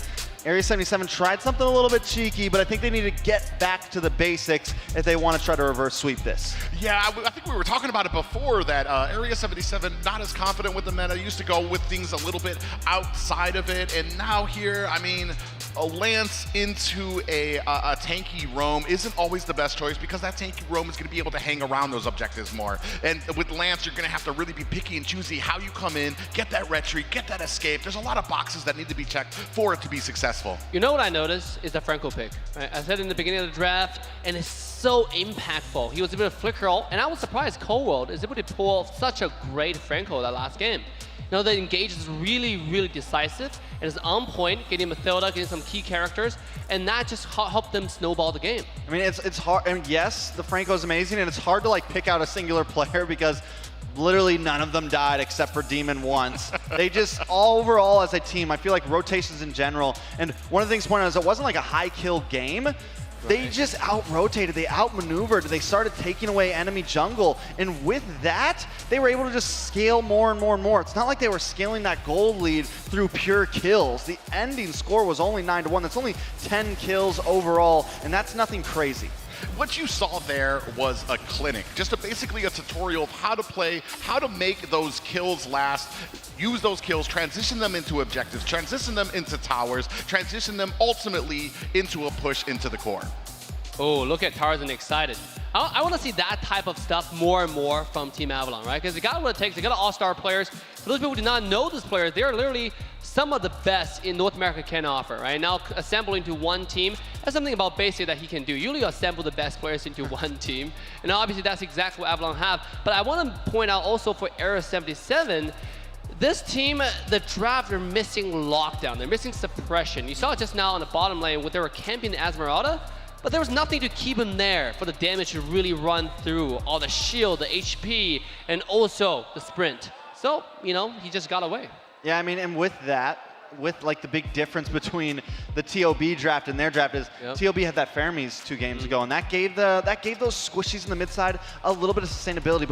Area 77 tried something a little bit cheeky, but I think they need to get back to the basics if they want to try to reverse sweep this.
Yeah, I think we were talking about it before that Area 77 not as confident with the meta, used to go with things a little bit outside of it, and now here, I mean, a Lance into a tanky roam isn't always the best choice because that tanky roam is going to be able to hang around those objectives more. And with Lance, you're going to have to really be picky and choosy how you come in, get that retreat, get that escape. There's a lot of boxes that need to be checked for it to be successful.
You know what I noticed is the Franco pick. Right? I said in the beginning of the draft, and it's so impactful. He was able to flicker all, and I was surprised Cold is able to pull such a great Franco that last game. You know, the engage is really, really decisive, and it's on point, getting Mathilda, getting some key characters, and that just helped them snowball the game.
I mean, it's hard. I mean, yes, the Franco is amazing, and it's hard to like pick out a singular player because literally none of them died except for Demon once. They just, overall as a team, I feel like rotations in general, and one of the things pointed out is it wasn't like a high kill game. They just out-rotated, they outmaneuvered, they started taking away enemy jungle, and with that, they were able to just scale more and more and more. It's not like they were scaling that gold lead through pure kills. The ending score was only 9-1. That's only 10 kills overall, and that's nothing crazy.
What you saw there was a clinic, just basically a tutorial of how to play, how to make those kills last, use those kills, transition them into objectives, transition them into towers, transition them ultimately into a push into the core.
Oh, look at Tarzan excited. I want to see that type of stuff more and more from Team Avalon, right? Because they got what it takes. They got all-star players. For those people who do not know this player, they're literally some of the best in North America can offer, right? Now assembling into one team, that's something about Basic that he can do. Usually assemble the best players into one team. And obviously that's exactly what Avalon have. But I want to point out also for Area 77, this team, the draft, they're missing lockdown. They're missing suppression. You saw it just now on the bottom lane where they were camping the Esmeralda, but there was nothing to keep him there for the damage to really run through. All the shield, the HP, and also the sprint. So, you know, he just got away.
Yeah, I mean, and with that, with like the big difference between the TOB draft and their draft is TOB had that Fermis 2 games ago, and that gave those squishies in the mid side a little bit of sustainability.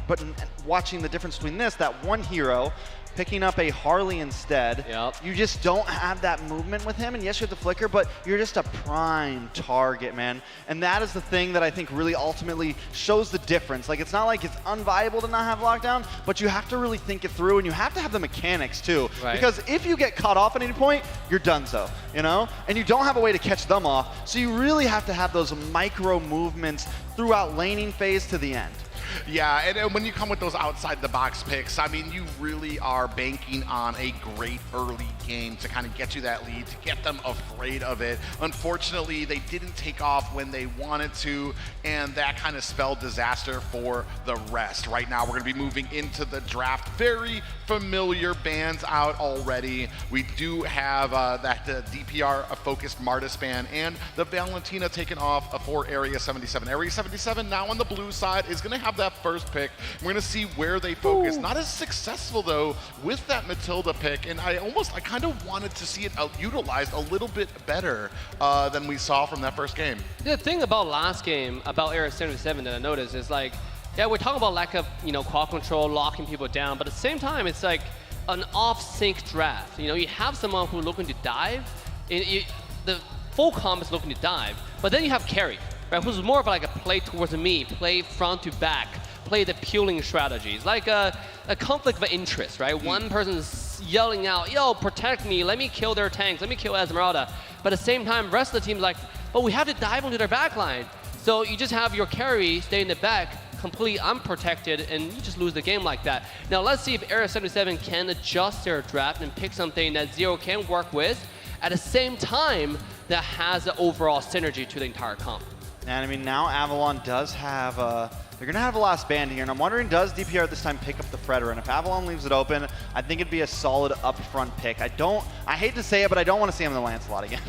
But watching the difference between this, that one hero picking up a Harley instead, you just don't have that movement with him. And yes, you have the flicker, but you're just a prime target, man. And that is the thing that I think really ultimately shows the difference. Like, it's not like it's unviable to not have lockdown, but you have to really think it through, and you have to have the mechanics too. Right. Because if you get caught off at any point, you're done so, you know? And you don't have a way to catch them off, so you really have to have those micro movements throughout laning phase to the end.
Yeah, and when you come with those outside-the-box picks, I mean, you really are banking on a great early game to kind of get you that lead, to get them afraid of it. Unfortunately, they didn't take off when they wanted to, and that kind of spelled disaster for the rest. Right now, we're going to be moving into the draft. Very familiar bands out already. We do have that DPR-focused Marta span and the Valentina taken off for Area 77. Area 77 now on the blue side is going to have that first pick. We're going to see where they focus. Not as successful, though, with that Matilda pick, and I kind of wanted to see it utilized a little bit better than we saw from that first game.
The thing about last game, about Area 77 that I noticed is like, yeah, we're talking about lack of, you know, quad control, locking people down, but at the same time, it's like an off-sync draft. You know, you have someone who's looking to dive, the full comp is looking to dive, but then you have carry, right, who's more of like a play towards me, play front to back, play the peeling strategies, like a conflict of interest, right? One person's yelling out, yo, protect me, let me kill their tanks, let me kill Esmeralda. But at the same time, the rest of the team's like, but we have to dive into their backline. So you just have your carry stay in the back, completely unprotected, and you just lose the game like that. Now let's see if Area 77 can adjust their draft and pick something that Zero can work with at the same time that has the overall synergy to the entire comp.
And I mean, now Avalon does have they're going to have a last band here, and I'm wondering, does DPR this time pick up the Fredder? And if Avalon leaves it open, I think it'd be a solid upfront pick. I hate to say it, but I don't want to see him in the Lancelot again.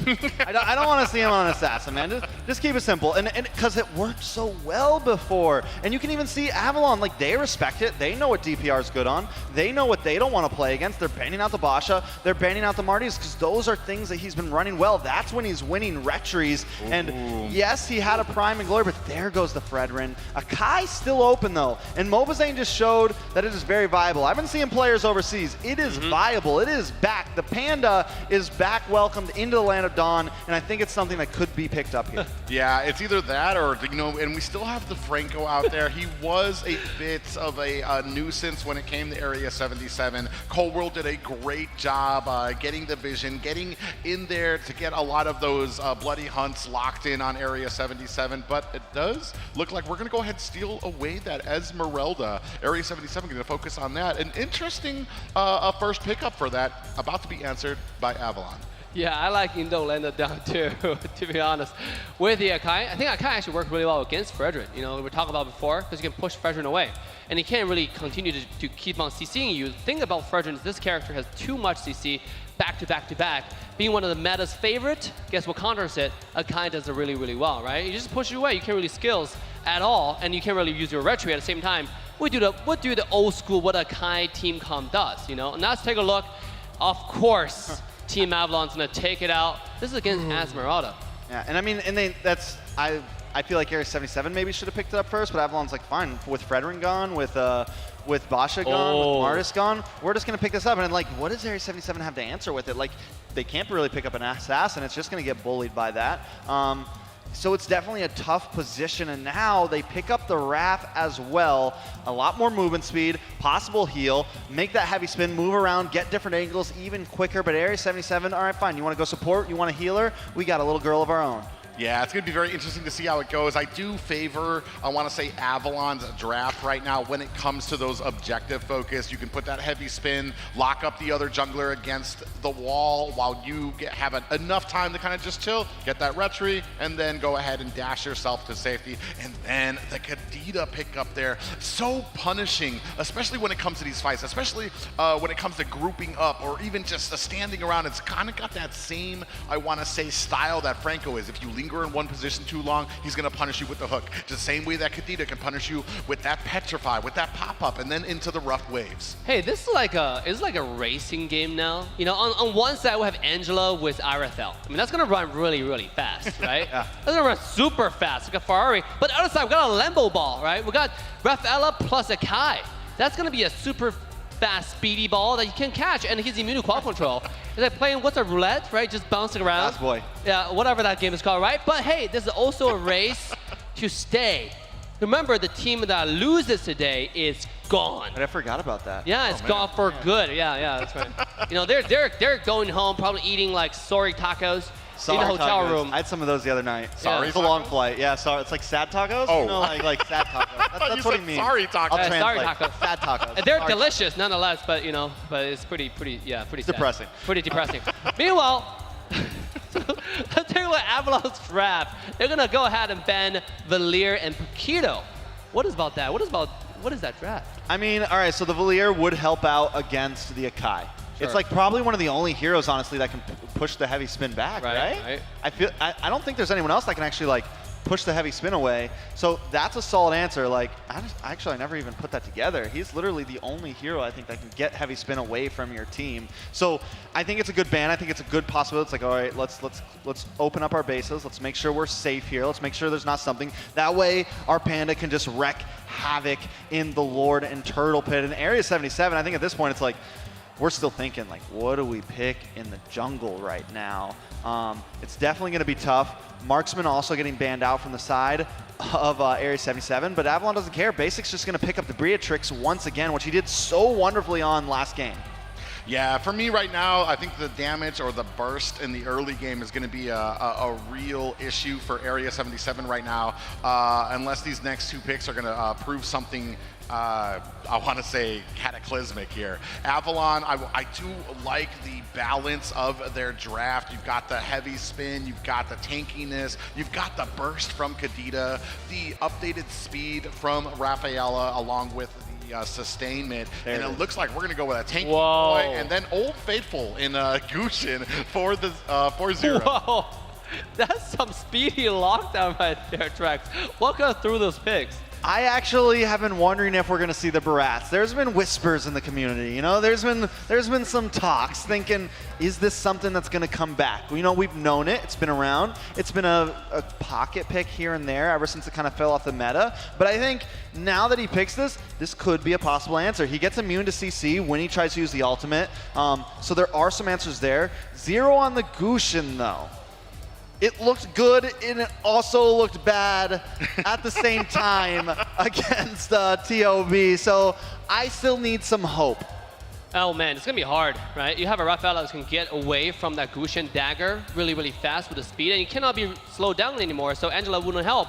I don't want to see him on an Assassin, man. Just keep it simple. And because it worked so well before. And you can even see Avalon, like, they respect it. They know what DPR is good on. They know what they don't want to play against. They're banning out the Basha. They're banning out the Martys, because those are things that he's been running well. That's when he's winning retries. And yes, he had a Prime and Glory, but there goes the Fredrin. Akai Sky's still open though, and Mobazane just showed that it is very viable. I've been seeing players overseas. It is viable. It is back. The Panda is back, welcomed into the Land of Dawn, and I think it's something that could be picked up here.
Yeah, it's either that or, you know, and we still have the Franco out there. He was a bit of a nuisance when it came to Area 77. Cold World did a great job getting the vision, getting in there to get a lot of those bloody hunts locked in on Area 77, but it does look like we're going to go ahead and steal away that Esmeralda. Area 77 going to focus on that. An interesting first pickup for that, about to be answered by Avalon.
Yeah, I like Indo landed down too, to be honest. With the Akai, I think Akai actually worked really well against Fredrin. You know, we were talking about before, because you can push Fredrin away. And he can't really continue to keep on CCing you. The thing about Fredrin is this character has too much CC back to back to back. Being one of the meta's favorite, guess what counters it? Akai does it really, really well, right? You just push it away, you can't really skills at all, and you can't really use your retry at the same time. What do the old school, what Akai team comp does, you know? And let's take a look. Of course, Team Avalon's gonna take it out. This is against Esmeralda.
Yeah, and I mean, I feel like Area 77 maybe should have picked it up first, but Avalon's like, fine, with Fredrin gone, with Basha gone, with Martis gone, we're just gonna pick this up. And like, what does Area 77 have to answer with it? Like, they can't really pick up an assassin. It's just gonna get bullied by that. So it's definitely a tough position, and now they pick up the Wrath as well. A lot more movement speed, possible heal, make that heavy spin, move around, get different angles even quicker. But Area 77, all right, fine. You want to go support? You want a healer? We got a little girl of our own.
Yeah, it's going to be very interesting to see how it goes. I do favor, I want to say, Avalon's draft right now when it comes to those objective focus. You can put that heavy spin, lock up the other jungler against the wall while you have enough time to kind of just chill, get that retry, and then go ahead and dash yourself to safety. And then the Kadita pick up there, so punishing, especially when it comes to these fights, especially when it comes to grouping up or even just standing around. It's kind of got that same, I want to say, style that Franco is. If you linger in one position too long, he's going to punish you with the hook. Just the same way that Kadita can punish you with that petrify, with that pop-up, and then into the rough waves.
Hey, this is like a racing game now. You know, on one side we have Angela with Irethel. I mean, that's going to run really, really fast, right?
Yeah.
That's going to run super fast, like a Ferrari. But the other side, we got a Lambo ball, right? We got Rafaela plus Akai. That's going to be a super fast, speedy ball that you can catch, and he's immune to quad control. It's like playing, what's a roulette, right? Just bouncing around.
Fast boy.
Yeah, whatever that game is called, right? But hey, this is also a race to stay. Remember, the team that loses today is gone.
But I forgot about that.
Yeah, it's gone for good. Yeah, that's right. You know, they're going home, probably eating like sorry tacos. In the hotel room.
I had some of those the other night.
Sorry
It's a long flight. Yeah, sorry. It's like sad tacos.
Oh.
You know, like sad tacos. That's what he means.
Sorry tacos.
I'll
Sorry
translate.
tacos.
Sad tacos.
And they're
Sorry
delicious nonetheless, but you know, but it's pretty sad.
depressing.
Pretty depressing. Meanwhile, let's take a look at Avalon's draft. They're gonna go ahead and ban Valir and Paquito. What is about that? What is that draft?
I mean, all right, so the Valir would help out against the Akai. It's like probably one of the only heroes, honestly, that can push the heavy spin back, right? I don't think there's anyone else that can actually like push the heavy spin away. So that's a solid answer. Like, I never even put that together. He's literally the only hero I think that can get heavy spin away from your team. So I think it's a good ban. I think it's a good possibility. It's like, all right, let's open up our bases. Let's make sure we're safe here. Let's make sure there's not something. That way, our Panda can just wreak havoc in the Lord and Turtle Pit. In Area 77, I think at this point it's like, we're still thinking, like, what do we pick in the jungle right now? It's definitely going to be tough. Marksman also getting banned out from the side of Area 77, but Avalon doesn't care. Basic's just going to pick up the Beatrix once again, which he did so wonderfully on last game.
Yeah, for me right now, I think the damage or the burst in the early game is going to be a real issue for Area 77 right now, unless these next two picks are going to prove something I want to say cataclysmic here. Avalon, I do like the balance of their draft. You've got the heavy spin, you've got the tankiness, you've got the burst from Kadita, the updated speed from Rafaela, along with the sustainment, and it looks like we're going to go with a tanky boy, and then Old Faithful in Gushin for the 4-0.
Whoa, that's some speedy lockdown right there, Trex. Walk us through those picks.
I actually have been wondering if we're going to see the Barats. There's been whispers in the community, you know. There's been some talks thinking, is this something that's going to come back? You know, we've known it. It's been around. It's been a pocket pick here and there ever since it kind of fell off the meta. But I think now that he picks this could be a possible answer. He gets immune to CC when he tries to use the ultimate. So there are some answers there. 0 on the Gushin, though. It looked good, and it also looked bad at the same time against TOB. So I still need some hope.
Oh man, it's gonna be hard, right? You have a Raphael that can get away from that Gushin dagger really, really fast with the speed, and you cannot be slowed down anymore, so Angela wouldn't help.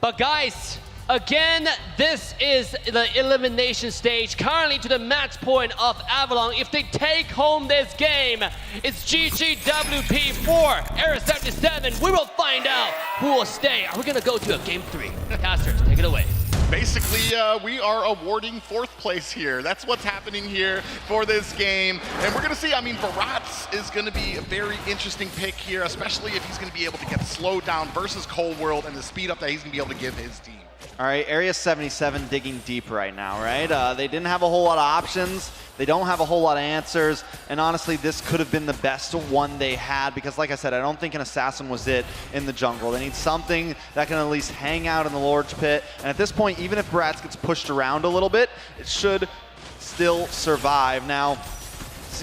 But guys, again, this is the elimination stage, currently to the match point of Avalon. If they take home this game, it's GGWP 4, Area 77. We will find out who will stay. Are we gonna go to a game 3? Casters, take it away.
Basically, we are awarding 4th place here. That's what's happening here for this game. And we're going to see, I mean, Barats is going to be a very interesting pick here, especially if he's going to be able to get slowed down versus Cold World and the speed up that he's going to be able to give his team.
All right, Area 77 digging deep right now, right? They didn't have a whole lot of options. They don't have a whole lot of answers. And honestly, this could have been the best one they had because, like I said, I don't think an assassin was it in the jungle. They need something that can at least hang out in the Lord's Pit. And at this point, even if Barats gets pushed around a little bit, it should still survive. Now,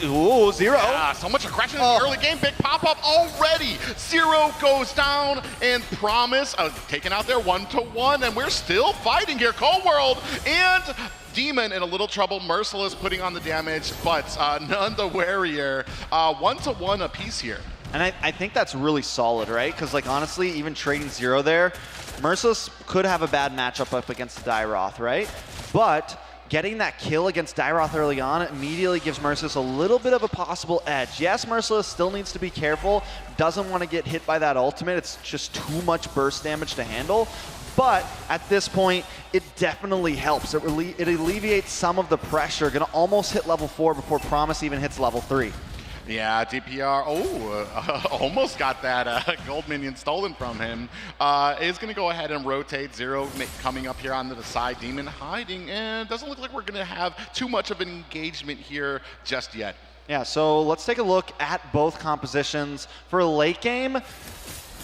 ooh, 0.
Yeah, so much aggression in the early game. Big pop-up already. 0 goes down, and Promise taken out there 1-1, and we're still fighting here. Cold World and Demon in a little trouble. Merciless putting on the damage, but none the warier. 1-1 apiece here.
And I think that's really solid, right? Because, like, honestly, even trading 0 there, Merciless could have a bad matchup up against Dairoth, right? But getting that kill against Dairoth early on immediately gives Merciless a little bit of a possible edge. Yes, Merciless still needs to be careful, doesn't want to get hit by that ultimate. It's just too much burst damage to handle. But at this point, it definitely helps. It alleviates some of the pressure. Gonna almost hit level 4 before Promise even hits level 3.
Yeah, DPR, almost got that gold minion stolen from him. Is going to go ahead and rotate. 0 coming up here onto the side. Demon hiding, and doesn't look like we're going to have too much of an engagement here just yet.
Yeah, so let's take a look at both compositions. For a late game,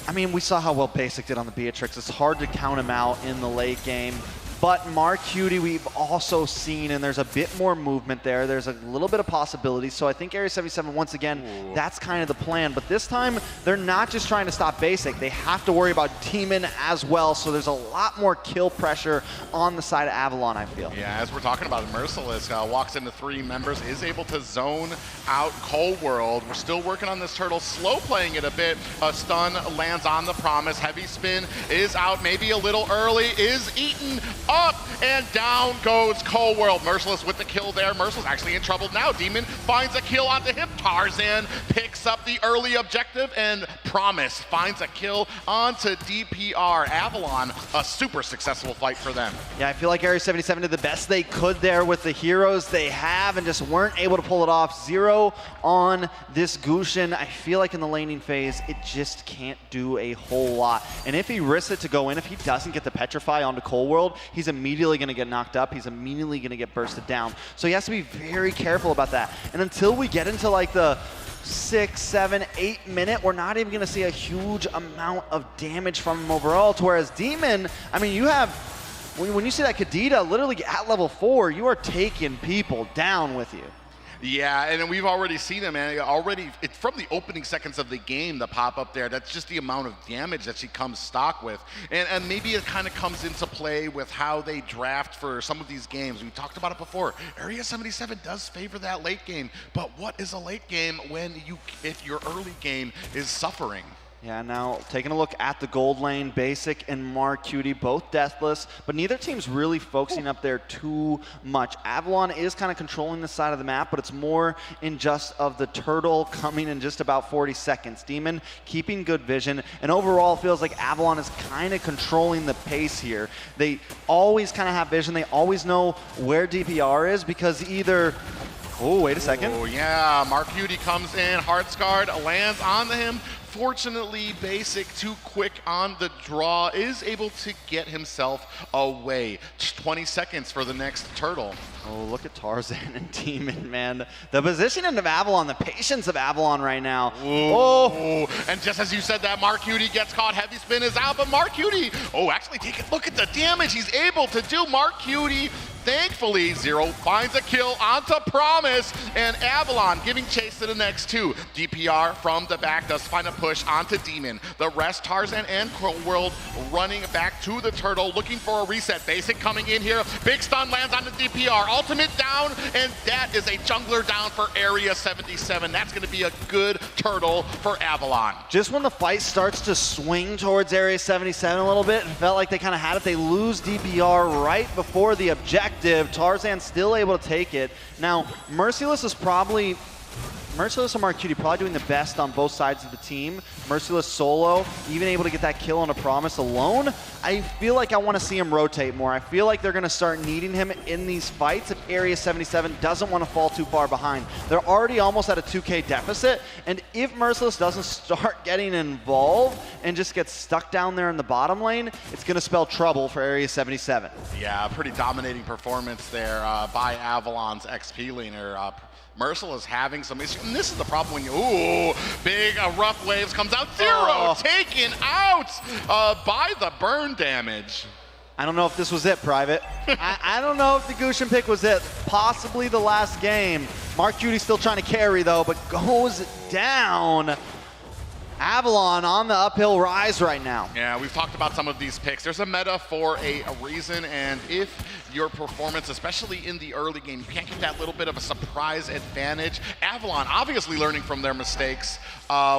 I mean, we saw how well Basic did on the Beatrix. It's hard to count him out in the late game. But Marcutie we've also seen, and there's a bit more movement there. There's a little bit of possibility. So I think Area 77, once again, that's kind of the plan. But this time, they're not just trying to stop Basic. They have to worry about Demon as well. So there's a lot more kill pressure on the side of Avalon, I feel.
Yeah, as we're talking about it, Merciless walks into 3 members, is able to zone out Cold World. We're still working on this turtle, slow playing it a bit. A stun lands on the Promise. Heavy spin is out, maybe a little early, is eaten up, and down goes Cold World. Merciless with the kill there. Merciless actually in trouble now. Demon finds a kill onto him. Tarzan picks up the early objective, and Promise finds a kill onto DPR. Avalon, a super successful fight for them.
Yeah, I feel like Area 77 did the best they could there with the heroes they have and just weren't able to pull it off. 0 on this Gushin. I feel like in the laning phase, it just can't do a whole lot. And if he risks it to go in, if he doesn't get the Petrify onto Cold World, he's immediately going to get knocked up. He's immediately going to get bursted down. So he has to be very careful about that. And until we get into like the 6, 7, 8 minute, we're not even going to see a huge amount of damage from him overall. To whereas Demon, I mean, you have, when you see that Kadita literally at level 4, you are taking people down with you.
Yeah, and we've already seen it, man. It's from the opening seconds of the game, the pop-up there. That's just the amount of damage that she comes stock with. And maybe it kind of comes into play with how they draft for some of these games. We talked about it before. Area 77 does favor that late game. But what is a late game if your early game is suffering?
Yeah, now taking a look at the gold lane, Basic and Marcutie, both deathless, but neither team's really focusing up there too much. Avalon is kind of controlling the side of the map, but it's more in just of the turtle coming in just about 40 seconds. Demon keeping good vision, and overall it feels like Avalon is kind of controlling the pace here. They always kind of have vision, they always know where DPR is because either... Oh, wait a second.
Oh, yeah. Marcutie comes in. Heartsguard lands onto him. Unfortunately, Basic, too quick on the draw, is able to get himself away. 20 seconds for the next turtle.
Oh, look at Tarzan and Demon, man. The positioning of Avalon, the patience of Avalon right now.
Ooh. Oh, and just as you said that, Marcuti gets caught. Heavy spin is out, but Marcuti, oh, actually take a look at the damage he's able to do. Marcuti, thankfully, Zero finds a kill onto Promise, and Avalon giving chase to the next two. DPR from the back does find a push onto Demon. The rest, Tarzan and World running back to the turtle, looking for a reset. Basic coming in here. Big stun lands on the DPR. Ultimate down, and that is a jungler down for Area 77. That's going to be a good turtle for Avalon.
Just when the fight starts to swing towards Area 77 a little bit, it felt like they kind of had it. They lose DPR right before the objective. Tarzan still able to take it. Now, Merciless and Marcuti probably doing the best on both sides of the team. Merciless solo, even able to get that kill on a Promise alone. I feel like I want to see him rotate more. I feel like they're going to start needing him in these fights if Area 77 doesn't want to fall too far behind. They're already almost at a 2K deficit, and if Merciless doesn't start getting involved and just gets stuck down there in the bottom lane, it's going to spell trouble for Area 77.
Yeah, pretty dominating performance there by Avalon's XP laner. Merciless having some issues, and this is the problem when you, ooh, big rough waves comes out. Zero taken out by the burn damage.
I don't know if this was it, Private. I don't know if the Gushin pick was it. Possibly the last game. Marcuti still trying to carry though, but goes down. Avalon on the uphill rise right now.
Yeah, we've talked about some of these picks. There's a meta for a reason, and if your performance, especially in the early game, you can't get that little bit of a surprise advantage. Avalon obviously learning from their mistakes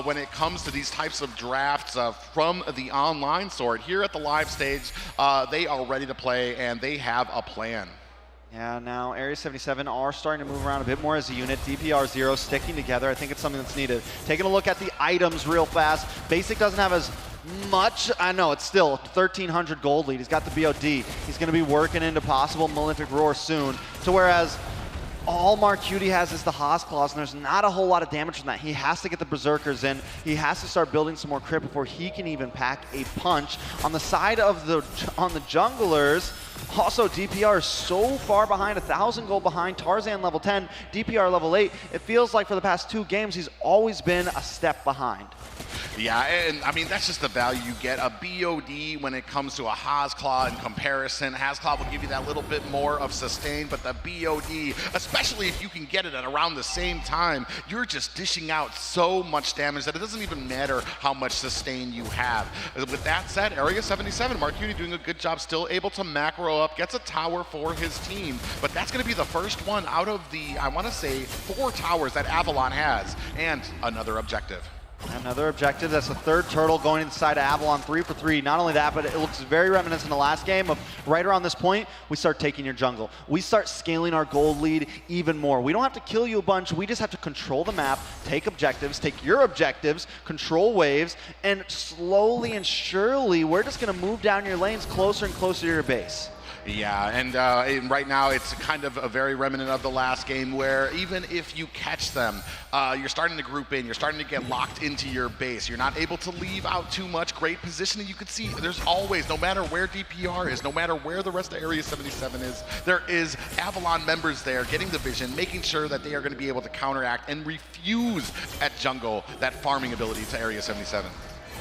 when it comes to these types of drafts from the online sort. Here at the live stage, they are ready to play, and they have a plan.
Yeah, now Area 77 are starting to move around a bit more as a unit. DPR 0 sticking together. I think it's something that's needed. Taking a look at the items real fast. Basic doesn't have as much. I know it's still 1,300 gold lead. He's got the BOD. He's going to be working into possible Malefic Roar soon. To whereas all Marcuti has is the Haas Claws, and there's not a whole lot of damage from that. He has to get the Berserkers in. He has to start building some more crit before he can even pack a punch. On the side of the junglers, also DPR is so far behind, 1,000 gold behind. Tarzan level 10, DPR level 8. It feels like for the past 2 games, he's always been a step behind.
Yeah, and I mean, that's just the value you get. A BOD when it comes to a Hazclaw in comparison. Hazclaw will give you that little bit more of sustain, but the BOD, especially if you can get it at around the same time, you're just dishing out so much damage that it doesn't even matter how much sustain you have. With that said, Area 77, Marcuti doing a good job, still able to macro up, gets a tower for his team, but that's going to be the first one out of the, I want to say, 4 towers that Avalon has, and another objective.
Another objective. That's the 3rd turtle going inside of Avalon, 3 for 3. Not only that, but it looks very reminiscent of the last game of right around this point, we start taking your jungle. We start scaling our gold lead even more. We don't have to kill you a bunch. We just have to control the map, take objectives, take your objectives, control waves, and slowly and surely, we're just going to move down your lanes closer and closer to your base.
Yeah, and right now it's kind of a very remnant of the last game where even if you catch them, you're starting to group in, you're starting to get locked into your base. You're not able to leave out too much. Great positioning. You can see there's always, no matter where DPR is, no matter where the rest of Area 77 is, there is Avalon members there getting the vision, making sure that they are going to be able to counteract and refuse at jungle that farming ability to Area 77.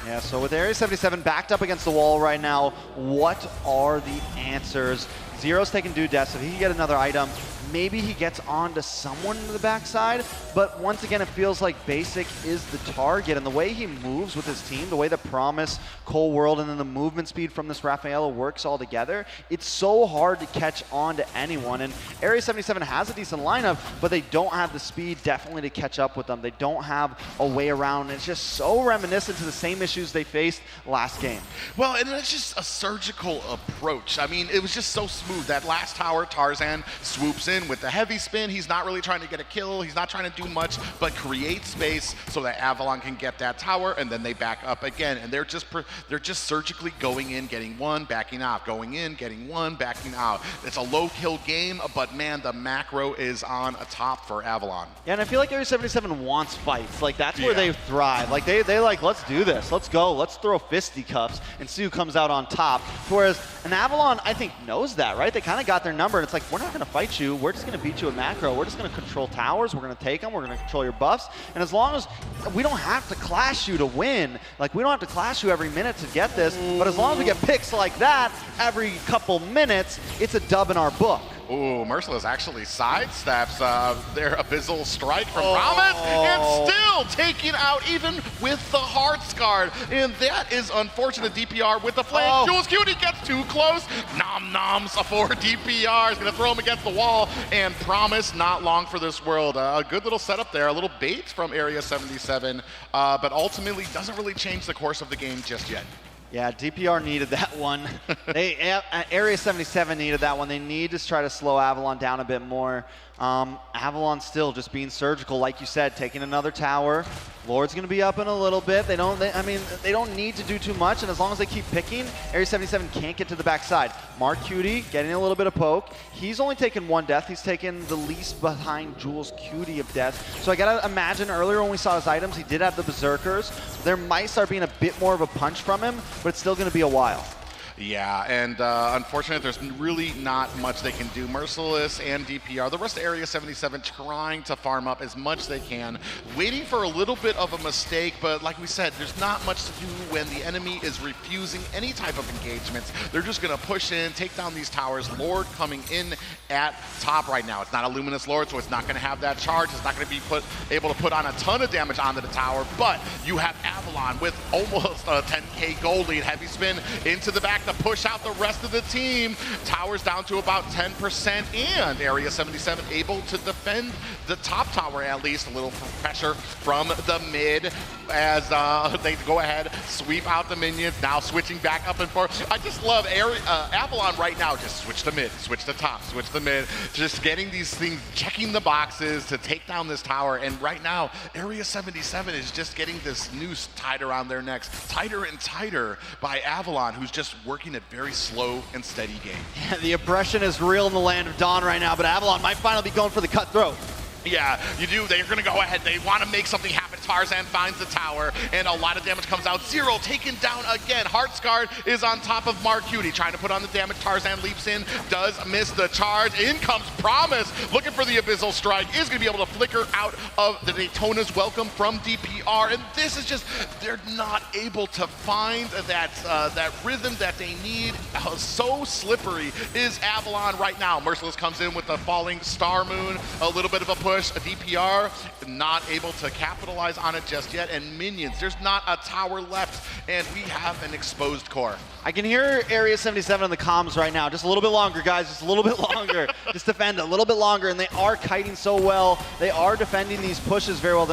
Yeah, so with Area 77 backed up against the wall right now, what are the answers? Zero's taking Dude Death, so he can get another item. Maybe he gets onto someone to the backside, but once again, it feels like Basic is the target, and the way he moves with his team, the way the Promise, Cold World, and then the movement speed from this Rafaela works all together, it's so hard to catch on to anyone, and Area 77 has a decent lineup, but they don't have the speed definitely to catch up with them. They don't have a way around, and it's just so reminiscent to the same issues they faced last game.
Well, and it's just a surgical approach. I mean, it was just so smooth. That last tower, Tarzan swoops in, in with the heavy spin. He's not really trying to get a kill. He's not trying to do much, but create space so that Avalon can get that tower, and then they back up again. And they're just surgically going in, getting one, backing out, going in, getting one, backing out. It's a low kill game, but man, the macro is on a top for Avalon.
Yeah, and I feel like Area 77 wants fights. Like, that's where they thrive. Like, they like, let's do this. Let's go. Let's throw fisticuffs and see who comes out on top. Whereas an Avalon, I think, knows that, right? They kind of got their number, and it's like, we're not going to fight you. We're just going to beat you at macro. We're just going to control towers. We're going to take them. We're going to control your buffs. And as long as we don't have to clash you to win, like, we don't have to clash you every minute to get this, but as long as we get picks like that every couple minutes, it's a dub in our book.
Ooh, Merciless actually sidesteps their Abyssal Strike from Promise, and still taking out even with the Hearts Guard. And that is unfortunate. DPR with the flame. Jules Cutie gets too close. Nom noms for DPR. Is going to throw him against the wall. And Promise, not long for this world. A good little setup there. A little bait from Area 77, but ultimately doesn't really change the course of the game just yet.
Yeah, DPR needed that one. Area 77 needed that one. They need to try to slow Avalon down a bit more. Avalon still just being surgical, like you said, taking another tower. Lord's going to be up in a little bit. They don't need to do too much, and as long as they keep picking, Area 77 can't get to the backside. Mark Cutie getting a little bit of poke. He's only taken one death. He's taken the least behind Jules Cutie of death. So I got to imagine earlier when we saw his items, he did have the Berserkers. There might start being a bit more of a punch from him, but it's still going to be a while.
Yeah, and unfortunately, there's really not much they can do. Merciless and DPR, the rest of Area 77 trying to farm up as much as they can, waiting for a little bit of a mistake, but like we said, there's not much to do when the enemy is refusing any type of engagements. They're just going to push in, take down these towers. Lord coming in at top right now. It's not a Luminous Lord, so it's not going to have that charge. It's not going to be able to put on a ton of damage onto the tower, but you have Avalon with almost a 10k gold lead. Heavy spin into the back to push out the rest of the team. Towers down to about 10%, and Area 77 able to defend the top tower at least. A little pressure from the mid as they go ahead, sweep out the minions. Now switching back up and forth. I just love Avalon right now. Just switch the mid, switch the top, switch the mid. Just getting these things, checking the boxes to take down this tower. And right now, Area 77 is just getting this noose tied around their necks, tighter and tighter by Avalon, who's just working a very slow and steady game.
Yeah, the oppression is real in the land of Dawn right now, but Avalon might finally be going for the cutthroat.
Yeah, you do. They're going to go ahead. They want to make something happen. Tarzan finds the tower, and a lot of damage comes out. Zero taken down again. Heartsguard is on top of Mark Cutie, trying to put on the damage. Tarzan leaps in, does miss the charge. In comes Promise, looking for the Abyssal Strike. Is going to be able to flicker out of the Daytona's welcome from DPR, and this is just, they're not able to find that rhythm that they need. So slippery is Avalon right now. Merciless comes in with the falling Star Moon, a little bit of a push. A DPR not able to capitalize on it just yet, and minions, there's not a tower left, and we have an exposed core.
I can hear Area 77 on the comms right now. Just a little bit longer, guys, just a little bit longer. Just defend a little bit longer, and they are kiting so well. They are defending these pushes very well.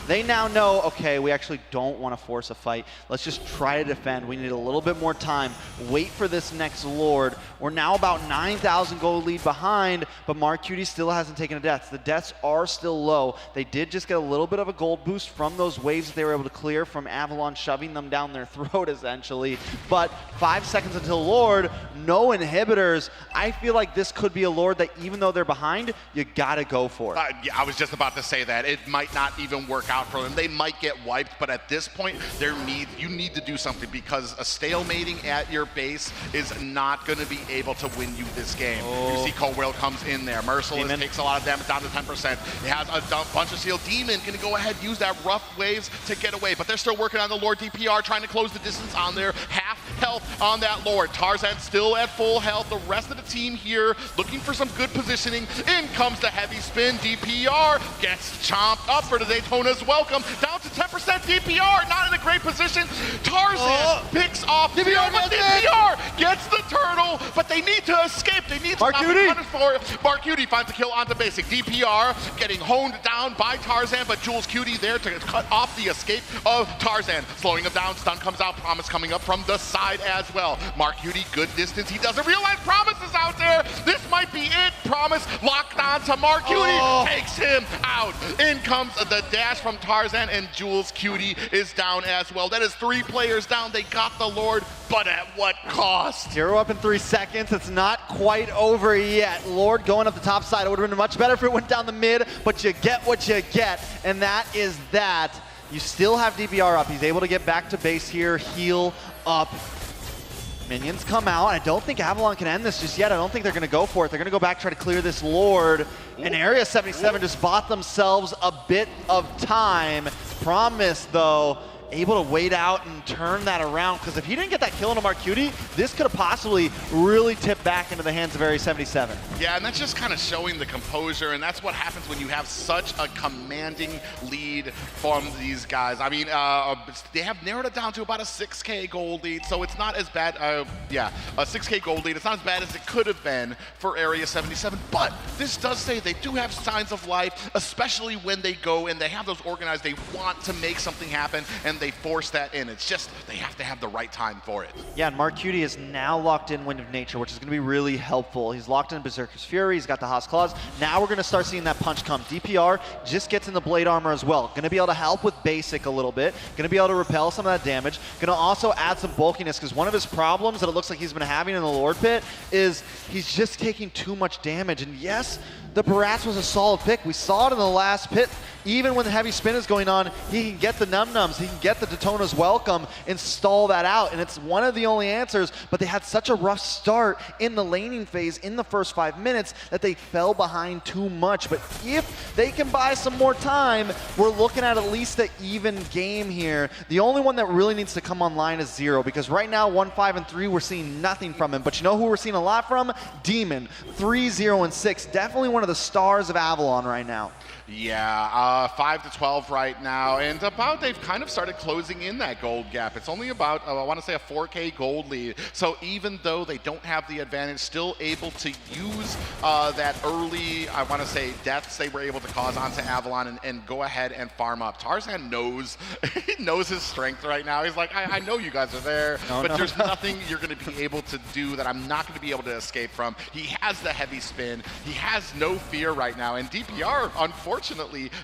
They now know, okay, we actually don't want to force a fight. Let's just try to defend. We need a little bit more time. Wait for this next Lord. We're now about 9,000 gold lead behind, but Mark Cutie still hasn't taken a death. The deaths are still low. They did just get a little bit of a gold boost from those waves that they were able to clear from Avalon shoving them down their throat, essentially. But 5 seconds until Lord, no inhibitors. I feel like this could be a Lord that even though they're behind, you gotta go for it.
Yeah, I was just about to say that. It might not even work out for them. They might get wiped, but at this point, you need to do something, because a stalemating at your base is not gonna be able to win you this game. You see Colwell comes in there. Merciless takes a lot of damage down to 10%. He has a bunch of seal. Demon gonna go ahead, use that rough waves to get away, but they're still working on the Lord. DPR trying to close the distance on their half health on that Lord. Tarzan still at full health. The rest of the team here looking for some good positioning. In comes the heavy spin. DPR gets chomped up for the Daytona's welcome. Down to 10%. DPR not in a great position. Tarzan picks off DPR, but DPR gets the turtle, but they need to escape. They need to not be punished for it. Mark Cutie finds the kill onto basic. DPR getting honed down by Tarzan, but Jules Cutie there to cut off the escape of Tarzan. Slowing him down. Stun comes out. Promise coming up from the side as well. Mark Cutie, good distance. He doesn't realize Promise is out there. This might be it. Promise locked on to Mark Cutie, takes him out. In comes the dash from Tarzan, and Jules Cutie is down as well. That is 3 players down. They got the Lord, but at what cost?
0 up in 3 seconds. It's not quite over yet. Lord going up the top side. It would have been much better if it went down the mid, but you get what you get, and that is that. You still have DPR up. He's able to get back to base here, heal up. Minions come out. I don't think Avalon can end this just yet. I don't think they're going to go for it. They're going to go back, try to clear this Lord. And Area 77 just bought themselves a bit of time. Promise, though, able to wait out and turn that around, because if he didn't get that kill into Mark Cutie, this could have possibly really tipped back into the hands of Area 77.
Yeah, and that's just kind of showing the composure, and that's what happens when you have such a commanding lead from these guys. I mean, they have narrowed it down to about a 6K gold lead, so it's not as bad. Yeah, a 6K gold lead. It's not as bad as it could have been for Area 77, but this does say they do have signs of life, especially when they go and they have those organized. They want to make something happen, and they force that in. It's just they have to have the right time for it.
Yeah, and Mark Cutie is now locked in Wind of Nature, which is going to be really helpful. He's locked in Berserker's Fury. He's got the Haas Claws. Now we're going to start seeing that punch come. DPR just gets in the Blade Armor as well. Going to be able to help with basic a little bit. Going to be able to repel some of that damage. Going to also add some bulkiness, because one of his problems that it looks like he's been having in the Lord Pit is he's just taking too much damage. And yes, the Barats was a solid pick. We saw it in the last pit. Even when the heavy spin is going on, he can get the num-nums, he can get the Daytona's Welcome and stall that out, and it's one of the only answers, but they had such a rough start in the laning phase in the first 5 minutes that they fell behind too much. But if they can buy some more time, we're looking at least an even game here. The only one that really needs to come online is Zero, because right now 1, 5, and 3 we're seeing nothing from him, but you know who we're seeing a lot from? Demon. 3, 0, and 6. Definitely one of the stars of Avalon right now.
Yeah, 5 to 12 right now, and they've kind of started closing in that gold gap. It's only about, I want to say, a 4K gold lead. So even though they don't have the advantage, still able to use that early, I want to say, deaths they were able to cause onto Avalon and go ahead and farm up. Tarzan knows, he knows his strength right now. He's like, I know you guys are there, but there's nothing you're going to be able to do that I'm not going to be able to escape from. He has the heavy spin. He has no fear right now, and DPR, unfortunately,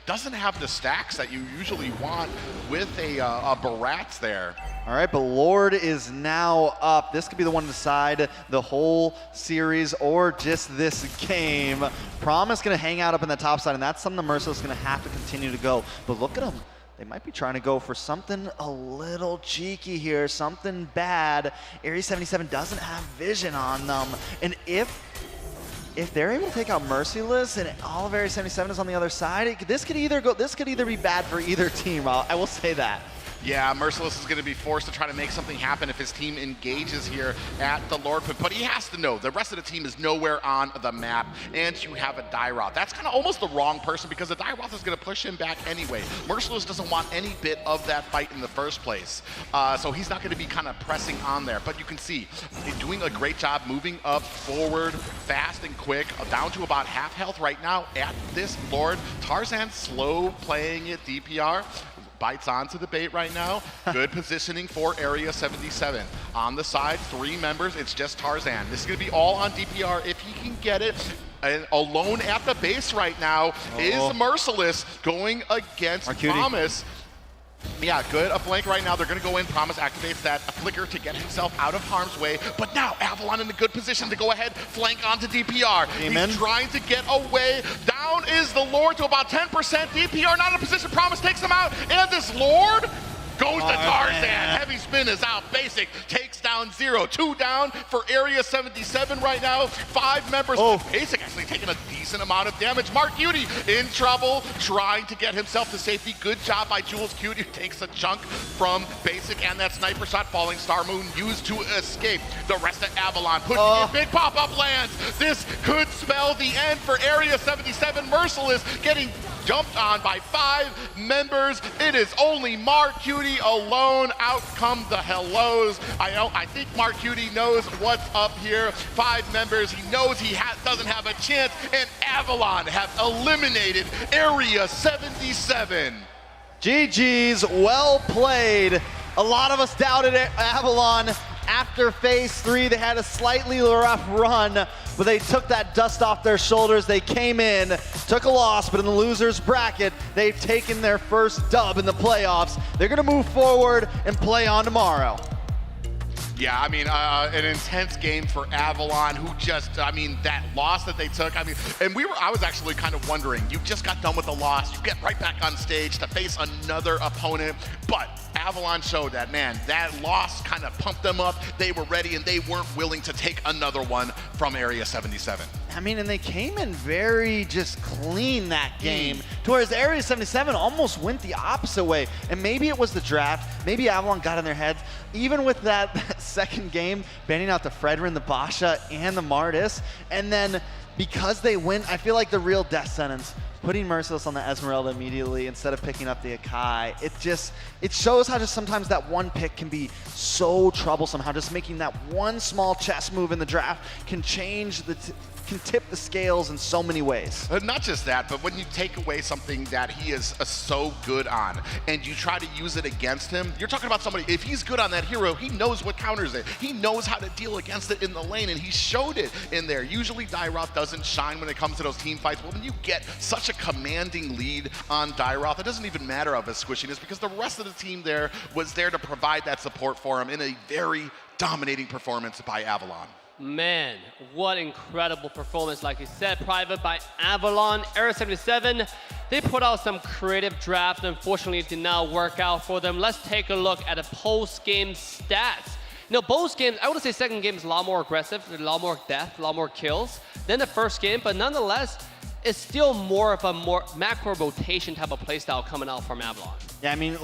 doesn't have the stacks that you usually want with a Barats there.
All right, but Lord is now up. This could be the one to decide the whole series or just this game. Promise going to hang out up in the top side, and that's something the Merciless is going to have to continue to go. But look at them. They might be trying to go for something a little cheeky here, something bad. Area 77 doesn't have vision on them, and if they're able to take out Merciless and all of Area 77 is on the other side, this could either be bad for either team. I will say that.
Yeah, Merciless is going to be forced to try to make something happen if his team engages here at the Lord Pit, but he has to know the rest of the team is nowhere on the map, and you have a Dairoth. That's kind of almost the wrong person, because the Dairoth is going to push him back anyway. Merciless doesn't want any bit of that fight in the first place, so he's not going to be kind of pressing on there, but you can see he's doing a great job moving up forward fast and quick, down to about half health right now at this Lord. Tarzan slow playing it, DPR. Bites onto the bait right now. Good positioning for Area 77. On the side, 3 members. It's just Tarzan. This is going to be all on DPR if he can get it. And alone at the base right now is Merciless going against Promise. Yeah, good. A flank right now. They're going to go in. Promise activates that flicker to get himself out of harm's way. But now Avalon in a good position to go ahead, flank onto DPR.
Amen.
He's trying to get away. Down is the Lord to about 10%. DPR not in a position. Promise takes him out. And this Lord goes to Tarzan. Heavy spin is out. Basic takes down Zero. 2 down for Area 77 right now. 5 members. Basic actually taking a decent amount of damage. Mark Cutie in trouble, trying to get himself to safety. Good job by Jules Cutie, who takes a chunk from Basic, and that sniper shot, Falling Star Moon, used to escape. The rest of Avalon pushing in. Big pop-up lands. This could spell the end for Area 77. Merciless getting jumped on by 5 members. It is only Mark Cutie alone. Out come the hellos. I think Mark Cutie knows what's up here. 5 members. He knows he doesn't have a chance, and Avalon have eliminated Area 77.
GG's, well played. A lot of us doubted Avalon. After phase 3, they had a slightly rough run, but they took that dust off their shoulders. They came in, took a loss, but in the losers bracket, they've taken their first dub in the playoffs. They're gonna move forward and play on tomorrow.
Yeah, I mean, an intense game for Avalon, who just, I mean, that loss that they took, I mean, and I was actually kind of wondering, you just got done with a loss, you get right back on stage to face another opponent, but Avalon showed that, man, that loss kind of pumped them up, they were ready, and they weren't willing to take another one from Area 77.
I mean, and they came in very just clean that game, to whereas Area 77 almost went the opposite way. And maybe it was the draft, maybe Avalon got in their heads. Even with that second game, banning out the Fredrin, the Basha, and the Martis, and then because they win, I feel like the real death sentence, putting Merciless on the Esmeralda immediately instead of picking up the Akai, it shows how just sometimes that one pick can be so troublesome, how just making that one small chess move in the draft can change can tip the scales in so many ways.
Not just that, but when you take away something that he is so good on and you try to use it against him, you're talking about somebody, if he's good on that hero, he knows what counters it. He knows how to deal against it in the lane, and he showed it in there. Usually Dairoth doesn't shine when it comes to those team fights, but when you get such a commanding lead on Dairoth, it doesn't even matter of his squishiness because the rest of the team there was there to provide that support for him in a very dominating performance by Avalon.
Man, what incredible performance, like you said, Private, by Avalon. Area 77, they put out some creative draft. Unfortunately, it did not work out for them. Let's take a look at the post-game stats. You know, both games, I would say second game is a lot more aggressive, a lot more death, a lot more kills than the first game, but nonetheless, it's still more of a macro rotation type of playstyle coming out from Avalon.
Yeah, I mean,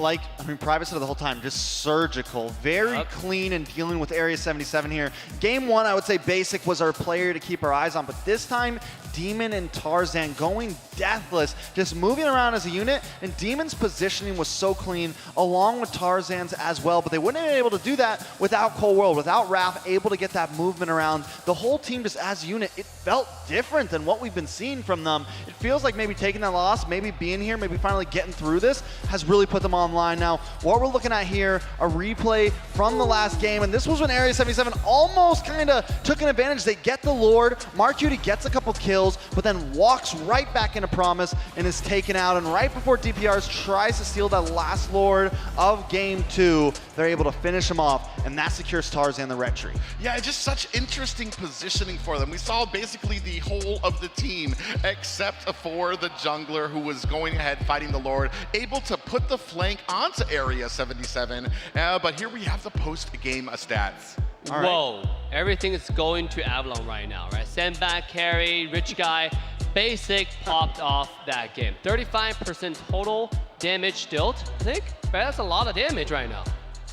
Private said it the whole time, just surgical, very clean and dealing with Area 77 here. Game 1, I would say Basic was our player to keep our eyes on, but this time, Demon and Tarzan going deathless, just moving around as a unit, and Demon's positioning was so clean, along with Tarzan's as well, but they wouldn't have been able to do that without Cold World, without Raph able to get that movement around. The whole team just as a unit, it felt different than what we've been seeing from them. It feels like maybe taking that loss, maybe being here, maybe finally getting through this, has really put them online. Now, what we're looking at here, a replay from the last game, and this was when Area 77 almost kind of took an advantage. They get the Lord, Mark Cutie gets a couple kills, but then walks right back into Promise and is taken out, and right before DPRs tries to steal that last Lord of game 2, they're able to finish him off, and that secures Tarzan the red tree.
Yeah, just such interesting positioning for them. We saw basically the whole of the team, except for the jungler who was going ahead fighting the Lord, able to put the flank onto Area 77, but here we have the post-game stats.
Whoa, everything is going to Avalon right now, right? Sandbag carry, Rich Guy, Basic popped off that game. 35% total damage dealt, I think. That's a lot of damage right now.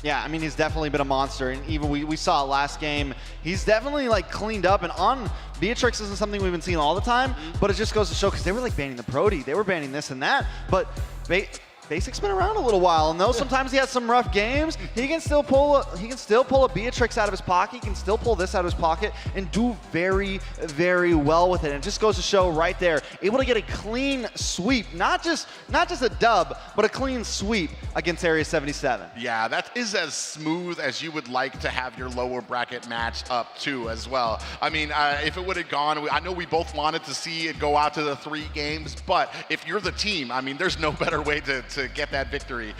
Yeah, I mean, he's definitely been a monster, and even we saw it last game. He's definitely cleaned up, and on Beatrix isn't something we've been seeing all the time, but it just goes to show, because they were banning the Prody, they were banning this and that, but Basic's been around a little while, and though sometimes he has some rough games, he can still pull a Beatrix out of his pocket, he can still pull this out of his pocket, and do very, very well with it. And it just goes to show right there, able to get a clean sweep, not just a dub, but a clean sweep against Area 77.
Yeah, that is as smooth as you would like to have your lower bracket match up to as well. I mean, if it would have gone, I know we both wanted to see it go out to the 3 games, but if you're the team, I mean, there's no better way to get that victory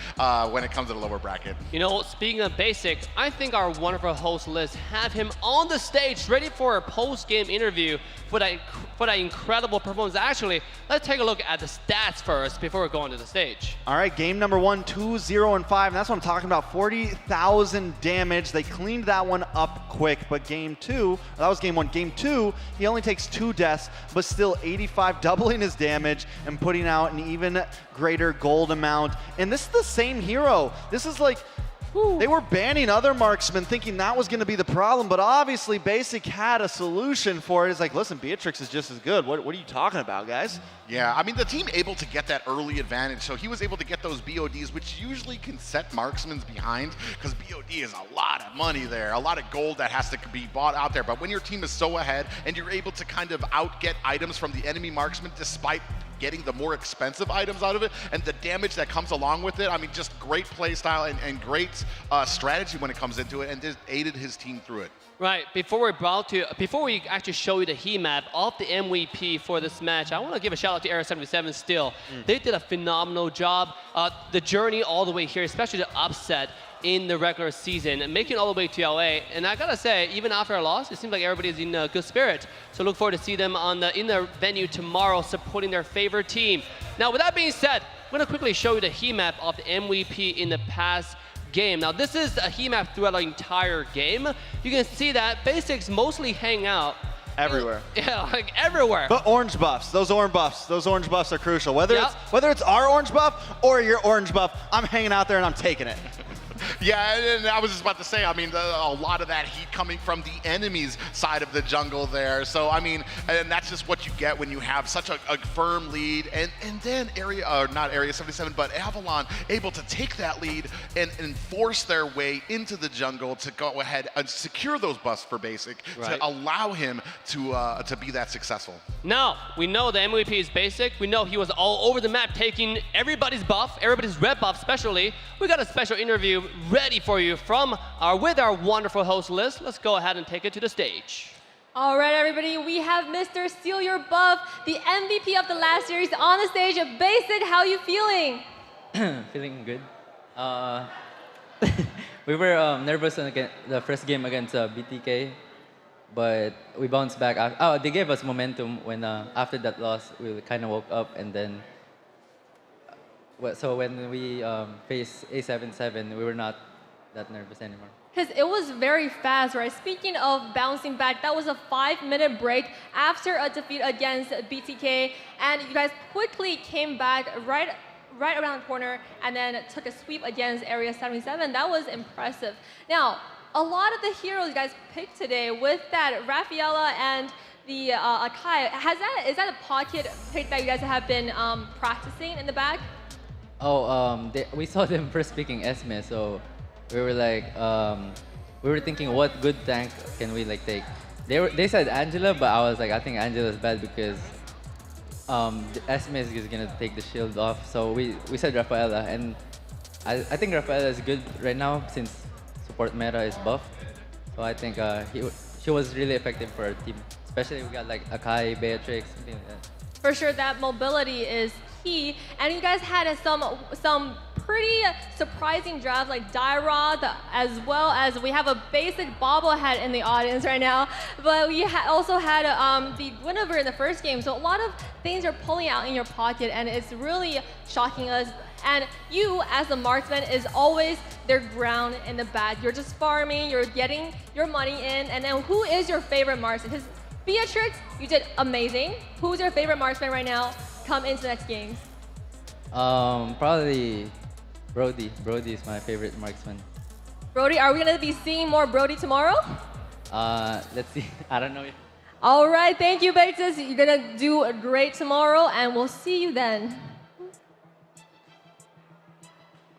when it comes to the lower bracket.
You know, speaking of Basic, I think our wonderful host Liz have him on the stage ready for a post-game interview for that incredible performance. Actually, let's take a look at the stats first before we go onto the stage.
All right, game number 1, 2-0-5, and that's what I'm talking about, 40,000 damage. They cleaned that one up quick, but game 2, that was game 1. Game 2, he only takes 2 deaths, but still 85, doubling his damage and putting out an even greater gold amount. And this is the same hero. This is they were banning other marksmen thinking that was going to be the problem, but obviously Basic had a solution for it. It's like, listen, Beatrix is just as good. What are you talking about, guys?
Yeah, I mean, the team able to get that early advantage, so he was able to get those BODs, which usually can set marksmen's behind, because BOD is a lot of money there, a lot of gold that has to be bought out there. But when your team is so ahead and you're able to kind of outget items from the enemy marksman despite getting the more expensive items out of it and the damage that comes along with it, I mean, just great play style and great great strategy when it comes into it and just aided his team through it.
Right, before we actually show you the heat map of the MVP for this match, I want to give a shout out to Area 77 still. They did a phenomenal job. The journey all the way here, especially the upset in the regular season, and making it all the way to LA. And I gotta say, even after a loss, it seems like everybody's in a good spirit. So look forward to see them in the venue tomorrow supporting their favorite team. Now, with that being said, I'm gonna quickly show you the heat map of the MVP in the past game. Now, this is a heat map throughout the entire game. You can see that basics mostly hang out
everywhere.
Yeah, like everywhere.
But orange buffs, those orange buffs are crucial. Whether it's our orange buff or your orange buff, I'm hanging out there and I'm taking it.
Yeah, and I was just about to say, I mean, a lot of that heat coming from the enemy's side of the jungle there. So, I mean, and that's just what you get when you have such a firm lead. And then not Area 77, but Avalon able to take that lead and force their way into the jungle to go ahead and secure those buffs for Basic to allow him to be that successful.
Now, we know the MVP is Basic. We know he was all over the map taking everybody's buff, everybody's red buff especially. We got a special interview ready for you with our wonderful host list. Let's go ahead and take it to the stage.
All right, everybody, we have Mr. Steal Your Buff, the MVP of the last series, on the stage. Basic, how you feeling?
Feeling good. We were nervous in the first game against BTK, but we bounced back. They gave us momentum when after that loss, we kind of woke up, and then so when we faced A77, we were not that nervous anymore.
Because it was very fast, right? Speaking of bouncing back, that was a 5-minute break after a defeat against BTK, and you guys quickly came back right around the corner and then took a sweep against Area 77. That was impressive. Now, a lot of the heroes you guys picked today with that Rafaela and the Akai, is that a pocket pick that you guys have been practicing in the back?
Oh, we saw them first picking Esme, so we were like, we were thinking, what good tank can we like take? They said Angela, but I was like, I think Angela's bad because Esme is just gonna take the shield off. So we said Rafaela, and I think Rafaela is good right now since support meta is buff. So I think she was really effective for our team. Especially we got like Akai, Beatrix, something like that.
For sure, that mobility is key. And you guys had some pretty surprising drafts like Dyrod, as well as we have a Basic bobblehead in the audience right now. But we also had the Guinevere in the first game. So a lot of things are pulling out in your pocket, and it's really shocking us. And you, as the marksman, is always their ground in the back. You're just farming, you're getting your money in. And then who is your favorite marksman? Because Beatrix, you did amazing. Who's your favorite marksman right now? Come into the next games.
Probably Brody. Brody is my favorite marksman.
Brody, are we gonna be seeing more Brody tomorrow?
Let's see. I don't know.
All right, thank you, Beatrix. You're gonna do great tomorrow, and we'll see you then.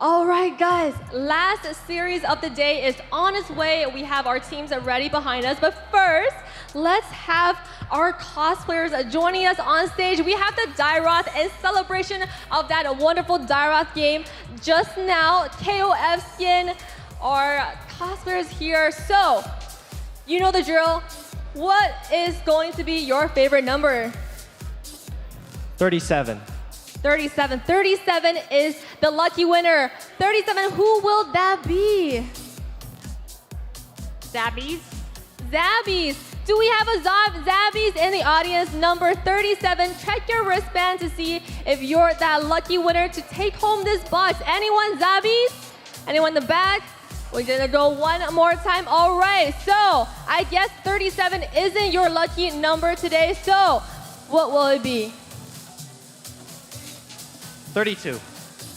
All right, guys, last series of the day is on its way. We have our teams ready behind us, but first, let's have our cosplayers joining us on stage. We have the Dairoth in celebration of that wonderful Dairoth game. Just now, KOF skin, our cosplayers here. So, you know the drill. What is going to be your favorite number?
37.
37. 37 is the lucky winner. 37, who will that be? Zabbies? Zabbies. Do we have a Zabbies in the audience? Number 37. Check your wristband to see if you're that lucky winner to take home this box. Anyone Zabbies? Anyone in the back? We're gonna go one more time. All right, so I guess 37 isn't your lucky number today. So what will it be?
32.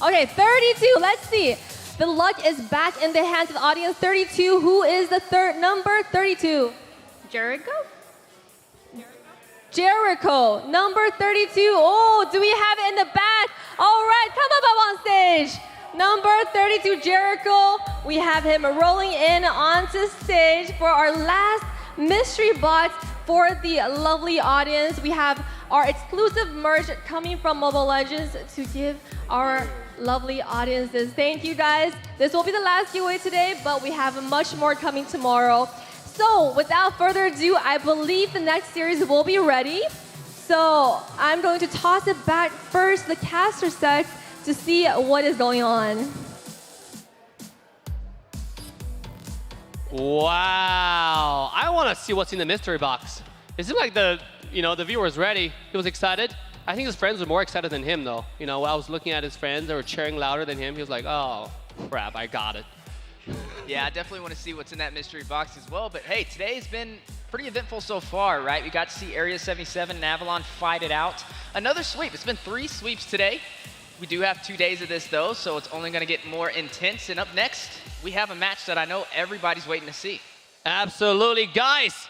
Okay, 32. Let's see. The luck is back in the hands of the audience. 32. Who is the third number? 32. Jericho? Jericho. Number 32. Oh, do we have it in the back? All right, come up on stage. Number 32, Jericho. We have him rolling in onto stage for our last mystery box for the lovely audience. We have our exclusive merch coming from Mobile Legends to give our lovely audiences. Thank you guys. This will be the last giveaway today, but we have much more coming tomorrow. So without further ado, I believe the next series will be ready. So I'm going to toss it back first, the caster set, to see what is going on.
Wow, I want to see what's in the mystery box. It seemed like the viewer was ready. He was excited. I think his friends were more excited than him, though. When I was looking at his friends, they were cheering louder than him. He was like, oh, crap, I got it.
Yeah, I definitely want to see what's in that mystery box as well. But hey, today's been pretty eventful so far, right? We got to see Area 77 and Avalon fight it out. Another sweep. It's been 3 sweeps today. We do have 2 days of this, though, so it's only going to get more intense. And up next, we have a match that I know everybody's waiting to see.
Absolutely, guys.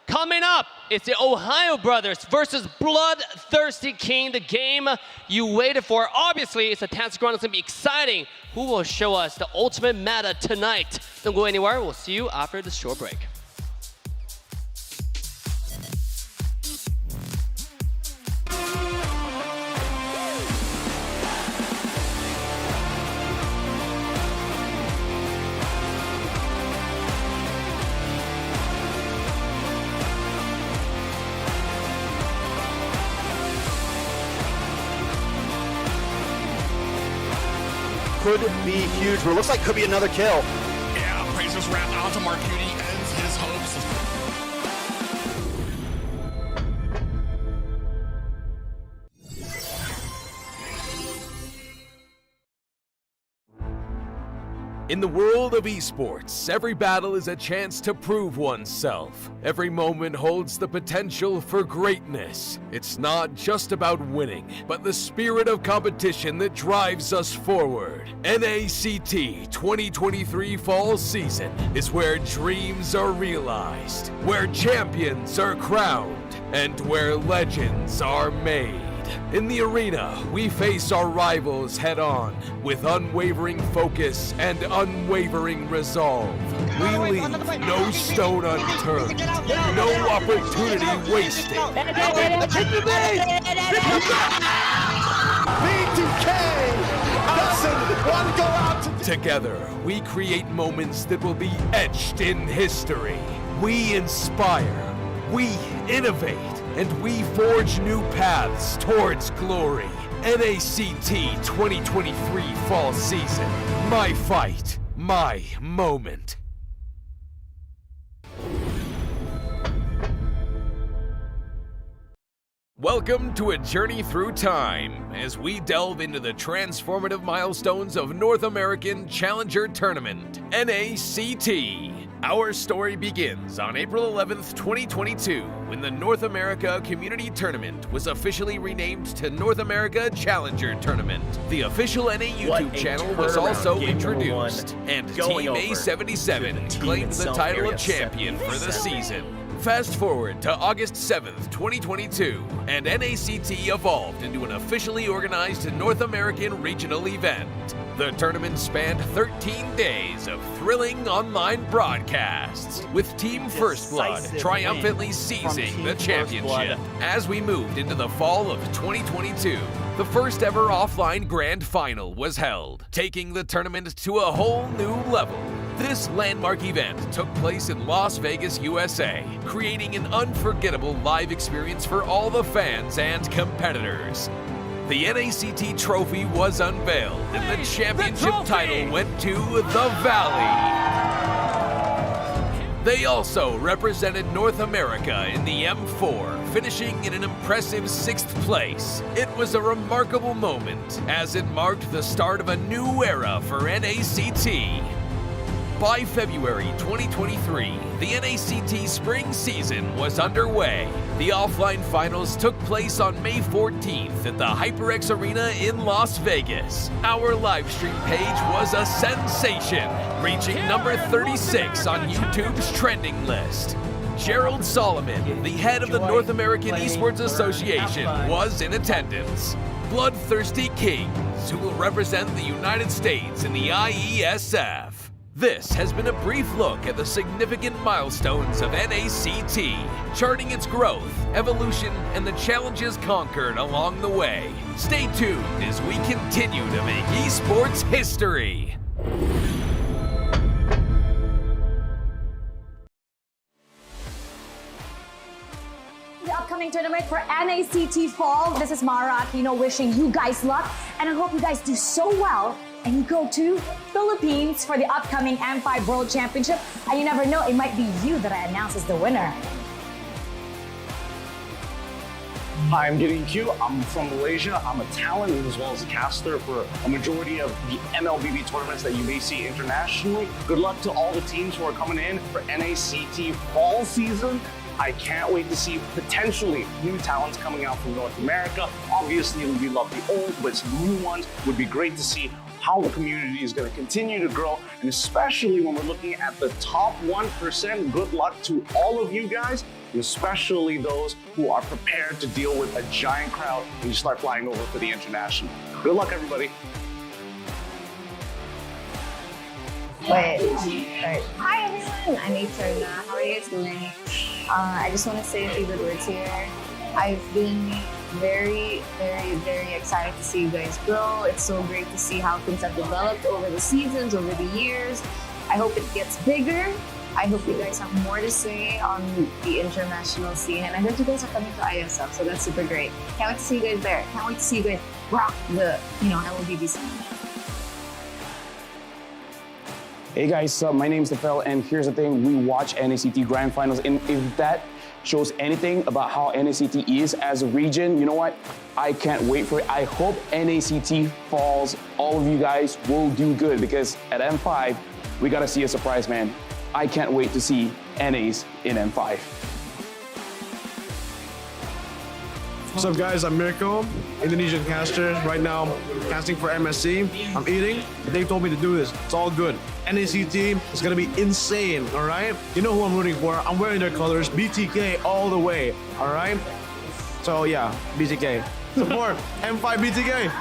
Coming up, it's the TheOhioBrothers versus BloodThirstyKings, the game you waited for. Obviously, it's a Tansic run. It's going to be exciting. Who will show us the ultimate meta tonight? Don't go anywhere. We'll see you after this short break.
Could be huge, but it looks like could be another kill.
Yeah, Razor's Wrath onto Marcuti ends his hopes.
In the world of esports, every battle is a chance to prove oneself. Every moment holds the potential for greatness. It's not just about winning, but the spirit of competition that drives us forward. NACT 2023 Fall Season is where dreams are realized, where champions are crowned, and where legends are made. In the arena, we face our rivals head-on with unwavering focus and unwavering resolve. We leave no stone unturned, no opportunity wasted. Together, we create moments that will be etched in history. We inspire, we innovate, and we forge new paths towards glory. NACT 2023 Fall Season. My fight, my moment. Welcome to a journey through time as we delve into the transformative milestones of North American Challenger Tournament, NACT. Our story begins on April 11th, 2022, when the North America Community Tournament was officially renamed to North America Challenger Tournament. The official NA YouTube channel was also introduced, and Team A77 claimed the title of champion for the season. Fast forward to August 7th, 2022, and NACT evolved into an officially organized North American regional event. The tournament spanned 13 days of thrilling online broadcasts, with Team First Blood triumphantly seizing the championship. As we moved into the fall of 2022, the first ever offline grand final was held, taking the tournament to a whole new level. This landmark event took place in Las Vegas, USA, creating an unforgettable live experience for all the fans and competitors. The NACT trophy was unveiled, and the championship title went to the Valley. They also represented North America in the M4, finishing in an impressive 6th place. It was a remarkable moment, as it marked the start of a new era for NACT. By February 2023, the NACT spring season was underway. The offline finals took place on May 14th at the HyperX Arena in Las Vegas. Our livestream page was a sensation, reaching number 36 on YouTube's trending list. Gerald Solomon, the head of the North American Esports Association, was in attendance. BloodThirstyKings, who will represent the United States in the IESF. This has been a brief look at the significant milestones of NACT, charting its growth, evolution, and the challenges conquered along the way. Stay tuned as we continue to make esports history.
The upcoming tournament for NACT Fall. This is Mara, wishing you guys luck, and I hope you guys do so well and you go to Philippines for the upcoming M5 World Championship. And you never know, it might be you that I announce as the winner.
Hi, I'm Gideon Q. I'm from Malaysia. I'm a talent as well as a caster for a majority of the MLBB tournaments that you may see internationally. Good luck to all the teams who are coming in for NACT Fall season. I can't wait to see potentially new talents coming out from North America. Obviously, we love the old, but some new ones would be great to see how the community is going to continue to grow, and especially when we're looking at the top 1%, good luck to all of you guys, especially those who are prepared to deal with a giant crowd when you start flying over for the international. Good luck, everybody.
Wait. Hi everyone, I'm Eterna. How are you guys doing? I just want to say a few good words here. I've been very excited to see you guys grow. It's so great to see how things have developed over the seasons, over the years. I hope it gets bigger. I hope you guys have more to say on the international scene, and I heard you guys are coming to ISF, so that's super great. Can't wait to see you guys there. Can't wait to see you guys rock the, LLBB scene.
Hey guys, my name's TheOhioBrothers, and here's the thing, we watch NACT Grand Finals, and if that shows anything about how NACT is as a region, you know what? I can't wait for it. I hope NACT Falls, all of you guys will do good, because at M5, we gotta see a surprise, man. I can't wait to see NAs in M5.
What's up, guys? I'm Mirko, Indonesian caster. Right now, casting for MSC. I'm eating. They told me to do this. It's all good. NACT is gonna be insane, all right? You know who I'm rooting for. I'm wearing their colors. BTK all the way, all right? So yeah, BTK. Support M5 BTK.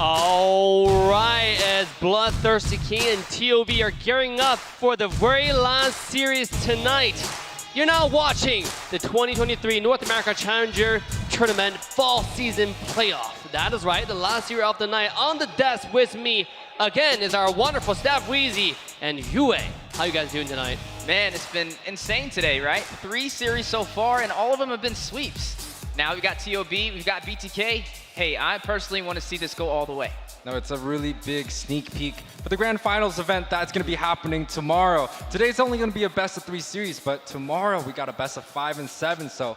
All right, as Bloodthirsty King and TOB are gearing up for the very last series tonight. You're now watching the 2023 North America Challenger Tournament Fall Season Playoff. That is right, the last series of the night. On the desk with me again is our wonderful Steph Weezy and Yue. How you guys doing tonight?
Man, it's been insane today, right? 3 series so far, and all of them have been sweeps. Now we've got TOB, we've got BTK. Hey, I personally want to see this go all the way.
No, it's a really big sneak peek for the Grand Finals event that's going to be happening tomorrow. Today's only going to be a best-of-3 series, but tomorrow we got a best-of-5 and 7, so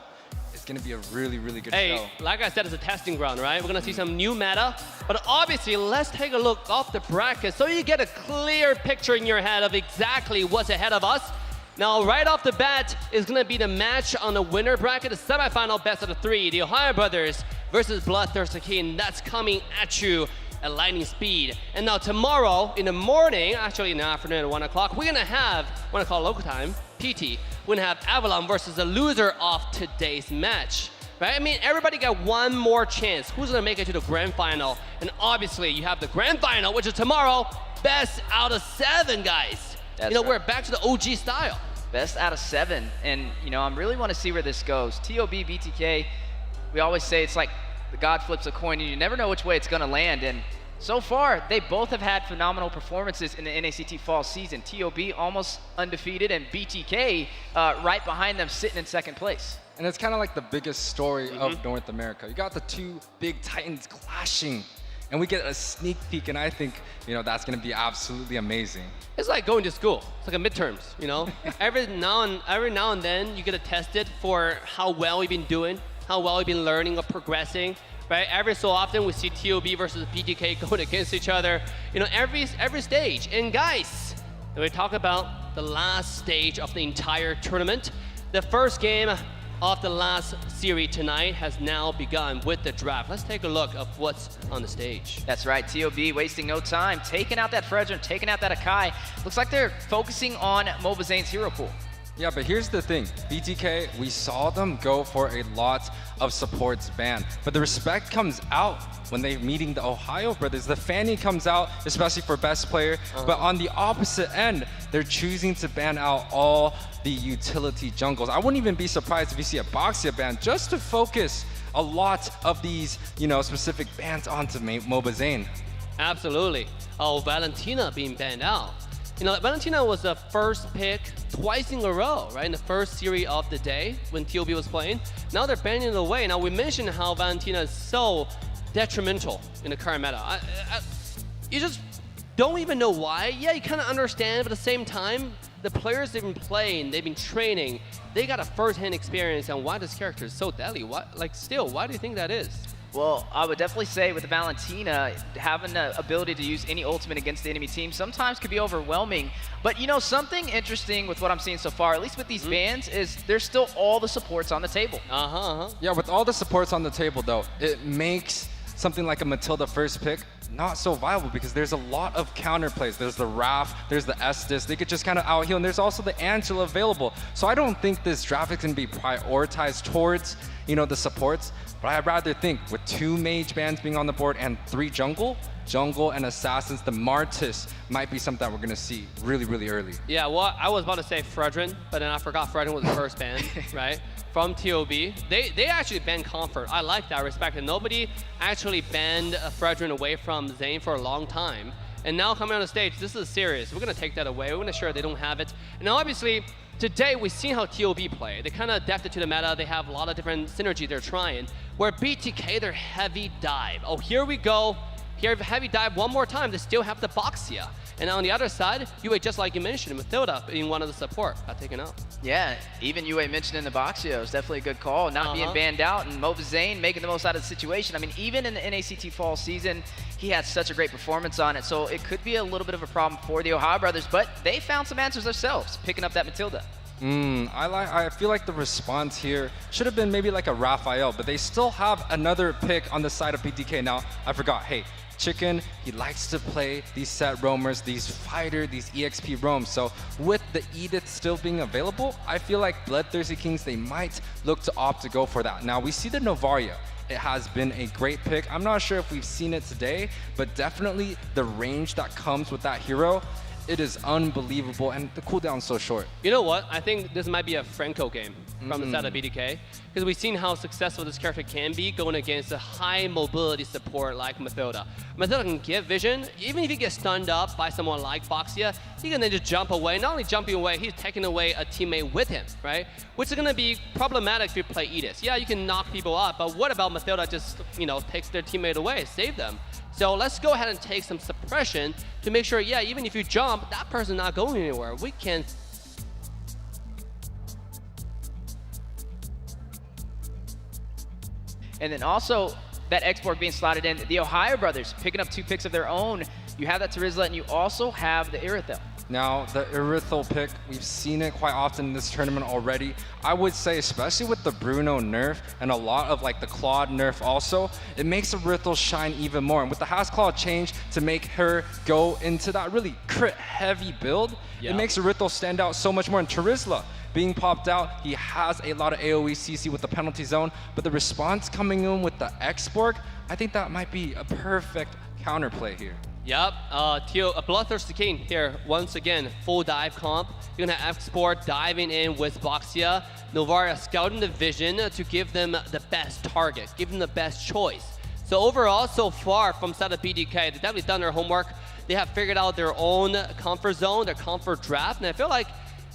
it's going to be a really good show.
Hey, like I said, it's a testing ground, right? We're going to see some new meta, but obviously, let's take a look off the bracket so you get a clear picture in your head of exactly what's ahead of us. Now, right off the bat is going to be the match on the winner bracket, the semifinal best-of-3, the TheOhioBrothers versus BloodThirstyKings. That's coming at you at lightning speed. And now tomorrow in the morning, actually in the afternoon at 1 o'clock, we're going to have, 1 o'clock local time, PT, we're going to have Avalon versus the loser of today's match. Right? I mean, everybody got one more chance. Who's going to make it to the grand final? And obviously, you have the grand final, which is tomorrow, best out of 7, guys.
That's
right.
we're
back to the OG style.
Best out of 7, and I really want to see where this goes. TOB, BTK, we always say it's like the God flips a coin, and you never know which way it's going to land, and so far, they both have had phenomenal performances in the NACT Fall season. TOB almost undefeated, and BTK right behind them, sitting in second place.
And it's kind of like the biggest story of North America. You got the two big titans clashing, and we get a sneak peek, and I think, you know, that's going to be absolutely amazing.
It's like going to school. It's like a midterms, you know? every now and then, you get tested for how well you've been doing, how well you've been learning or progressing, right? Every so often, we see TOB versus BTK going against each other, you know, every stage. And guys, we talk about the last stage of the entire tournament. The first game of the last series tonight has now begun with the draft. Let's take a look of what's on the stage.
That's right, TOB wasting no time, taking out that Fredrin, taking out that Akai. Looks like they're focusing on Mobizane's hero pool.
Yeah, but here's the thing. BTK, we saw them go for a lot of supports ban, but the respect comes out when they're meeting the Ohio brothers. The fanny comes out, especially for best player, but on the opposite end, they're choosing to ban out all the utility jungles. I wouldn't even be surprised if you see a Boxia ban just to focus a lot of these, you know, specific bans onto Mobizane.
Absolutely. Oh, Valentina being banned out. You know, Valentina was the first pick twice in a row, right? In the first series of the day when TOB was playing. Now they're banning it away. Now we mentioned how Valentina is so detrimental in the current meta. You just don't even know why. Yeah, you kind of understand, but at the same time, the players they've been playing, they've been training, they got a first-hand experience on why this character is so deadly. Why do you think that is?
Well, I would definitely say with Valentina, having the ability to use any ultimate against the enemy team sometimes could be overwhelming. But you know, something interesting with what I'm seeing so far, at least with these bans, is there's still all the supports on the table.
Yeah, with all the supports on the table though, it makes something like a Matilda first pick not so viable because there's a lot of counter plays. There's the Raph, there's the Estes, they could just kind of out heal, and there's also the Angela available. So I don't think this draft is going to be prioritized towards, you know, the supports, but I'd rather think with 2 mage bans being on the board and 3 jungle and assassins, the Martis might be something that we're going to see really, really early.
Yeah, well, I was about to say Fredrin, but then I forgot Fredrin was the first ban, right? From TOB. They actually banned Comfort. I like that, respect it. Nobody actually banned Fredrin away from Zane for a long time. And now coming on the stage, this is serious. We're going to take that away. We're going to ensure they don't have it. And now obviously, today we've seen how TOB play. They kind of adapted to the meta. They have a lot of different synergy they're trying. Where BTK, they're heavy dive. Oh, here we go. Here, heavy dive one more time. They still have the Boxia. And on the other side, Yue, just like you mentioned, Matilda being one of the support, got taken out.
Yeah, even Yue mentioned in the Boxia, it was definitely a good call. Not being banned out, and Mobizane making the most out of the situation. I mean, even in the NACT Fall season, he had such a great performance on it, so it could be a little bit of a problem for the Ohio brothers, but they found some answers themselves, picking up that Matilda.
I feel like the response here should have been maybe like a Raphael, but they still have another pick on the side of BTK. Now, I forgot, hey, Chicken, he likes to play these set roamers, these fighter, these EXP roams. So with the Edith still being available, I feel like BloodThirstyKings, they might look to opt to go for that. Now we see the Novaria. It has been a great pick. I'm not sure if we've seen it today, but definitely the range that comes with that hero, it is unbelievable, and the cooldown's so short.
You know what? I think this might be a Franco game from the side of BTK, because we've seen how successful this character can be going against a high mobility support like Matilda. Matilda can give vision. Even if he gets stunned up by someone like Boxia, he can then just jump away. Not only jumping away, he's taking away a teammate with him, right? Which is going to be problematic if you play Edis. Yeah, you can knock people up, but what about Matilda just, you know, takes their teammate away, save them? So let's go ahead and take some suppression to make sure, yeah, even if you jump, that person's not going anywhere. We can.
And then also that export being slotted in, the Ohio brothers picking up 2 picks of their own. You have that Terizla, and you also have the Irithel.
Now, the Irithel pick, we've seen it quite often in this tournament already. I would say, especially with the Bruno nerf and a lot of like the Claude nerf also, it makes Irithel shine even more. And with the Hasclaw change to make her go into that really crit heavy build, it makes Irithel stand out so much more. And Terizla being popped out, he has a lot of AoE CC with the penalty zone, but the response coming in with the X-Borg, I think that might be a perfect counterplay here.
Yep, BloodThirstyKing here, once again, full dive comp. You're gonna have Export diving in with Boxia, Novaria scouting the vision to give them the best target, give them the best choice. So So overall, so far from side of BTK, they've definitely done their homework. They have figured out their own comfort zone, their comfort draft, and I feel like,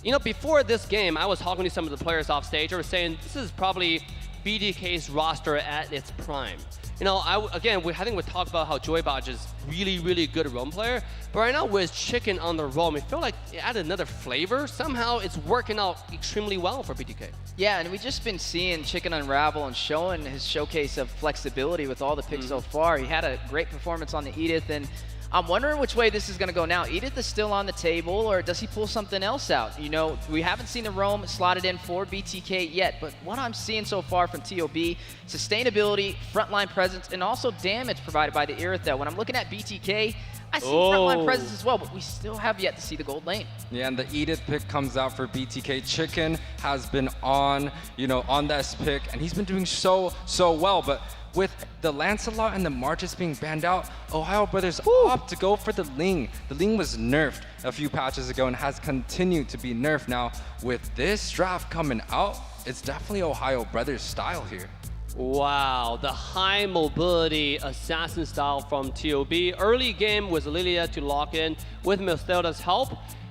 you know, before this game, I was talking to some of the players off stage. They were saying this is probably BTK's roster at its prime. You know, I think we talked about how Joybaj is really good roam player, but right now with Chicken on the roam, I feel like it added another flavor. Somehow it's working out extremely well for BTK.
Yeah, and we've just been seeing Chicken unravel and showing his showcase of flexibility with all the picks so far. He had a great performance on the Edith, and I'm wondering which way this is going to go now. Edith is still on the table, or does he pull something else out? You know, we haven't seen the roam slotted in for BTK yet, but what I'm seeing so far from TOB, sustainability, frontline presence, and also damage provided by the Irithyll. When I'm looking at BTK, I see frontline presence as well, but we still have yet to see the gold lane. Yeah,
and the Edith pick comes out for BTK. Chicken has been on, you know, on this pick, and he's been doing so well, but with the Lancelot and the Marches being banned out, OhioBrothers opt to go for the Ling. The Ling was nerfed a few patches ago and has continued to be nerfed. Now, with this draft coming out, it's definitely OhioBrothers style here.
Wow, the high mobility assassin style from TOB. Early game was Lilia to lock in with Milthilda's help,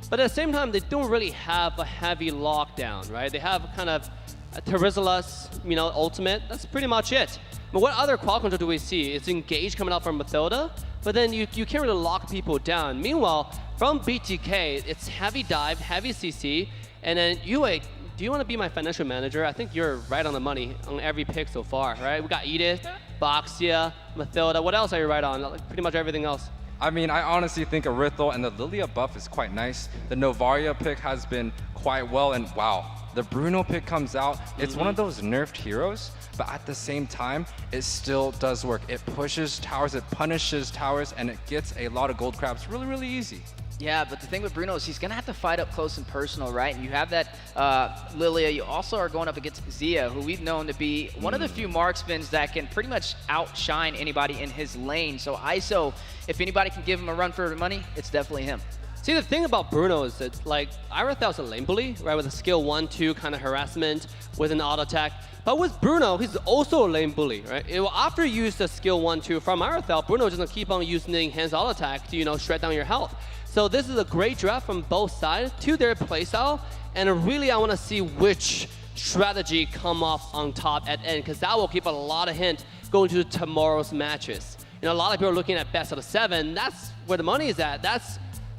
but at the same time, they don't really have a heavy lockdown, right? They have kind of a Terizala's, you know, ultimate. That's pretty much it. But what other quad control do we see? It's Engage coming out from Mathilda, but then you can't really lock people down. Meanwhile, from BTK, it's heavy dive, heavy CC, and then Yue, do you want to be my financial manager? I think you're right on the money on every pick so far, right? We got Edith, Boxia, Mathilda. What else are you right on? Like pretty much everything else.
I mean, I honestly think Irithyll and the Lilia buff is quite nice. The Novaria pick has been quite well, and wow, the Bruno pick comes out. It's one of those nerfed heroes, but at the same time, it still does work. It pushes towers, it punishes towers, and it gets a lot of gold crabs really easy.
Yeah, but the thing with Bruno is he's going to have to fight up close and personal, right? And you have that Lilia. You also are going up against Zia, who we've known to be one of the few marksmen that can pretty much outshine anybody in his lane. So ISO, if anybody can give him a run for money, it's definitely him.
See, the thing about Bruno is that, like, Irithyll's a lane bully, right, with a skill 1-2 kind of harassment with an auto attack. But with Bruno, he's also a lane bully, right? After you use the skill 1-2 from Irithyll, Bruno is going to keep on using the enhanced auto attack to, you know, shred down your health. So this is a great draft from both sides to their playstyle, and really I want to see which strategy come off on top at end, because that will keep a lot of hint going to tomorrow's matches. You know, a lot of people are looking at best out of 7. That's where the money is at. That's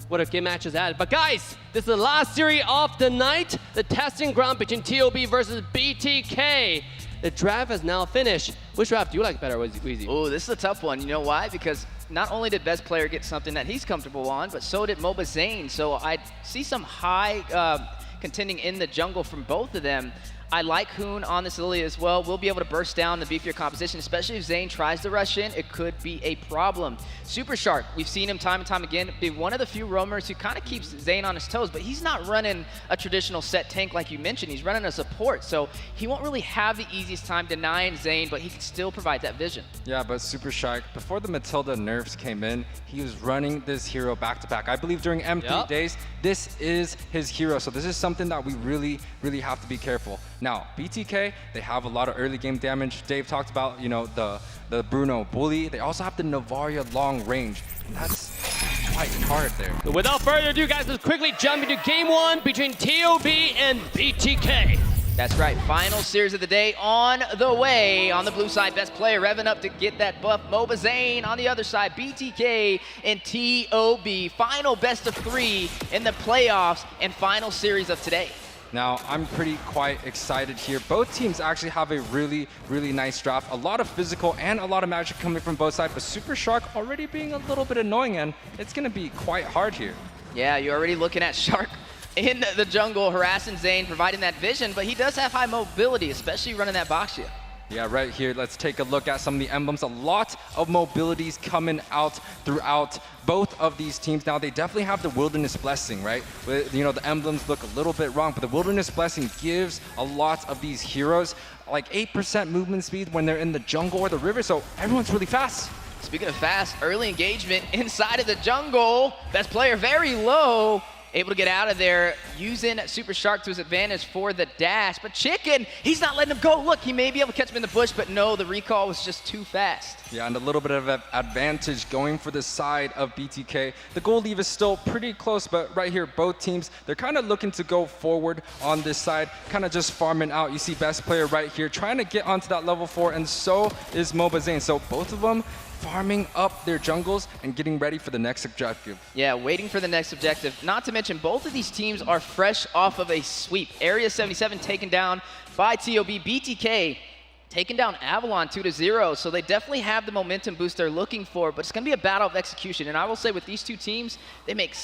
what a game match is at. But guys, this is the last series of the night, the testing ground between TOB versus BTK. The draft has now finished. Which draft do you like better, Weezy?
Oh, this is a tough one. You know why? Because not only did best player get something that he's comfortable on, but so did Mobazane. So I see some high contending in the jungle from both of them. I like Hoon on this Lilia as well. We'll be able to burst down the beefier composition, especially if Zane tries to rush in. It could be a problem. Super Shark, we've seen him time and time again be one of the few roamers who kind of keeps Zane on his toes, but he's not running a traditional set tank like you mentioned. He's running a support, so he won't really have the easiest time denying Zane, but he can still provide that vision.
Yeah, but Super Shark, before the Matilda nerfs came in, he was running this hero back-to-back. I believe during MP days, this is his hero, so this is something that we really have to be careful. Now, BTK, they have a lot of early game damage. Dave talked about, you know, the Bruno bully. They also have the Novaria long range. And that's quite hard there.
So without further ado, guys, let's quickly jump into game 1 between TOB and BTK.
That's right, final series of the day on the way. On the blue side, best player revving up to get that buff. Mobazane on the other side, BTK and TOB. Final best of 3 in the playoffs and final series of today.
Now, I'm quite excited here. Both teams actually have a really nice draft. A lot of physical and a lot of magic coming from both sides, but Super Shark already being a little bit annoying, and it's going to be quite hard here.
Yeah, you're already looking at Shark in the jungle, harassing Zane, providing that vision, but he does have high mobility, especially running that Boxia.
Yeah, right here, let's take a look at some of the emblems. A lot of mobilities coming out throughout both of these teams. Now, they definitely have the Wilderness Blessing, right? You know, the emblems look a little bit wrong, but the Wilderness Blessing gives a lot of these heroes like 8% movement speed when they're in the jungle or the river, so everyone's really fast.
Speaking of fast, early engagement inside of the jungle. Best player very low. able to get out of there, using Super Shark to his advantage for the dash. But Chicken, he's not letting him go. Look, he may be able to catch him in the bush, but no, the recall was just too fast.
Yeah, and a little bit of advantage going for the side of BTK. The goal leave is still pretty close, but right here, both teams, they're kind of looking to go forward on this side, kind of just farming out. You see best player right here trying to get onto that level 4, and so is Mobazane. So both of them farming up their jungles and getting ready for the next objective.
Yeah, waiting for the next objective. Not to mention, both of these teams are fresh off of a sweep. Area 77 taken down by TOB. BTK taking down Avalon 2-0, so they definitely have the momentum boost they're looking for, but it's going to be a battle of execution. And I will say with these two teams, they make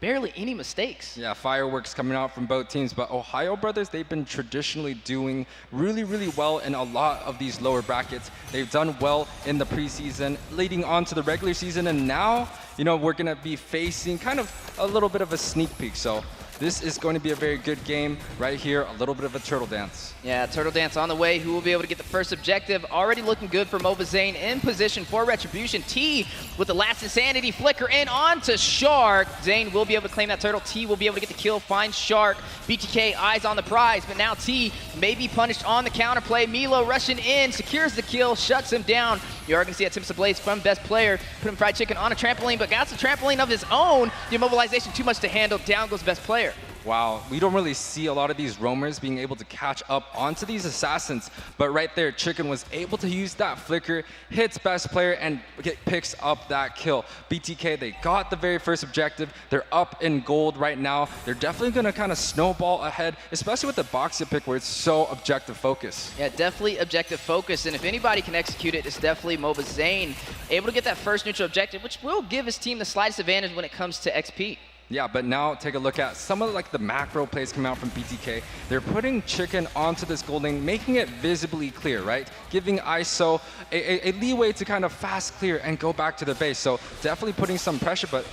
barely any mistakes.
Yeah, fireworks coming out from both teams, but OhioBrothers, they've been traditionally doing really, really well in a lot of these lower brackets. They've done well in the preseason, leading on to the regular season, and now, you know, we're going to be facing kind of a little bit of a sneak peek. So this is going to be a very good game right here, a little bit of a turtle dance.
Yeah, turtle dance on the way. Who will be able to get the first objective? Already looking good for Mobazane in position for Retribution. T with the last Insanity flicker in onto Shark. Zane will be able to claim that turtle. T will be able to get the kill, find Shark. BTK eyes on the prize, but now T may be punished on the counterplay. Milo rushing in, secures the kill, shuts him down. You are going to see a Tips of Blades from best player. Put him Fried Chicken on a trampoline, but got a trampoline of his own. The immobilization too much to handle. Down goes best player.
Wow, we don't really see a lot of these roamers being able to catch up onto these assassins, but right there, Chicken was able to use that flicker, hits best player, and picks up that kill. BTK, they got the very first objective. They're up in gold right now. They're definitely going to kind of snowball ahead, especially with the Boxia pick where it's so objective focus.
Yeah, definitely objective focus, and if anybody can execute it, it's definitely Mobazane. Able to get that first neutral objective, which will give his team the slightest advantage when it comes to XP.
Yeah, but now take a look at some of like the macro plays coming out from BTK. They're putting Chicken onto this gold lane, making it visibly clear, right? Giving ISO a leeway to kind of fast clear and go back to the base. So definitely putting some pressure, but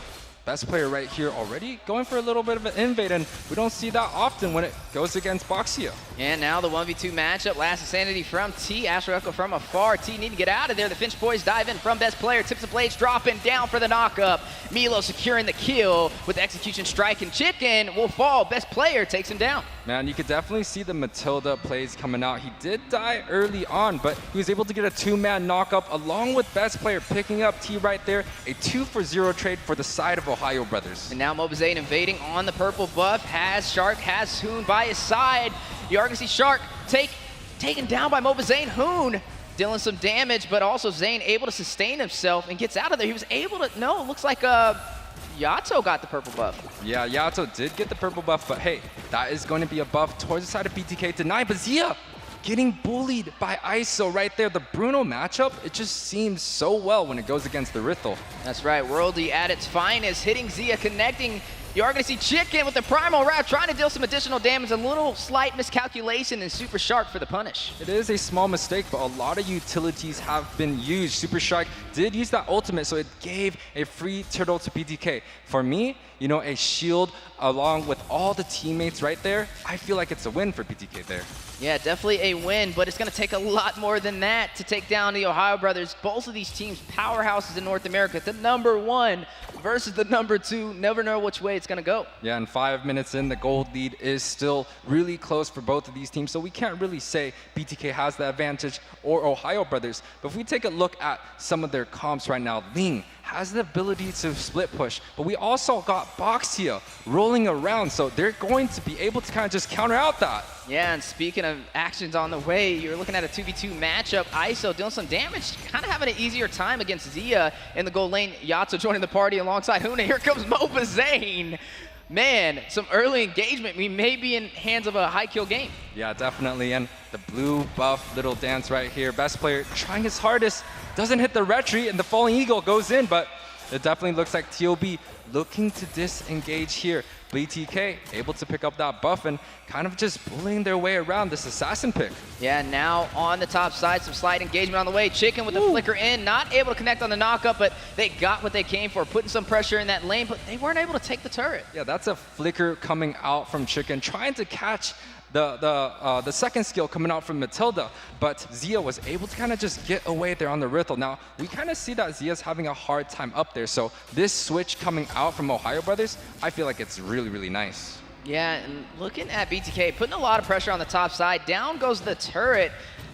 best player right here already going for a little bit of an invade, and we don't see that often when it goes against Boxia.
And now the 1v2 matchup. Last Insanity from T. Astro Echo from afar. T need to get out of there. The Finch boys dive in from best player. Tips of Blades dropping down for the knockup. Milo securing the kill with execution strike, and Chicken will fall. Best player takes him down.
Man, you could definitely see the Matilda plays coming out. He did die early on, but he was able to get a 2-man knockup along with best player picking up T right there. A 2-for-0 trade for the side of OhioBrothers.
And now Mobazane invading on the purple buff. Has Shark, has Hoon by his side. You are going to see Shark taken down by Mobazane. Hoon dealing some damage, but also Zane able to sustain himself and gets out of there. He was able to, no, it looks like Yato got the purple buff.
Yeah, Yato did get the purple buff, but hey, that is going to be a buff towards the side of BTK. Denied, but Zia getting bullied by ISO right there. The Bruno matchup, it just seems so well when it goes against the Rithel.
That's right, Worldy at its finest, hitting Zia, connecting. You are going to see Chicken with the Primal Wrap trying to deal some additional damage. A little slight miscalculation, and Super Shark for the punish.
It is a small mistake, but a lot of utilities have been used. Super Shark did use that ultimate, so it gave a free turtle to BTK. For me, you know, a shield along with all the teammates right there, I feel like it's a win for BTK there.
Yeah, definitely a win, but it's going to take a lot more than that to take down the OhioBrothers. Both of these teams, powerhouses in North America. The #1 versus the #2. Never know which way it's going to go.
Yeah, and 5 minutes in, the gold lead is still really close for both of these teams, so we can't really say BTK has the advantage or OhioBrothers. But if we take a look at some of their comps right now, Ling has the ability to split push, but we also got Boxia rolling around, so they're going to be able to kind of just counter out that.
Yeah, and speaking of actions on the way, you're looking at a 2v2 matchup. ISO doing some damage, kind of having an easier time against Zia in the gold lane. Yato joining the party alongside Huna. Here comes Mobazane. Man, some early engagement. We may be in hands of a high kill game.
Yeah, definitely, and the blue buff little dance right here. Best player trying his hardest, doesn't hit the retreat, and the Falling Eagle goes in, but it definitely looks like TOB looking to disengage here. BTK able to pick up that buff and kind of just bullying their way around this assassin pick.
Yeah, now on the top side, some slight engagement on the way. Chicken with the flicker in, not able to connect on the knockup, but they got what they came for, putting some pressure in that lane, but they weren't able to take the turret.
Yeah, that's a flicker coming out from Chicken, trying to catch the second skill coming out from Matilda, but Zia was able to kind of just get away there on the Riddle. Now, we kind of see that Zia's having a hard time up there, so this switch coming out from OhioBrothers, I feel like it's really, really nice.
Yeah, and looking at BTK, putting a lot of pressure on the top side. Down goes the turret.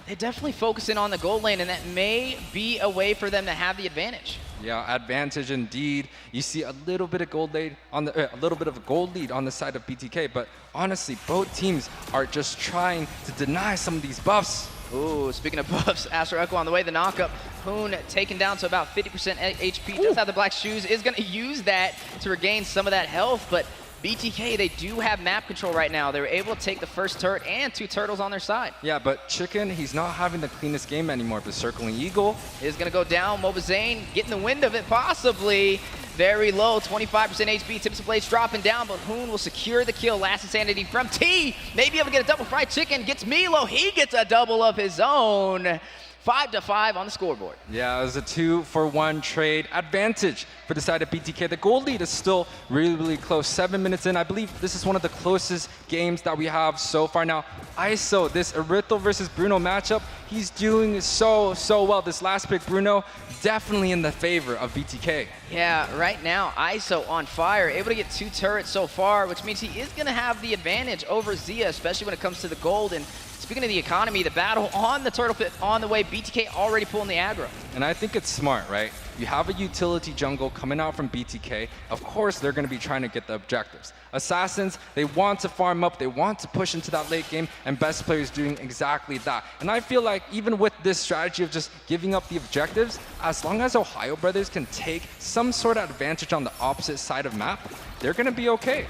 They're definitely focusing on the gold lane, and that may be a way for them to have the advantage.
Yeah, advantage indeed. You see a little bit of gold lead on the a little bit of a gold lead on the side of BTK, but honestly, both teams are just trying to deny some of these buffs.
Ooh, speaking of buffs, Astro Echo on the way, the knockup. Hoon taken down to about 50% HP. Does have the black shoes, is going to use that to regain some of that health, but BTK, they do have map control right now. They were able to take the first turret and 2 turtles on their side.
Yeah, but Chicken, he's not having the cleanest game anymore. The Circling Eagle
is going to go down. Mobazane getting the wind of it, possibly. Very low, 25% HP. Tips of Blades dropping down, but Hoon will secure the kill. Last Insanity from T. Maybe able to get a double. Fried Chicken gets Milo. He gets a double of his own. 5-5 on the scoreboard.
Yeah, it was a 2-for-1 trade advantage for the side of BTK. The gold lead is still really, really close. 7 minutes in. I believe this is one of the closest games that we have so far. Now, ISO, this Arythel versus Bruno matchup, he's doing so well. This last pick, Bruno, definitely in the favor of BTK.
Yeah, right now, ISO on fire. Able to get 2 turrets so far, which means he is going to have the advantage over Zia, especially when it comes to the gold. And speaking of the economy, the battle on the turtle pit on the way, BTK already pulling the aggro.
And I think it's smart, right? You have a utility jungle coming out from BTK. Of course, they're going to be trying to get the objectives. Assassins, they want to farm up, they want to push into that late game, and best players doing exactly that. And I feel like even with this strategy of just giving up the objectives, as long as OhioBrothers can take some sort of advantage on the opposite side of map, they're going to be okay.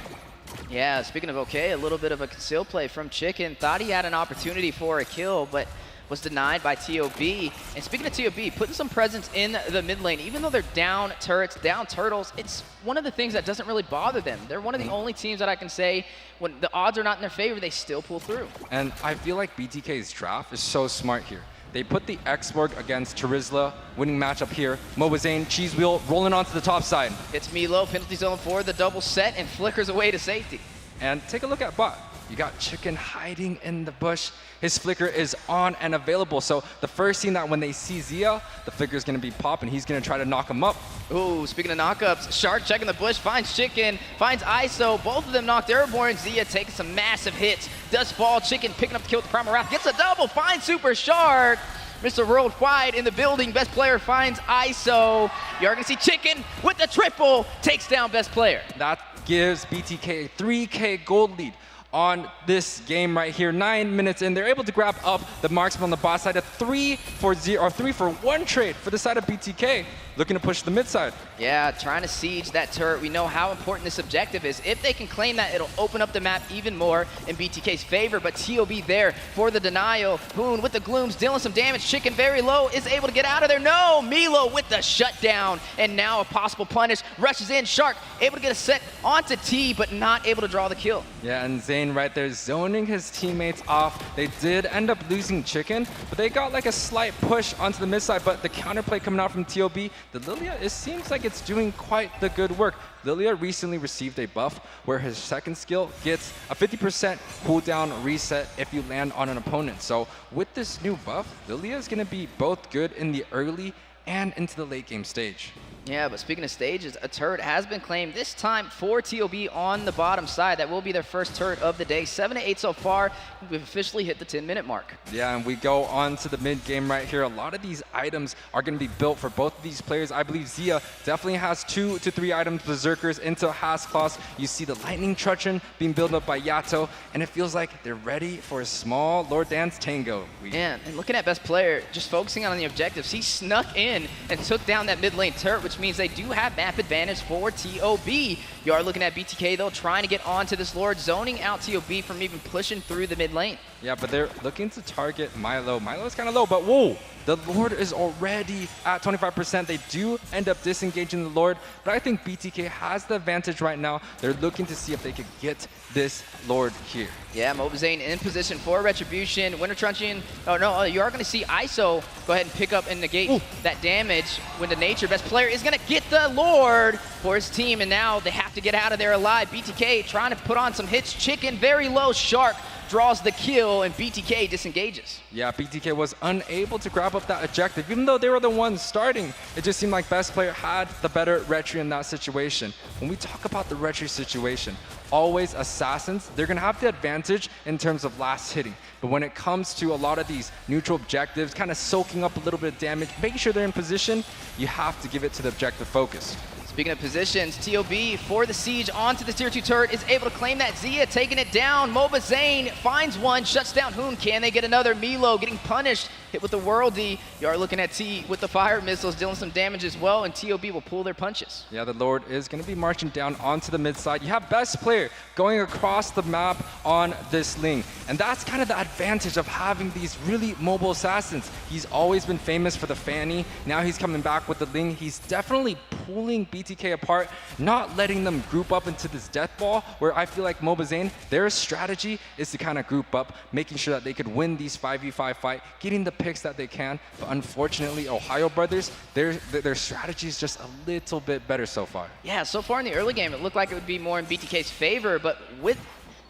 Yeah, speaking of okay, a little bit of a conceal play from Chicken. Thought he had an opportunity for a kill, but was denied by TOB. And speaking of TOB, putting some presence in the mid lane, even though they're down turrets, down turtles, it's one of the things that doesn't really bother them. They're one of the only teams that I can say, when the odds are not in their favor, they still pull through.
And I feel like BTK's draft is so smart here. They put the X-Borg against Charizla, winning matchup here. Mobazane, Cheese Wheel, rolling onto the top side.
It's Milo, penalty zone for the double set, and flickers away to safety.
And take a look at bot. You got Chicken hiding in the bush. His flicker is on and available. So the first scene that when they see Zia, the flicker is going to be popping. He's going to try to knock him up.
Ooh, speaking of knockups, Shark checking the bush, finds Chicken, finds ISO. Both of them knocked airborne. Zia taking some massive hits. Does fall. Chicken picking up the kill with the Primal Wrath. Gets a double. Finds Super Shark. Mr. Worldwide in the building. Best player finds ISO. You are going to see Chicken with the triple. Takes down best player.
That gives BTK a 3K gold lead on this game right here. 9 minutes in, they're able to grab up the marksman on the bot side. A 3-for-1 trade for the side of BTK, looking to push the mid side.
Yeah, trying to siege that turret. We know how important this objective is. If they can claim that, it'll open up the map even more in BTK's favor, but TOB there for the denial. Hoon with the glooms, dealing some damage. Chicken very low, is able to get out of there. No, Milo with the shutdown, and now a possible punish. Rushes in, Shark able to get a set onto T, but not able to draw the kill.
Yeah, and Zane right there zoning his teammates off. They did end up losing Chicken, but they got like a slight push onto the mid side, but the counterplay coming out from TOB, the Lilia, it seems like it's doing quite the good work. Lilia recently received a buff where his second skill gets a 50% cooldown reset if you land on an opponent. So with this new buff, Lilia is going to be both good in the early and into the late game stage.
Yeah, but speaking of stages, a turret has been claimed, this time for TOB on the bottom side. That will be their first turret of the day. 7-8 so far. We've officially hit the 10-minute mark.
Yeah, and we go on to the mid game right here. A lot of these items are going to be built for both of these players. I believe Zia definitely has 2 to 3 items, Berserkers into Hasclaws. You see the Lightning Truncheon being built up by Yato, and it feels like they're ready for a small Lord Dance Tango.
Yeah, and looking at best player, just focusing on the objectives, he snuck in and took down that mid lane turret, which means they do have map advantage for TOB. You are looking at BTK though, trying to get onto this Lord, zoning out TOB from even pushing through the mid lane.
Yeah, but they're looking to target Milo. Milo is kind of low, but whoa! The Lord is already at 25%. They do end up disengaging the Lord, but I think BTK has the advantage right now. They're looking to see if they could get this Lord here.
Yeah, Mobazane in position for Retribution. Winter Truncheon. Oh no, you are going to see ISO go ahead and pick up and negate that damage when the Nature best player is going to get the Lord for his team, and now they have to get out of there alive. BTK trying to put on some hits. Chicken very low. Shark draws the kill, and BTK disengages.
Yeah, BTK was unable to grab up that objective. Even though they were the ones starting, it just seemed like best player had the better retry in that situation. When we talk about the retry situation, always assassins, they're gonna have the advantage in terms of last hitting. But when it comes to a lot of these neutral objectives, kind of soaking up a little bit of damage, making sure they're in position, you have to give it to the objective focus.
Speaking of positions, TOB for the siege onto the tier 2 turret is able to claim that. Zia taking it down. Mobazane finds one, shuts down Hoon. Can they get another? Milo getting punished, hit with the Worldy. You are looking at T with the fire missiles, dealing some damage as well, and TOB will pull their punches.
Yeah, the Lord is going to be marching down onto the mid side. You have best player going across the map on this Ling, and that's kind of the advantage of having these really mobile assassins. He's always been famous for the Fanny. Now he's coming back with the Ling. He's definitely pulling BTK apart, not letting them group up into this death ball, where I feel like Mobazane, their strategy is to kind of group up, making sure that they could win these 5v5 fight, getting the picks that they can. But unfortunately, Ohio Brothers, their strategy is just a little bit better so far.
Yeah, so far in the early game, it looked like it would be more in BTK's favor, but with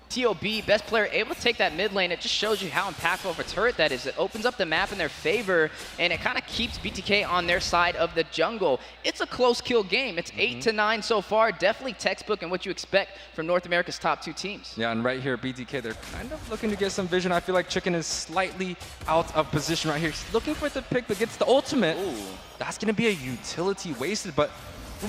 TOB, best player, able to take that mid lane. It just shows you how impactful of a turret that is. It opens up the map in their favor, and it kind of keeps BTK on their side of the jungle. It's a close kill game. It's 8-9 so far. Definitely textbook and what you expect from North America's top 2 teams.
Yeah, and right here, BTK, they're kind of looking to get some vision. I feel like Chicken is slightly out of position right here. He's looking for the pick, but gets the ultimate. Ooh. That's going to be a utility wasted, but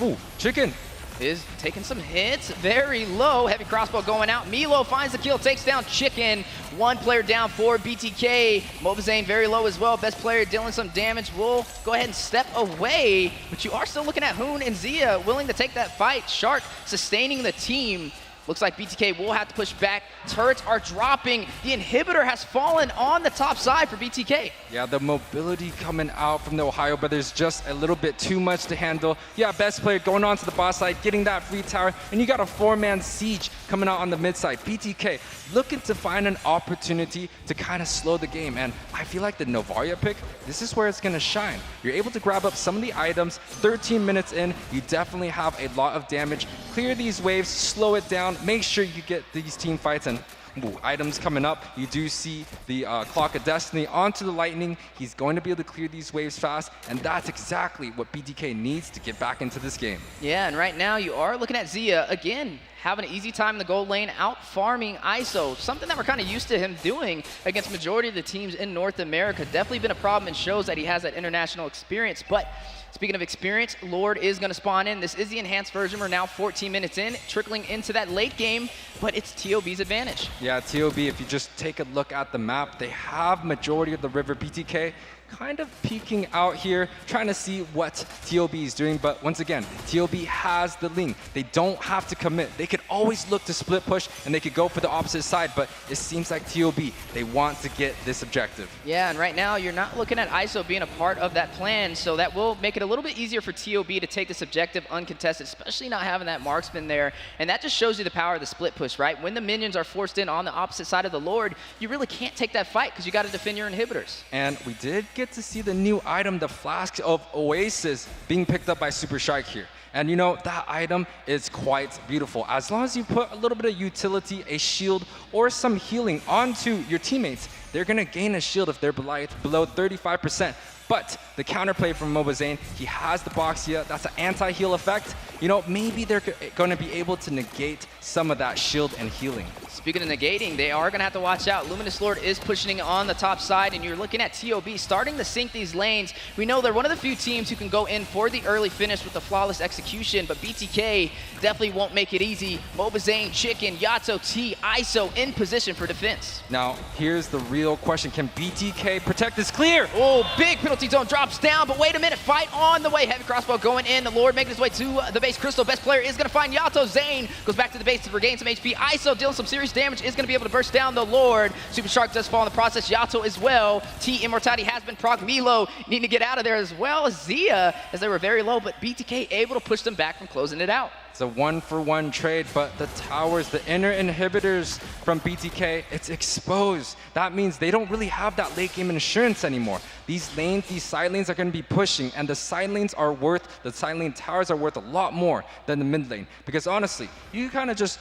ooh, Chicken
is taking some hits, very low. Heavy crossbow going out. Milo finds the kill, takes down Chicken. One player down for BTK. Mobazane very low as well. Best player dealing some damage. Will go ahead and step away, but you are still looking at Hoon and Zia willing to take that fight. Shark sustaining the team. Looks like BTK will have to push back. Turrets are dropping. The inhibitor has fallen on the top side for BTK.
Yeah, the mobility coming out from the Ohio Brothers just a little bit too much to handle. Yeah, best player going on to the boss side, getting that free tower, and you got a 4-man siege coming out on the mid side. BTK looking to find an opportunity to kind of slow the game, and I feel like the Novaria pick, this is where it's gonna shine. You're able to grab up some of the items. 13 minutes in, you definitely have a lot of damage. Clear these waves, slow it down, make sure you get these team fights, and ooh, items coming up. You do see the Clock of Destiny onto the Lightning. He's going to be able to clear these waves fast, and that's exactly what BTK needs to get back into this game.
Yeah, and right now you are looking at Zia again, having an easy time in the gold lane, out farming ISO, something that we're kind of used to him doing against majority of the teams in North America. Definitely been a problem and shows that he has that international experience. But speaking of experience, Lord is going to spawn in. This is the enhanced version. We're now 14 minutes in, trickling into that late game, but it's TOB's advantage.
Yeah, TOB, if you just take a look at the map, they have majority of the river. BTK kind of peeking out here, trying to see what TOB is doing. But once again, TOB has the Ling. They don't have to commit. They could always look to split push, and they could go for the opposite side, but it seems like TOB, they want to get this objective.
Yeah, and right now you're not looking at ISO being a part of that plan, so that will make it a little bit easier for TOB to take this objective uncontested, especially not having that marksman there. And that just shows you the power of the split push, right? When the minions are forced in on the opposite side of the Lord, you really can't take that fight because you got to defend your inhibitors.
And we did get to see the new item, the Flask of Oasis, being picked up by Super Shark here. And you know, that item is quite beautiful. As long as you put a little bit of utility, a shield, or some healing onto your teammates, they're gonna gain a shield if they're below 35%. But the counterplay from Mobazane, he has the Boxia, that's an anti-heal effect. You know, maybe they're gonna be able to negate some of that shield and healing.
Speaking of negating, they are going to have to watch out. Luminous Lord is pushing on the top side, and you're looking at TOB starting to sink these lanes. We know they're one of the few teams who can go in for the early finish with the flawless execution, but BTK definitely won't make it easy. Mobazane, Chicken, Yato, T, ISO in position for defense.
Now, here's the real question. Can BTK protect this clear?
Oh, big penalty zone drops down, but wait a minute, fight on the way. Heavy crossbow going in. The Lord making his way to the base. Crystal, best player, is going to find Yato. Zane goes back to the base to regain some HP. ISO dealing some serious damage, is going to be able to burst down the Lord. Super Shark does fall in the process. Yato as well. T, Immortality has been proc. Milo needing to get out of there as well as Zia, as they were very low, but BTK able to push them back from closing it out.
It's a 1-for-1 trade, but the towers, the inner inhibitors from BTK, it's exposed. That means they don't really have that late game insurance anymore. These lanes, these side lanes are going to be pushing, and the side lane towers are worth a lot more than the mid lane. Because honestly, you kind of just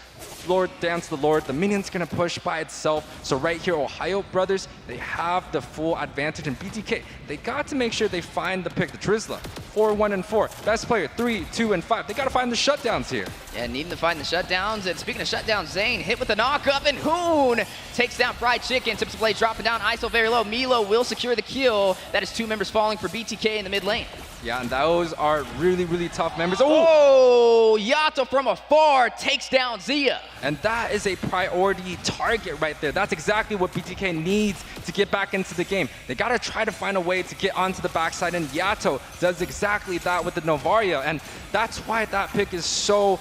Lord dance the Lord, the minion's going to push by itself. So right here, OhioBrothers, they have the full advantage in BTK. They got to make sure they find the pick, the Drizzler. 4, 1, and 4. Best player, 3, 2, and 5. They got to find the shutdowns here.
Yeah, needing to find the shutdowns. And speaking of shutdowns, Zane hit with the knock-up, and Hoon takes down Fried Chicken. Tips the blade, dropping down ISO very low. Milo will secure the kill. That is 2 members falling for BTK in the mid lane.
Yeah, and those are really, really tough members.
Oh, Yato from afar takes down Zia.
And that is a priority target right there. That's exactly what BTK needs to get back into the game. They got to try to find a way to get onto the backside, and Yato does exactly that with the Novaria. And that's why that pick is so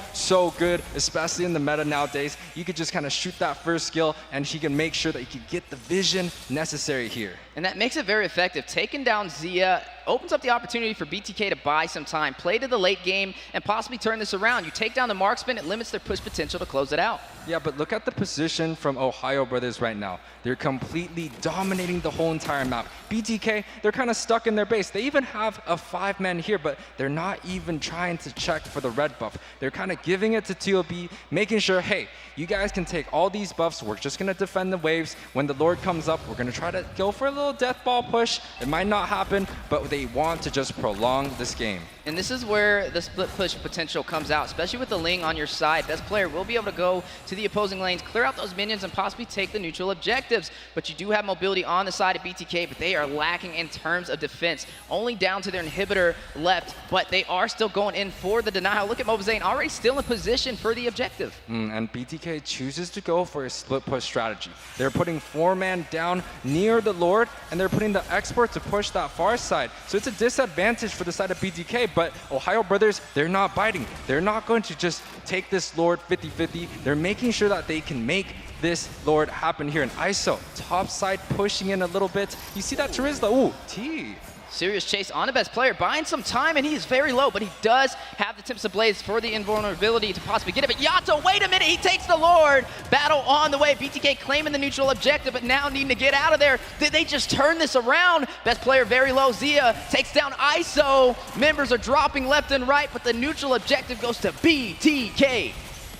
good, especially in the meta nowadays. You could just kind of shoot that first skill, and he can make sure that he can get the vision necessary here.
And that makes it very effective. Taking down Zia opens up the opportunity for BTK to buy some time, play to the late game, and possibly turn this around. You take down the marksman, it limits their push potential to close it out.
Yeah, but look at the position from OhioBrothers right now. They're completely dominating the whole entire map. BTK, they're kind of stuck in their base. They even have a 5-man here, but they're not even trying to check for the red buff. They're kind of giving it to TOB, making sure, hey, you guys can take all these buffs. We're just going to defend the waves. When the Lord comes up, we're going to try to go for a little death ball push. It might not happen, but they want to just prolong this game.
And this is where the split push potential comes out, especially with the Ling on your side. Best player will be able to go to the opposing lanes, clear out those minions, and possibly take the neutral objectives. But you do have mobility on the side of BTK, but they are lacking in terms of defense. Only down to their inhibitor left, but they are still going in for the denial. Look at Mobazane, already still in position for the objective.
And BTK chooses to go for a split push strategy. They're putting 4-man down near the Lord, and they're putting the expert to push that far side. So it's a disadvantage for the side of BTK, but OhioBrothers, they're not biting. They're not going to just take this Lord 50-50. They're making sure that they can make this Lord happen here in ISO. Top side pushing in a little bit. You see that Charizla? Ooh, T.
Serious chase on the best player, buying some time, and he is very low, but he does have the tips of blades for the invulnerability to possibly get it. But Yato, wait a minute, he takes the Lord. Battle on the way. BTK claiming the neutral objective, but now needing to get out of there. Did they just turn this around? Best player very low. Zia takes down ISO. Members are dropping left and right, but the neutral objective goes to BTK.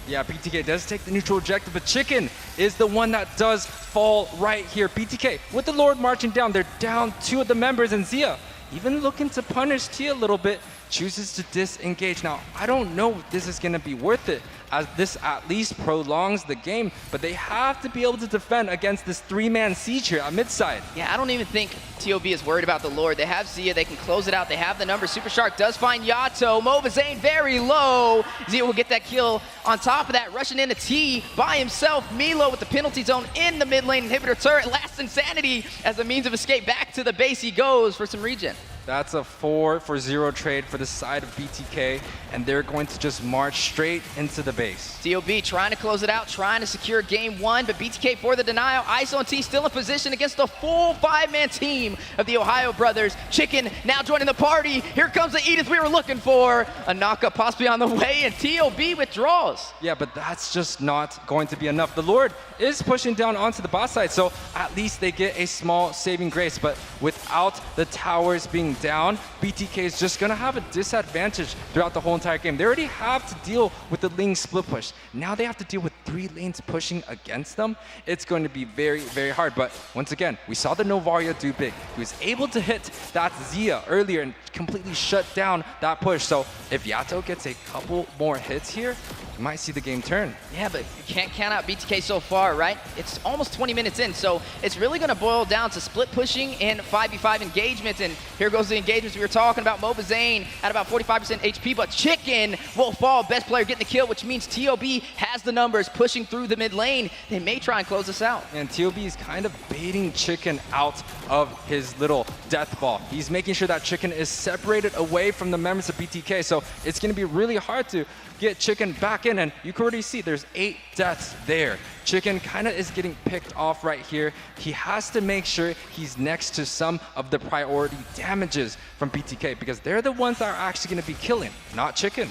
Yeah, BTK does take the neutral objective, but Chicken is the one that does fall right here. BTK, with the Lord marching down, they're down 2 of the members, and Zia, even looking to punish T a little bit, chooses to disengage. Now, I don't know if this is going to be worth it, as this at least prolongs the game, but they have to be able to defend against this 3-man siege here at mid side.
Yeah, I don't even think TOB is worried about the Lord. They have Zia, they can close it out, they have the numbers. Super Shark does find Yato. Mobazane very low. Zia will get that kill. On top of that, rushing into T by himself. Milo with the penalty zone in the mid lane inhibitor turret. Last Insanity as a means of escape. Back to the base he goes for some regen.
That's a 4-for-0 trade for the side of BTK, and they're going to just march straight into the base.
TOB trying to close it out, trying to secure game 1, but BTK for the denial. ISO and T still in position against the full 5-man team of the OhioBrothers. Chicken now joining the party. Here comes the Edith we were looking for. A knockup possibly on the way, and TOB withdraws.
Yeah, but that's just not going to be enough. The Lord is pushing down onto the bot side, so at least they get a small saving grace, but without the towers being down, BTK is just going to have a disadvantage throughout the whole entire game. They already have to deal with the Ling split push. Now they have to deal with 3 lanes pushing against them. It's going to be very, very hard. But once again, we saw the Novaria do big. He was able to hit that Zia earlier and completely shut down that push. So if Yato gets a couple more hits here, you might see the game turn.
Yeah, but you can't count out BTK so far, right? It's almost 20 minutes in, so it's really going to boil down to split pushing and 5v5 engagements. And here goes the engagements we were talking about. Mobazane at about 45% HP, but Chicken will fall. Best player getting the kill, which means TOB has the numbers pushing through the mid lane. They may try and close this out.
And TOB is kind of baiting Chicken out of his little death ball. He's making sure that Chicken is separated away from the members of BTK, so it's going to be really hard to get Chicken back in, and you can already see there's 8 deaths there. Chicken kind of is getting picked off right here. He has to make sure he's next to some of the priority damages from BTK, because they're the ones that are actually going to be killing, not Chicken.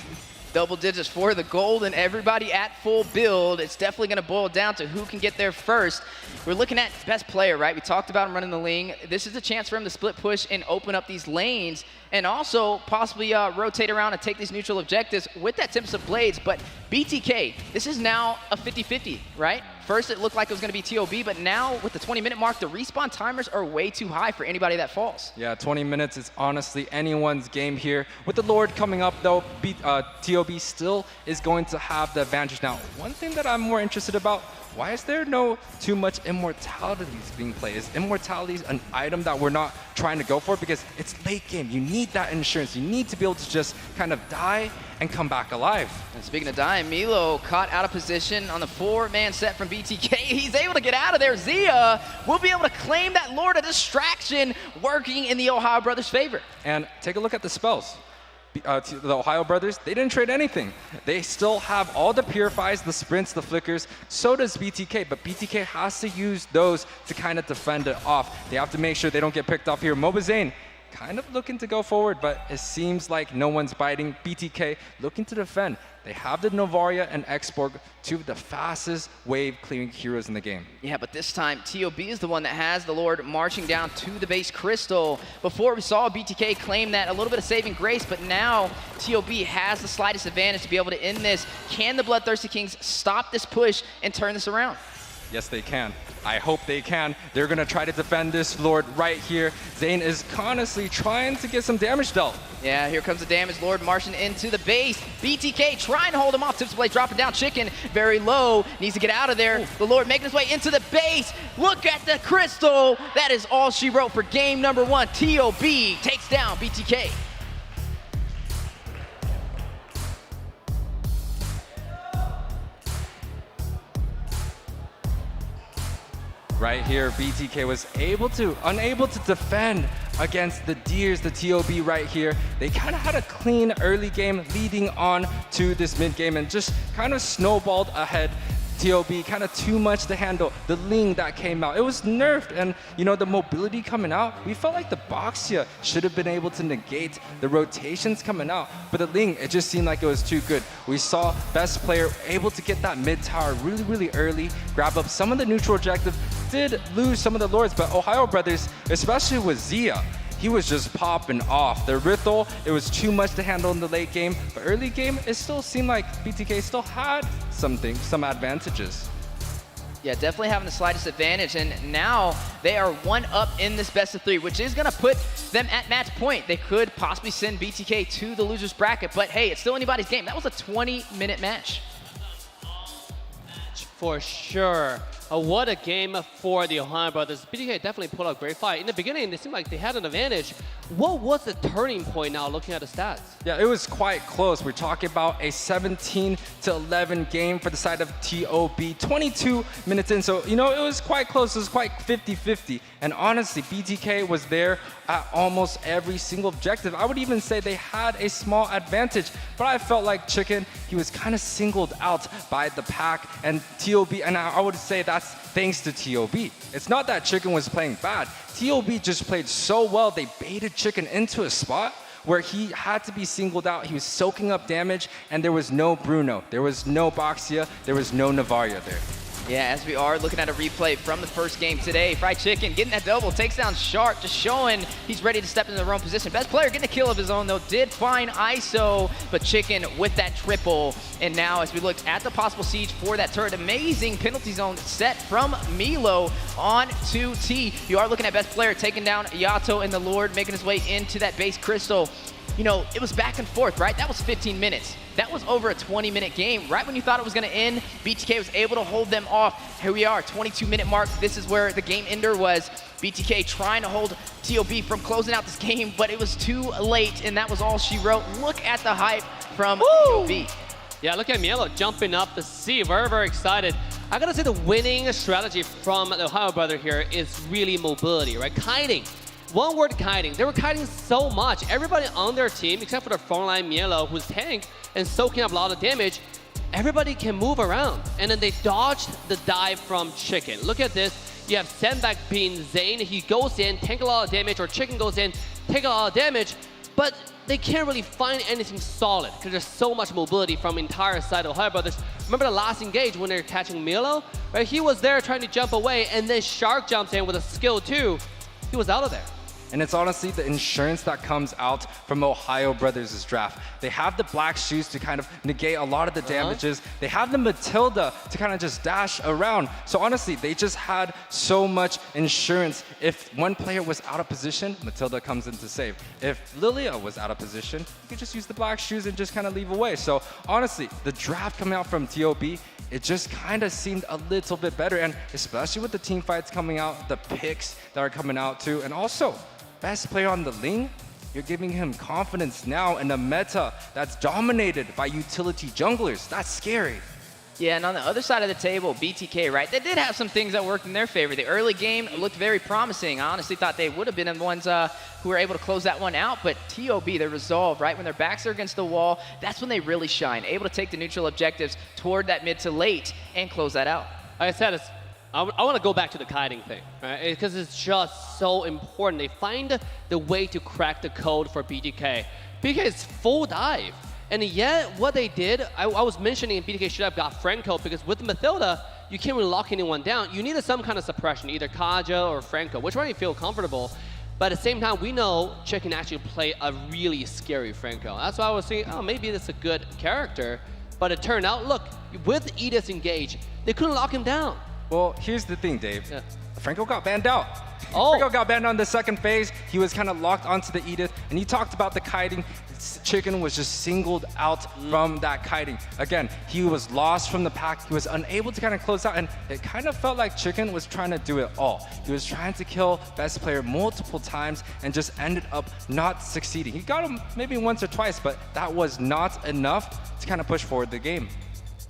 Double digits for the gold and everybody at full build. It's definitely going to boil down to who can get there first. We're looking at best player, right? We talked about him running the lane. This is a chance for him to split push and open up these lanes and also possibly rotate around and take these neutral objectives with that Tempest of Blades. But BTK, this is now a 50-50, right? First, it looked like it was going to be TOB, but now with the 20-minute mark, the respawn timers are way too high for anybody that falls.
Yeah, 20 minutes is honestly anyone's game here. With the Lord coming up, though, TOB still is going to have the advantage. Now, one thing that I'm more interested about, why is there no too much immortalities being played? Is immortality an item that we're not trying to go for? Because it's late game. You need that insurance. You need to be able to just kind of die and come back alive.
And speaking of dying, Milo caught out of position on the 4-man set from BTK. He's able to get out of there. Zia will be able to claim that Lord, a distraction working in the Ohio Brothers' favor.
And take a look at the spells. The Ohio Brothers, they didn't trade anything. They still have all the purifies, the sprints, the flickers. So does BTK, but BTK has to use those to kind of defend it off. They have to make sure they don't get picked off here. Mobazane kind of looking to go forward, but it seems like no one's biting. BTK looking to defend. They have the Novaria and Xborg, two of the fastest wave clearing heroes in the game.
Yeah, but this time, TOB is the one that has the Lord marching down to the base crystal. Before we saw BTK claim that a little bit of saving grace, but now TOB has the slightest advantage to be able to end this. Can the Bloodthirsty Kings stop this push and turn this around?
Yes, they can. I hope they can. They're going to try to defend this Lord right here. Zane is honestly trying to get some damage dealt.
Yeah, here comes the damage Lord marching into the base. BTK trying to hold him off. Tips Blade dropping down. Chicken very low. Needs to get out of there. Ooh. The Lord making his way into the base. Look at the crystal. That is all she wrote for game number 1. TOB takes down BTK.
Right here, BTK was unable to defend against the Deers, the TOB right here. They kind of had a clean early game leading on to this mid game and just kind of snowballed ahead. TOB kind of too much to handle. The Ling that came out, it was nerfed, and you know, the mobility coming out, we felt like the Boxia should have been able to negate the rotations coming out, but the Ling, it just seemed like it was too good. We saw best player able to get that mid tower really early, grab up some of the neutral objective, did lose some of the Lords, but Ohio Brothers, especially with Zia, he was just popping off. The Rithel, it was too much to handle in the late game, but early game, it still seemed like BTK still had some advantages.
Yeah, definitely having the slightest advantage, and now they are 1 up in this best of 3, which is going to put them at match point. They could possibly send BTK to the loser's bracket, but hey, it's still anybody's game. That was a 20-minute match.
For sure. What a game for the Ohio Brothers. BTK definitely pulled out a great fight. In the beginning, it seemed like they had an advantage. What was the turning point now looking at the stats?
Yeah, it was quite close. We're talking about a 17-11 game for the side of TOB. 22 minutes in, so, you know, it was quite close. It was quite 50-50. And honestly, BTK was there at almost every single objective. I would even say they had a small advantage, but I felt like Chicken, he was kind of singled out by the pack and TOB, and I would say that's thanks to TOB. It's not that Chicken was playing bad. TOB just played so well, they baited Chicken into a spot where he had to be singled out. He was soaking up damage, and there was no Bruno, there was no Boxia, there was no Navaria there.
Yeah, as we are looking at a replay from the first game today, Fried Chicken getting that double, takes down Shark, just showing he's ready to step into the wrong position. Best player getting a kill of his own, though, did find ISO, but Chicken with that triple. And now as we look at the possible siege for that turret, amazing penalty zone set from Milo on 2T. You are looking at best player taking down Yato and the Lord, making his way into that base crystal. You know, it was back and forth, right? That was 15 minutes. That was over a 20-minute game. Right when you thought it was going to end, BTK was able to hold them off. Here we are, 22-minute mark. This is where the game ender was. BTK trying to hold TOB from closing out this game, but it was too late, and that was all she wrote. Look at the hype from TOB.
Yeah, look at Mielo jumping up the sea. Very excited. I gotta say the winning strategy from the Ohio Brother here is really mobility, right? Kiting. One word, kiting. They were kiting so much. Everybody on their team, except for the frontline Mielo, who's tank and soaking up a lot of damage, everybody can move around. And then they dodged the dive from Chicken. Look at this. You have Sandbag being Zane. He goes in, take a lot of damage, or Chicken goes in, take a lot of damage. But they can't really find anything solid because there's so much mobility from the entire side of OhioBrothers. Remember the last engage when they're catching Milo? Right? He was there trying to jump away, and then Shark jumps in with a skill too. He was out of there.
And it's honestly the insurance that comes out from OhioBrothers' draft. They have the black shoes to kind of negate a lot of the damages. They have the Matilda to kind of just dash around. So honestly, they just had so much insurance. If one player was out of position, Matilda comes in to save. If Lilia was out of position, you could just use the black shoes and just kind of leave away. So honestly, the draft coming out from TOB, it just kind of seemed a little bit better. And especially with the team fights coming out, the picks that are coming out too. And also, best player on the Ling, you're giving him confidence now in a meta that's dominated by utility junglers. That's scary.
Yeah, and on the other side of the table, BTK, right? They did have some things that worked in their favor. The early game looked very promising. I honestly thought they would have been the ones who were able to close that one out. But TOB, their resolve, right? When their backs are against the wall, that's when they really shine. Able to take the neutral objectives toward that mid to late and close that out.
Like I said, I want to go back to the kiting thing, right? Because it's just so important. They find the way to crack the code for BTK. BTK is full dive. And yet, what they did, I was mentioning BTK should have got Franco, because with Matilda, you can't really lock anyone down. You needed some kind of suppression, either Kaja or Franco, which one you feel comfortable. But at the same time, we know Chick can actually play a really scary Franco. That's why I was thinking, oh, maybe that's a good character. But it turned out, look, with Edith engaged, they couldn't lock him down.
Well, here's the thing, Dave. Yeah. Franco got banned out.
Oh.
Franco got banned on the second phase. He was kind of locked onto the Edith, and he talked about the kiting. Chicken was just singled out from that kiting. Again, he was lost from the pack. He was unable to kind of close out, and it kind of felt like Chicken was trying to do it all. He was trying to kill best player multiple times and just ended up not succeeding. He got him maybe once or twice, but that was not enough to kind of push forward the game.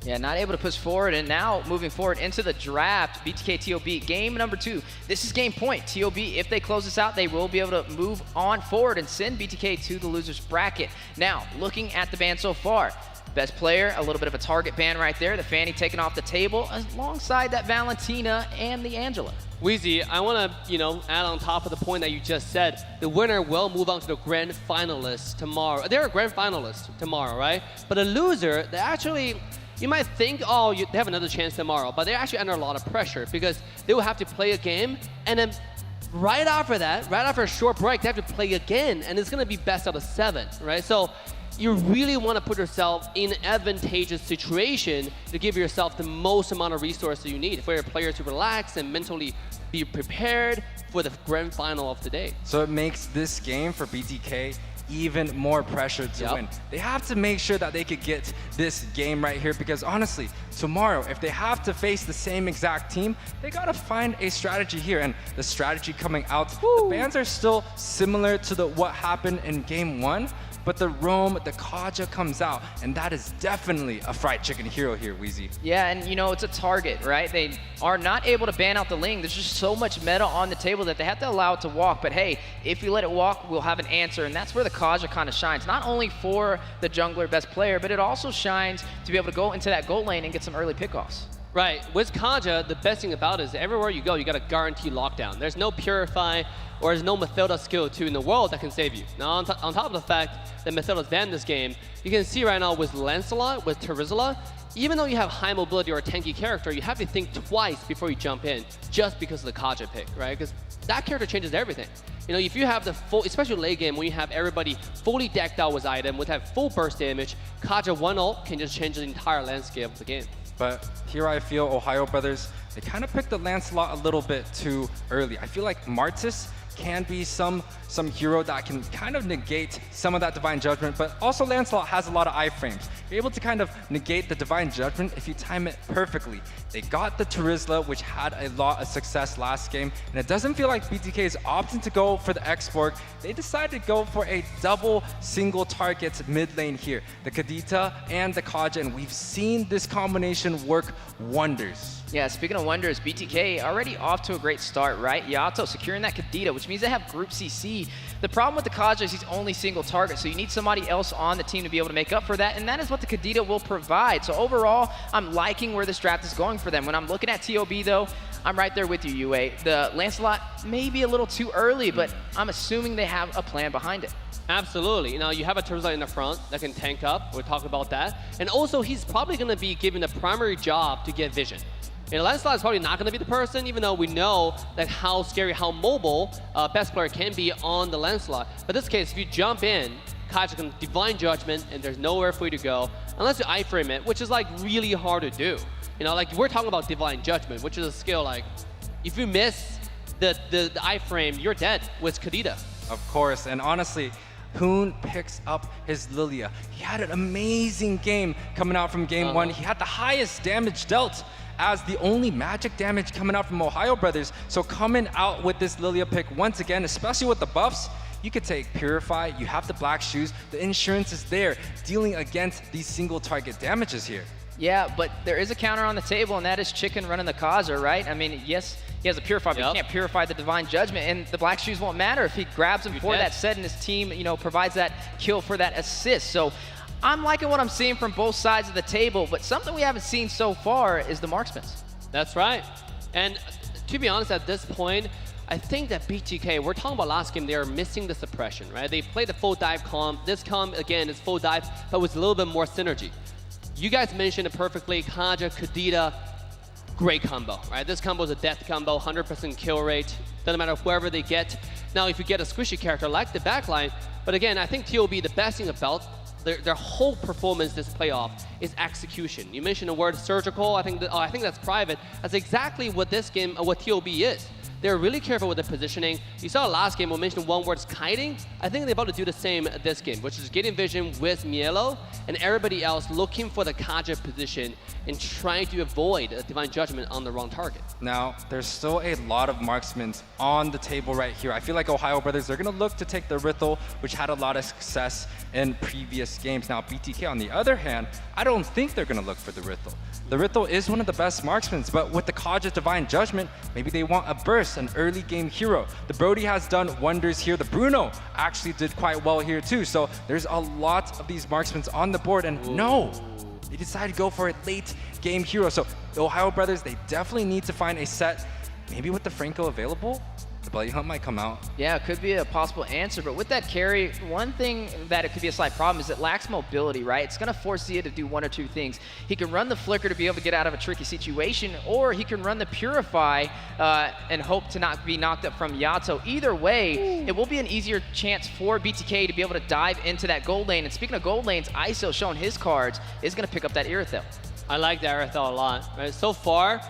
Yeah, not able to push forward, and now moving forward into the draft, BTK TOB, game number 2. This is game point. TOB, if they close this out, they will be able to move on forward and send BTK to the loser's bracket. Now, looking at the ban so far, best player, a little bit of a target ban right there. The Fanny taken off the table alongside that Valentina and the Angela.
Weezy, I want to, add on top of the point that you just said, the winner will move on to the grand finalists tomorrow. They're a grand finalist tomorrow, right? But the loser, they actually... You might think, oh, they have another chance tomorrow, but they're actually under a lot of pressure because they will have to play a game, and then right after that, right after a short break, they have to play again, and it's going to be best out of 7, right? So you really want to put yourself in an advantageous situation to give yourself the most amount of resources you need for your player to relax and mentally be prepared for the grand final of the day.
So it makes this game for BTK even more pressure to win. They have to make sure that they could get this game right here, because honestly, tomorrow, if they have to face the same exact team, they gotta find a strategy here. And the strategy coming out, the bans are still similar to what happened in game 1, but the Roam, the Kaja comes out, and that is definitely a fried chicken hero here, Weezy.
Yeah, and it's a target, right? They are not able to ban out the Ling. There's just so much meta on the table that they have to allow it to walk. But hey, if you let it walk, we'll have an answer, and that's where the Kaja kind of shines. Not only for the jungler best player, but it also shines to be able to go into that goal lane and get some early pickoffs.
Right, with Kaja, the best thing about it is everywhere you go, you got a guaranteed lockdown. There's no Purify or there's no Matilda skill 2 in the world that can save you. Now, on top of the fact that Matilda's banned this game, you can see right now with Lancelot, with Terizla, even though you have high mobility or a tanky character, you have to think twice before you jump in, just because of the Kaja pick, right? Because that character changes everything. If you have the full, especially late game, when you have everybody fully decked out with item, with that full burst damage, Kaja 1 ult can just change the entire landscape of the game.
But here I feel OhioBrothers, they kind of picked the Lancelot a little bit too early. I feel like Martis can be some hero that can kind of negate some of that Divine Judgment, but also Lancelot has a lot of iframes. You're able to kind of negate the Divine Judgment if you time it perfectly. They got the Terizla, which had a lot of success last game, and it doesn't feel like BTK is opting to go for the Exborg. They decided to go for a double single target mid lane here. The Kadita and the Kaja, and we've seen this combination work wonders.
Yeah, speaking of wonders, BTK already off to a great start, right? Yato securing that Kadita, which means they have group CC. The problem with the Kaja is he's only single target, so you need somebody else on the team to be able to make up for that, and that is what the Kadita will provide. So overall, I'm liking where this draft is going for them. When I'm looking at TOB though, I'm right there with you, UA. The Lancelot may be a little too early, but I'm assuming they have a plan behind it.
Absolutely. You know, you have a Terzla in the front that can tank up. We'll talk about that. And also, he's probably going to be given the primary job to get vision. You know, Lancelot is probably not going to be the person, even though we know that how scary, how mobile best player can be on the Lancelot. But in this case, if you jump in, Kaja can Divine Judgment, and there's nowhere for you to go unless you iframe it, which is like really hard to do. You know, like we're talking about Divine Judgment, which is a skill like if you miss the iframe, you're dead with Kadita.
Of course, and honestly, Hoon picks up his Lilia. He had an amazing game coming out from game one. He had the highest damage dealt as the only magic damage coming out from OhioBrothers. So coming out with this Lilia pick once again, especially with the buffs, you could take Purify, you have the black shoes, the insurance is there, dealing against these single target damages here.
Yeah, but there is a counter on the table, and that is Chicken running the Kaza, right? I mean, yes, he has a Purify, but he can't Purify the Divine Judgment, and the black shoes won't matter if he grabs him for that set and his team, you know, provides that kill for that assist. So I'm liking what I'm seeing from both sides of the table, but something we haven't seen so far is the marksmans.
That's right. And to be honest, at this point, I think that BTK, we're talking about last game, they are missing the suppression, right? They played the full dive comp. This comp, again, is full dive, but with a little bit more synergy. You guys mentioned it perfectly, Kaja, Kadita, great combo, right? This combo is a death combo, 100% kill rate, doesn't matter whoever they get. Now, if you get a squishy character like the backline, but again, I think TOB, the best thing about their whole performance this playoff is execution. You mentioned the word surgical, I think that's private. That's exactly what this game, what TOB is. They're really careful with the positioning. You saw last game, we mentioned one word, kiting. I think they're about to do the same this game, which is getting vision with Mielo and everybody else looking for the Kaja position and trying to avoid a Divine Judgment on the wrong target.
Now, there's still a lot of marksmen on the table right here. I feel like OhioBrothers, they're going to look to take the Rithel, which had a lot of success in previous games. Now, BTK, on the other hand, I don't think they're going to look for the Rithel. The Rithel is one of the best marksmen, but with the Kaja Divine Judgment, maybe they want a burst, an early game hero. The Brody has done wonders here. The Bruno actually did quite well here too. So there's a lot of these marksmen on the board, and no, they decided to go for a late game hero. So the OhioBrothers, they definitely need to find a set, maybe with the Franco available. The Bloody Hunt might come out.
Yeah, it could be a possible answer, but with that carry, one thing that it could be a slight problem is it lacks mobility, right? It's going to force Zia to do one or two things. He can run the Flicker to be able to get out of a tricky situation, or he can run the Purify and hope to not be knocked up from Yato. Either way, it will be an easier chance for BTK to be able to dive into that gold lane. And speaking of gold lanes, ISO showing his cards is going to pick up that Irithel.
I like the Irithel a lot, right? So far,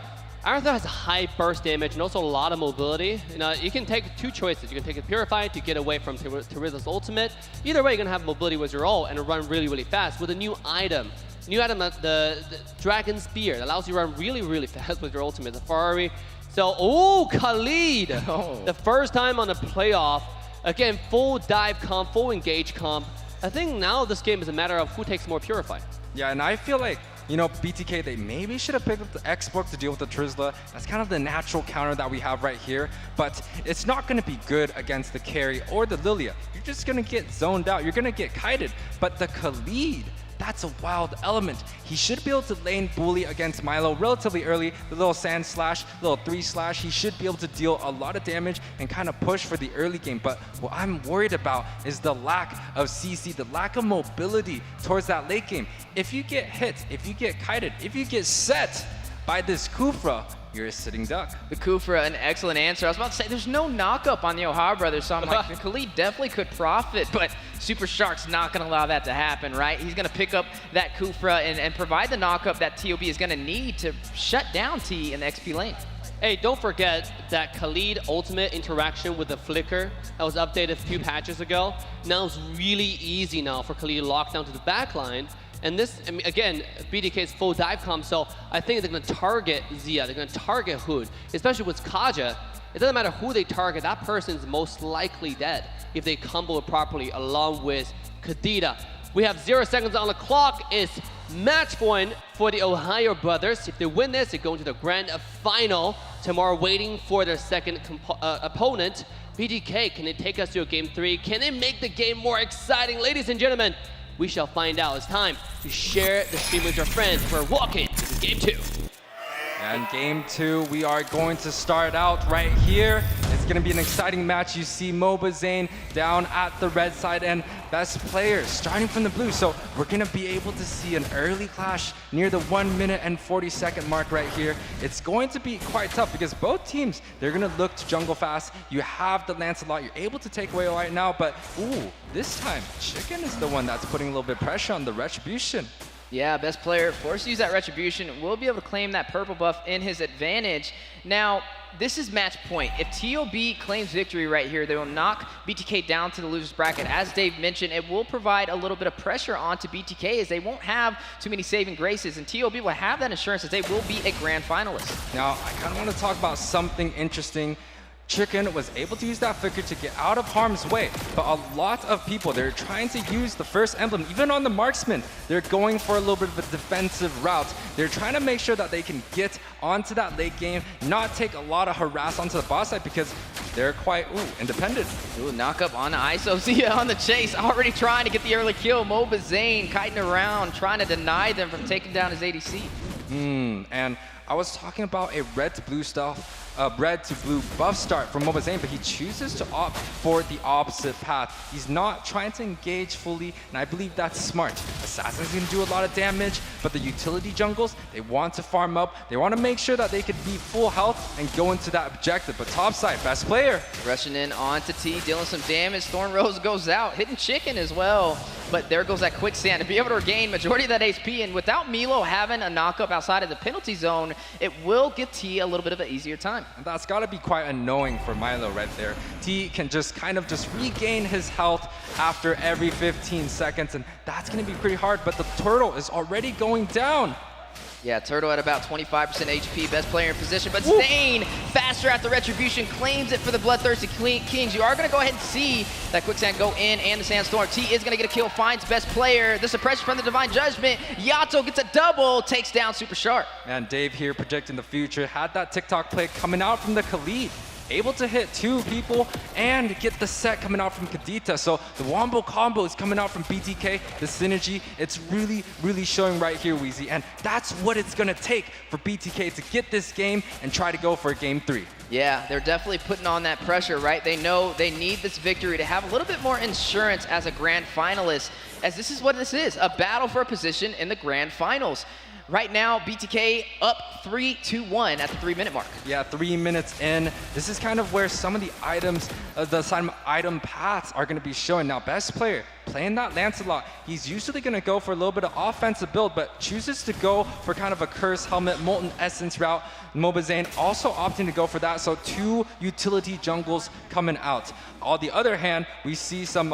Irithel has a high burst damage and also a lot of mobility. You know, you can take two choices. You can take a Purify to get away from Terizla's ultimate. Either way, you're gonna have mobility with your ult and run really, really fast with a new item. The Dragon Spear that allows you to run really, really fast with your ultimate, the Ferrari. So, Khalid, the first time on a playoff. Again, full dive comp, full engage comp. I think now this game is a matter of who takes more Purify.
Yeah, and I feel like, you know, BTK, they maybe should have picked up the X-Book to deal with the Terzla. That's kind of the natural counter that we have right here, but it's not going to be good against the carry or the Lilia. You're just going to get zoned out. You're going to get kited, but the Khalid, that's a wild element. He should be able to lane bully against Milo relatively early. The little sand slash, little 3-slash, he should be able to deal a lot of damage and kind of push for the early game. But what I'm worried about is the lack of CC, the lack of mobility towards that late game. If you get hit, if you get kited, if you get set by this Kufra, you're a sitting duck.
The Kufra, an excellent answer. I was about to say, there's no knockup on the OhioBrothers, so I'm like, Khalid definitely could profit, but Super Shark's not going to allow that to happen, right? He's going to pick up that Kufra and provide the knockup that TOB is going to need to shut down T in the XP lane.
Hey, don't forget that Khalid ultimate interaction with the Flicker that was updated a few patches ago. Now it's really easy now for Khalid to lock down to the backline. And this, I mean, again, BDK's full dive comp, so I think they're going to target Zia, they're going to target Hood, especially with Kaja. It doesn't matter who they target, that person's most likely dead if they combo it properly along with Kadita. We have 0 seconds on the clock. It's match point for the OhioBrothers. If they win this, they go into the grand final. Tomorrow waiting for their second opponent. BDK, can they take us to a game 3? Can they make the game more exciting? Ladies and gentlemen, we shall find out. It's time to share the stream with your friends. We're walking to game 2.
And game 2, we are going to start out right here. It's going to be an exciting match. You see Mobazane down at the red side and best player starting from the blue. So we're going to be able to see an early clash near the 1 minute and 40-second mark right here. It's going to be quite tough because both teams, they're going to look to jungle fast. You have the Lancelot. You're able to take away right now, but ooh, this time Chicken is the one that's putting a little bit of pressure on the Retribution.
Yeah, best player forced to use that Retribution will be able to claim that purple buff in his advantage. Now, this is match point. If TOB claims victory right here, they will knock BTK down to the loser's bracket. As Dave mentioned, it will provide a little bit of pressure onto BTK as they won't have too many saving graces, and TOB will have that assurance that they will be a grand finalist.
Now, I kind of want to talk about something interesting. Chicken was able to use that flicker to get out of harm's way, but a lot of people, they're trying to use the first emblem, even on the marksman. They're going for a little bit of a defensive route. They're trying to make sure that they can get onto that late game, not take a lot of harass onto the boss side because they're quite independent.
Ooh, knock up on ISO. Zia on the chase, already trying to get the early kill. Mobazane kiting around, trying to deny them from taking down his ADC.
And I was talking about a red to blue buff start from Mobazane, but he chooses to opt for the opposite path. He's not trying to engage fully, and I believe that's smart. Assassin's gonna do a lot of damage, but the utility jungles, they want to farm up. They want to make sure that they could be full health and go into that objective. But top side, best player.
Rushing in onto T, dealing some damage. Thorn Rose goes out, hitting Chicken as well. But there goes that quicksand to be able to regain majority of that HP. And without Milo having a knockup outside of the penalty zone, it will give T a little bit of an easier time.
And that's got to be quite annoying for Milo right there. T can just kind of just regain his health after every 15 seconds, and that's going to be pretty hard. But the turtle is already going down.
Yeah, Turtle at about 25% HP, best player in position, but Zane, faster at the Retribution, claims it for the Bloodthirsty Kings. You are going to go ahead and see that Quicksand go in and the Sandstorm. T is going to get a kill, finds best player. The suppression from the Divine Judgment. Yato gets a double, takes down Super Sharp.
And Dave here projecting the future, had that TikTok play coming out from the Khalid. Able to hit 2 people and get the set coming out from Kadita. So the Wombo combo is coming out from BTK. The synergy, it's really, really showing right here, Weezy. And that's what it's going to take for BTK to get this game and try to go for game 3.
Yeah, they're definitely putting on that pressure, right? They know they need this victory to have a little bit more insurance as a grand finalist, as this is what this is, a battle for a position in the grand finals. Right now, BTK up 3-1 at the 3-minute mark.
Yeah, 3 minutes in. This is kind of where some of the items, some item paths are going to be showing. Now, best player playing that Lancelot. He's usually going to go for a little bit of offensive build, but chooses to go for kind of a Curse Helmet, Molten Essence route. Mobazane also opting to go for that, so 2 utility jungles coming out. On the other hand, we see some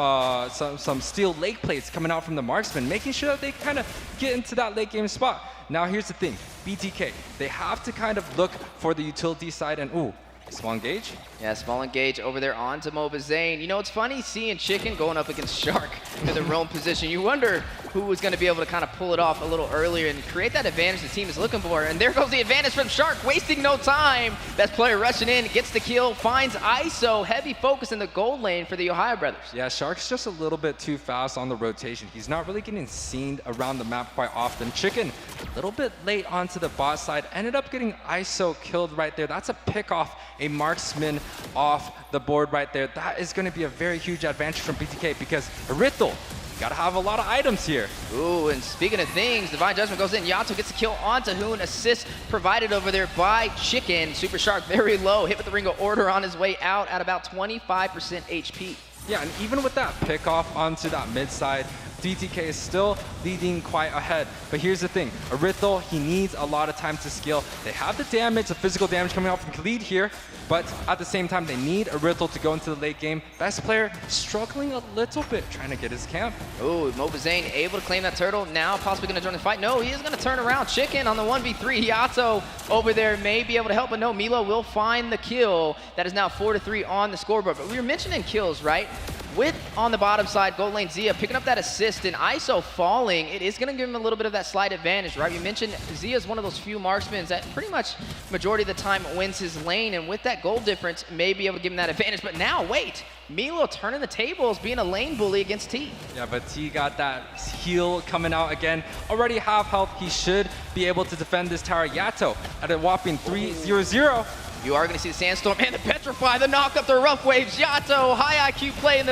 steel lake plates coming out from the marksman, making sure that they kind of get into that late game spot. Now here's the thing, BTK, they have to kind of look for the utility side and small engage.
Yeah, small engage over there onto Mobazane. You know, it's funny seeing Chicken going up against Shark in the roam position. You wonder who was going to be able to kind of pull it off a little earlier and create that advantage the team is looking for. And there goes the advantage from Shark, wasting no time. Best player rushing in, gets the kill, finds ISO. Heavy focus in the gold lane for the Ohio Brothers.
Yeah, Shark's just a little bit too fast on the rotation. He's not really getting seen around the map quite often. Chicken, a little bit late onto the bot side, ended up getting ISO killed right there. That's a pick off, a marksman off the board right there. That is going to be a very huge advantage from BTK because Rithel, gotta have a lot of items here.
Ooh, and speaking of things, Divine Judgment goes in. Yato gets a kill onto Hoon. Assist provided over there by Chicken. Super Shark very low. Hit with the Ring of Order on his way out at about 25% HP.
Yeah, and even with that pick off onto that mid side, DTK is still leading quite ahead. But here's the thing, Arithel, he needs a lot of time to scale. They have the damage, the physical damage coming out from Khalid here, but at the same time, they need Arithel to go into the late game. Best player struggling a little bit, trying to get his camp.
Ooh, Mobazane able to claim that turtle, now possibly gonna join the fight. No, he is gonna turn around. Chicken on the 1v3. Yato over there may be able to help, but no, Milo will find the kill. That is now 4-3 on the scoreboard. But we were mentioning kills, right? With, on the bottom side, gold lane Zia picking up that assist and ISO falling, it is going to give him a little bit of that slight advantage, right? You mentioned Zia is one of those few marksmen that pretty much majority of the time wins his lane, and with that gold difference, may be able to give him that advantage. But now, wait, Milo turning the tables, being a lane bully against T.
Yeah, but T got that heal coming out again. Already half health, he should be able to defend this tower. Yato at a whopping 3-0-0.
You are going to see the Sandstorm and the Petrify, the knock up the Rough Waves. Yato, high IQ play in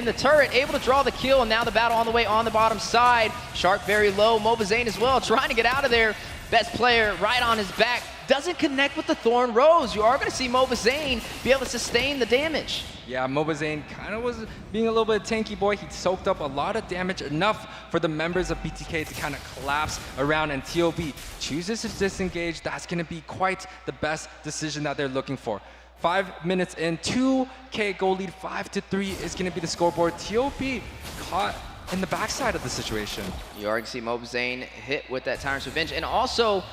the turret, able to draw the kill, and now the battle on the way on the bottom side. Shark very low, Mobazane as well, trying to get out of there. Best player right on his back, doesn't connect with the Thorn Rose. You are going to see Mobazane be able to sustain the damage.
Yeah, Mobazane kind of was being a little bit tanky boy. He soaked up a lot of damage, enough for the members of BTK to kind of collapse around, and TOB chooses to disengage. That's going to be quite the best decision that they're looking for. 5 minutes in, 2K goal lead, 5-3 is going to be the scoreboard. TOB caught in the backside of the situation.
You are going to see Mobazane hit with that Tyrant's Revenge, and also,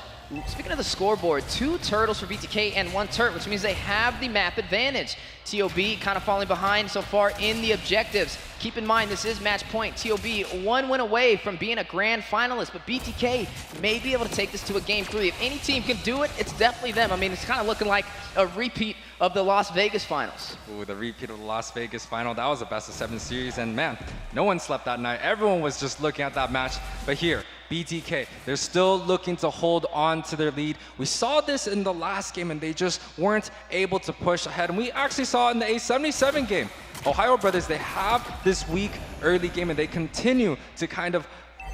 speaking of the scoreboard, 2 turtles for BTK and 1 turret, which means they have the map advantage. TOB kind of falling behind so far in the objectives. Keep in mind, this is match point. TOB 1 win away from being a grand finalist, but BTK may be able to take this to a game 3. If any team can do it, it's definitely them. I mean, it's kind of looking like a repeat of the Las Vegas finals.
Ooh, the repeat of the Las Vegas final. That was a best of 7 series, and man, no one slept that night. Everyone was just looking at that match. But here, BTK, they're still looking to hold on to their lead. We saw this in the last game, and they just weren't able to push ahead. And we actually saw it in the A77 game. Ohio Brothers, they have this weak early game, and they continue to kind of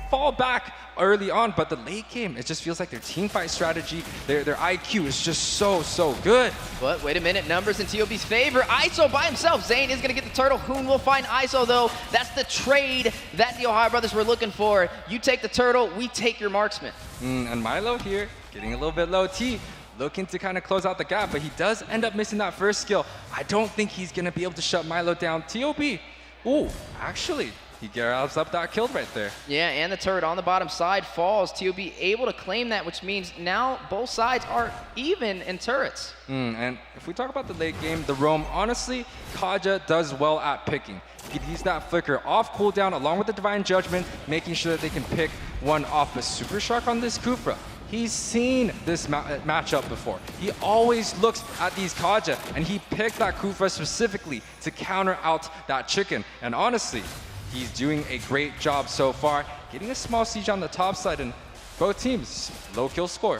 fall back early on, but the late game, it just feels like their team fight strategy, their IQ is just so good.
But wait a minute, numbers in TOB's favor. ISO by himself. Zane is going to get the turtle. Hoon will find ISO, though. That's the trade that the Ohio Brothers were looking for. You take the turtle, we take your marksman.
And Milo here, getting a little bit low. T looking to kind of close out the gap, but he does end up missing that first skill. I don't think he's going to be able to shut Milo down. TOB, ooh, actually, he grabs up that kill right there.
Yeah, and the turret on the bottom side falls. TOB able to claim that, which means now both sides are even in turrets.
And if we talk about the late game, the roam, honestly, Kaja does well at picking. He can use that flicker off cooldown along with the Divine Judgment, making sure that they can pick one off. But Super Shark on this Kufra, he's seen this matchup before. He always looks at these Kaja, and he picked that Kufra specifically to counter out that chicken. And honestly, he's doing a great job so far, getting a small siege on the top side, and both teams, low kill score.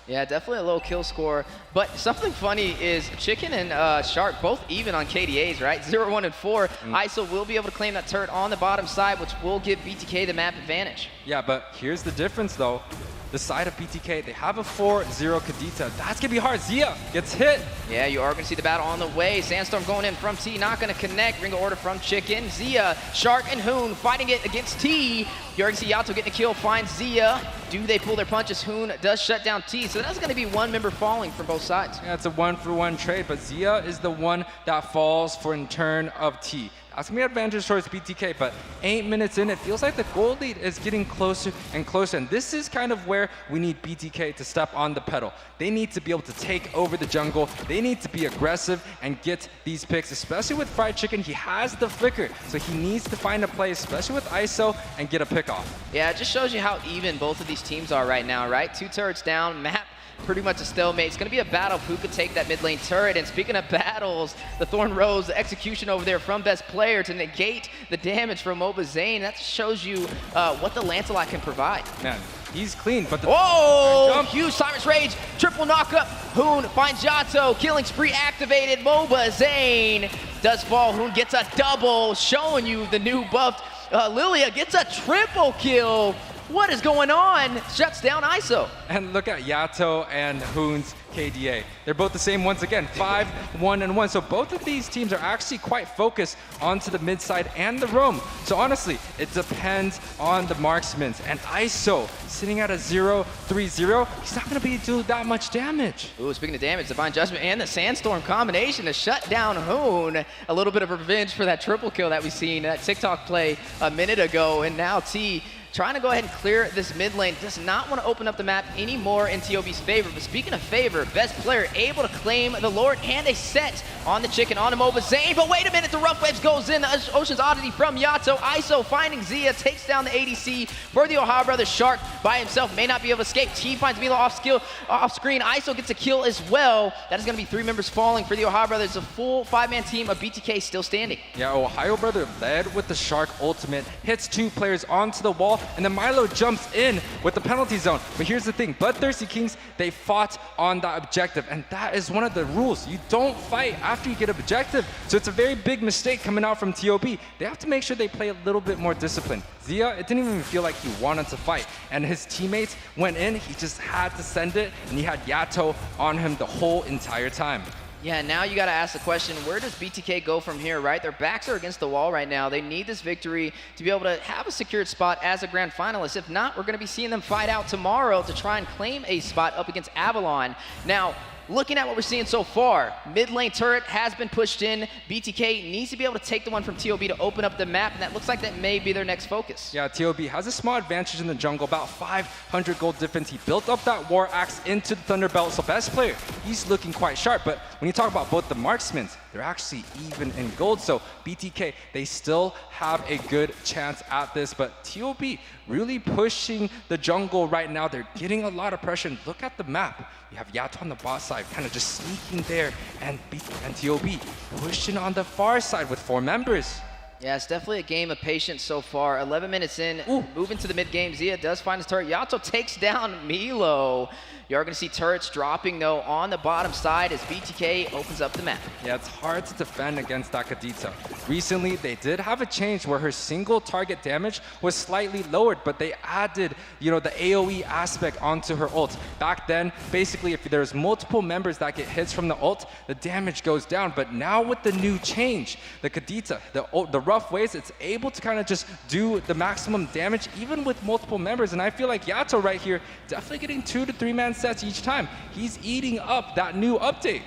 Yeah, definitely a low kill score. But something funny is Chicken and Shark both even on KDAs, right? 0-1 and 4. ISO will be able to claim that turret on the bottom side, which will give BTK the map advantage.
Yeah, but here's the difference though. The side of BTK, they have a 4-0 Kadita. That's gonna be hard. Zia gets hit.
Yeah, you are gonna see the battle on the way. Sandstorm going in from T, not gonna connect. Ring of order from Chicken. Zia, Shark, and Hoon fighting it against T. You're gonna see Yato getting a kill, finds Zia. Do they pull their punches? Hoon does shut down T, so that's gonna be one member falling for both sides.
Yeah, it's a 1-for-1 trade, but Zia is the one that falls for in turn of T. That's gonna be an advantage towards BTK, but 8 minutes in, it feels like the gold lead is getting closer and closer, and this is kind of where we need BTK to step on the pedal. They need to be able to take over the jungle. They need to be aggressive and get these picks, especially with Fried Chicken. He has the flicker, so he needs to find a play, especially with ISO, and get a pick off.
Yeah, it just shows you how even both of these teams are right now, right? 2 turrets down, map pretty much a stalemate. It's going to be a battle of who could take that mid lane turret. And speaking of battles, the Thorn Rose, the execution over there from best player to negate the damage from Mobazane. That shows you what the Lancelot can provide.
Man, he's clean, but the
huge Siren's Rage, triple knockup. Hoon finds Yato, killing spree activated. Mobazane does fall. Hoon gets a double, showing you the new buffed. Lilia gets a triple kill. What is going on? Shuts down ISO.
And look at Yato and Hoon's KDA. They're both the same once again, 5-1-1. So both of these teams are actually quite focused onto the mid side and the roam. So honestly, it depends on the marksmen. And ISO sitting at a 0-3-0, he's not going to be doing that much damage.
Ooh, speaking of damage, Divine Judgment and the Sandstorm combination to shut down Hoon. A little bit of revenge for that triple kill that we seen, that TikTok play a minute ago. And now T trying to go ahead and clear this mid lane. Does not want to open up the map anymore in TOB's favor. But speaking of favor, best player able to claim the Lord and a set on the chicken on Mobazane. But wait a minute, the Rough Waves goes in. The Ocean's Oddity from Yato. ISO finding Zia, takes down the ADC for the Ohio Brothers. Shark by himself may not be able to escape. T finds Milo off screen. ISO gets a kill as well. That is going to be 3 members falling for the Ohio Brothers. A full 5-man team of BTK still standing.
Yeah, Ohio Brother led with the Shark ultimate, hits 2 players onto the wall, and then Milo jumps in with the penalty zone. But here's the thing, BloodThirstyKings, they fought on that objective, and that is one of the rules. You don't fight after you get an objective, so it's a very big mistake coming out from TOB. They have to make sure they play a little bit more disciplined. Zia, it didn't even feel like he wanted to fight, and his teammates went in, he just had to send it, and he had Yato on him the whole entire time.
Yeah, now you got to ask the question, where does BTK go from here, right? Their backs are against the wall right now. They need this victory to be able to have a secured spot as a grand finalist. If not, we're going to be seeing them fight out tomorrow to try and claim a spot up against Avalon. Now, looking at what we're seeing so far, mid lane turret has been pushed in. BTK needs to be able to take the one from TOB to open up the map, and that looks like that may be their next focus.
Yeah, TOB has a small advantage in the jungle, about 500 gold difference. He built up that War Axe into the Thunderbelt, so best player, he's looking quite sharp. But when you talk about both the marksmen, they're actually even in gold. So BTK, they still have a good chance at this, but TOB really pushing the jungle right now. They're getting a lot of pressure. And look at the map. You have Yato on the bot side, kind of just sneaking there, and TOB pushing on the far side with 4 members.
Yeah, it's definitely a game of patience so far. 11 minutes in, moving to the mid game. Zia does find his turret. Yato takes down Milo. You are going to see turrets dropping, though, on the bottom side as BTK opens up the map.
Yeah, it's hard to defend against that Kadita. Recently, they did have a change where her single target damage was slightly lowered, but they added, the AoE aspect onto her ult. Back then, basically, if there's multiple members that get hits from the ult, the damage goes down. But now with the new change, the Kadita, the rough ways, it's able to kind of just do the maximum damage, even with multiple members. And I feel like Yato right here, definitely getting 2 to 3 man sets each time. He's eating up that new update.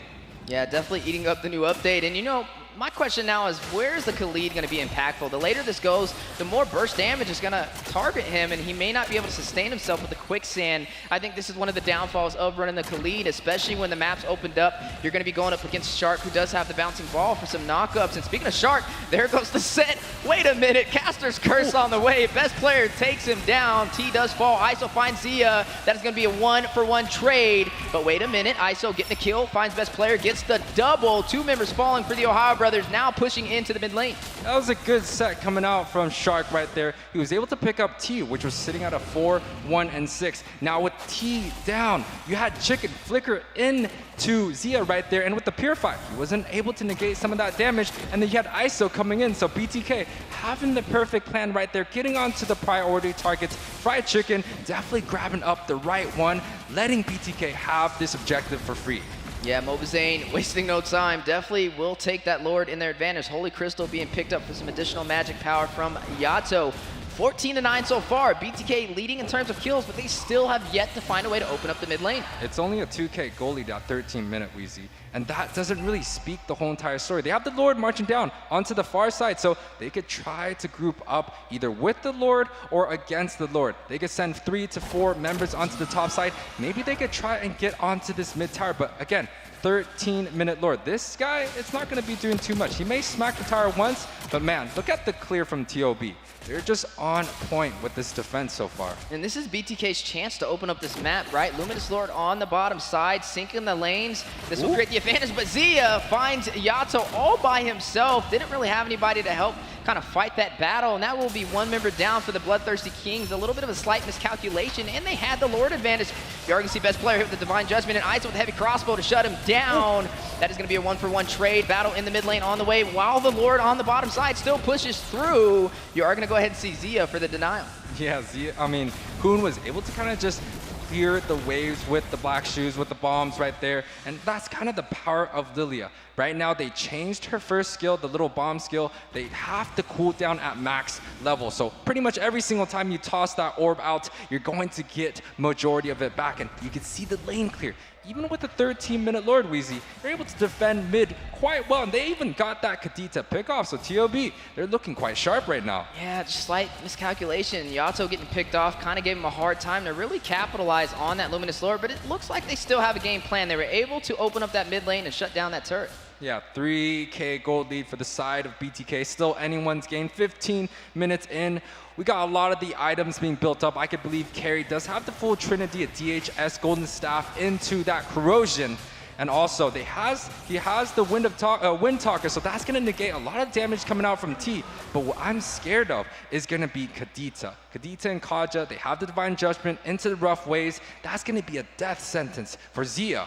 Yeah, definitely eating up the new update. And my question now is, where is the Khalid going to be impactful? The later this goes, the more burst damage is going to target him, and he may not be able to sustain himself with the quicksand. I think this is one of the downfalls of running the Khalid, especially when the map's opened up. You're going to be going up against Shark, who does have the bouncing ball for some knockups. And speaking of Shark, there goes the set. Wait a minute, Caster's Curse on the way. Best player takes him down. T does fall. ISO finds Zia. That is going to be a 1-for-1 trade. But wait a minute, ISO getting the kill, finds best player, gets the double. 2 members falling for the Ohio Brothers. Now pushing into the mid lane.
That was a good set coming out from Shark right there. He was able to pick up T, which was sitting at a 4, 1, and 6. Now with T down, you had Chicken flicker into Zia right there, and with the Purify, he wasn't able to negate some of that damage, and then you had ISO coming in, so BTK having the perfect plan right there, getting onto the priority targets. Fried Chicken definitely grabbing up the right one, letting BTK have this objective for free.
Yeah, Mobazane wasting no time. Definitely will take that Lord in their advantage. Holy Crystal being picked up for some additional magic power from Yato. 14-9 so far. BTK leading in terms of kills, but they still have yet to find a way to open up the mid lane.
It's only a 2K goal lead at 13-minute, Weezy. And that doesn't really speak the whole entire story. They have the Lord marching down onto the far side, so they could try to group up either with the Lord or against the Lord. They could send 3 to 4 members onto the top side. Maybe they could try and get onto this mid tower, but again, 13-minute Lord. This guy, it's not going to be doing too much. He may smack the tower once, but man, look at the clear from TOB. They're just on point with this defense so far.
And this is BTK's chance to open up this map, right? Luminous Lord on the bottom side, sinking the lanes. This will create the advantage, but Zia finds Yato all by himself. Didn't really have anybody to help kind of fight that battle, and that will be 1 member down for the BloodThirstyKings. A little bit of a slight miscalculation, and they had the Lord advantage. You are going to see best player hit with the Divine Judgment, and ISO with the heavy crossbow to shut him down. That is going to be a 1-for-1 trade. Battle in the mid lane on the way, while the Lord on the bottom side still pushes through. You are going to go ahead and see Zia for the denial.
Yeah, Zia, Hoon was able to kind of just clear the waves with the black shoes, with the bombs right there, and that's kind of the power of Lilia. Right now, they changed her first skill, the little bomb skill. They have to cool down at max level, so pretty much every single time you toss that orb out, you're going to get majority of it back, and you can see the lane clear. Even with the 13-minute Lord, Weezy, they're able to defend mid quite well, and they even got that Kadita pick off, so TOB, they're looking quite sharp right now.
Yeah, just slight miscalculation. Yato getting picked off kind of gave him a hard time to really capitalize on that Luminous Lord, but it looks like they still have a game plan. They were able to open up that mid lane and shut down that turret.
Yeah, 3K gold lead for the side of BTK. Still anyone's game. 15 minutes in. We got a lot of the items being built up. I could believe Carry does have the full trinity of DHS, Golden Staff into that Corrosion. And also, he has the Wind Talker, so that's gonna negate a lot of damage coming out from T. But what I'm scared of is gonna be Kadita. Kadita and Kaja, they have the Divine Judgment into the rough ways. That's gonna be a death sentence for Zia.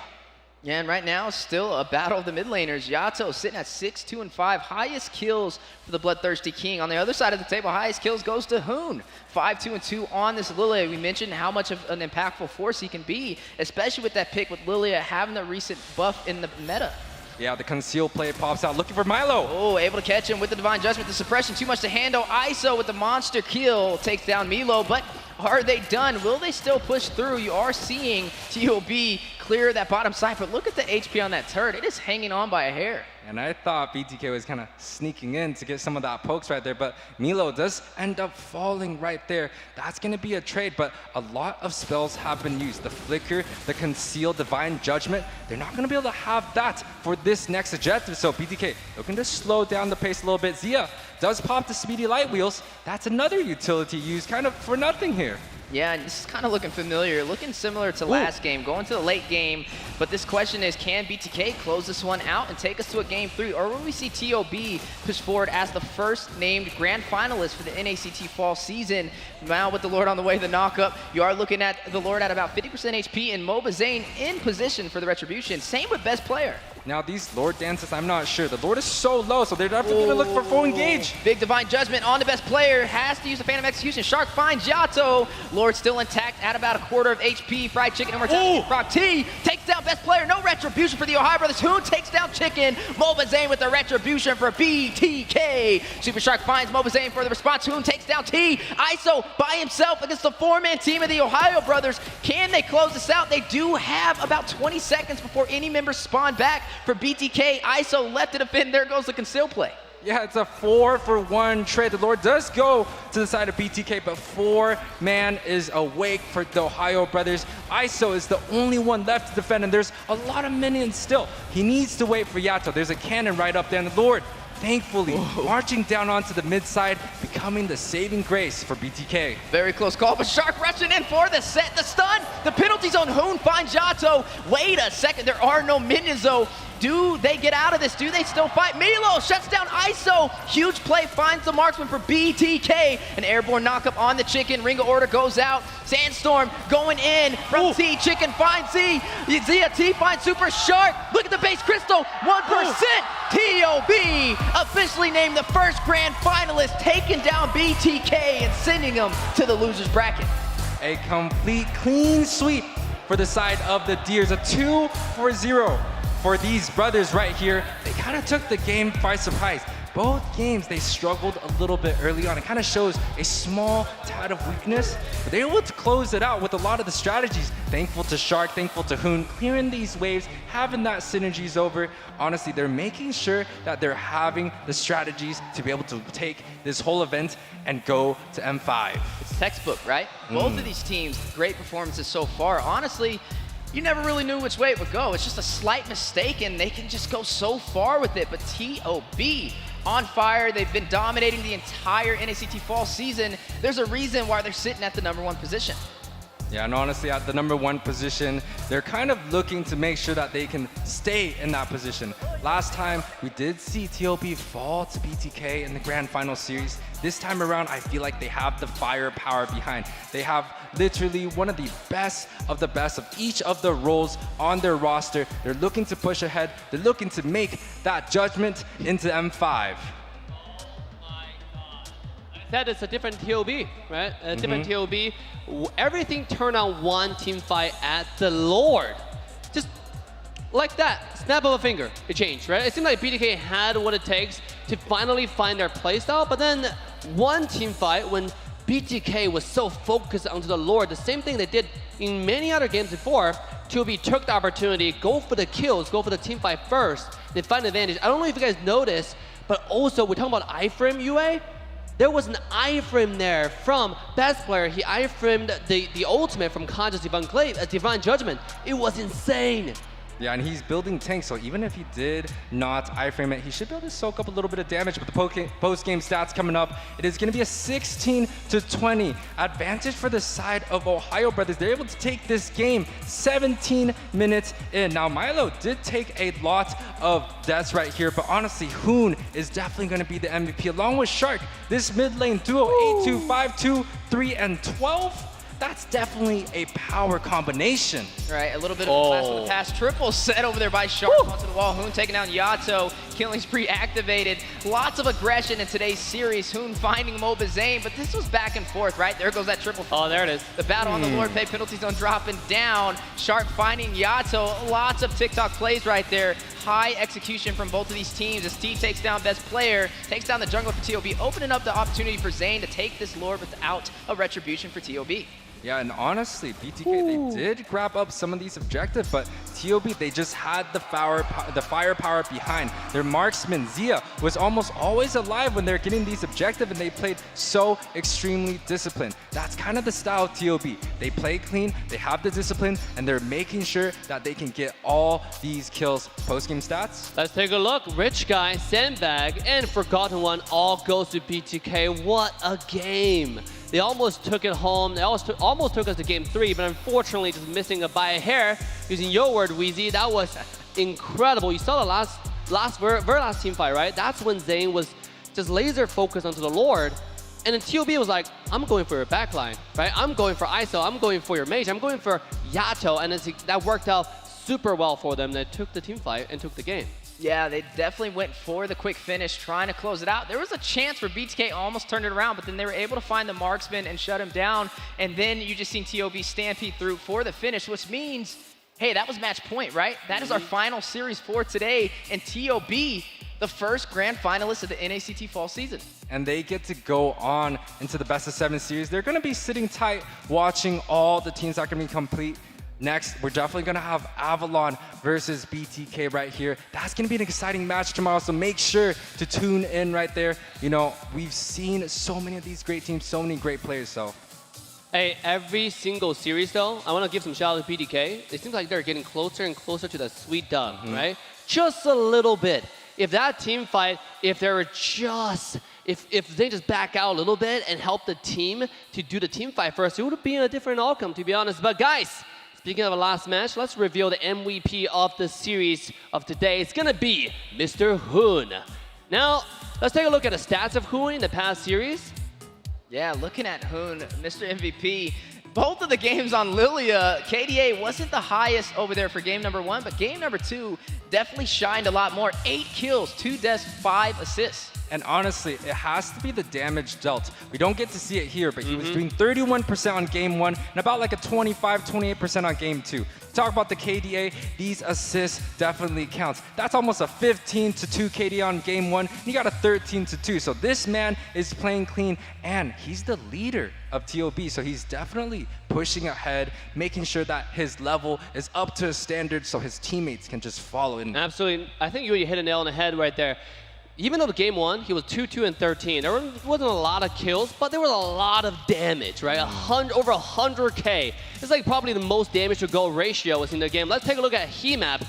Yeah, and right now, still a battle of the mid laners. Yato sitting at 6, 2, and 5. Highest kills for the Bloodthirsty King. On the other side of the table, highest kills goes to Hoon. 5, 2, and 2 on this Lilia. We mentioned how much of an impactful force he can be, especially with that pick with Lilia having the recent buff in the meta.
Yeah, the conceal play pops out, looking for Milo.
Oh, able to catch him with the Divine Judgment. The suppression, too much to handle. ISO with the monster kill takes down Milo, but are they done? Will they still push through? You are seeing TOB clear that bottom side, but look at the HP on that turret. It is hanging on by a hair.
And I thought BTK was kind of sneaking in to get some of that pokes right there, but Milo does end up falling right there. That's going to be a trade, but a lot of spells have been used. The Flicker, the Conceal, Divine Judgment, they're not going to be able to have that for this next objective. So BTK looking to slow down the pace a little bit. Zia does pop the Speedy Light Wheels. That's another utility used kind of for nothing here.
Yeah, and this is kind of looking familiar, looking similar to last game, going to the late game. But this question is, can BTK close this one out and take us to a game 3? Or will we see TOB push forward as the first named grand finalist for the NACT Fall season? Now with the Lord on the way, the knock-up, you are looking at the Lord at about 50% HP and Mobazane in position for the Retribution. Same with Best Player.
Now these Lord dances, I'm not sure. The Lord is so low, so they're definitely gonna look for full engage.
Big Divine Judgment on the Best Player, has to use the Phantom Execution. Shark finds Yato. Lord still intact at about a quarter of HP. Fried Chicken and Mortality. Frog T takes down Best Player. No Retribution for the TheOhioBrothers. Hoon takes down Chicken. Mobazane with the Retribution for BTK. Super Shark finds Mobazane for the response. Hoon takes down T. ISO by himself against the 4-man team of the TheOhioBrothers. Can they close this out? They do have about 20 seconds before any members spawn back. For BTK, ISO left to defend. There goes the conceal play.
Yeah, it's a 4-for-1 trade. The Lord does go to the side of BTK, but 4-man is awake for the TheOhioBrothers. ISO is the only one left to defend, and there's a lot of minions still. He needs to wait for Yato. There's a cannon right up there, and the Lord, thankfully, marching down onto the mid side, becoming the saving grace for BTK.
Very close call, but Shark rushing in for the set, the stun, the penalty zone. Hoon finds Yato. Wait a second, there are no minions though. Do they get out of this? Do they still fight? Milo shuts down ISO. Huge play, finds the marksman for BTK. An airborne knockup on the Chicken. Ring of Order goes out. Sandstorm going in from T. Chicken finds Z. Zia T finds Super Shark. Look at the base crystal, 1%. TOB officially named the first grand finalist, taking down BTK and sending them to the loser's bracket.
A complete clean sweep for the side of the Deers. A 2-for-0. For these brothers right here. They kind of took the game by surprise. Both games, they struggled a little bit early on. It kind of shows a small tad of weakness, but they were able to close it out with a lot of the strategies. Thankful to Shark, thankful to Hoon, clearing these waves, having that synergies over. Honestly, they're making sure that they're having the strategies to be able to take this whole event and go to M5.
It's textbook, right? Both of these teams, great performances so far. Honestly, you never really knew which way it would go. It's just a slight mistake, and they can just go so far with it. But TOB on fire. They've been dominating the entire NACT Fall season. There's a reason why they're sitting at the #1 position.
Yeah, and honestly, at the #1 position, they're kind of looking to make sure that they can stay in that position. Last time, we did see TOB fall to BTK in the Grand Final Series. This time around, I feel like they have the firepower behind. They have literally one of the best of each of the roles on their roster. They're looking to push ahead. They're looking to make that judgment into M5.
That is a different TOB, right? A different TOB. Everything turned on one team fight at the Lord. Just like that, snap of a finger, it changed, right? It seemed like BTK had what it takes to finally find their playstyle, but then one team fight when BTK was so focused onto the Lord, the same thing they did in many other games before, TOB took the opportunity, go for the kills, go for the team fight first, then find advantage. I don't know if you guys noticed, but also we're talking about iframe UA. There was an iframe there from Best Player. He iframed the ultimate from Kaja's Divine Judgment. It was insane.
Yeah, and he's building tanks, so even if he did not iframe it, he should be able to soak up a little bit of damage. But the post-game stats coming up, it is going to be a 16-20 advantage for the side of OhioBrothers. They're able to take this game 17 minutes in. Now, Milo did take a lot of deaths right here, but honestly, Hoon is definitely going to be the MVP, along with Shark. This mid lane duo, 8-2, 5-2, 3, and 12. That's definitely a power combination.
Right, a little bit of a blast from the past. Triple set over there by Shark onto the wall. Hoon taking down Yato. Killing spree activated. Lots of aggression in today's series. Hoon finding Mobazane, but this was back and forth, right? There goes that triple.
Oh, there it is.
The battle on the Lord Pay penalties on dropping down. Shark finding Yato. Lots of TikTok plays right there. High execution from both of these teams as T takes down best player, takes down the jungle for TOB, opening up the opportunity for Zane to take this Lord without a retribution for TOB.
Yeah, and honestly, BTK, they did grab up some of these objectives, but TOB, they just had the firepower behind. Their marksman, Zia, was almost always alive when they're getting these objectives, and they played so extremely disciplined. That's kind of the style of TOB. They play clean, they have the discipline, and they're making sure that they can get all these kills. Post-game stats?
Let's take a look. Rich Guy, Sandbag, and Forgotten One all goes to BTK. What a game. They almost took it home. They almost took us to game 3, but unfortunately just missing it by a hair. Using your word, Weezy, that was incredible. You saw the very last team fight, right? That's when Zane was just laser focused onto the Lord. And then TOB was like, I'm going for your backline, right? I'm going for ISO, I'm going for your mage, I'm going for Yato. And that worked out super well for them. They took the team fight and took the game.
Yeah, they definitely went for the quick finish, trying to close it out. There was a chance where BTK almost turned it around, but then they were able to find the marksman and shut him down. And then you just seen TOB stampede through for the finish, which means, hey, that was match point, right? That is our final series for today. And TOB, the first grand finalist of the NACT Fall season.
And they get to go on into the best of 7 series. They're going to be sitting tight, watching all the teams that are going to be complete. Next, we're definitely going to have Avalon versus BTK right here. That's going to be an exciting match tomorrow, so make sure to tune in right there. You know, we've seen so many of these great teams, so many great players, so.
Hey, every single series, though, I want to give some shout out to BTK. It seems like they're getting closer and closer to that sweet dub, right? Just a little bit. If that team fight, if they just back out a little bit and help the team to do the team fight first, it would be a different outcome, to be honest. But guys, speaking of a last match, let's reveal the MVP of the series of today. It's gonna be Mr. Hoon. Now, let's take a look at the stats of Hoon in the past series.
Yeah, looking at Hoon, Mr. MVP. Both of the games on Lilia, KDA wasn't the highest over there for game number 1, but game number 2 definitely shined a lot more. 8 kills, 2 deaths, 5 assists.
And honestly, it has to be the damage dealt. We don't get to see it here, but he was doing 31% on game 1 and about like a 25-28% on game 2. Talk about the KDA, these assists definitely counts. That's almost a 15-2 KDA on game 1. You got a 13-2. So this man is playing clean, and he's the leader of TOB. So he's definitely pushing ahead, making sure that his level is up to his standards so his teammates can just follow in.
Absolutely. I think you hit a nail on the head right there. Even though the game 1, he was 2-2-13. There wasn't a lot of kills, but there was a lot of damage, right? Over 100K. It's like probably the most damage to goal ratio was in the game. Let's take a look at Hemap.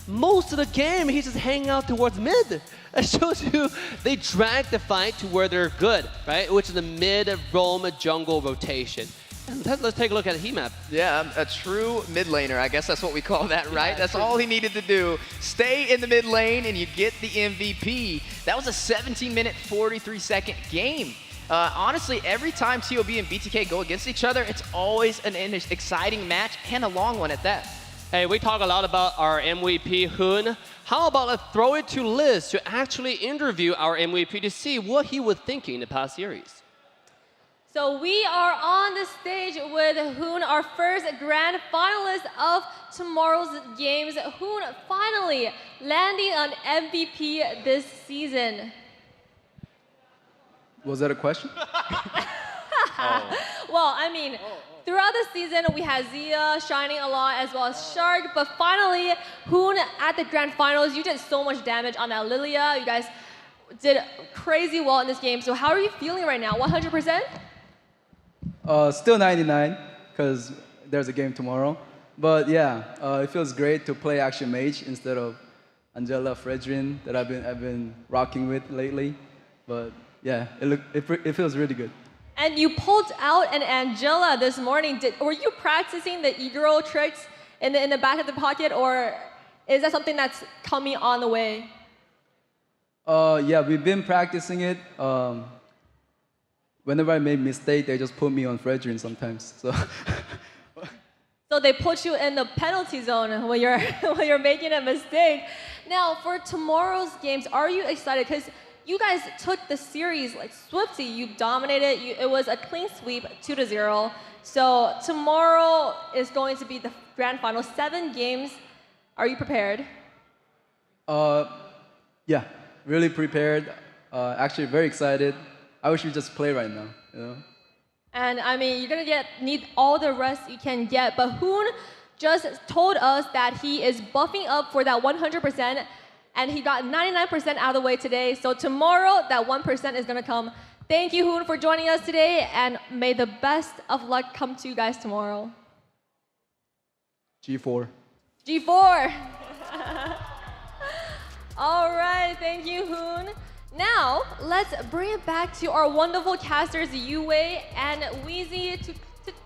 Most of the game, he's just hanging out towards mid. That shows you they drag the fight to where they're good, right? Which is the mid-roam jungle rotation. And let's take a look at Hemap.
Yeah, a true mid laner. I guess that's what we call that, right? That's all he needed to do. Stay in the mid lane and you get the MVP. That was a 17-minute, 43-second game. Honestly, every time TOB and BTK go against each other, it's always an exciting match and a long one at that.
Hey, we talk a lot about our MVP, Hoon. How about let's throw it to Liz to actually interview our MVP to see what he was thinking in the past series.
So we are on the stage with Hoon, our first grand finalist of tomorrow's games. Hoon finally landing on MVP this season.
Was that a question?
Well, I mean, throughout the season, we had Zia shining a lot as well as Shark, but finally, Hoon at the grand finals, you did so much damage on that Lilia. You guys did crazy well in this game. So how are you feeling right now? 100%?
Still 99, because there's a game tomorrow. But yeah, it feels great to play Action Mage instead of Angela Fredrin that I've been rocking with lately. But yeah, it feels really good.
And you pulled out an Angela this morning. Were you practicing the e-girl tricks in the back of the pocket, or is that something that's coming on the way?
Yeah, we've been practicing it. Whenever I make mistake, they just put me on Fredrin sometimes.
So they put you in the penalty zone when you're making a mistake. Now, for tomorrow's games, are you excited? Because you guys took the series like swiftly. You dominated. It was a clean sweep, 2-0. So tomorrow is going to be the grand final. 7 games. Are you prepared?
Yeah, really prepared. Actually, very excited. I wish we just play right now. You know.
And I mean, you're gonna need all the rest you can get. But Hoon just told us that he is buffing up for that 100%, and he got 99% out of the way today. So tomorrow, that 1% is gonna come. Thank you, Hoon, for joining us today, and may the best of luck come to you guys tomorrow.
G4.
G4. All right, thank you, Hoon. Now, let's bring it back to our wonderful casters, Yue and Weezy, to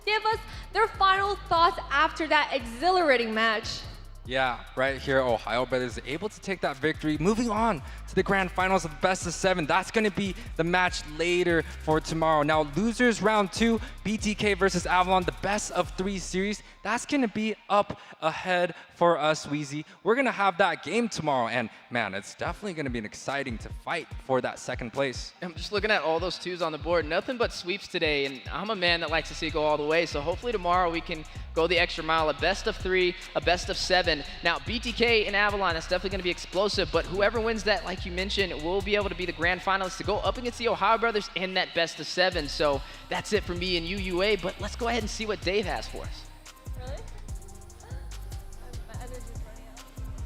give us their final thoughts after that exhilarating match.
Yeah, right here, OhioBrothers able to take that victory. Moving on to the grand finals of best of 7. That's going to be the match later for tomorrow. Now, losers round 2, BTK versus Avalon, the best of 3 series. That's going to be up ahead for us, Weezy. We're going to have that game tomorrow, and man, it's definitely going to be an exciting to fight for that 2nd place.
I'm just looking at all those 2s on the board. Nothing but sweeps today, and I'm a man that likes to see it go all the way, so hopefully tomorrow we can go the extra mile. A best of 3, a best of 7. Now, BTK and Avalon, that's definitely going to be explosive, but whoever wins that, like you mentioned, will be able to be the grand finalists to go up against the OhioBrothers in that best of 7. So that's it for me and UA, but let's go ahead and see what Dave has for us.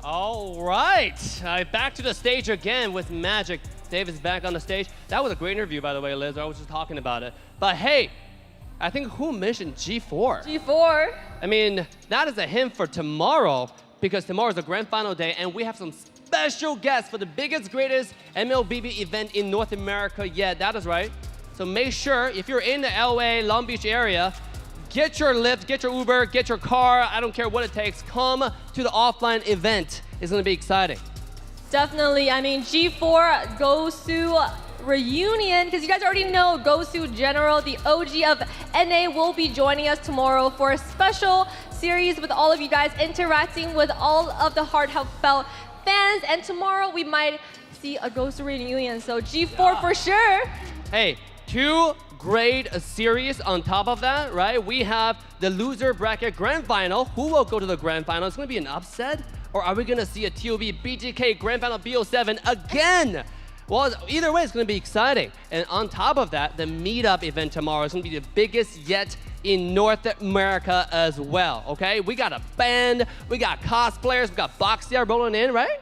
All right, back to the stage again with Magic. Dave is back on the stage. That was a great interview, by the way, Liz. I was just talking about it. But hey, I think who mentioned G4?
G4.
I mean, that is a hint for tomorrow, because tomorrow is the grand final day, and we have some special guests for the biggest, greatest MLBB event in North America yet. That is right. So make sure, if you're in the LA, Long Beach area, get your Lyft, get your Uber, get your car. I don't care what it takes. Come to the offline event. It's going to be exciting.
Definitely. I mean, G4 Gosu reunion, because you guys already know Gosu General, the OG of NA, will be joining us tomorrow for a special series with all of you guys, interacting with all of the heartfelt fans. And tomorrow we might see a Gosu reunion. So G4 for sure.
Hey, 2 great series on top of that, right? We have the loser bracket grand final. Who will go to the grand final? It's going to be an upset? Or are we going to see a TOB BGK grand final BO7 again? Well, either way, it's going to be exciting. And on top of that, the meetup event tomorrow is going to be the biggest yet in North America as well, okay? We got a band, we got cosplayers, we got Boxia rolling in, right?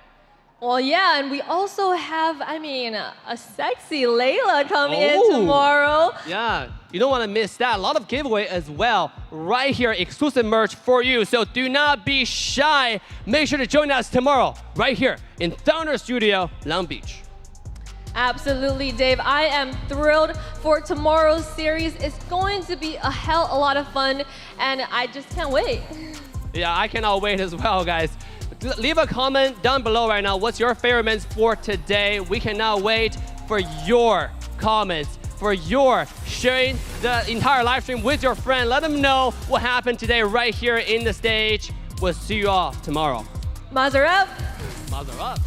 Well, yeah, and we also have, I mean, a sexy Layla coming in tomorrow.
Yeah, you don't want to miss that. A lot of giveaway as well right here, exclusive merch for you. So do not be shy. Make sure to join us tomorrow right here in Founder Studio, Long Beach.
Absolutely, Dave. I am thrilled for tomorrow's series. It's going to be a lot of fun, and I just can't wait.
Yeah, I cannot wait as well, guys. Leave a comment down below right now. What's your favorite moments for today? We cannot wait for your comments, for your sharing the entire live stream with your friend. Let them know what happened today right here in the stage. We'll see you all tomorrow.
Mazur up.
Mazur up.